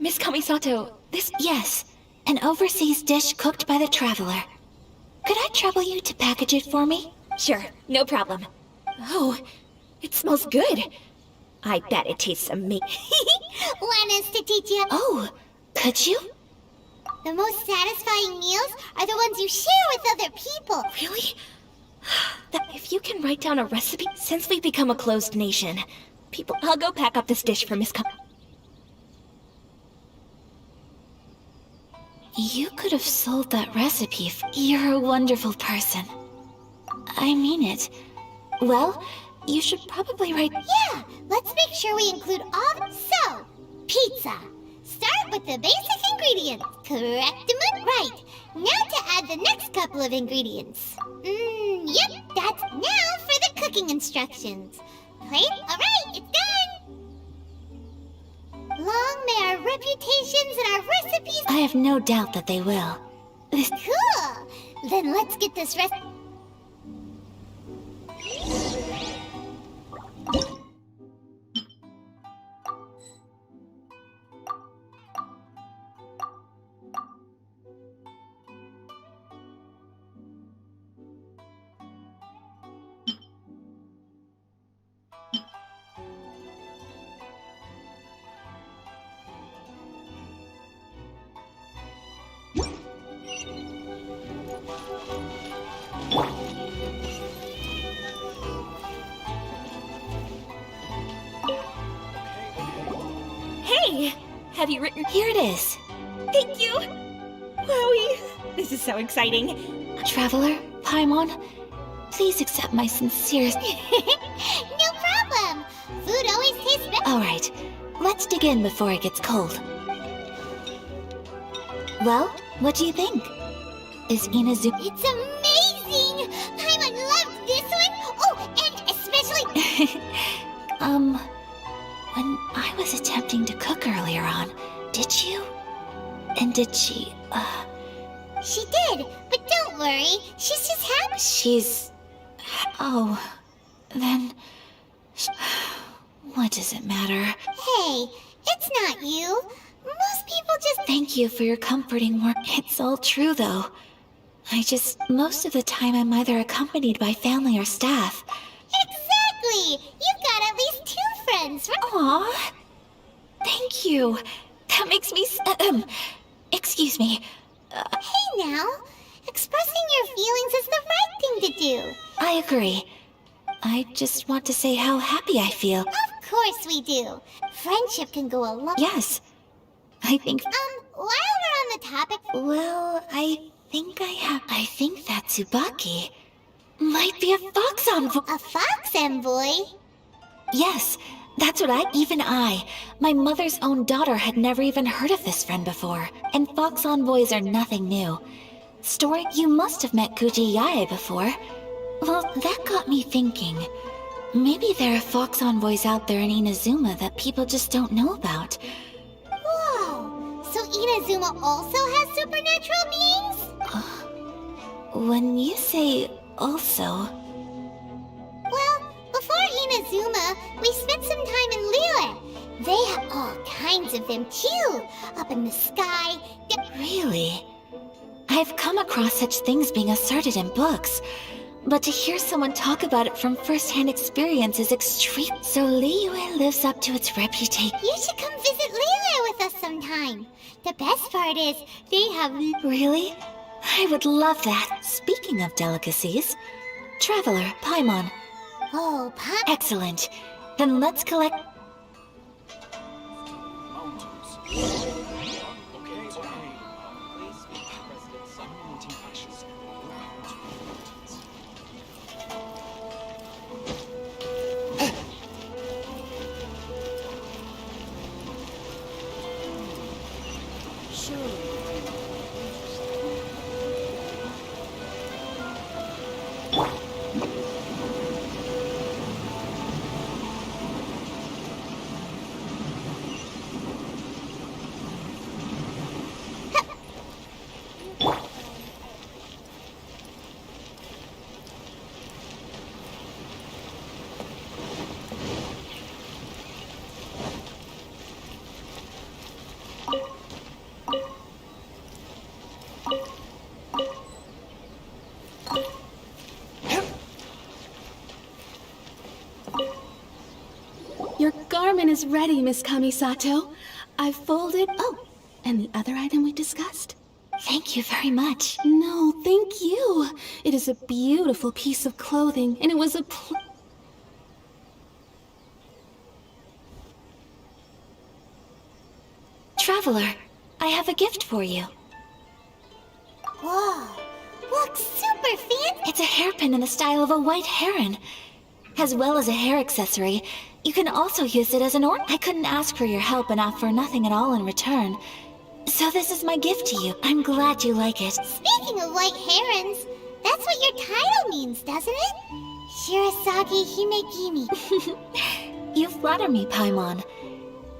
Miss Kamisato, this... Yes, an overseas dish cooked by the Traveler. Could I trouble you to package it for me? Sure, no problem. Oh, it smells good. I bet it tastes amazing. Want us to teach you? Oh, could you? The most satisfying meals are the ones you share with other people. Really? If you can write down a recipe, since we've become a closed nation, I'll go pack up this dish for Miss You could have sold that recipe. You're a wonderful person. I mean it. Well, you should probably write... Yeah, let's make sure we include all... So, pizza. Start with the basic ingredients. Correct them right. Now to add the next couple of ingredients. Yep, that's now for the cooking instructions. Plate? Alright, it's done! Long may our reputations and our recipes... I have no doubt that they will. Cool! Then let's get this recipe... Hey! Have you written... Here it is. Thank you! Wowie! This is so exciting. Traveler, Paimon, please accept my sincerest... No problem! food always tastes better. All right, let's dig in before it gets cold. Well, what do you think? Is Inazuma... It's amazing! Paimon loved this one! Oh, and especially... When I was attempting to cook earlier on, did you? And did she, She did, but don't worry. She's just happy. She's... Oh, then... What does it matter? Hey, it's not you. Most people just... Thank you for your comforting words. It's all true, though. Most of the time I'm either accompanied by family or staff. Exactly! You've got at least 2 friends, right? Aw, thank you. That makes me excuse me. Hey now, expressing your feelings is the right thing to do. I agree. I just want to say how happy I feel. Of course we do. Friendship can go a long... Yes. I think... while we're on the topic... Well, I think that Tsubaki might be a fox envoy. A fox envoy? Yes, that's what my mother's own daughter had never even heard of this friend before. And fox envoys are nothing new. Story, you must have met Guji Yae before. Well, that got me thinking. Maybe there are fox envoys out there in Inazuma that people just don't know about. Whoa! So Inazuma also has supernatural beings? When you say also... Well, before Inazuma, we spent some time in Liyue. They have all kinds of them too. Up in the sky. Really? I've come across such things being asserted in books. But to hear someone talk about it from first-hand experience is extreme. So Liyue lives up to its reputation. You should come visit Liyue with us sometime. The best part is, they have... Really? I would love that. Speaking of delicacies, Traveler, Paimon. Oh, Excellent. Then let's collect... Your garment is ready, Miss Kamisato. I've folded... Oh, and the other item we discussed? Thank you very much. No, thank you. It is a beautiful piece of clothing, and it was a Traveler, I have a gift for you. Whoa, looks super fancy. It's a hairpin in the style of a white heron. As well as a hair accessory, you can also use it as an ornament. I couldn't ask for your help and offer nothing at all in return. So this is my gift to you. I'm glad you like it. Speaking of white herons, that's what your title means, doesn't it? Shirasagi Himegimi. You flatter me, Paimon.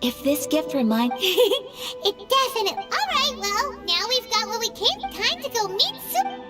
If this gift reminds... It definitely... Alright, well, now we've got what we came. Time to go meet some...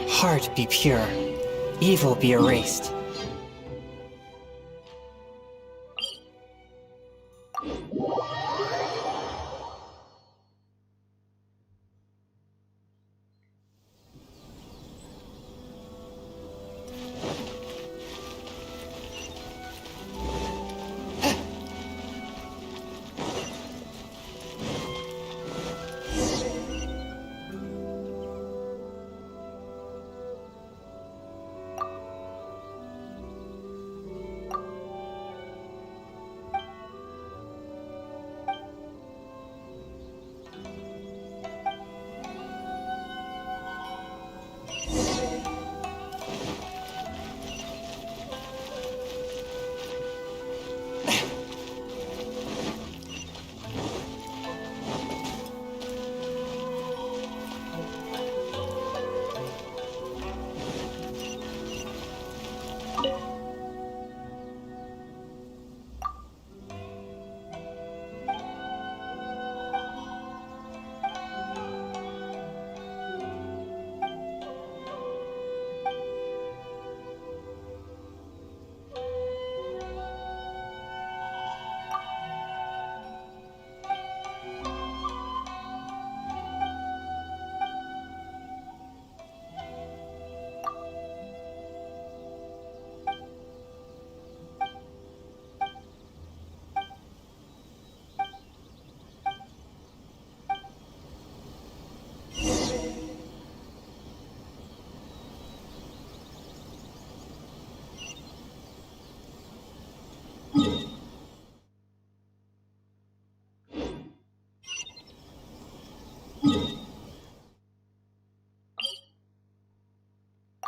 Heart be pure, evil be erased.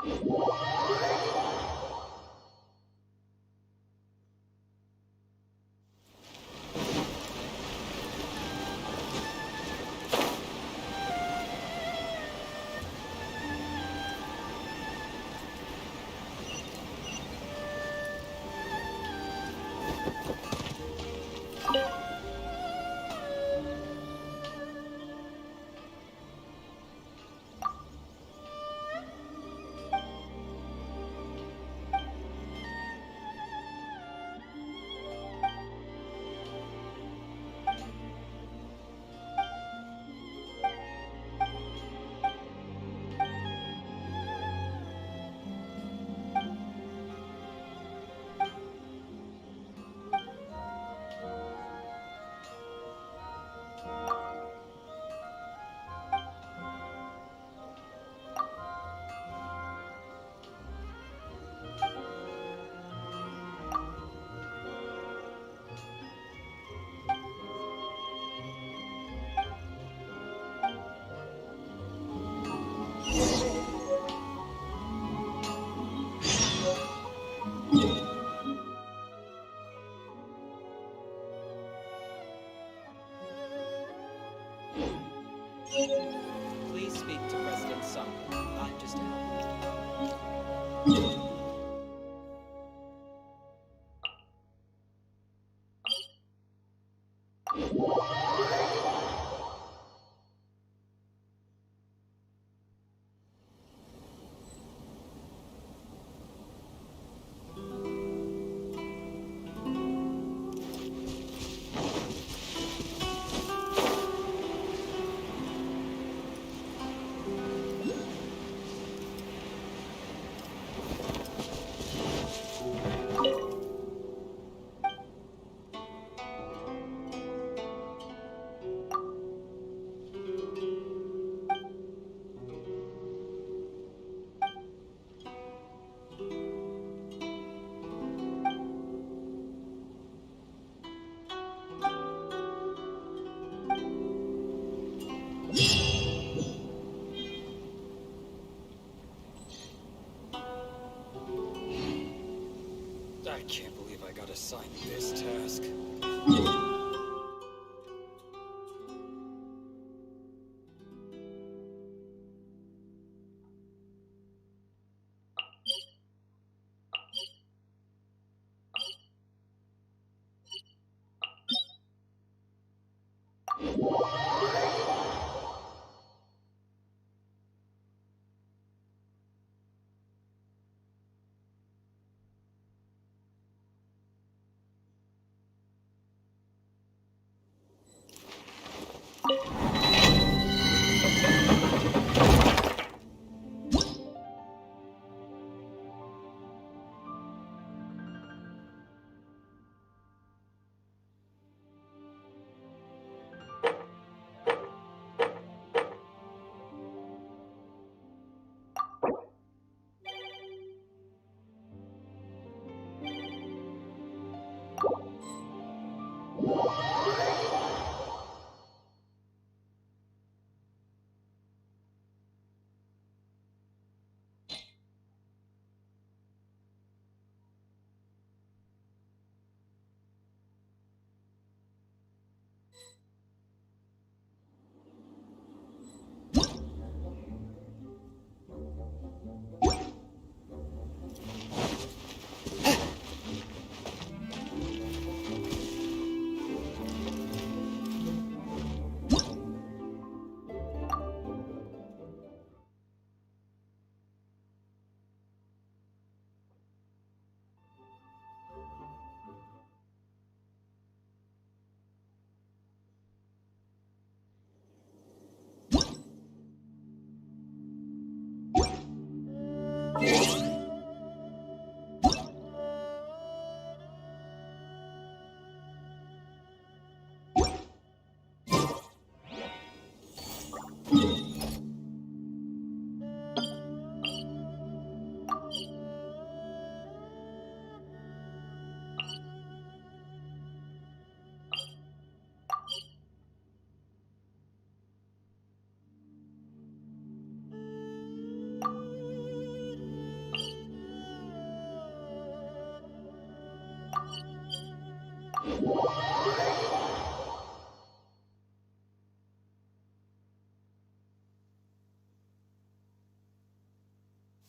Please speak to President Sung. I'm just a helper. I can't believe I got assigned this task.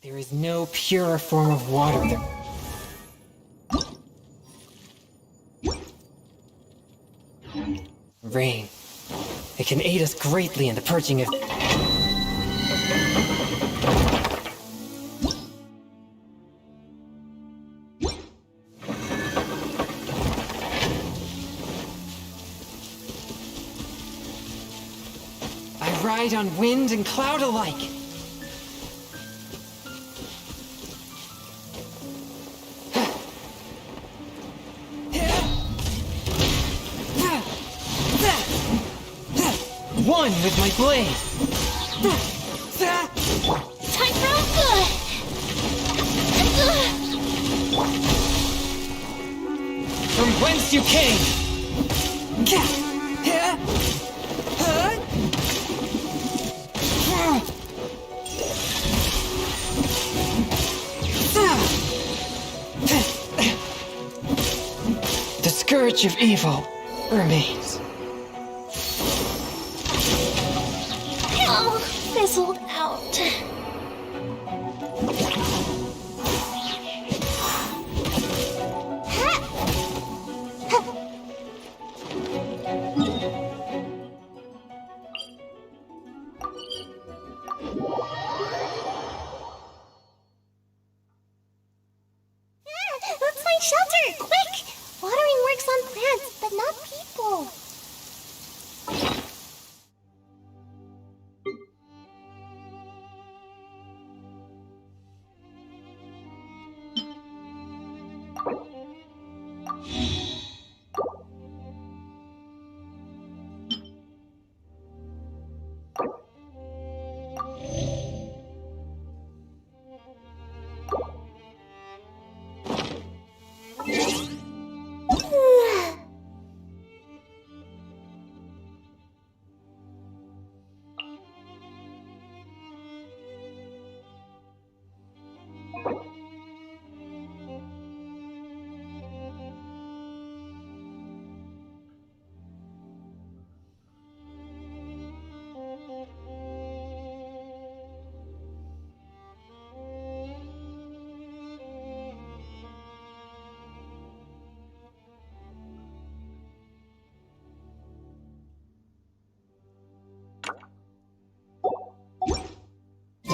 There is no purer form of water than... Rain. It can aid us greatly in the purging of... I ride on wind and cloud alike. One with my blade. Time for From whence you came. The scourge of evil remains. Oh, fizzled out. Let's find shelter! Quick! Watering works on plants, but not people.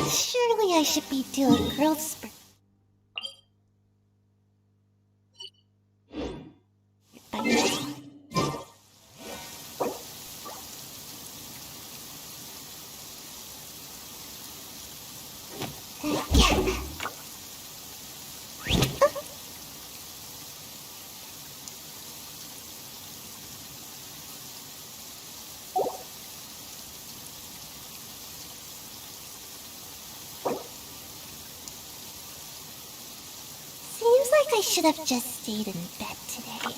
Surely I should be doing growth spurt. Seems like I should have just stayed in bed today.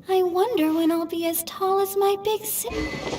I wonder when I'll be as tall as my big sister.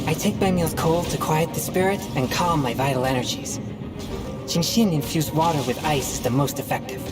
I take my meals cold to quiet the spirit and calm my vital energies. Genshin infused water with ice is the most effective.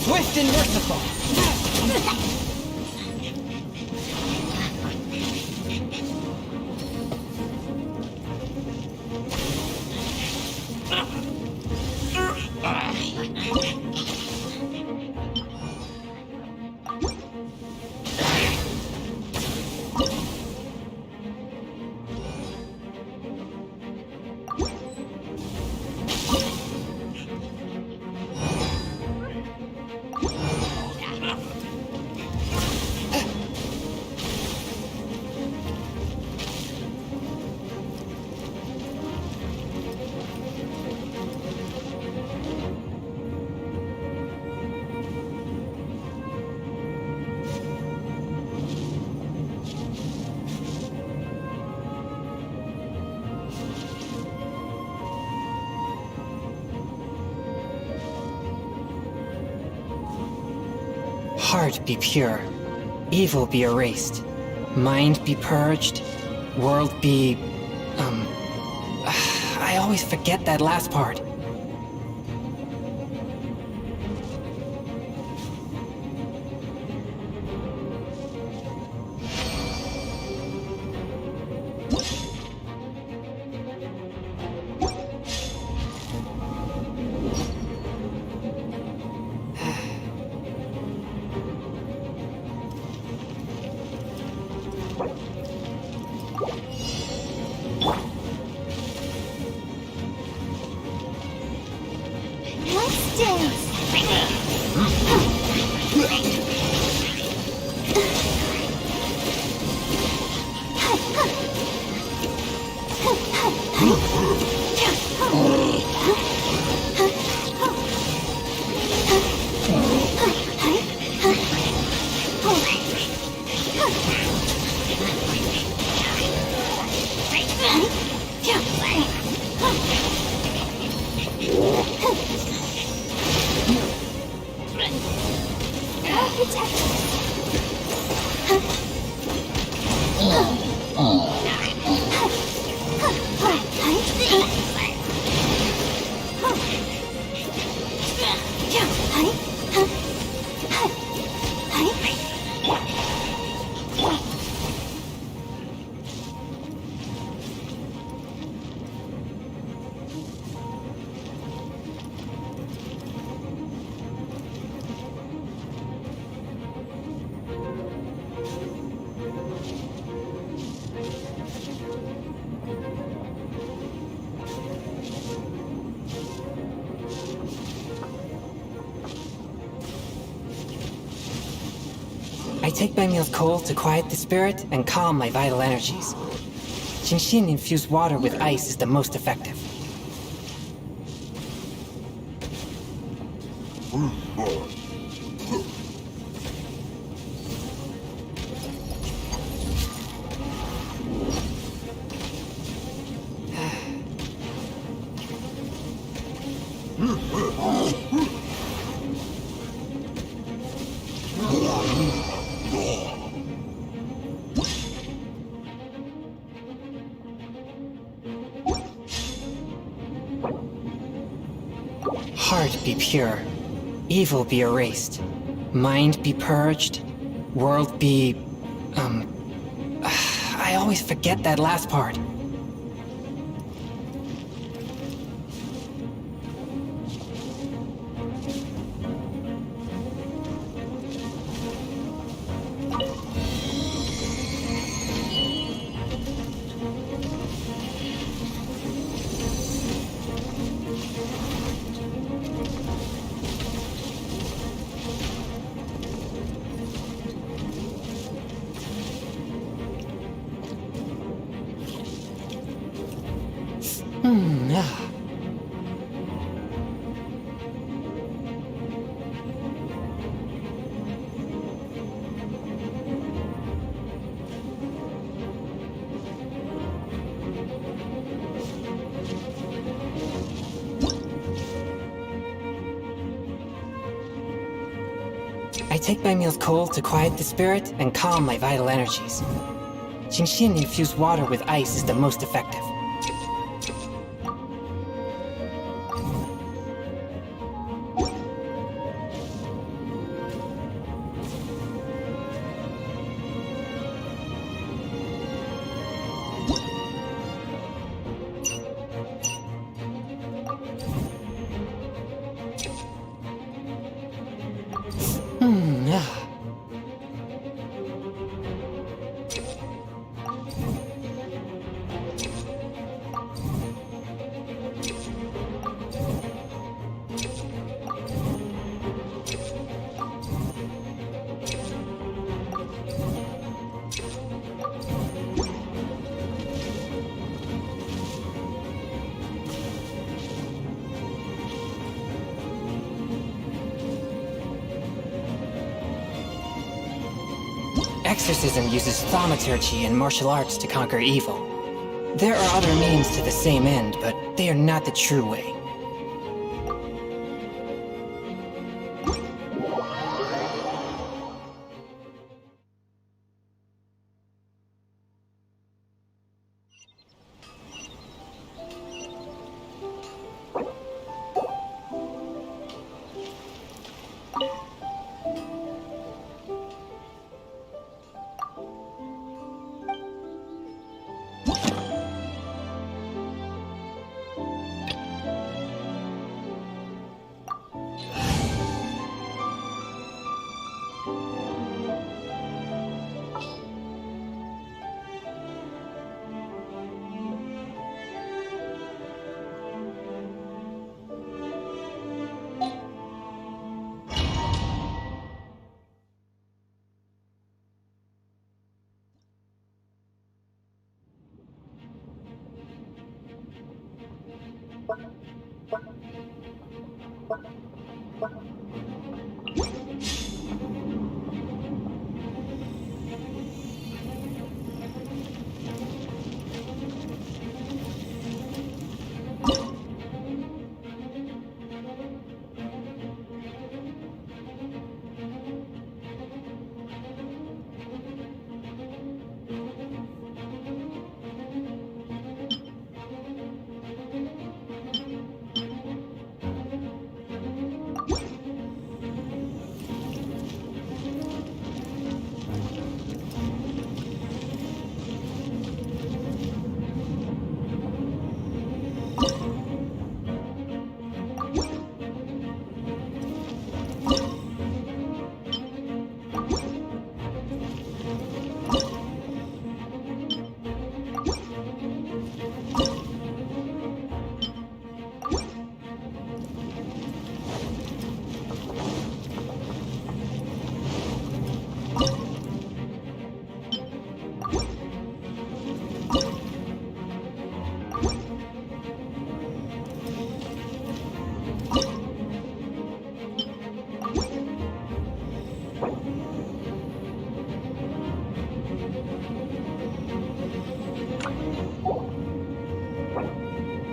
Swift and merciful! Heart be pure, evil be erased, mind be purged, world be... I always forget that last part. Let's dance. I take my meals cold to quiet the spirit and calm my vital energies. Genshin infused water with ice is the most effective. Heart be pure, evil be erased, mind be purged, world be... I always forget that last part. take my meals cold to quiet the spirit and calm my vital energies. Jinshin infused water with ice is the most effective. Exorcism uses thaumaturgy and martial arts to conquer evil. There are other means to the same end, but they are not the true way.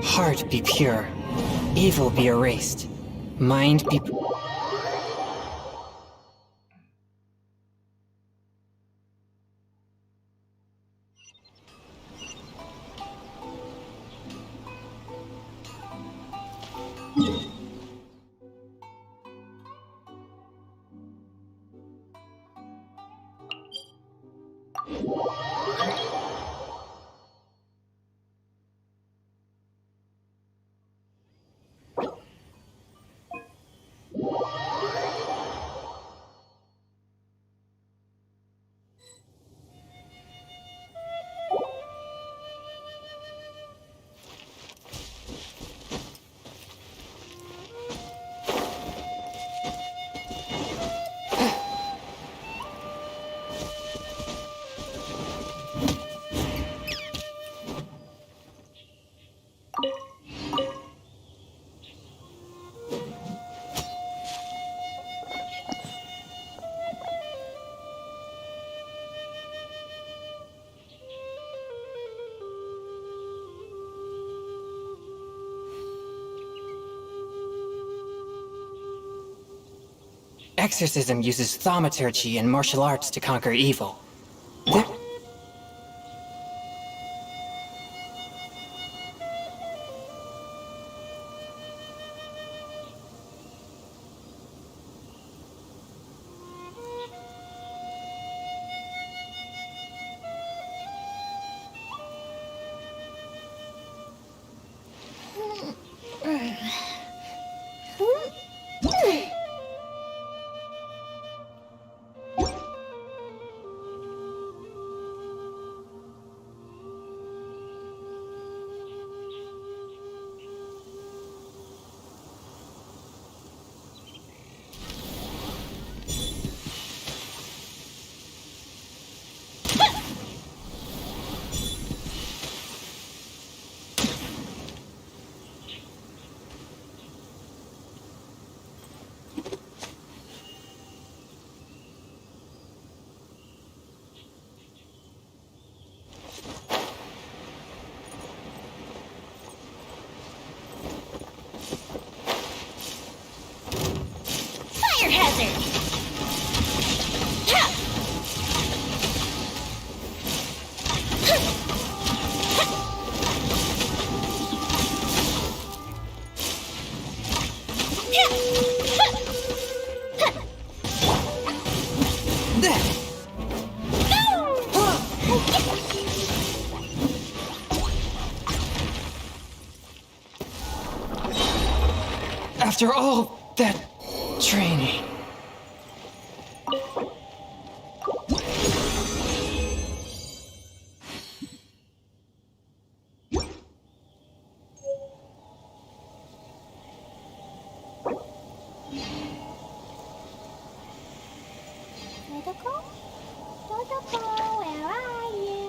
Heart be pure, evil be erased, mind be... Exorcism uses thaumaturgy and martial arts to conquer evil. There... Fire hazard! Ha! After all that training... Totoko? Totoko, where are you?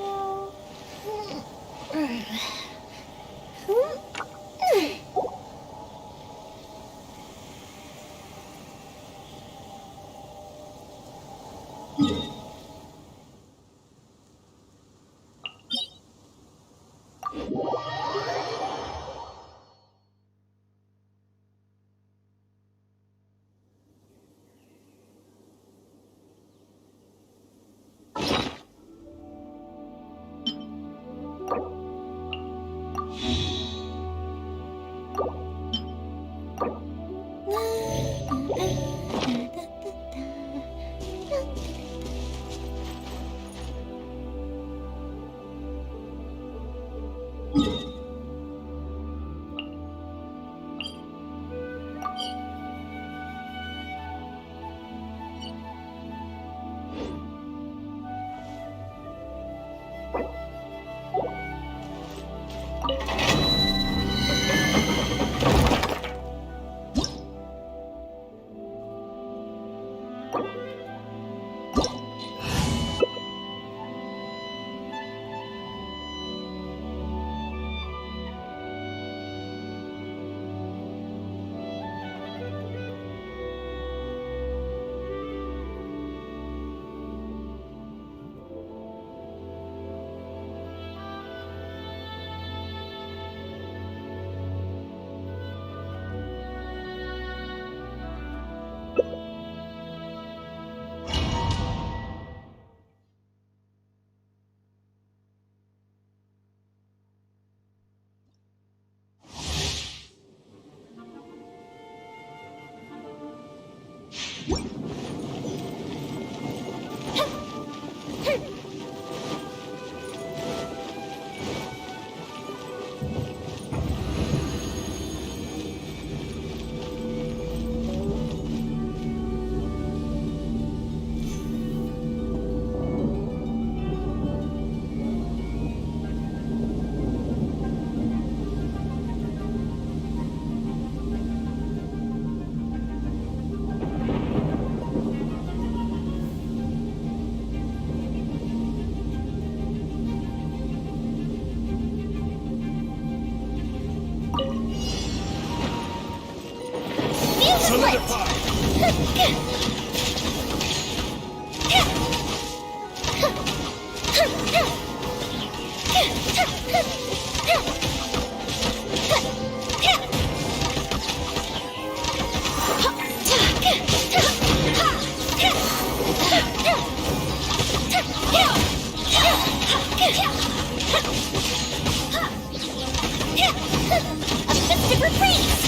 A festive reprise!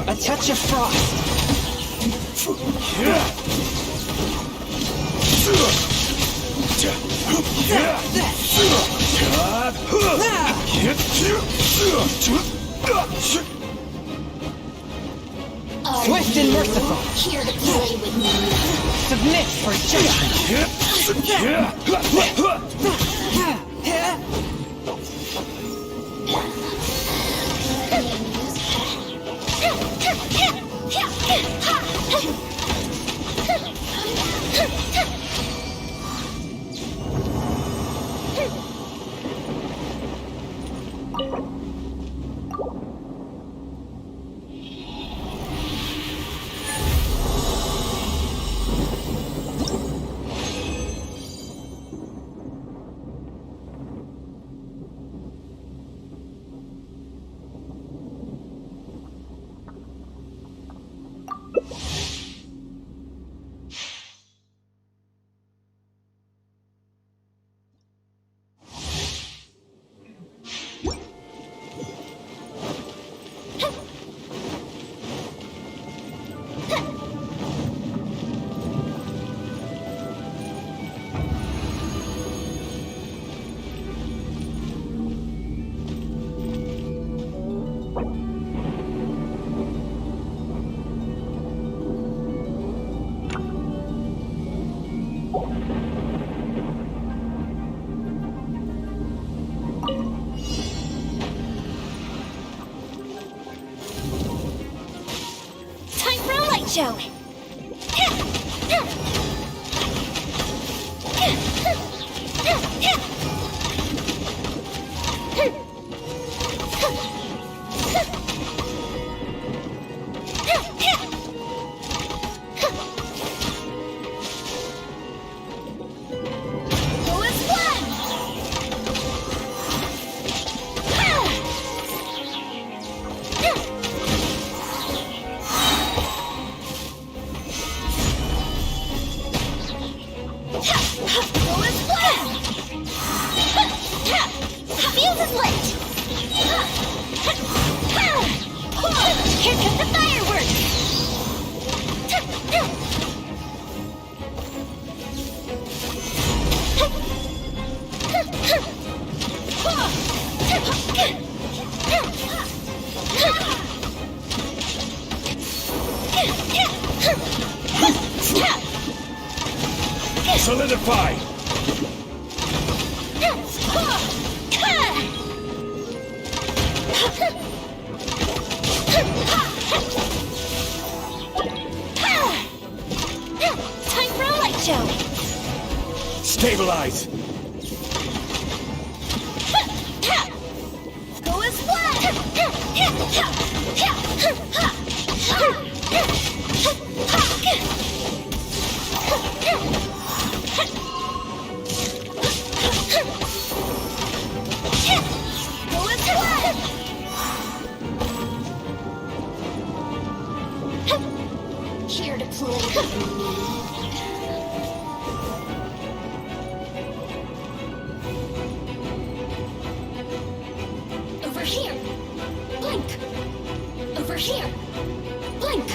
A touch of frost. Swift and merciful. Here to play with me. Submit for Time for a light show! Here come the fireworks! Solidify! Time for a light show! Stabilize! Go as Here to play. Over here. Blink. Over here. Blink.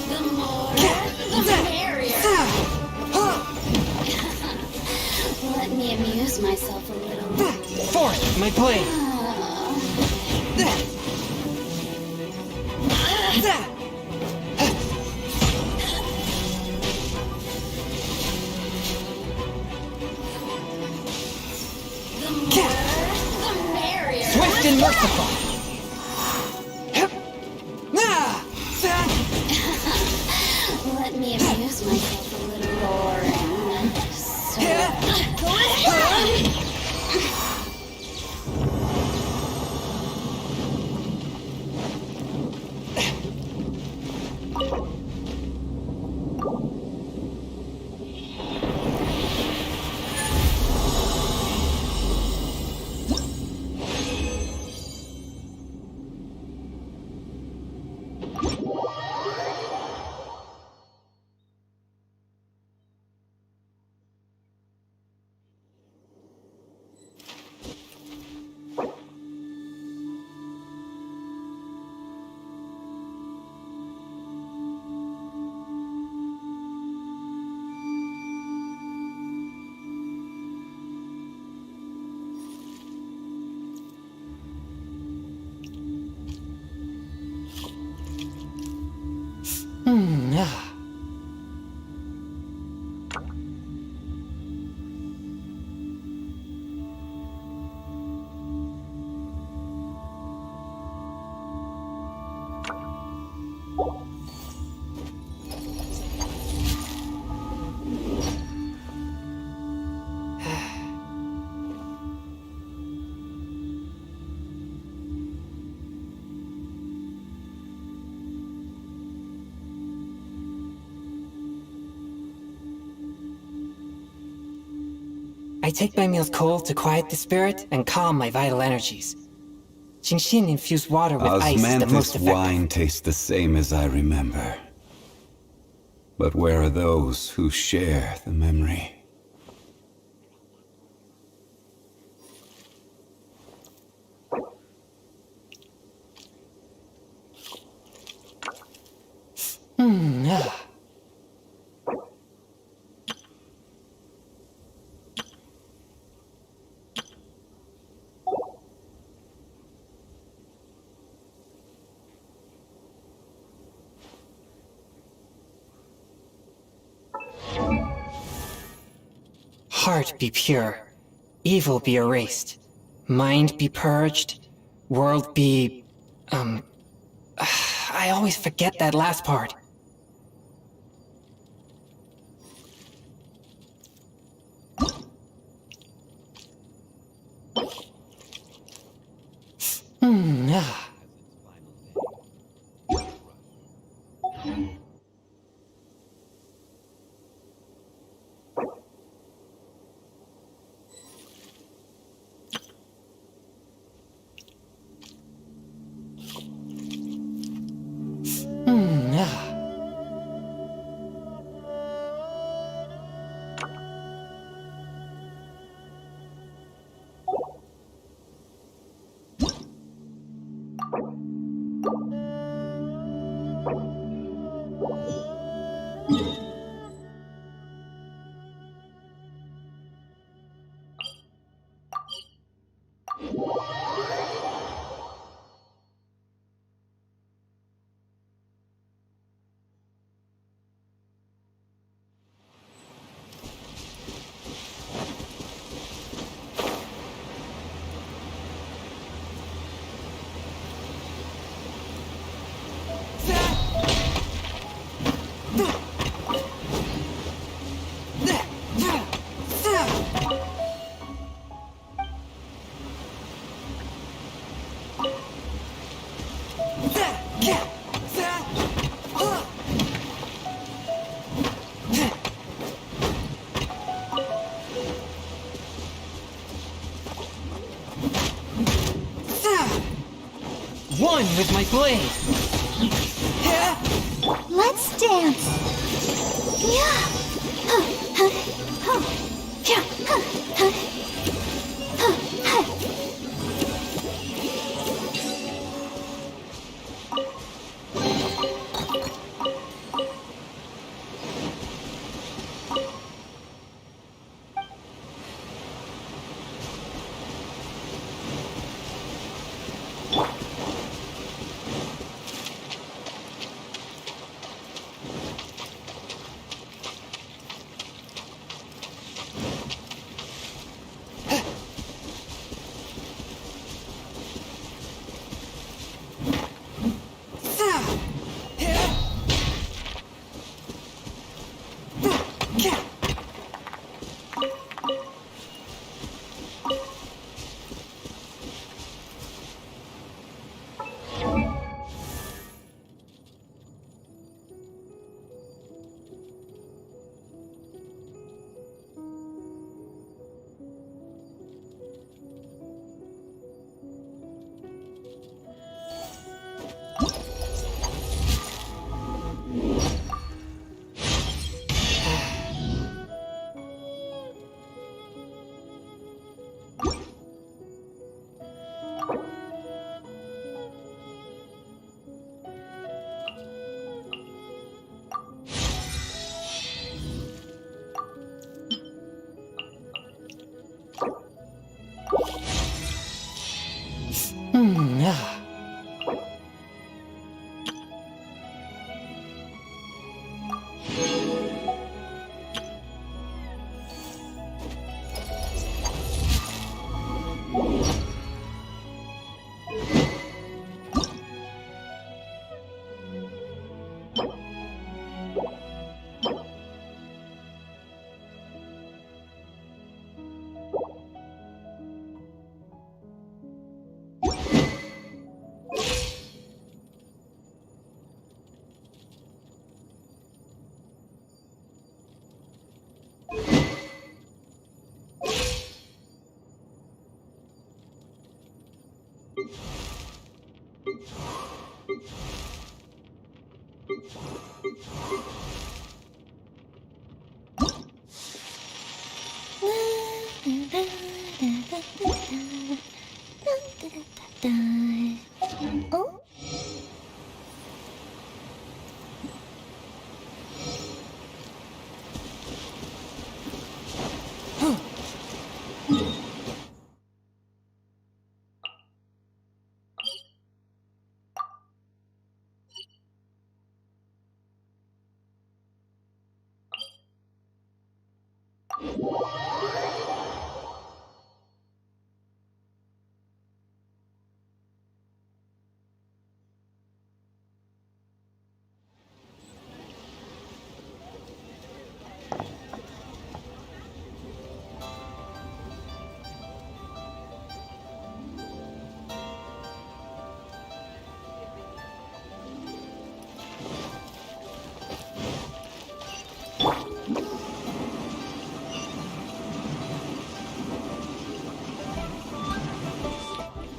The more, the merrier. Let me amuse myself a little. Forth, my blade. The merrier. Swift and merciful. Let me amuse myself a little more and I take my meals cold to quiet the spirit and calm my vital energies. Genshin infused water with ice is the most Osmanthus effective. wine tastes the same as I remember. But where are those who share the memory? Ah. Heart be pure, evil be erased, mind be purged, world be... I always forget that last part. Ah. Ah. One with my blade! Let's dance. Yeah.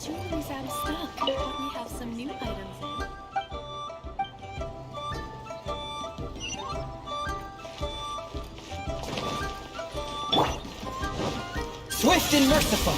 Jewelry's out of stock, but we have some new items in. Swift and merciful!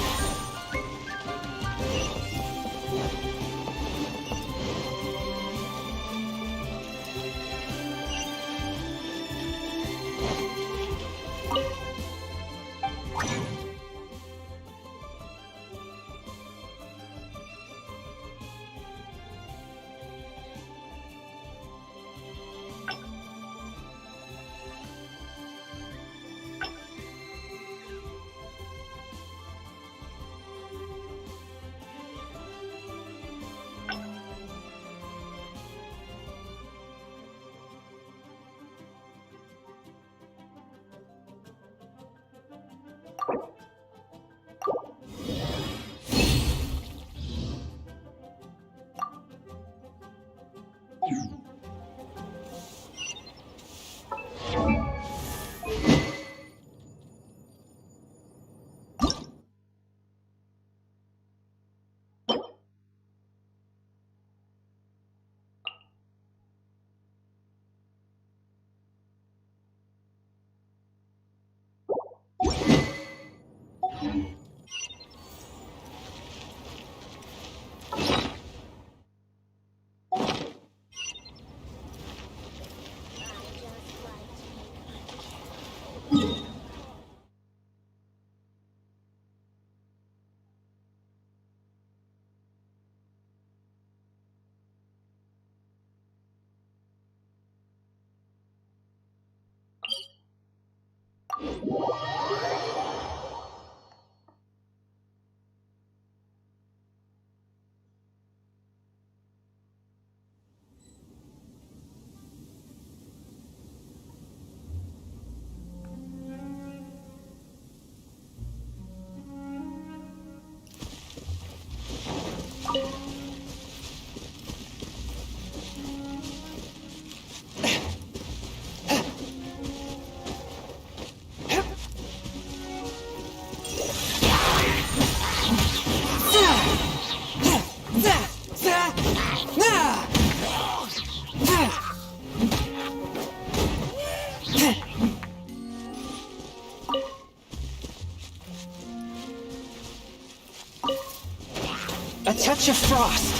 A touch of frost.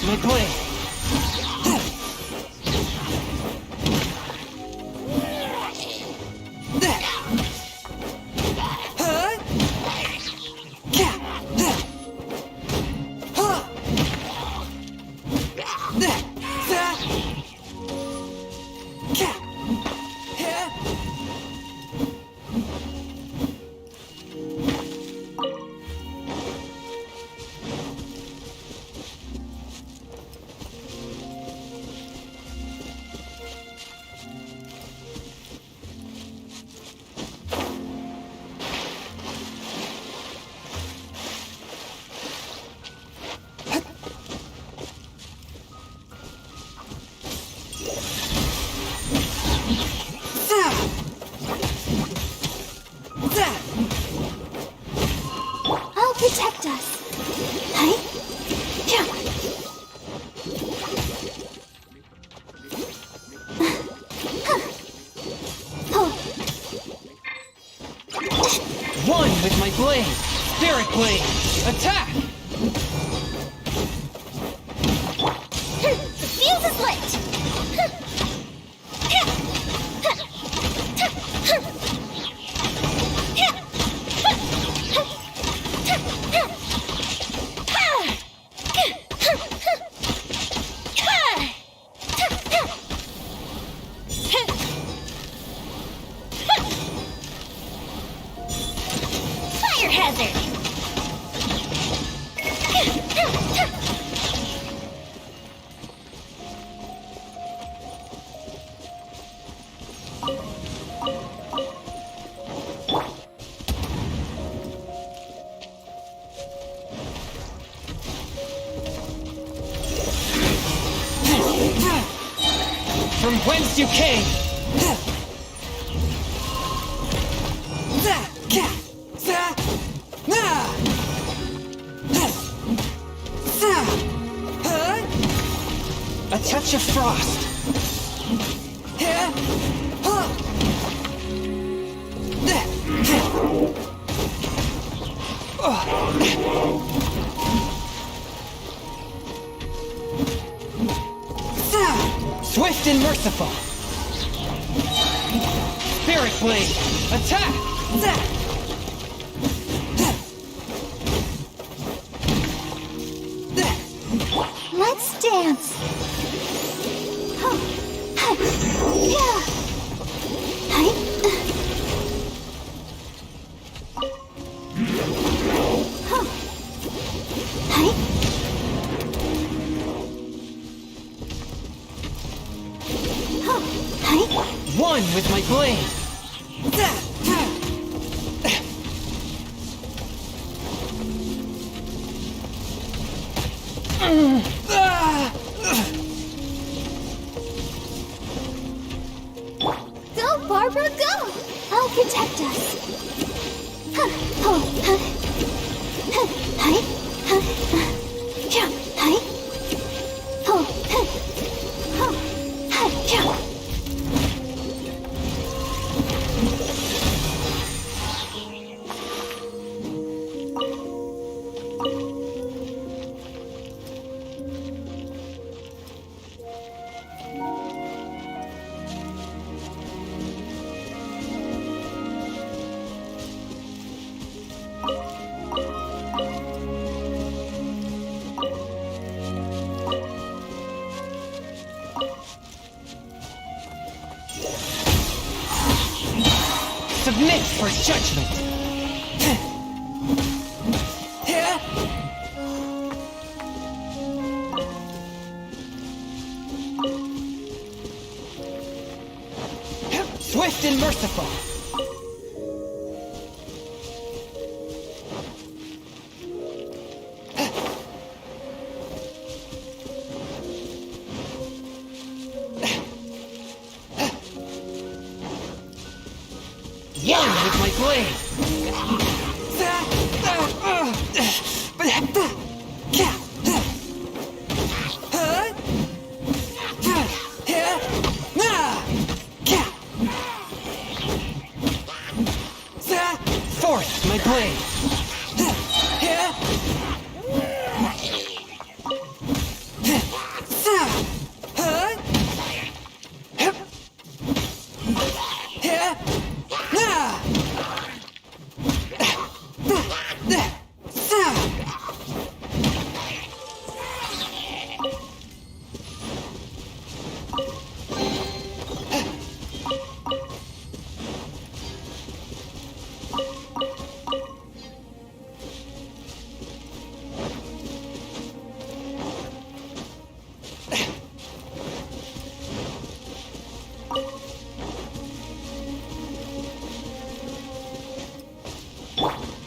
My blade! One with my blade! Spirit blade! Attack! The fuse is lit! Fire hazard! From whence you came! A touch of frost! Swift and merciful! Spirit blade! Attack! Let's dance. Yeah. One with my blade! Go, Barbara, go! I'll protect us. Submit for judgment! Swift and merciful! One with my blade! Fourth, my blade!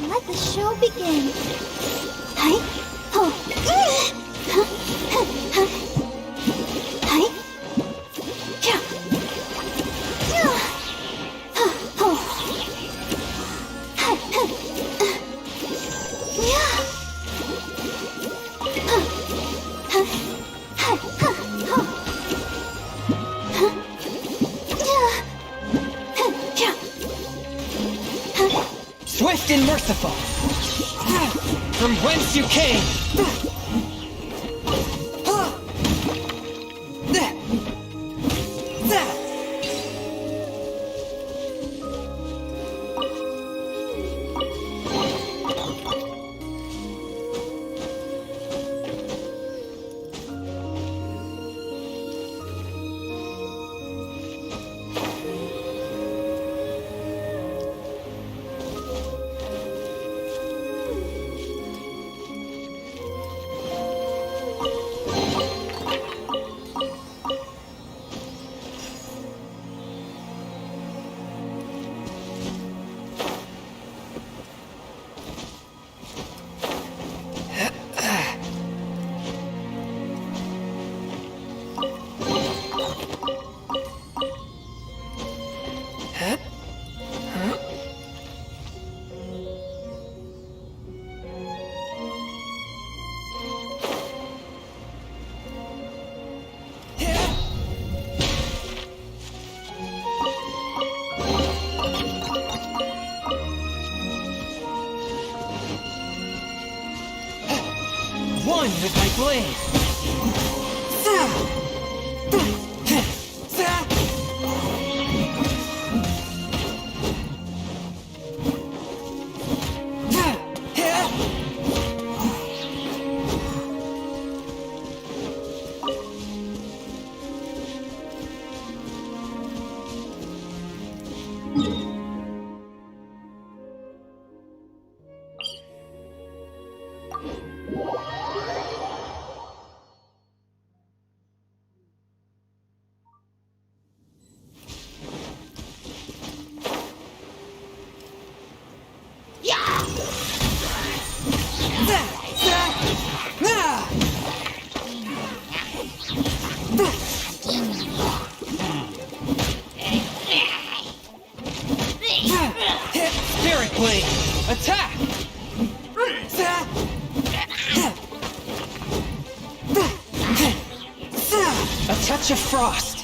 Let the show begin. Swift and merciful. From whence you came. One with my blade. Spirit Blade! Attack! A touch of frost!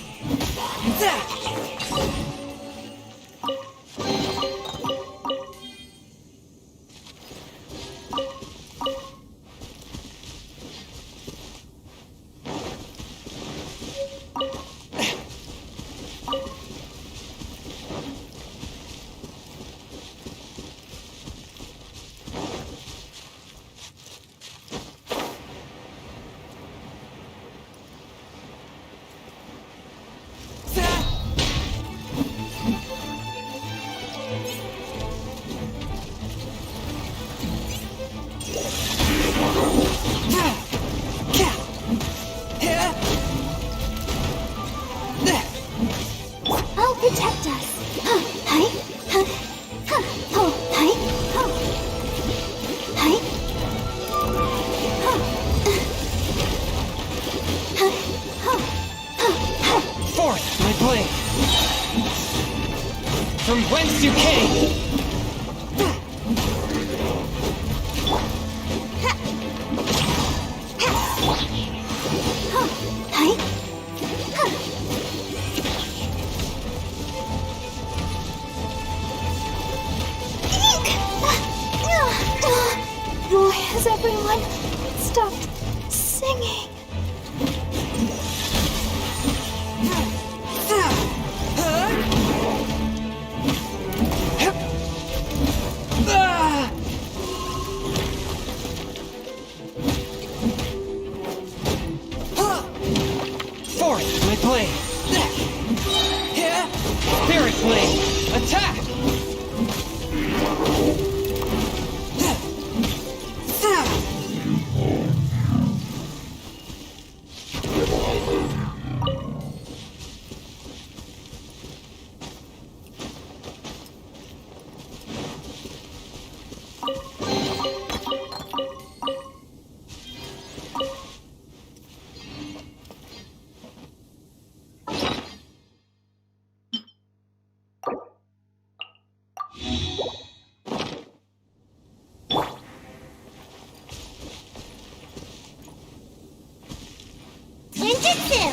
I'll protect us. Forth, my blade! From whence you came! Why has everyone stopped singing? Forth, my blade! Spirit Blade! Attack! Ninjutsu!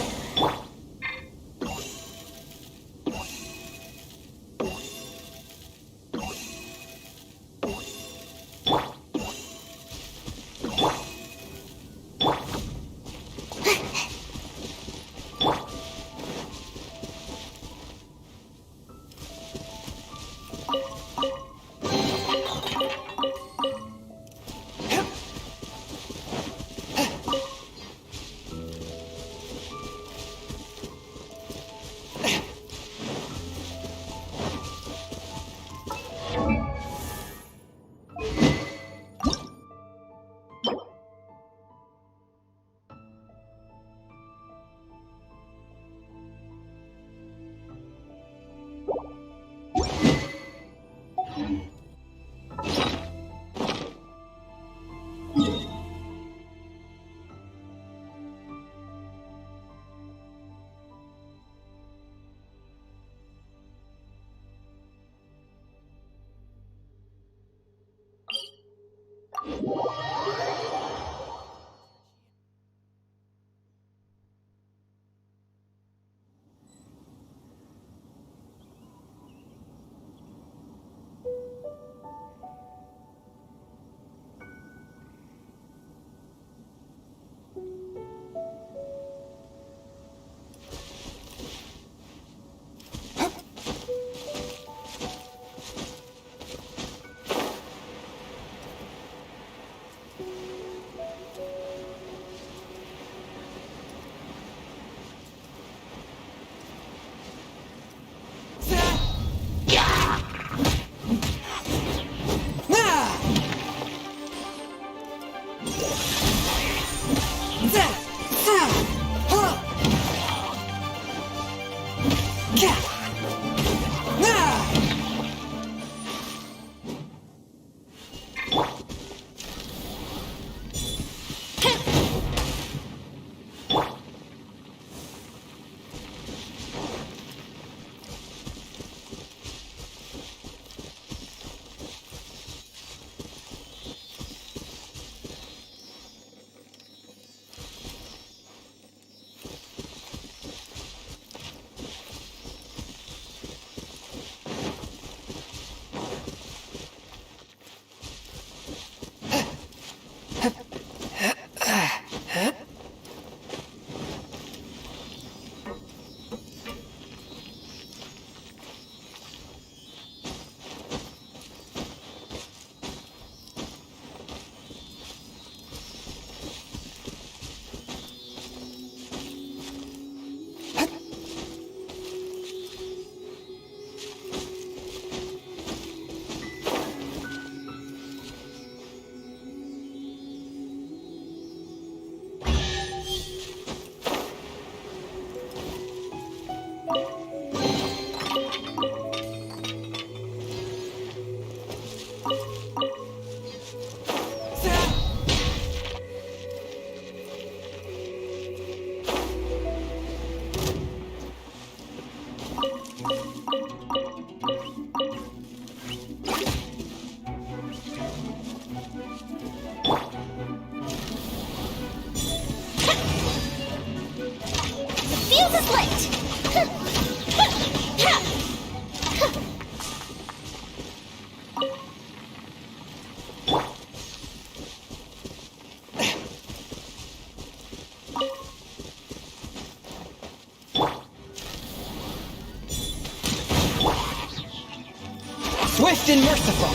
Swift and merciful.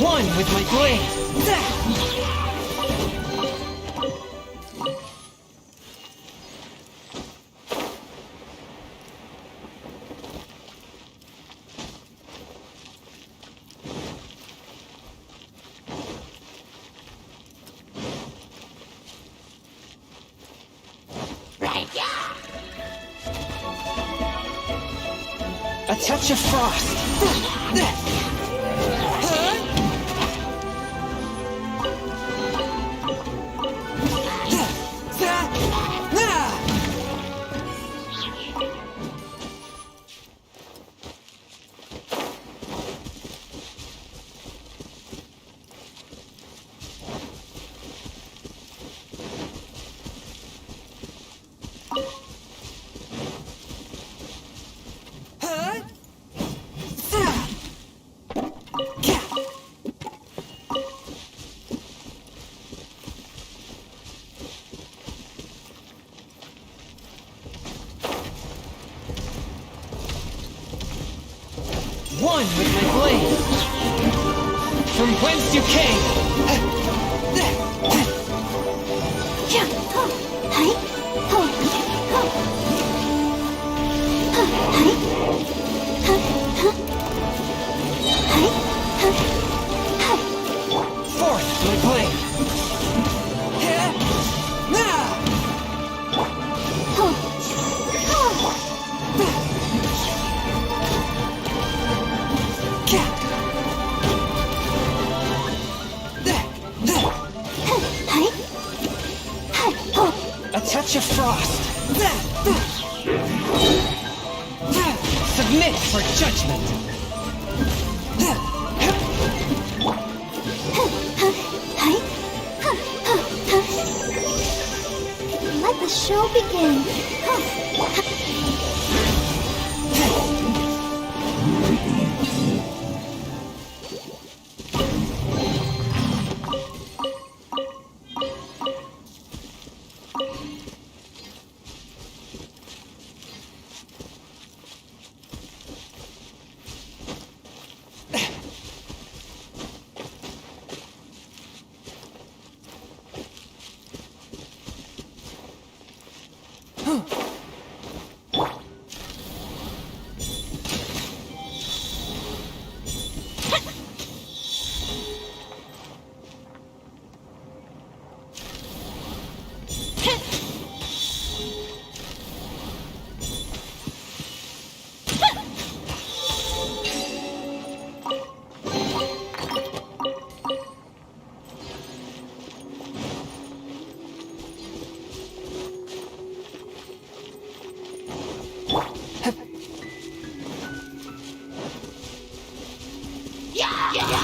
One with my blade. A touch of frost. One with my blade. From whence you came. Forth my blade. A touch of frost. Submit for judgment. Let the show begin.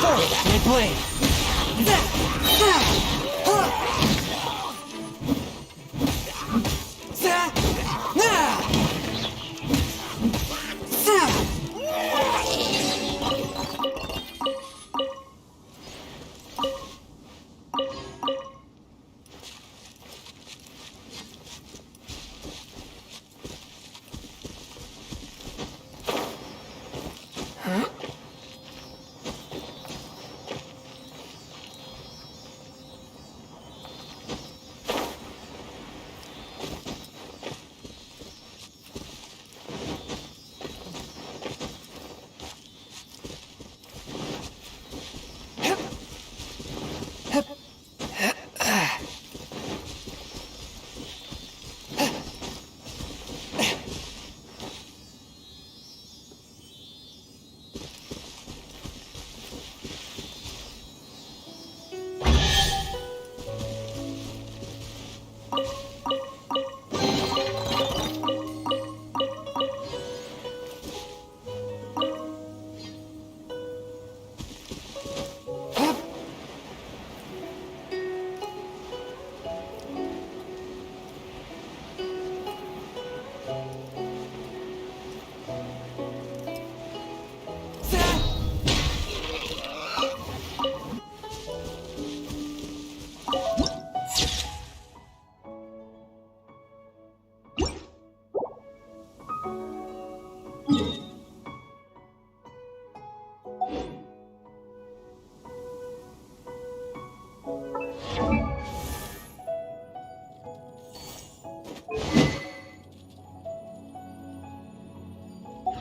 Forth my blade.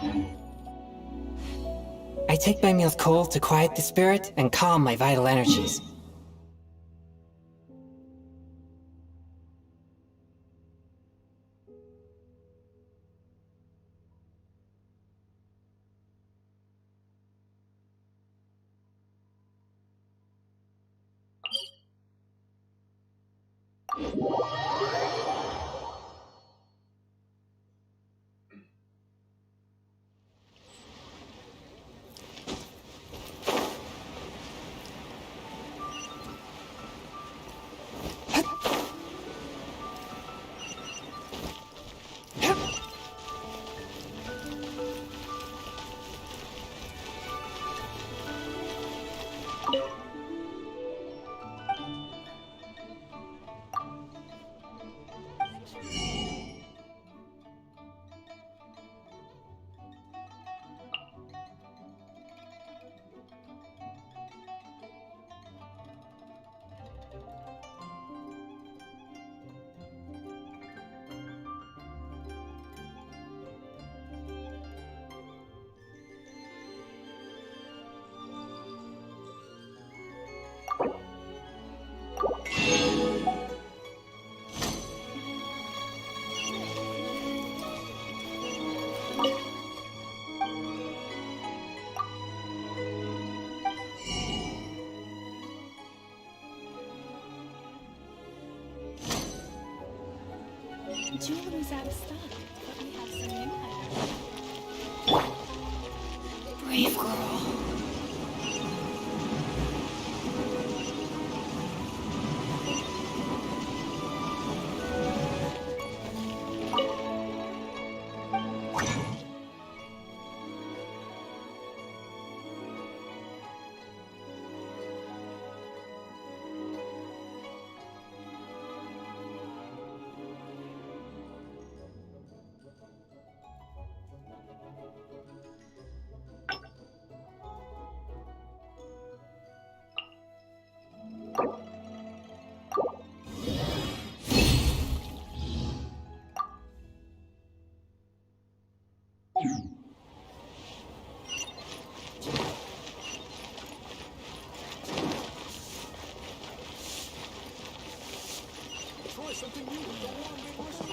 I take my meals cold to quiet the spirit and calm my vital energies. Jewelry's out of stock, but we have some new items. Brave girl. Try something new. Don't want to make myself.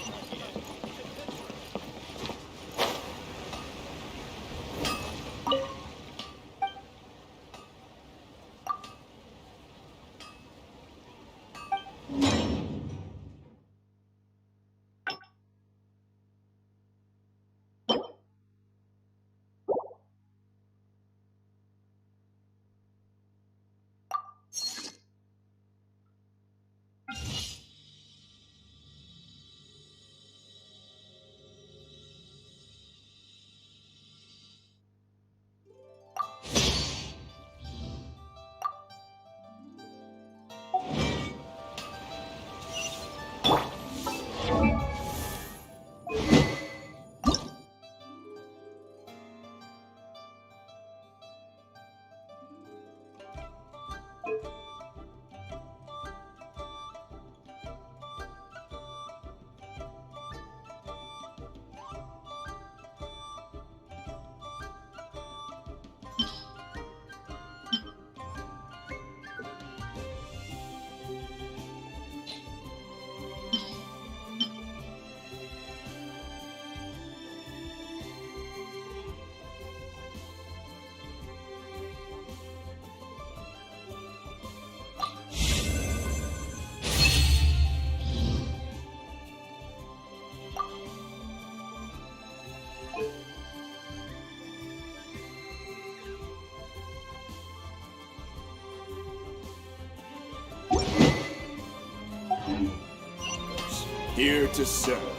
Here to serve.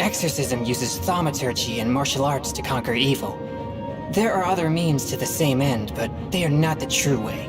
Exorcism uses thaumaturgy and martial arts to conquer evil. There are other means to the same end, but they are not the true way.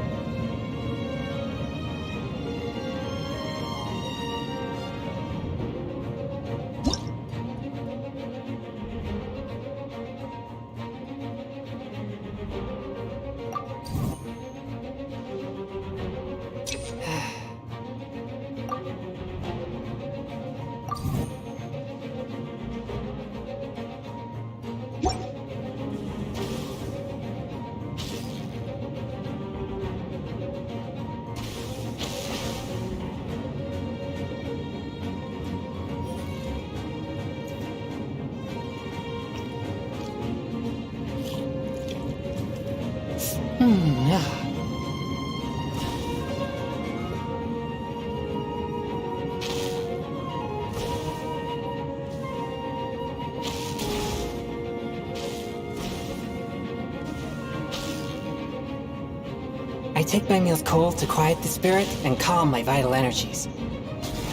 I take my meals cold to quiet the spirit and calm my vital energies.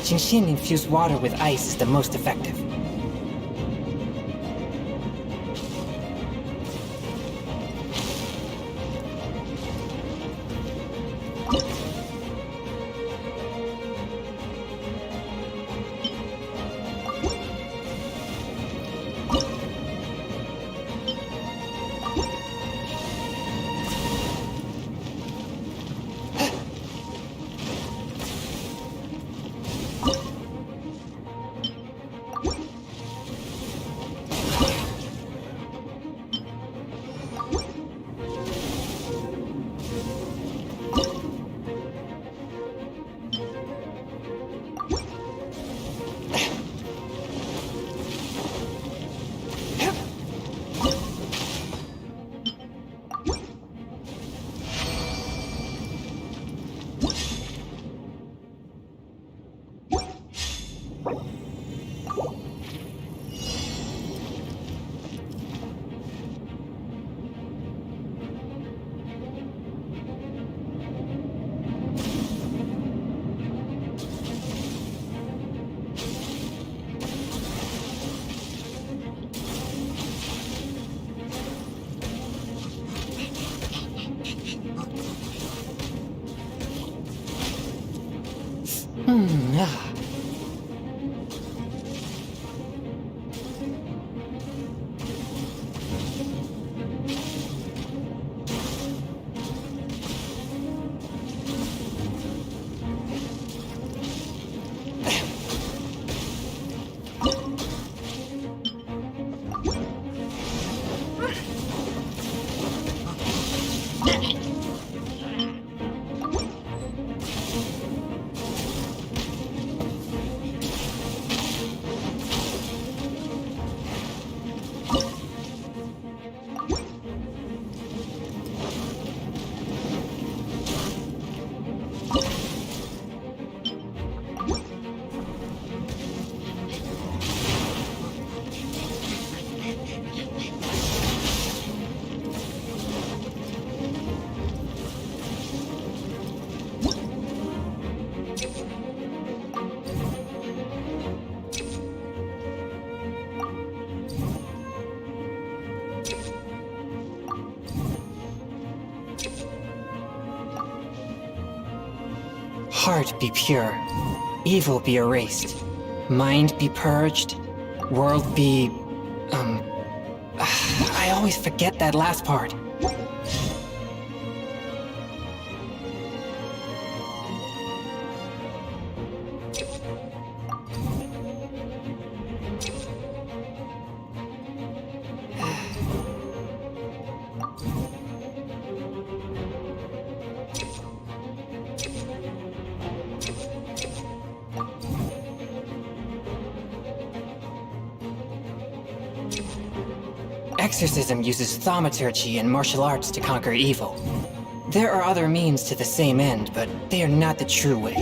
Genshin infused water with ice is the most effective. Heart be pure, evil be erased, mind be purged, world be... I always forget that last part. Exorcism uses thaumaturgy and martial arts to conquer evil. There are other means to the same end, but they are not the true way.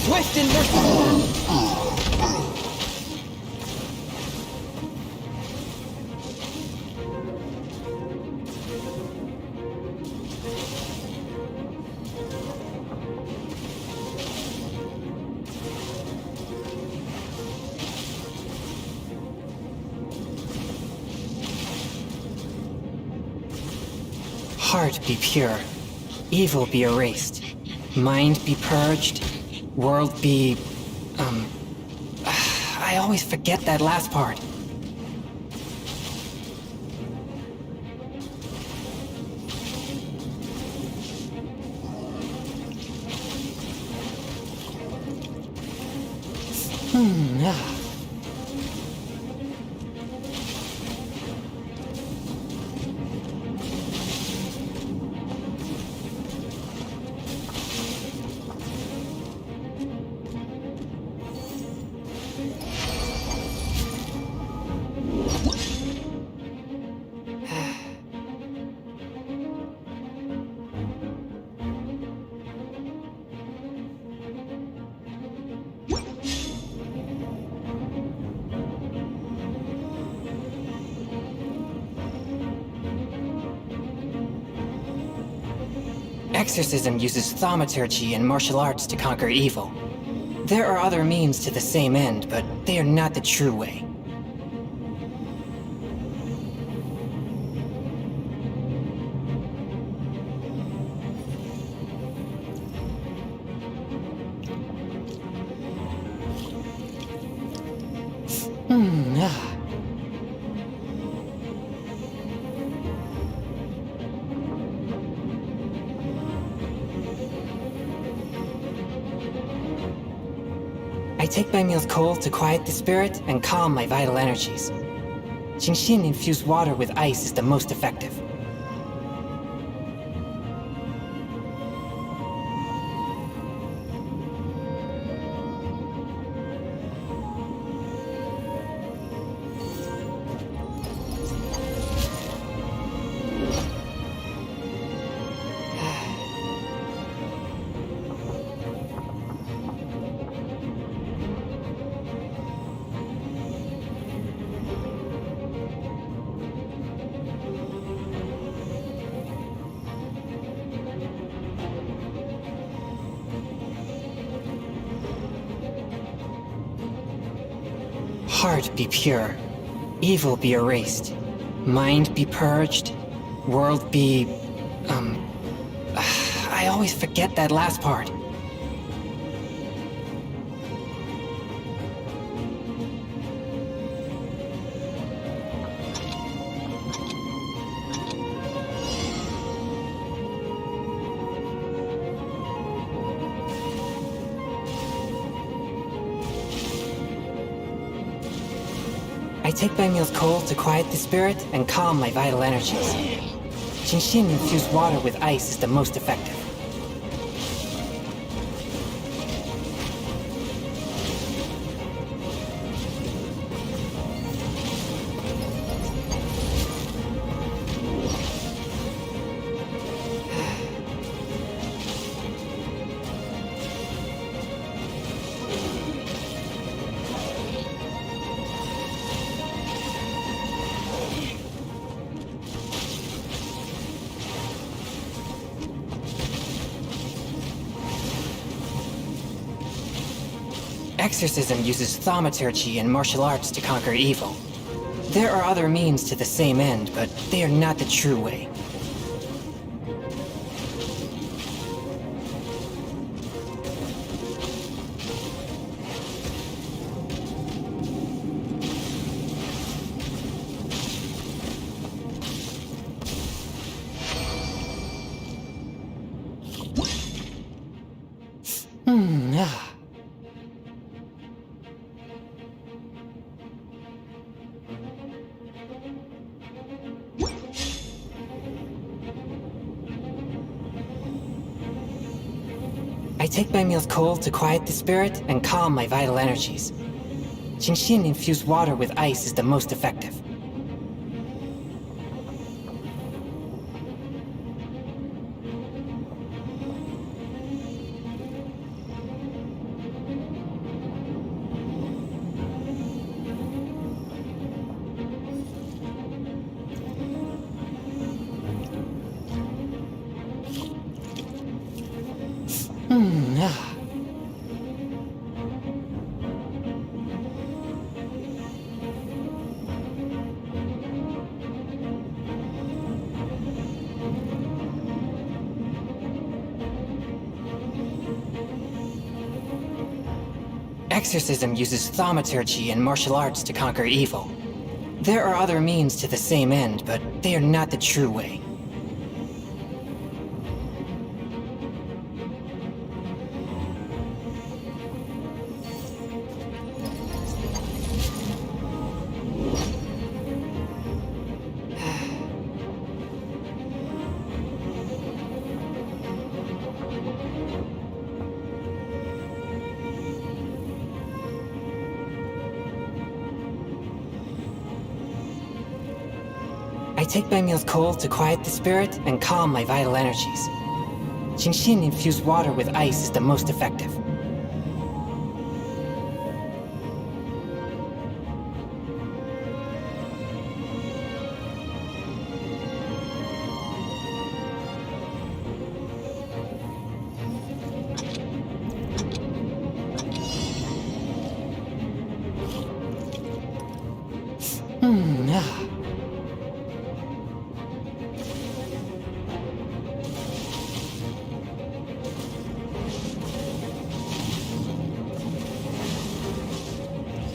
Swift and merciful! Heart be pure, evil be erased, mind be purged, world be... I always forget that last part. Exorcism uses thaumaturgy and martial arts to conquer evil. There are other means to the same end, but they are not the true way. I take my meals cold to quiet the spirit and calm my vital energies. Genshin infused water with ice is the most effective. Heart be pure, evil be erased, mind be purged, world be... I always forget that last part. I take my meals cold to quiet the spirit and calm my vital energies. Genshin infused water with ice is the most effective. Exorcism uses thaumaturgy and martial arts to conquer evil. There are other means to the same end, but they are not the true way. I take my meals cold to quiet the spirit and calm my vital energies. Genshin infused water with ice is the most effective. Exorcism uses thaumaturgy and martial arts to conquer evil. There are other means to the same end, but they are not the true way. I take my meals cold to quiet the spirit and calm my vital energies. Genshin infused water with ice is the most effective.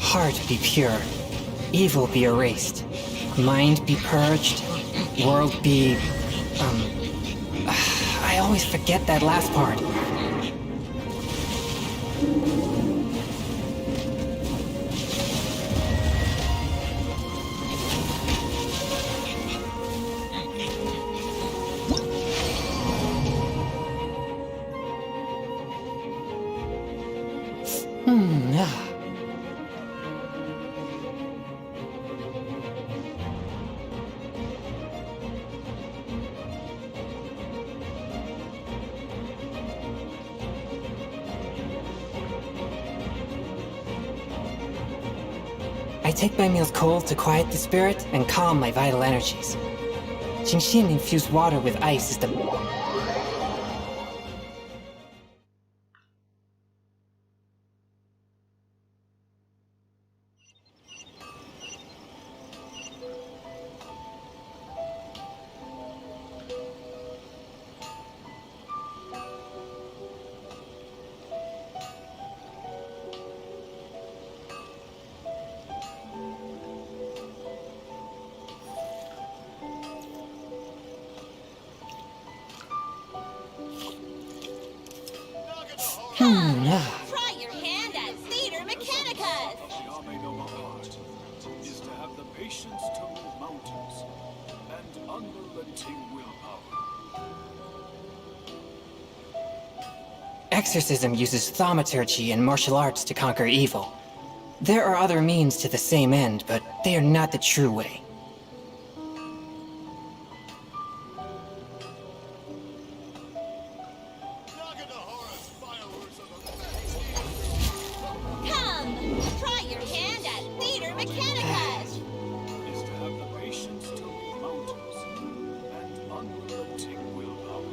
Heart be pure, evil be erased, mind be purged, world be... I always forget that last part. I take my meals cold to quiet the spirit and calm my vital energies. Genshin infused water with ice is the... Try your hand at Theater Mechanicus! patience to move mountains and unrelenting willpower. Exorcism uses thaumaturgy and martial arts to conquer evil. There are other means to the same end, but they are not the true way. Come, try your hand at Theater Mechanica. Is to have the patience to move mountains and unrelenting willpower.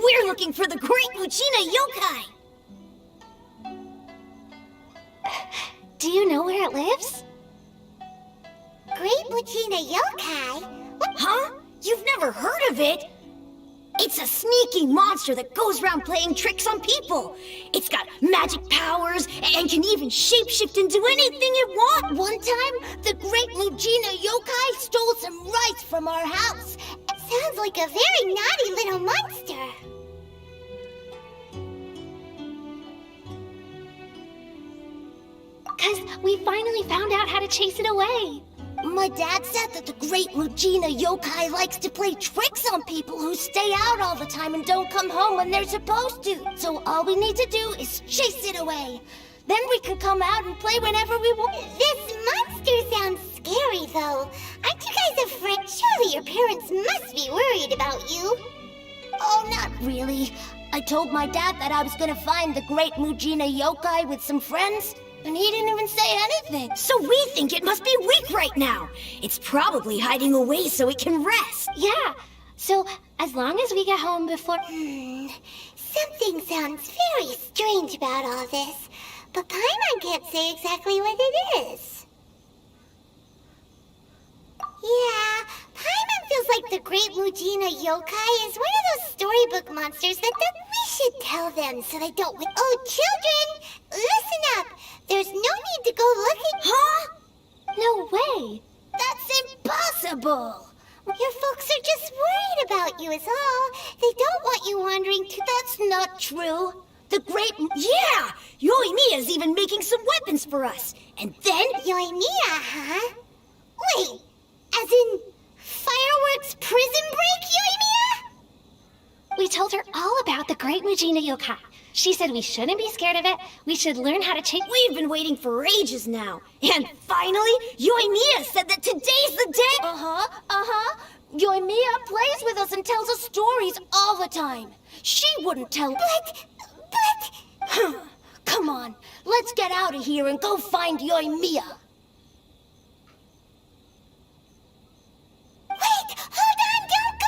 We're looking for the Great Mujina Yokai! Do you know where it lives? Great Mujina Yokai? Huh? You've never heard of it? It's a sneaky monster that goes around playing tricks on people. It's got magic powers and can even shapeshift into anything it wants. One time, the Great Mujina Yokai stole some rice from our house. It sounds like a very naughty little monster. Because we finally found out how to chase it away. My dad said that the Great Mujina Yokai likes to play tricks on people who stay out all the time and don't come home when they're supposed to. So all we need to do is chase it away. Then we can come out and play whenever we want. This monster sounds scary, though. Aren't you guys afraid? Surely your parents must be worried about you. Oh, not really. I told my dad that I was gonna find the Great Mujina Yokai with some friends, and he didn't even say anything. So we think it must be weak right now. It's probably hiding away so it can rest. Yeah, so as long as we get home before... something sounds very strange about all this, but Paimon can't say exactly what it is. Yeah, Paimon feels like the Great Mujina Yokai is one of those storybook monsters that we should tell them so they don't... Oh, children! Listen up! There's no need to go looking... Huh? No way! That's impossible! Your folks are just worried about you is all. They don't want you wandering to... That's not true. The Great... Yeah! Yoimiya's even making some weapons for us. And then... Yoimiya, huh? Wait, as in fireworks prison break, Yoimiya? We told her all about the Great Mujina Yokai. She said we shouldn't be scared of it. We should learn how to chase... We've been waiting for ages now. And finally, Yoimiya said that today's the day... Uh-huh. Yoimiya plays with us and tells us stories all the time. She wouldn't tell... But... Come on, let's get out of here and go find Yoimiya. Wait, hold on, don't go!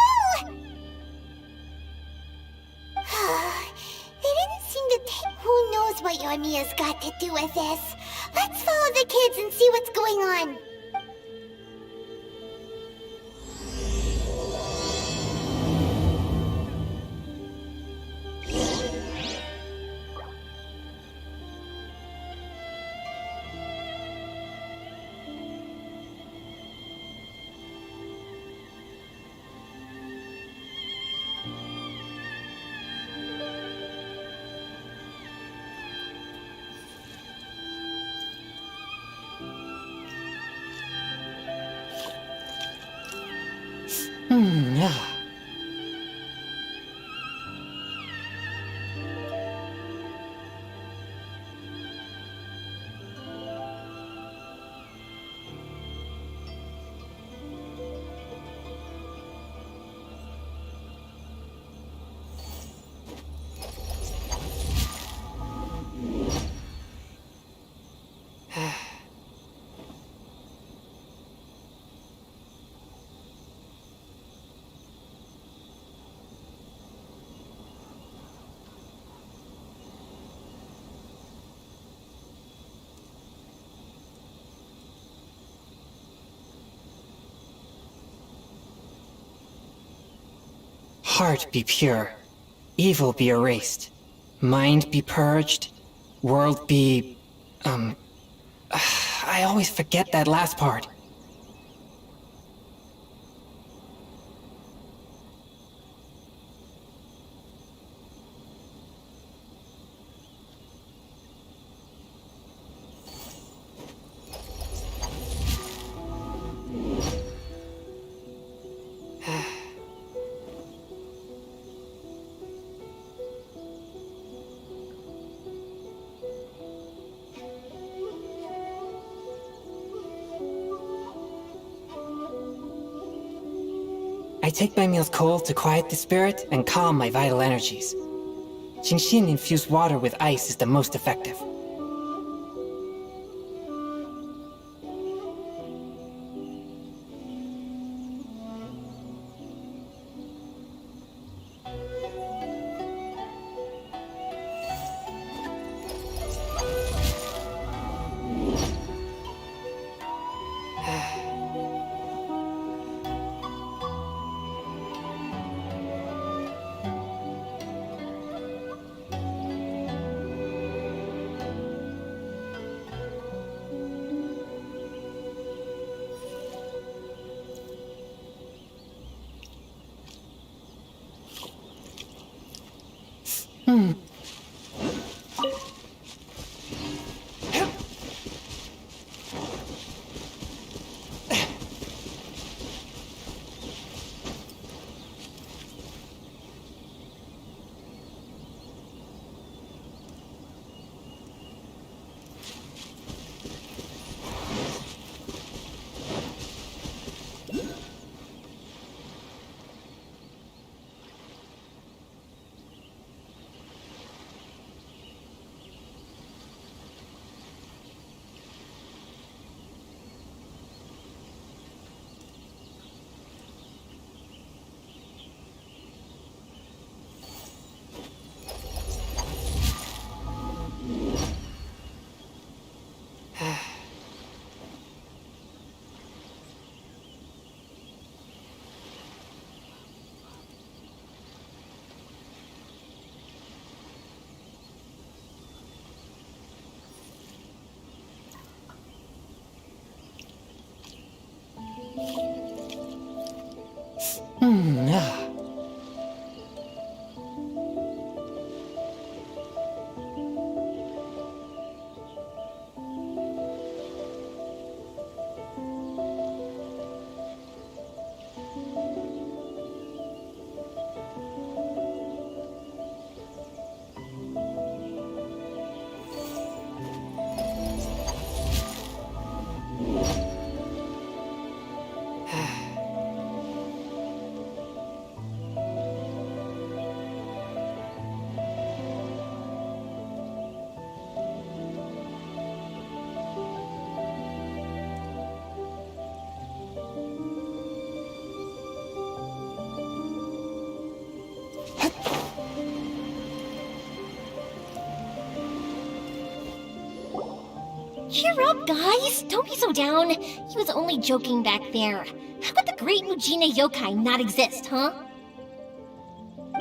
They didn't seem to take... Who knows what Yoimiya's got to do with this? Let's follow the kids and see what's going on. heart be pure, evil be erased, mind be purged, world be... I always forget that last part. I take my meals cold to quiet the spirit and calm my vital energies. Genshin infused water with ice is the most effective. Cheer up, guys! Don't be so down. He was only joking back there. How could the Great Mujina Yokai not exist, huh?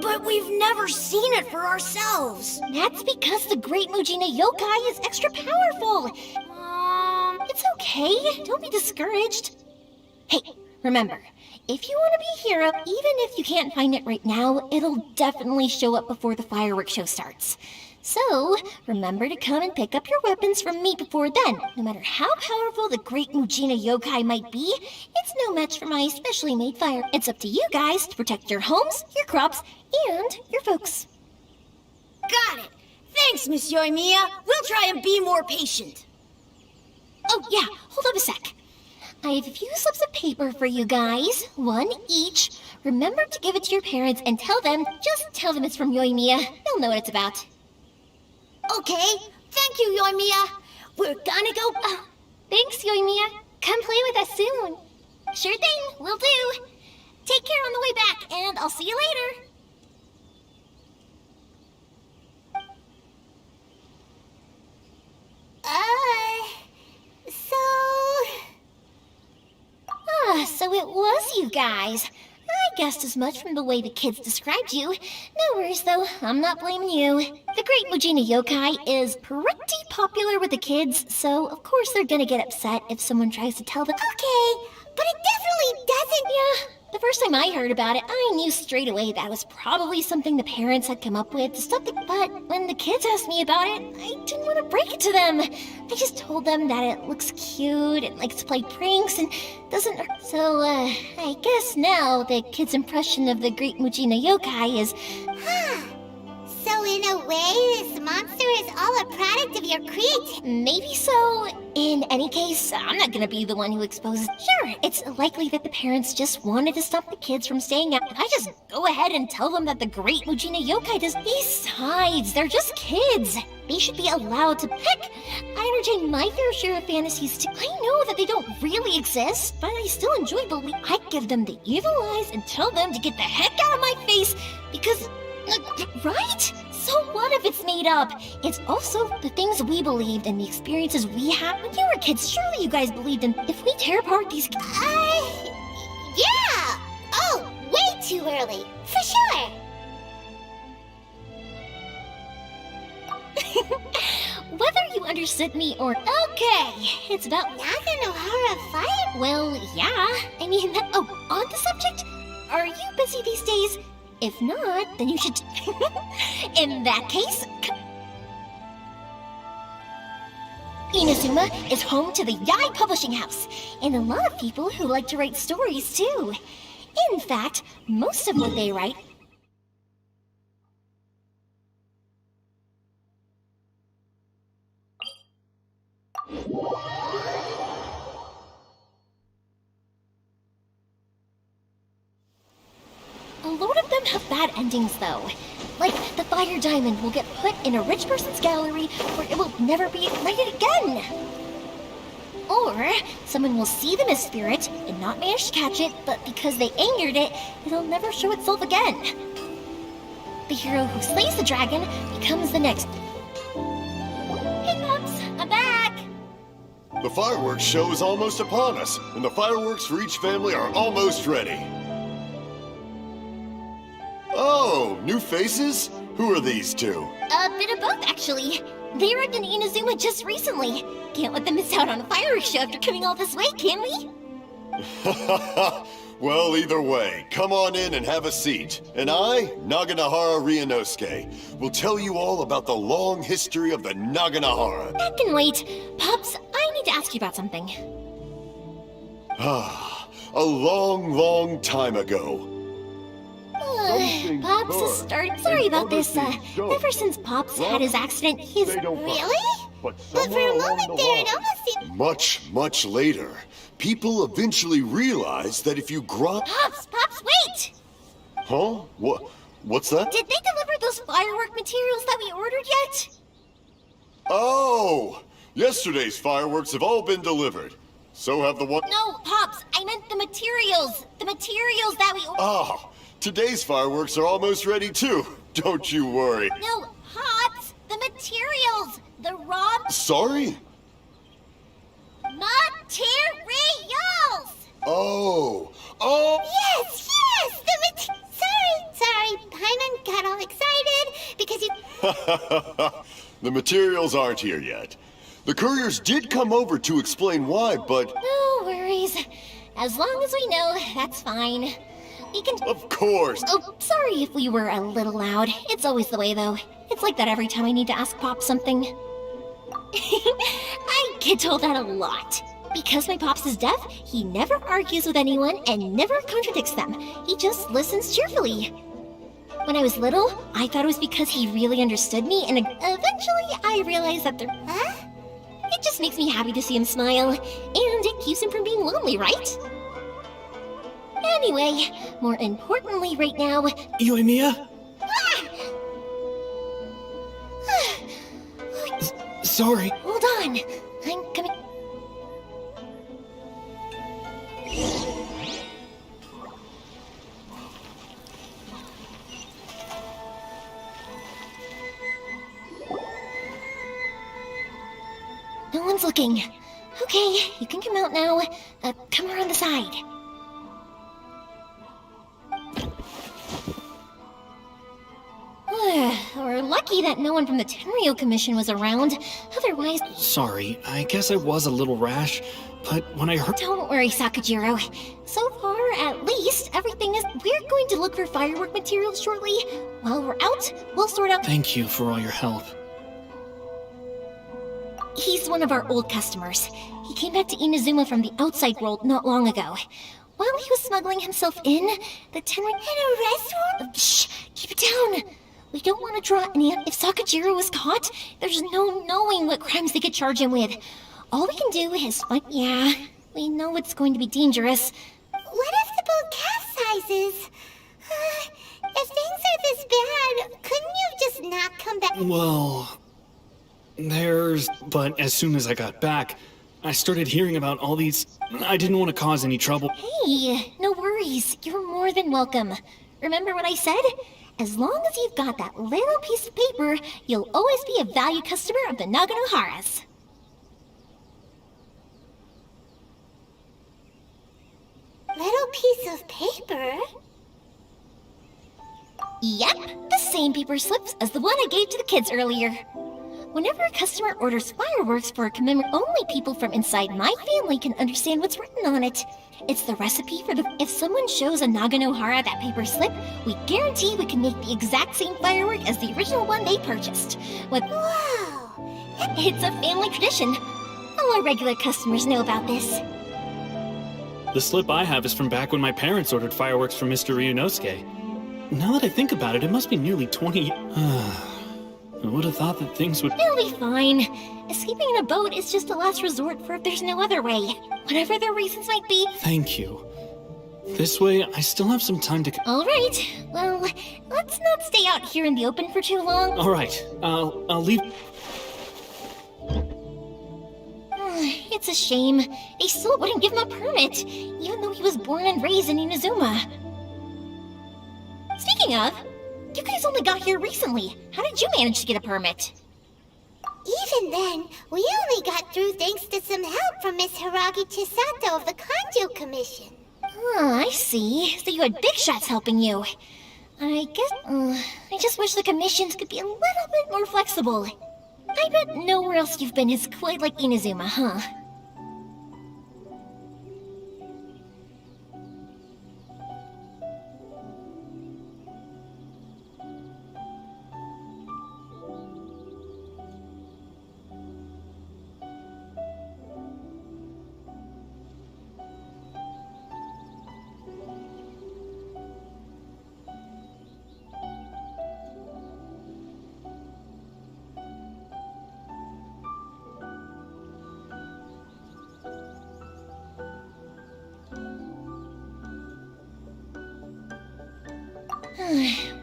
But we've never seen it for ourselves. That's because the Great Mujina Yokai is extra powerful. It's okay. Don't be discouraged. Hey, remember, if you want to be a hero, even if you can't find it right now, it'll definitely show up before the fireworks show starts. So, remember to come and pick up your weapons from me before then. No matter how powerful the Great Mujina Yokai might be, it's no match for my specially made fire. It's up to you guys to protect your homes, your crops, and your folks. Got it. Thanks, Miss Yoimiya. We'll try and be more patient. Oh, yeah, hold up a sec. I have a few slips of paper for you guys, one each. Remember to give it to your parents and just tell them it's from Yoimiya. They'll know what it's about. Okay, thank you, Yoimiya. We're gonna go... Thanks, Yoimiya. Come play with us soon. Sure thing, will do. Take care on the way back, and I'll see you later. So it was you guys. I guessed as much from the way the kids described you. No worries, though. I'm not blaming you. The Great Mujina Yokai is pretty popular with the kids, so of course they're gonna get upset if someone tries to tell them. Okay, but it definitely doesn't. Yeah. The first time I heard about it, I knew straight away that was probably something the parents had come up with to stop the. But when the kids asked me about it, I didn't want to break it to them. I just told them that it looks cute and likes to play pranks and doesn't. So, I guess now the kids' impression of the Great Mujina Yokai is. So in a way, this monster is all a product of your creativity. Maybe so. In any case, I'm not gonna be the one who exposes. Sure, it's likely that the parents just wanted to stop the kids from staying out. I just go ahead and tell them that the Great Mujina Yokai does. Besides, they're just kids. They should be allowed to. Heck, I entertain my fair share of fantasies too. I know that they don't really exist, but I still enjoy believing. I give them the evil eyes and tell them to get the heck out of my face because. Right? So what if it's made up? It's also the things we believed and the experiences we had when you were kids. Surely you guys believed in. If we tear apart these. Yeah! Oh, way too early. For sure. Whether you understood me or. Okay, it's about. Naganohara fight? Well, yeah. I mean, on the subject, are you busy these days? If not, then you should. In that case. Inazuma is home to the Yai Publishing House, and a lot of people who like to write stories too. In fact, most of what they write. A lot of them have bad endings, though. Like, the fire diamond will get put in a rich person's gallery where it will never be ignited again. Or, someone will see the mist spirit and not manage to catch it, but because they angered it, it'll never show itself again. The hero who slays the dragon becomes the next. Hey, Pops, I'm back! The fireworks show is almost upon us, and the fireworks for each family are almost ready. Oh, new faces? Who are these two? A bit of both, actually. They arrived in Inazuma just recently. Can't let them miss out on a fireworks show after coming all this way, can we? Well, either way, come on in and have a seat. And I, Naganahara Ryunosuke, will tell you all about the long history of the Naganahara. That can wait. Pops, I need to ask you about something. A long, long time ago. Pops has started. Sorry about this. Ever since Pops had his accident, he's. Really? But for a moment there, it almost seemed. Much later, people eventually realized that if you Pops, wait! Huh? What's that? Did they deliver those firework materials that we ordered yet? Oh! Yesterday's fireworks have all been delivered. So have the one. No, Pops, I meant the materials. The materials that we ordered. Today's fireworks are almost ready too. Don't you worry. No, Pops, the materials. The raw. Sorry? Materials! Oh! Yes! Sorry, Paimon got all excited because you... The materials aren't here yet. The couriers did come over to explain why, but... No worries. As long as we know, that's fine. We can... Of course! Oh, sorry if we were a little loud. It's always the way, though. It's like that every time I need to ask Pop something. I get told that a lot. Because my Pops is deaf, he never argues with anyone and never contradicts them. He just listens cheerfully. When I was little, I thought it was because he really understood me, and eventually I realized that there... Huh? It just makes me happy to see him smile, and it keeps him from being lonely, right? Anyway, more importantly right now... Yoimiya? Sorry. Hold on. I'm coming... No one's looking. Okay, you can come out now. Come around the side. We're lucky that no one from the Tenryo Commission was around. Otherwise... Sorry, I guess I was a little rash, but when I heard— Don't worry, Sakajiro. So far, at least, everything is... We're going to look for firework materials shortly. While we're out, we'll sort out... Thank you for all your help. He's one of our old customers. He came back to Inazuma from the outside world not long ago. While he was smuggling himself in, the Tenryo... In a restaurant? Shh! Keep it down! We don't want to draw any... If Sakajiro is caught, there's no knowing what crimes they could charge him with. All we can do is... Yeah, we know it's going to be dangerous. What if the boat capsizes? If things are this bad, couldn't you just not come back? Well... But as soon as I got back, I started hearing about all these... I didn't want to cause any trouble. Hey, no worries. You're more than welcome. Remember what I said? As long as you've got that little piece of paper, you'll always be a valued customer of the Naganoharas. Little piece of paper? Yep, the same paper slips as the one I gave to the kids earlier. Whenever a customer orders fireworks for a commemoration, only people from inside my family can understand what's written on it. It's the recipe for the... If someone shows a Naganohara that paper slip, we guarantee we can make the exact same firework as the original one they purchased. Wow! It's a family tradition. All our regular customers know about this. The slip I have is from back when my parents ordered fireworks from Mr. Ryunosuke. Now that I think about it, it must be nearly 20... I would have thought that things would... It'll be fine. Escaping in a boat is just a last resort for if there's no other way. Whatever the reasons might be. Thank you. This way, I still have some time to... All right. Well, let's not stay out here in the open for too long. All right. I'll leave... It's a shame. They still wouldn't give him a permit, even though he was born and raised in Inazuma. Speaking of... You guys only got here recently. How did you manage to get a permit? Even then, we only got through thanks to some help from Miss Hiragi Chisato of the Kanjo Commission. Oh, I see. So you had big shots helping you. I guess... I just wish the commissions could be a little bit more flexible. I bet nowhere else you've been is quite like Inazuma, huh?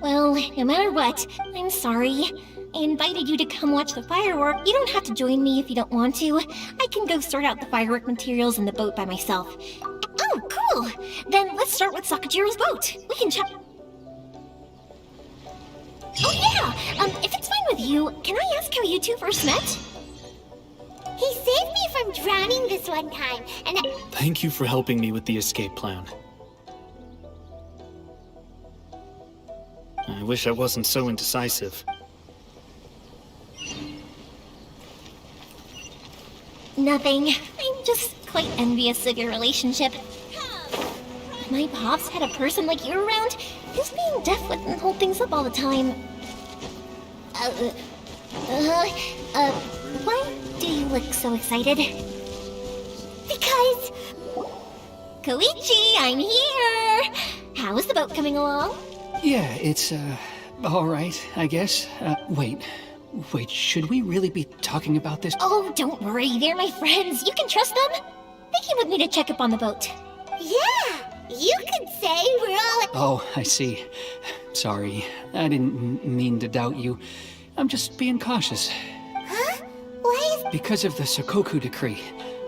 Well, no matter what, I'm sorry. I invited you to come watch the firework. You don't have to join me if you don't want to. I can go sort out the firework materials in the boat by myself. Oh, cool! Then let's start with Sakajiro's boat. We can chat. Oh yeah! If it's fine with you, can I ask how you two first met? He saved me from drowning this one time, and Thank you for helping me with the escape plan. I wish I wasn't so indecisive. Nothing. I'm just quite envious of your relationship. If my pops had a person like you around, his being deaf wouldn't hold things up all the time. Why do you look so excited? Because... Koichi, I'm here! How is the boat coming along? Yeah, it's, all right, I guess. Wait, should we really be talking about this? Oh, don't worry, they're my friends. You can trust them. They came with me to check up on the boat. Yeah, you could say we're all... Oh, I see. Sorry, I didn't mean to doubt you. I'm just being cautious. Huh? Why is... Because of the Sokoku decree.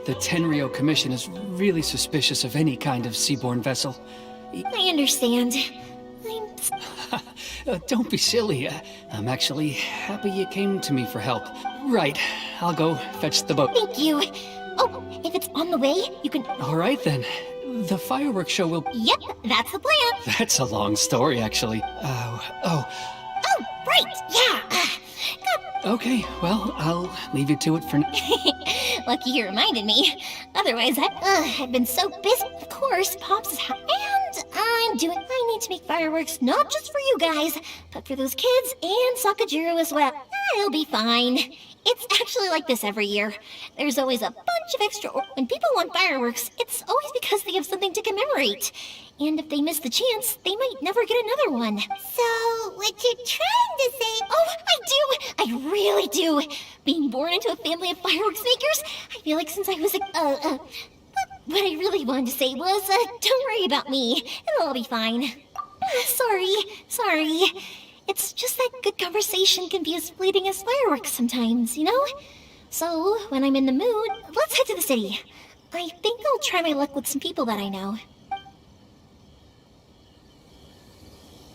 The Tenryo Commission is really suspicious of any kind of seaborne vessel. I understand. Don't be silly. I'm actually happy you came to me for help. Right, I'll go fetch the boat. Thank you. Oh, if it's on the way, you can... All right, then. The fireworks show will... Yep, that's the plan. That's a long story, actually. Oh, right, yeah. Okay, well, I'll leave you to it for now. Lucky you reminded me. Otherwise, I've been so busy. Of course, Pops is and I need to make fireworks not just for you guys, but for those kids and Sakajiro as well. It'll be fine. It's actually like this every year. There's always a bunch of extra. When people want fireworks, it's always because they have something to commemorate. And if they miss the chance, they might never get another one. So, what you're trying to say... Oh, I do! I really do! Being born into a family of fireworks makers, I feel like since I was a... What I really wanted to say was, don't worry about me. It'll all be fine. Sorry. It's just that good conversation can be as fleeting as fireworks sometimes, you know? So, when I'm in the mood, let's head to the city. I think I'll try my luck with some people that I know.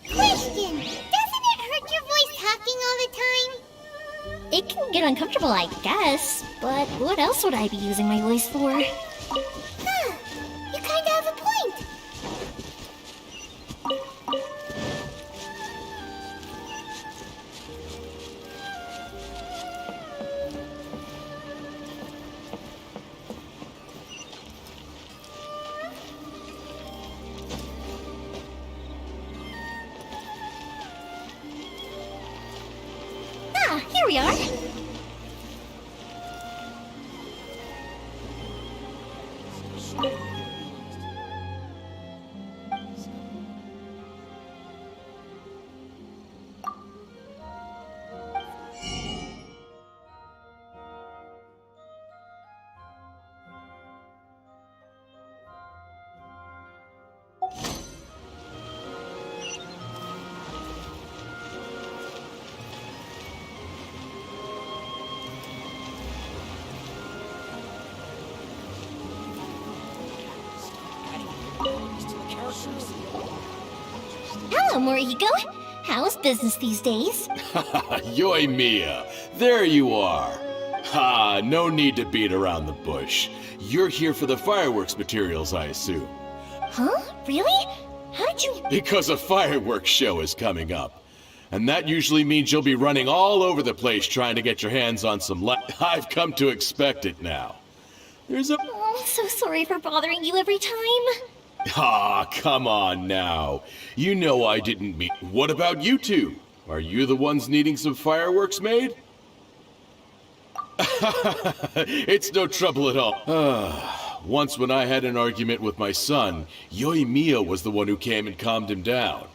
Question! Doesn't it hurt your voice talking all the time? It can get uncomfortable, I guess, but what else would I be using my voice for? Huh, you kinda have a point. Here we are. Hello, Morihiko. How's business these days? Yoimiya, there you are. Ha, no need to beat around the bush. You're here for the fireworks materials, I assume. Huh? Really? How did you... Because a fireworks show is coming up. And that usually means you'll be running all over the place trying to get your hands on some I've come to expect it now. There's a... Oh, I'm so sorry for bothering you every time. Ah, come on now. You know I didn't mean... What about you two? Are you the ones needing some fireworks made? It's no trouble at all. Once when I had an argument with my son, Yoimiya was the one who came and calmed him down.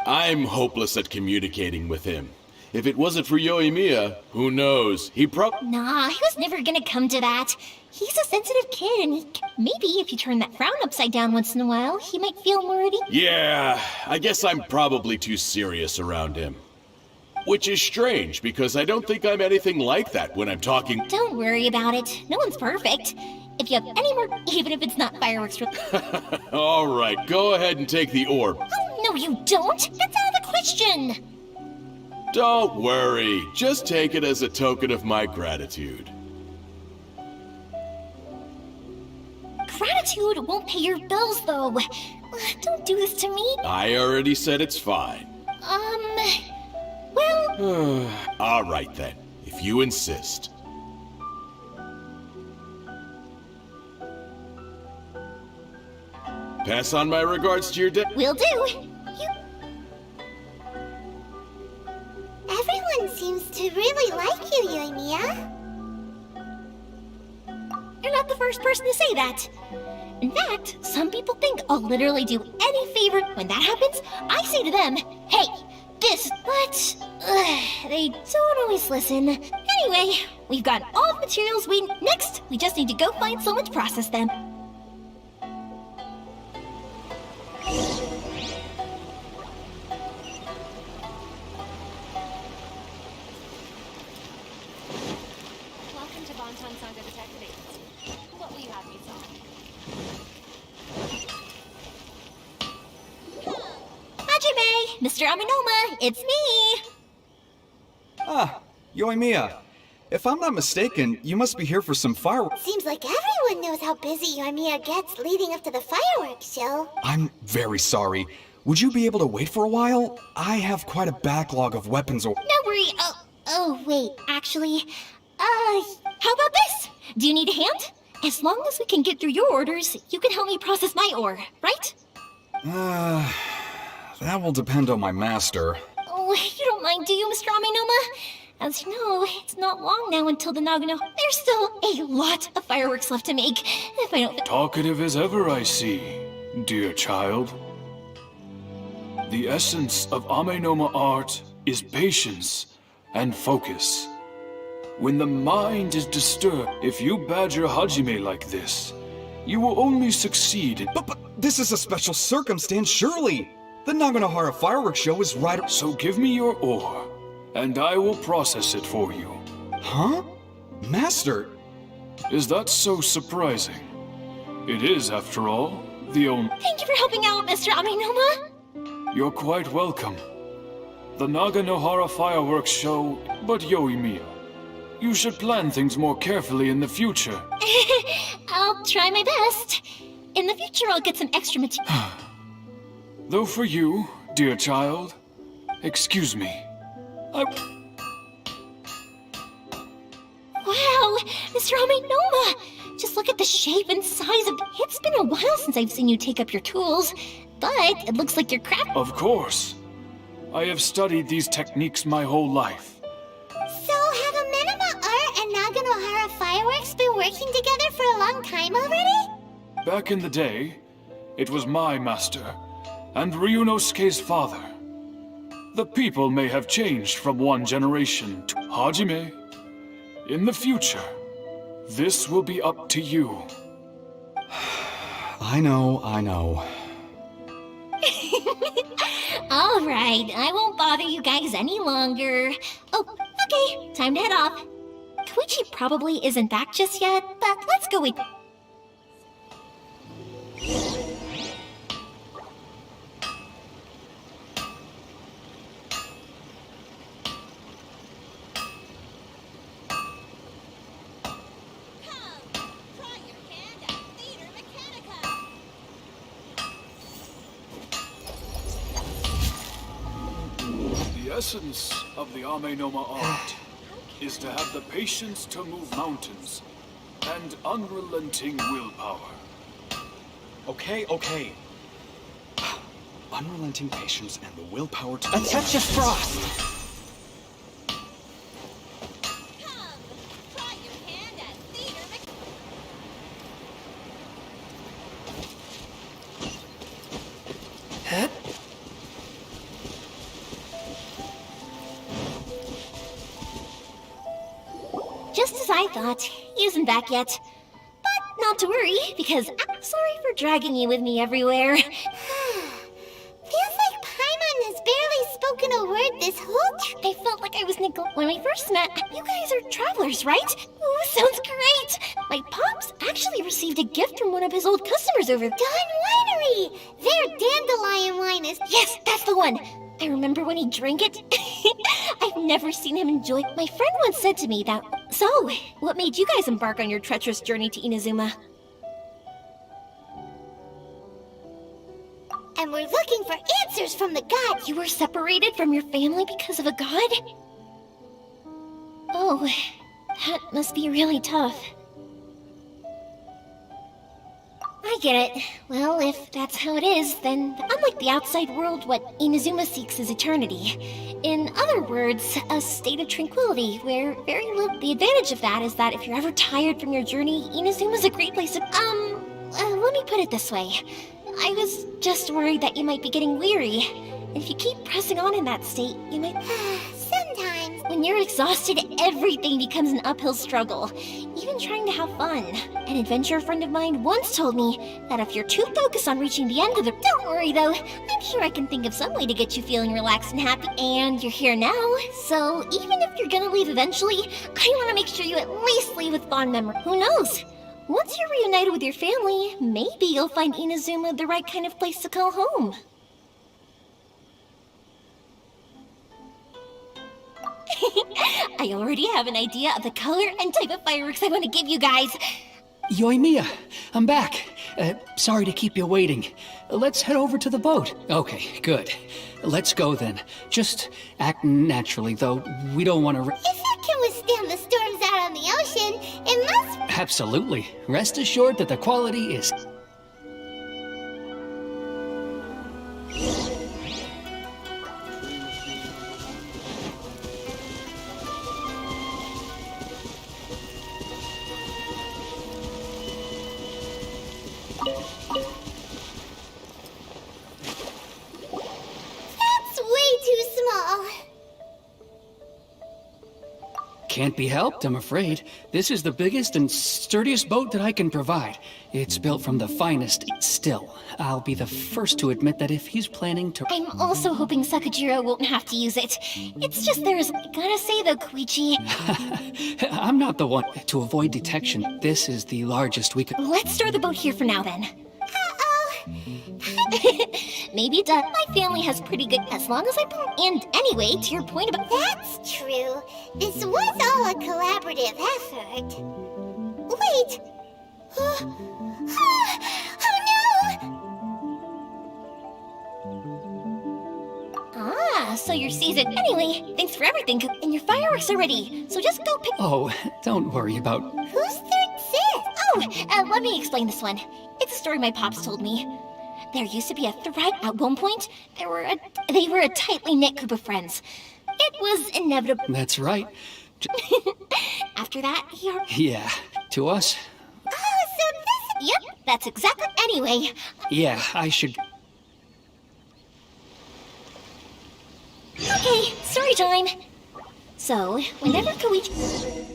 I'm hopeless at communicating with him. If it wasn't for Yoimiya, who knows? Nah, he was never gonna come to that. He's a sensitive kid, and maybe if you turn that frown upside down once in a while, he might feel more at ease. Yeah, I guess I'm probably too serious around him. Which is strange, because I don't think I'm anything like that when I'm talking. Don't worry about it. No one's perfect. If you have any more, even if it's not fireworks. All right, go ahead and take the orb. Oh, no, you don't. That's out of the question. Don't worry. Just take it as a token of my gratitude. Gratitude won't pay your bills, though. Don't do this to me. I already said it's fine. Well... All right, then. If you insist. Pass on my regards to your dad. Will do. Everyone seems to really like you, Yoimiya. You're not the first person to say that. In fact, some people think I'll literally do any favor. When that happens, I say to them, hey, this, but they don't always listen. Anyway, we've got all the materials we need. Next, we just need to go find someone to process them. Welcome to Bonton Sangha Detective Agency. What will you have me solve? Hajime, Mr. Aminoma, it's me. Ah, Yoimiya. If I'm not mistaken, you must be here for some fireworks. Seems like everyone knows how busy Yoimiya gets leading up to the fireworks show. I'm very sorry. Would you be able to wait for a while? I have quite a backlog of weapons or— No worry. Oh, wait, actually, how about this? Do you need a hand? As long as we can get through your orders, you can help me process my ore, right? That will depend on my master. Oh, you don't mind, do you, Mr. Amenoma? As you know, it's not long now until the Nagano. There's still a lot of fireworks left to make. If I don't— Talkative as ever, I see, dear child. The essence of Amenoma art is patience and focus. When the mind is disturbed, if you badger Hajime like this, you will only succeed in— But this is a special circumstance, surely! The Naganohara fireworks show is right— So give me your ore, and I will process it for you. Huh? Master? Is that so surprising? It is, after all, the only— Thank you for helping out, Mr. Amenoma! You're quite welcome. The Naganohara fireworks show, but Yoimiya, you should plan things more carefully in the future. I'll try my best. In the future, I'll get some extra material. Though for you, dear child, excuse me, Wow, Mr. Amenoma! Just look at the shape and size of— It's been a while since I've seen you take up your tools, but it looks like you're crap— Of course. I have studied these techniques my whole life. So, have Amenoma Art and Naganohara Fireworks been working together for a long time already? Back in the day, it was my master, and Ryunosuke's father. The people may have changed from one generation to Hajime. In the future, this will be up to you. I know. All right, I won't bother you guys any longer. Oh, okay, time to head off. Koichi probably isn't back just yet, but let's go with— The essence of the Amenoma art is to have the patience to move mountains and unrelenting willpower. Okay. Unrelenting patience and the willpower to— A touch of frost! Just as I thought, he isn't back yet. But not to worry, because I'm sorry for dragging you with me everywhere. Feels like Paimon has barely spoken a word this whole trip. I felt like I was neglected when we first met. You guys are travelers, right? Ooh, sounds great! My pops actually received a gift from one of his old customers over— Dawn Winery! Their dandelion wine is— Yes, that's the one! I remember when he drank it. I've never seen him enjoy— My friend once said to me that— So, what made you guys embark on your treacherous journey to Inazuma? And we're looking for answers from the gods. You were separated from your family because of a god? Oh, that must be really tough. I get it. Well, if that's how it is, then unlike the outside world, what Inazuma seeks is eternity. In other words, a state of tranquility, where the advantage of that is that if you're ever tired from your journey, Inazuma's a great place to— let me put it this way. I was just worried that you might be getting weary. If you keep pressing on in that state, you might— Sometimes. When you're exhausted, everything becomes an uphill struggle, even trying to have fun. An adventurer friend of mine once told me that if you're too focused on reaching the end of the— Don't worry though, I'm sure I can think of some way to get you feeling relaxed and happy. And you're here now, so even if you're gonna leave eventually, I want to make sure you at least leave with fond memory. Who knows? Once you're reunited with your family, maybe you'll find Inazuma the right kind of place to call home. I already have an idea of the color and type of fireworks I want to give you guys. Yoimiya, I'm back. Sorry to keep you waiting. Let's head over to the boat. Okay, good. Let's go then. Just act naturally, though. We don't want to... If it can withstand the storms out on the ocean, it must... Absolutely. Rest assured that the quality is... That's way too small. Can't be helped, I'm afraid. This is the biggest and sturdiest boat that I can provide. It's built from the finest. Still, I'll be the first to admit that if he's planning to... I'm also hoping Sakajiro won't have to use it. It's just there's... Gotta say though, Koichi... I'm not the one. To avoid detection, this is the largest we could... Let's store the boat here for now, then. Maybe my family has pretty good... As long as I... And anyway, to your point about... That's true. This was all a collaborative effort. Wait! Oh no! Ah, so you're seasoned. Anyway, thanks for everything, and your fireworks are ready. So just go pick... Oh, don't worry about... Who's third sis? Oh, let me explain this one. It's a story my pops told me. There used to be a thread at one point. They were a tightly knit group of friends. It was inevitable. That's right. After that, Yeah, to us? Oh, so this... Yep, that's exactly... Anyway... Yeah, I should... Okay, story time. So, whenever Koichi...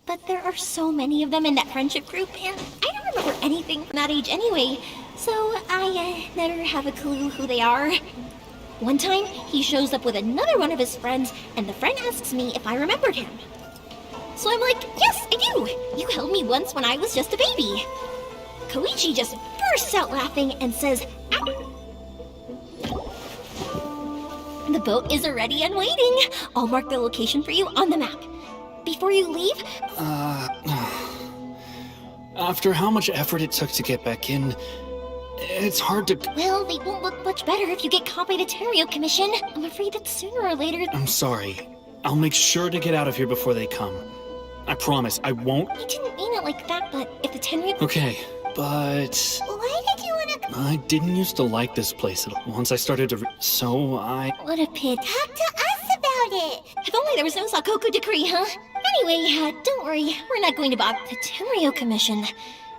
But there are so many of them in that friendship group, and I don't remember anything from that age anyway, so I never have a clue who they are. One time, he shows up with another one of his friends, and the friend asks me if I remembered him. So I'm like, yes, I do! You held me once when I was just a baby. Koichi just bursts out laughing and says, the boat is ready and waiting. I'll mark the location for you on the map. Before you leave... After how much effort it took to get back in, it's hard to... Well, they won't look much better if you get caught by the Tenryo Commission. I'm afraid that sooner or later... I'm sorry. I'll make sure to get out of here before they come. I promise, I won't... I didn't mean it like that, but if the Tenryo... Okay, but... Why did you want to... I didn't used to like this place at all. Once I started to... So I... What a pit. Talk to us about it! If only there was no Sakoku decree, huh? Anyway, don't worry. We're not going to bother the Tenryo Commission.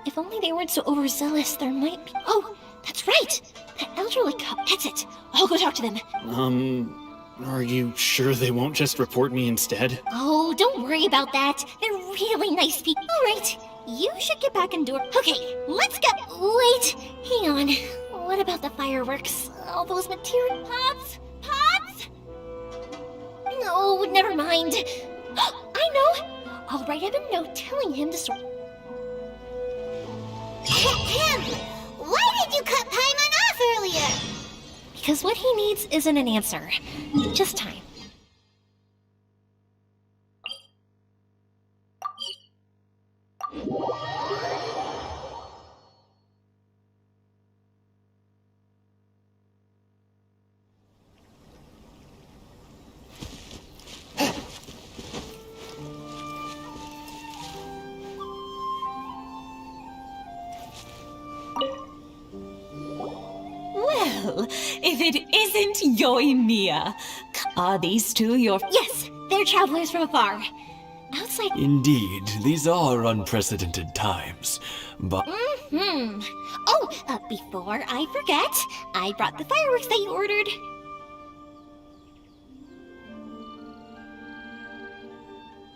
If only they weren't so overzealous, there might be... Oh, that's right! That elderly couple. That's it. I'll go talk to them. Are you sure they won't just report me instead? Oh, don't worry about that. They're really nice people. All right, you should get back indoors. Okay, let's go. Wait, hang on. What about the fireworks? All those material pots? Pots? No, never mind. I know. I'll write him a note telling him to sort. Him! Why did you cut Paimon off earlier? Because what he needs isn't an answer, just time. Well, if it isn't Yoimiya, are these two your... Yes, they're travelers from afar. Outside... Indeed, these are unprecedented times, but... Oh, before I forget, I brought the fireworks that you ordered.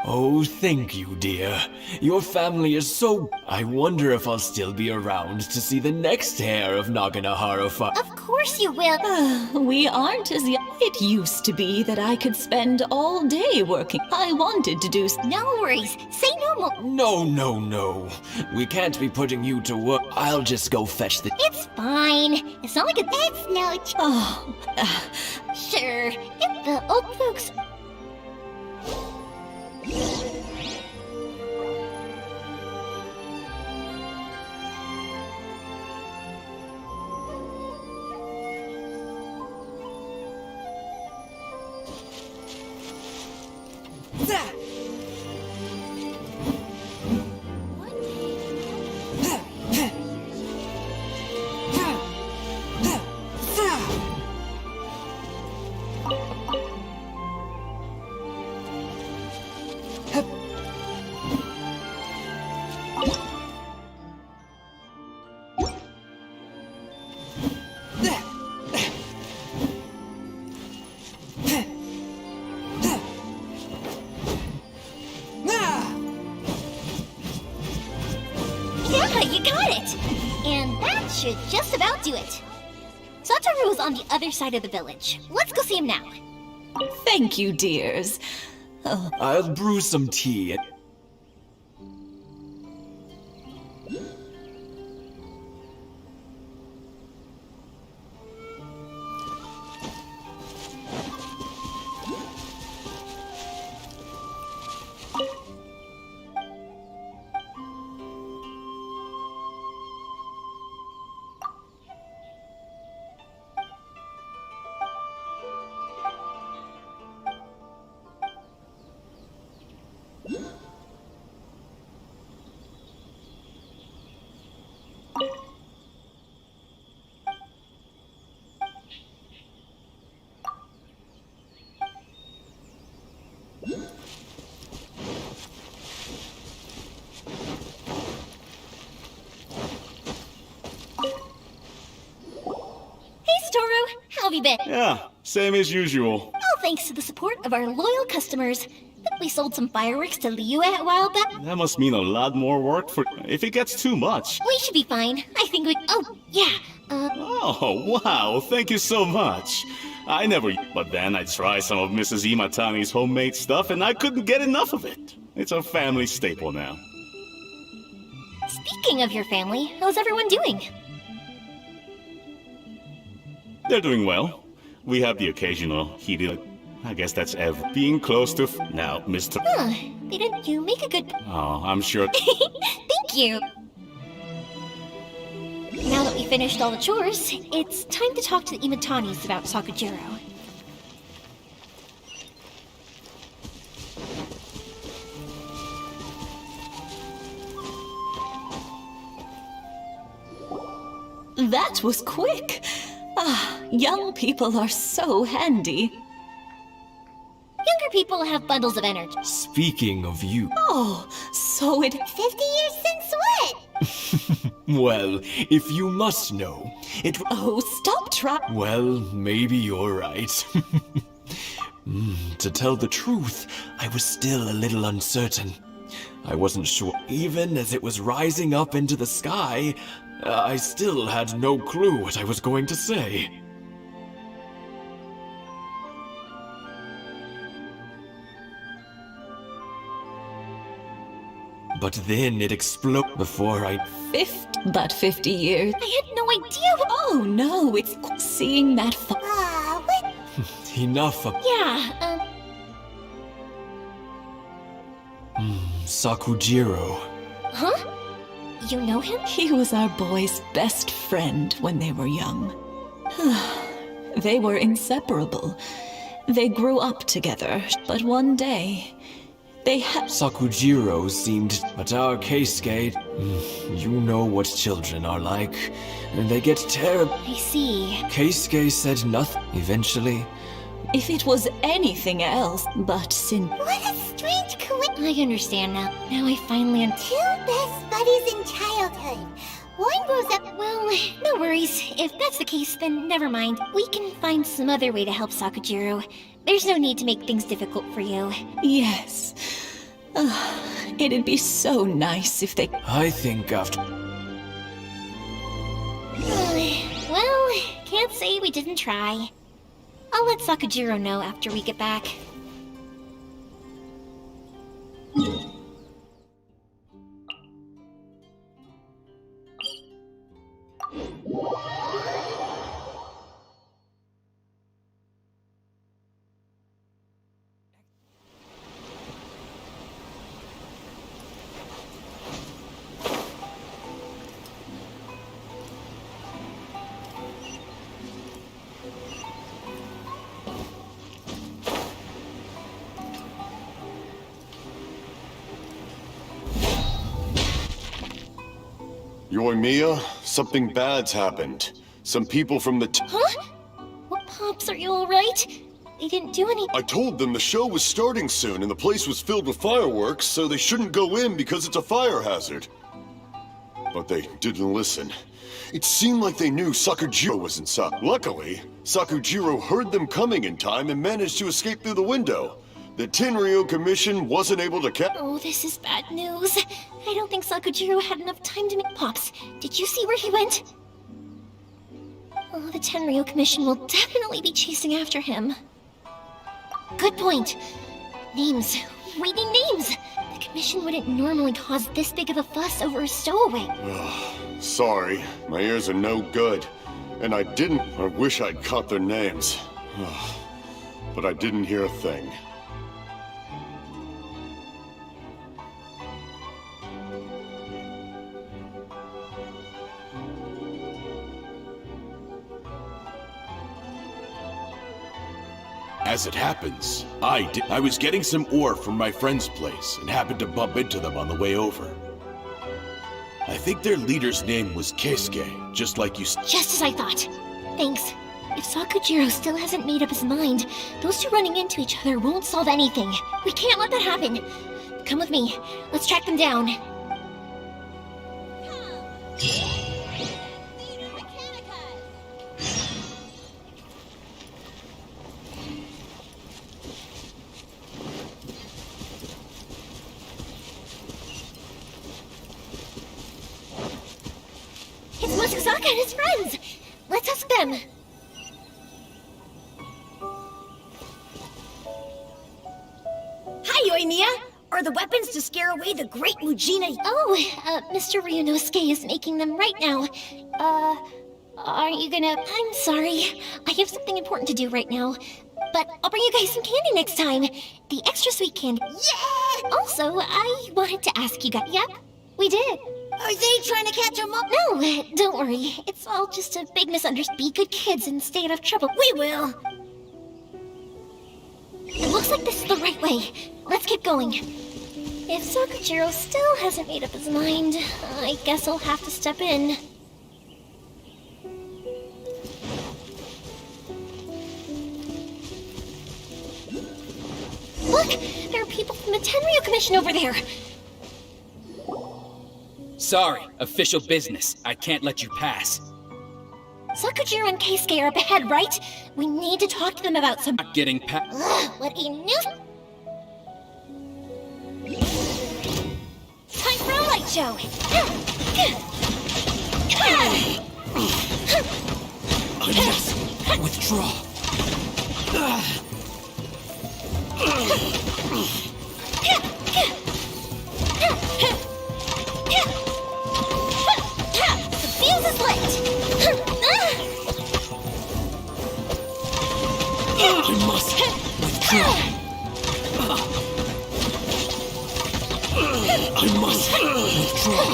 Oh, thank you, dear. Your family is so... I wonder if I'll still be around to see the next heir of Naganahara Of course you will. We aren't as young... It used to be that I could spend all day working. I wanted to do No worries. Say no more. No. We can't be putting you to work. I'll just go fetch the... It's fine. It's not like it's no. Oh, Sure. If the old folks. Yeah, you got it! And that should just about do it. Satoru's on the other side of the village. Let's go see him now. thank you, dears. I'll brew some tea. How have you been? Yeah, same as usual. All thanks to the support of our loyal customers. We sold some fireworks to Liyue a while back. That must mean a lot more work for... If it gets too much. We should be fine. I think we... Oh, yeah. Oh, wow, thank you so much. I never... But then I tried some of Mrs. Imatani's homemade stuff and I couldn't get enough of it. It's a family staple now. Speaking of your family, how's everyone doing? They're doing well. We have the occasional heated... I guess that's being close to... Now, Mr... Huh, didn't you make a good... Oh, I'm sure... Thank you! Now that we finished all the chores, it's time to talk to the Imatanis about Sakujiro. That was quick. Young people are so handy. Younger people have bundles of energy. Speaking of you... Oh, so it... 50 years since what? Well, if you must know, it... Oh, stop trying... Well, maybe you're right. To tell the truth, I was still a little uncertain. I wasn't sure. Even as it was rising up into the sky, I still had no clue what I was going to say. But then it exploded before I... 50 years. I had no idea. Oh no, it's seeing that... What? Enough of... Yeah, Sakujiro. Huh? You know him? He was our boy's best friend when they were young. They were inseparable. They grew up together, but one day... They had... Sakujiro seemed... But our Keisuke... You know what children are like. They get terrible... I see. Keisuke said nothing. Eventually... If it was anything else, but since... What a strange coincidence. I understand now. Now I finally am... Two best buddies in childhood. One grows up... Well, no worries. If that's the case, then never mind. We can find some other way to help Sakujiro. There's no need to make things difficult for you. Yes. It'd be so nice if they... I think after... Well, can't say we didn't try. I'll let Sakujiro know after we get back. Yoimiya, something bad's happened. Some people from the Huh? What, Pops, are you alright? They didn't do any- I told them the show was starting soon and the place was filled with fireworks, so they shouldn't go in because it's a fire hazard. But they didn't listen. It seemed like they knew Sakujiro was inside. Luckily, Sakujiro heard them coming in time and managed to escape through the window. The Tenryou Commission wasn't able to catch. Oh, this is bad news. I don't think Sakujiro had enough time to make Pops. Did you see where he went? Oh, the Tenryou Commission will definitely be chasing after him. Good point. Names. We need names. The Commission wouldn't normally cause this big of a fuss over a stowaway. Sorry, my ears are no good. And I wish I'd caught their names. But I didn't hear a thing. As it happens, I was getting some ore from my friend's place and happened to bump into them on the way over. I think their leader's name was Keisuke, just like you said. Just as I thought. Thanks. If Sakujiro still hasn't made up his mind, those two running into each other won't solve anything. We can't let that happen. Come with me. Let's track them down. It's Mochizaka and his friends! Let's ask them! Hi, Yoimiya! Are the weapons to scare away the great Mujina? Oh, Mr. Ryunosuke is making them right now. Are you gonna... I'm sorry. I have something important to do right now. But I'll bring you guys some candy next time. The extra sweet candy. Yeah! Also, I wanted to ask you guys... Yep, we did. Are they trying to catch him up? No, don't worry. It's all just a big misunderstanding. Be good kids and stay out of trouble. We will. It looks like this is the right way. Let's get going. If Sakujiro still hasn't made up his mind, I guess I'll have to step in. Look! There are people from the Tenryou Commission over there! Sorry, official business. I can't let you pass. Sakujiro and Keisuke are up ahead, right? We need to talk to them about some... Not getting past. What a new... Time for a light show! I must withdraw. The fuse is lit! I must withdraw. I must withdraw.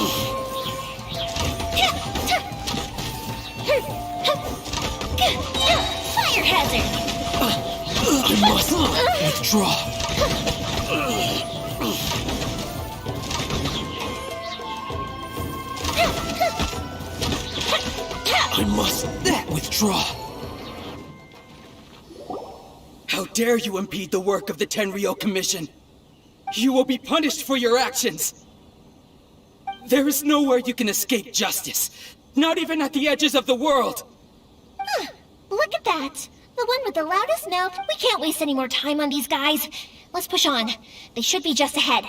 Fire hazard! I must withdraw. I must withdraw. How dare you impede the work of the Tenryou Commission? You will be punished for your actions. There is nowhere you can escape justice, not even at the edges of the world. Look at that! The one with the loudest mouth. We can't waste any more time on these guys. Let's push on. They should be just ahead.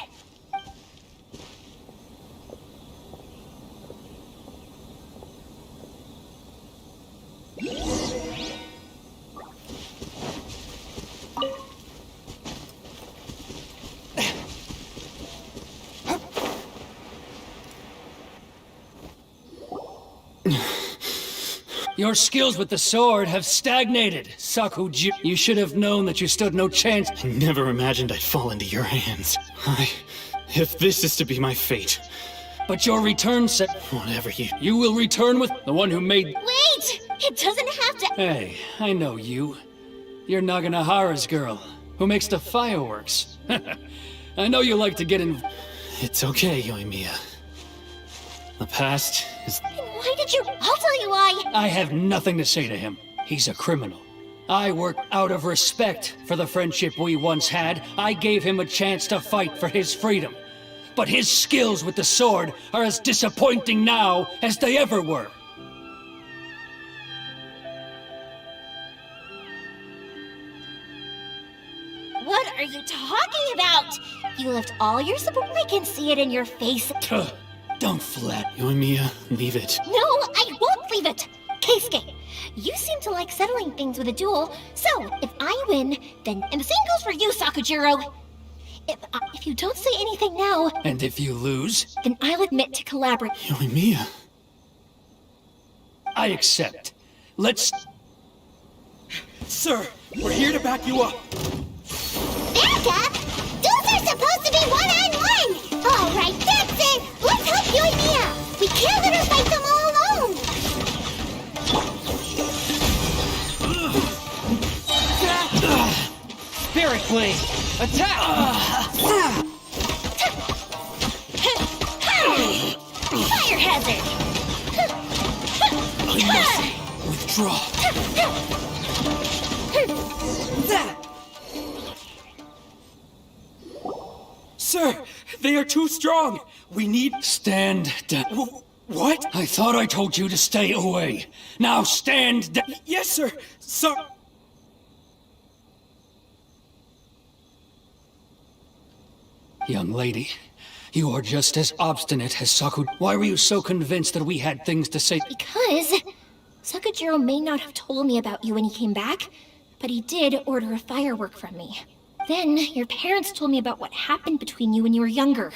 Your skills with the sword have stagnated, Sakuji. You should have known that you stood no chance. I never imagined I'd fall into your hands. If this is to be my fate... But your return set... Whatever you... You will return with the one who made... Wait! It doesn't have to... Hey, I know you. You're Naganahara's girl, who makes the fireworks. I know you like to get in... It's okay, Yoimiya. The past is... Then why did you... I'll tell you why! I have nothing to say to him. He's a criminal. I worked out of respect for the friendship we once had. I gave him a chance to fight for his freedom. But his skills with the sword are as disappointing now as they ever were. What are you talking about? You left all your support. I can see it in your face. Don't flat. Yoimiya, leave it. No, I won't leave it. Keisuke, you seem to like settling things with a duel. So, if I win, then... And the same goes for you, Sakujiro. If you don't say anything now... And if you lose? Then I'll admit to collaborate. Yoimiya. I accept. Let's... Sir, we're here to back you up. Back up? Duels are supposed to be one-on-one! All right, that's it! Let's help Yoimiya! We can't let her fight them all alone! Spirit Blade! Attack! Fire hazard! I must withdraw. Sir, they are too strong. We need... Stand down. What? I thought I told you to stay away. Now stand down. Yes, sir. Sir... Young lady, you are just as obstinate as Saku. Why were you so convinced that we had things to say? Because Sakujiro may not have told me about you when he came back, but he did order a firework from me. Then your parents told me about what happened between you when you were younger.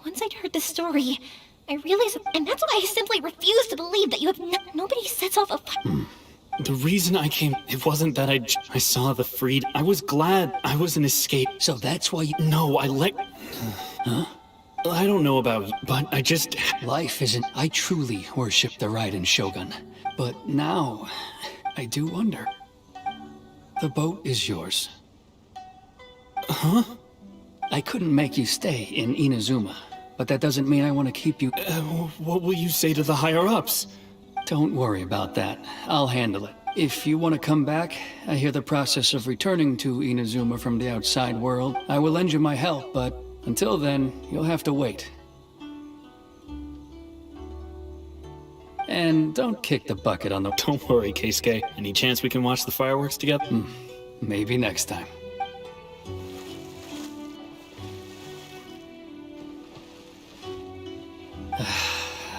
Once I'd heard the story, I realized, and that's why I simply refuse to believe that you have nobody sets off a The reason I came, it wasn't that I saw the freed. I was glad I was an escape. So that's why you... No, Huh? I don't know about you, but I just... Life isn't... I truly worship the Raiden Shogun. But now, I do wonder. The boat is yours. Huh? I couldn't make you stay in Inazuma, but that doesn't mean I want to keep you... What will you say to the higher-ups? Don't worry about that. I'll handle it. If you want to come back, I hear the process of returning to Inazuma from the outside world. I will lend you my help, but until then, you'll have to wait. And don't kick the bucket on the... Don't worry, Keisuke. Any chance we can watch the fireworks together? Maybe next time.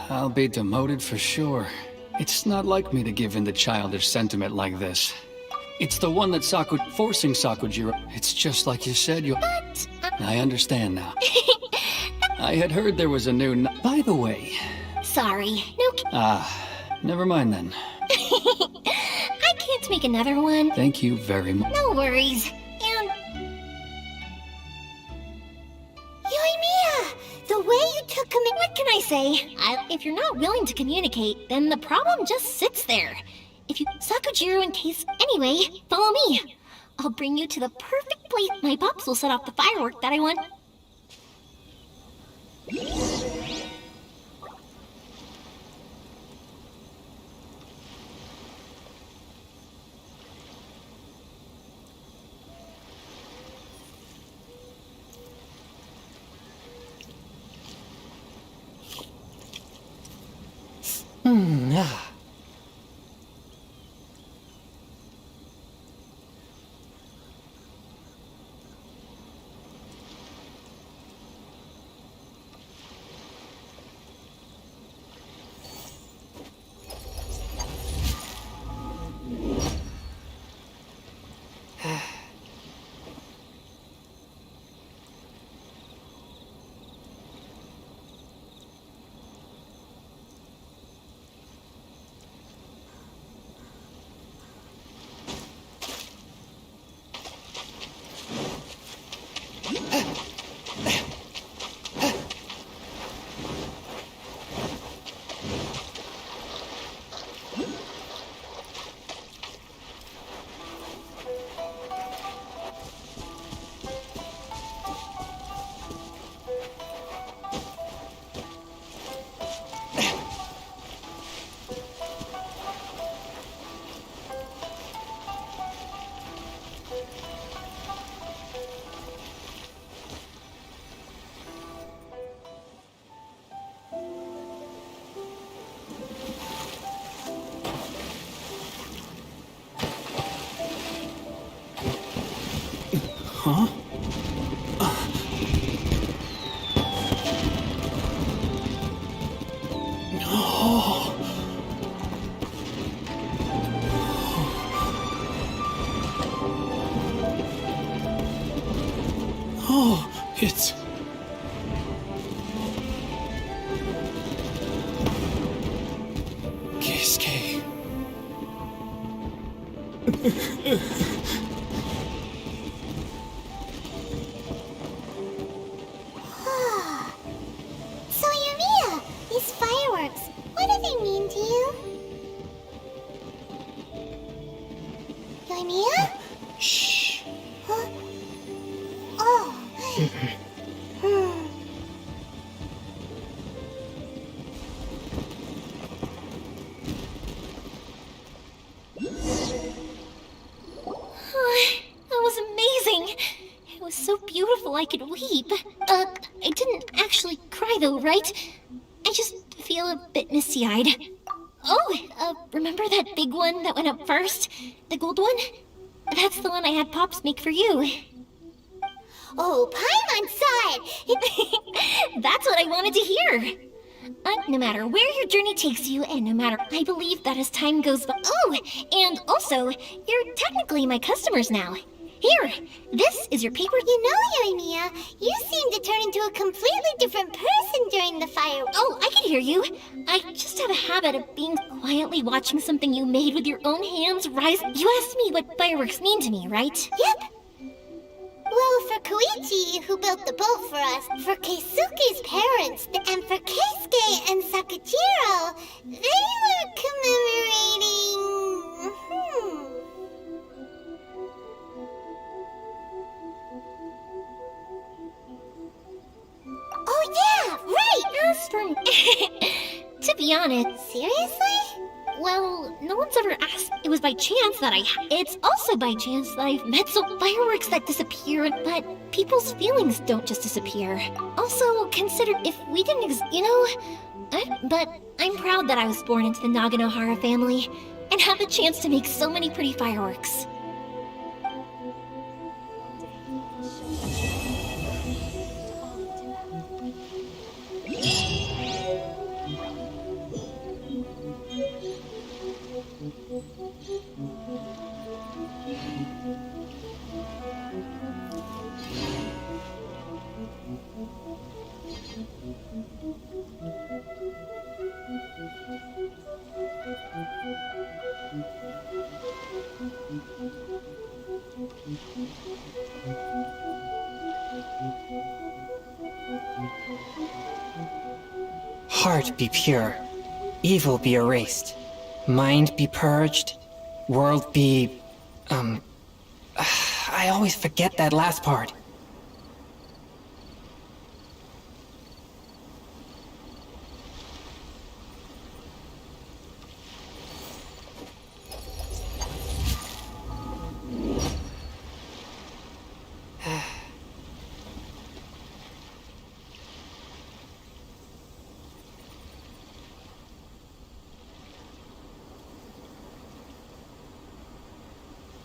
I'll be demoted for sure. It's not like me to give in to childish sentiment like this. It's the one that forcing Sakujiro. It's just like you said, But... I understand now. I had heard there was a new... By the way... Sorry, no... never mind then. I can't make another one. Thank you very much. No worries. And... Yoimiya! The way you took him in... What can I say? If you're not willing to communicate, then the problem just sits there. If you... Sakujiro in case... Anyway, follow me. I'll bring you to the perfect place. My pops will set off the firework that I want. Huh? Oh. Oh, it's... Keisuke. So, Yumiya, these fireworks, what do they mean to you? Yumiya? Shh. Huh? Oh. That was amazing. It was so beautiful I could weep. I didn't actually cry though, right? I just feel a bit misty-eyed. Oh, remember that big one that went up first? The gold one? That's the one I had Pops make for you. Oh, Paimon saw it! That's what I wanted to hear. No matter where your journey takes you, and no matter, I believe that as time goes by. Oh, and also, you're technically my customers now. Here, this is your paper. You know, Yumiya, you seem to turn into a completely different person during the fireworks. Oh, I can hear you. I just have a habit of being quietly watching something you made with your own hands rise. You asked me what fireworks mean to me, right? Yep. Well, for Koichi, who built the boat for us, for Keisuke's parents, and for Keisuke and Sakajiro, they were commemorating... Oh yeah, right! As for... to be honest... Seriously? Well, no one's ever asked. It was by chance that It's also by chance that I've met some fireworks that disappear, but people's feelings don't just disappear. Also, consider if we didn't but I'm proud that I was born into the Naganohara family and had the chance to make so many pretty fireworks. Heart be pure, evil be erased, mind be purged, world be... I always forget that last part.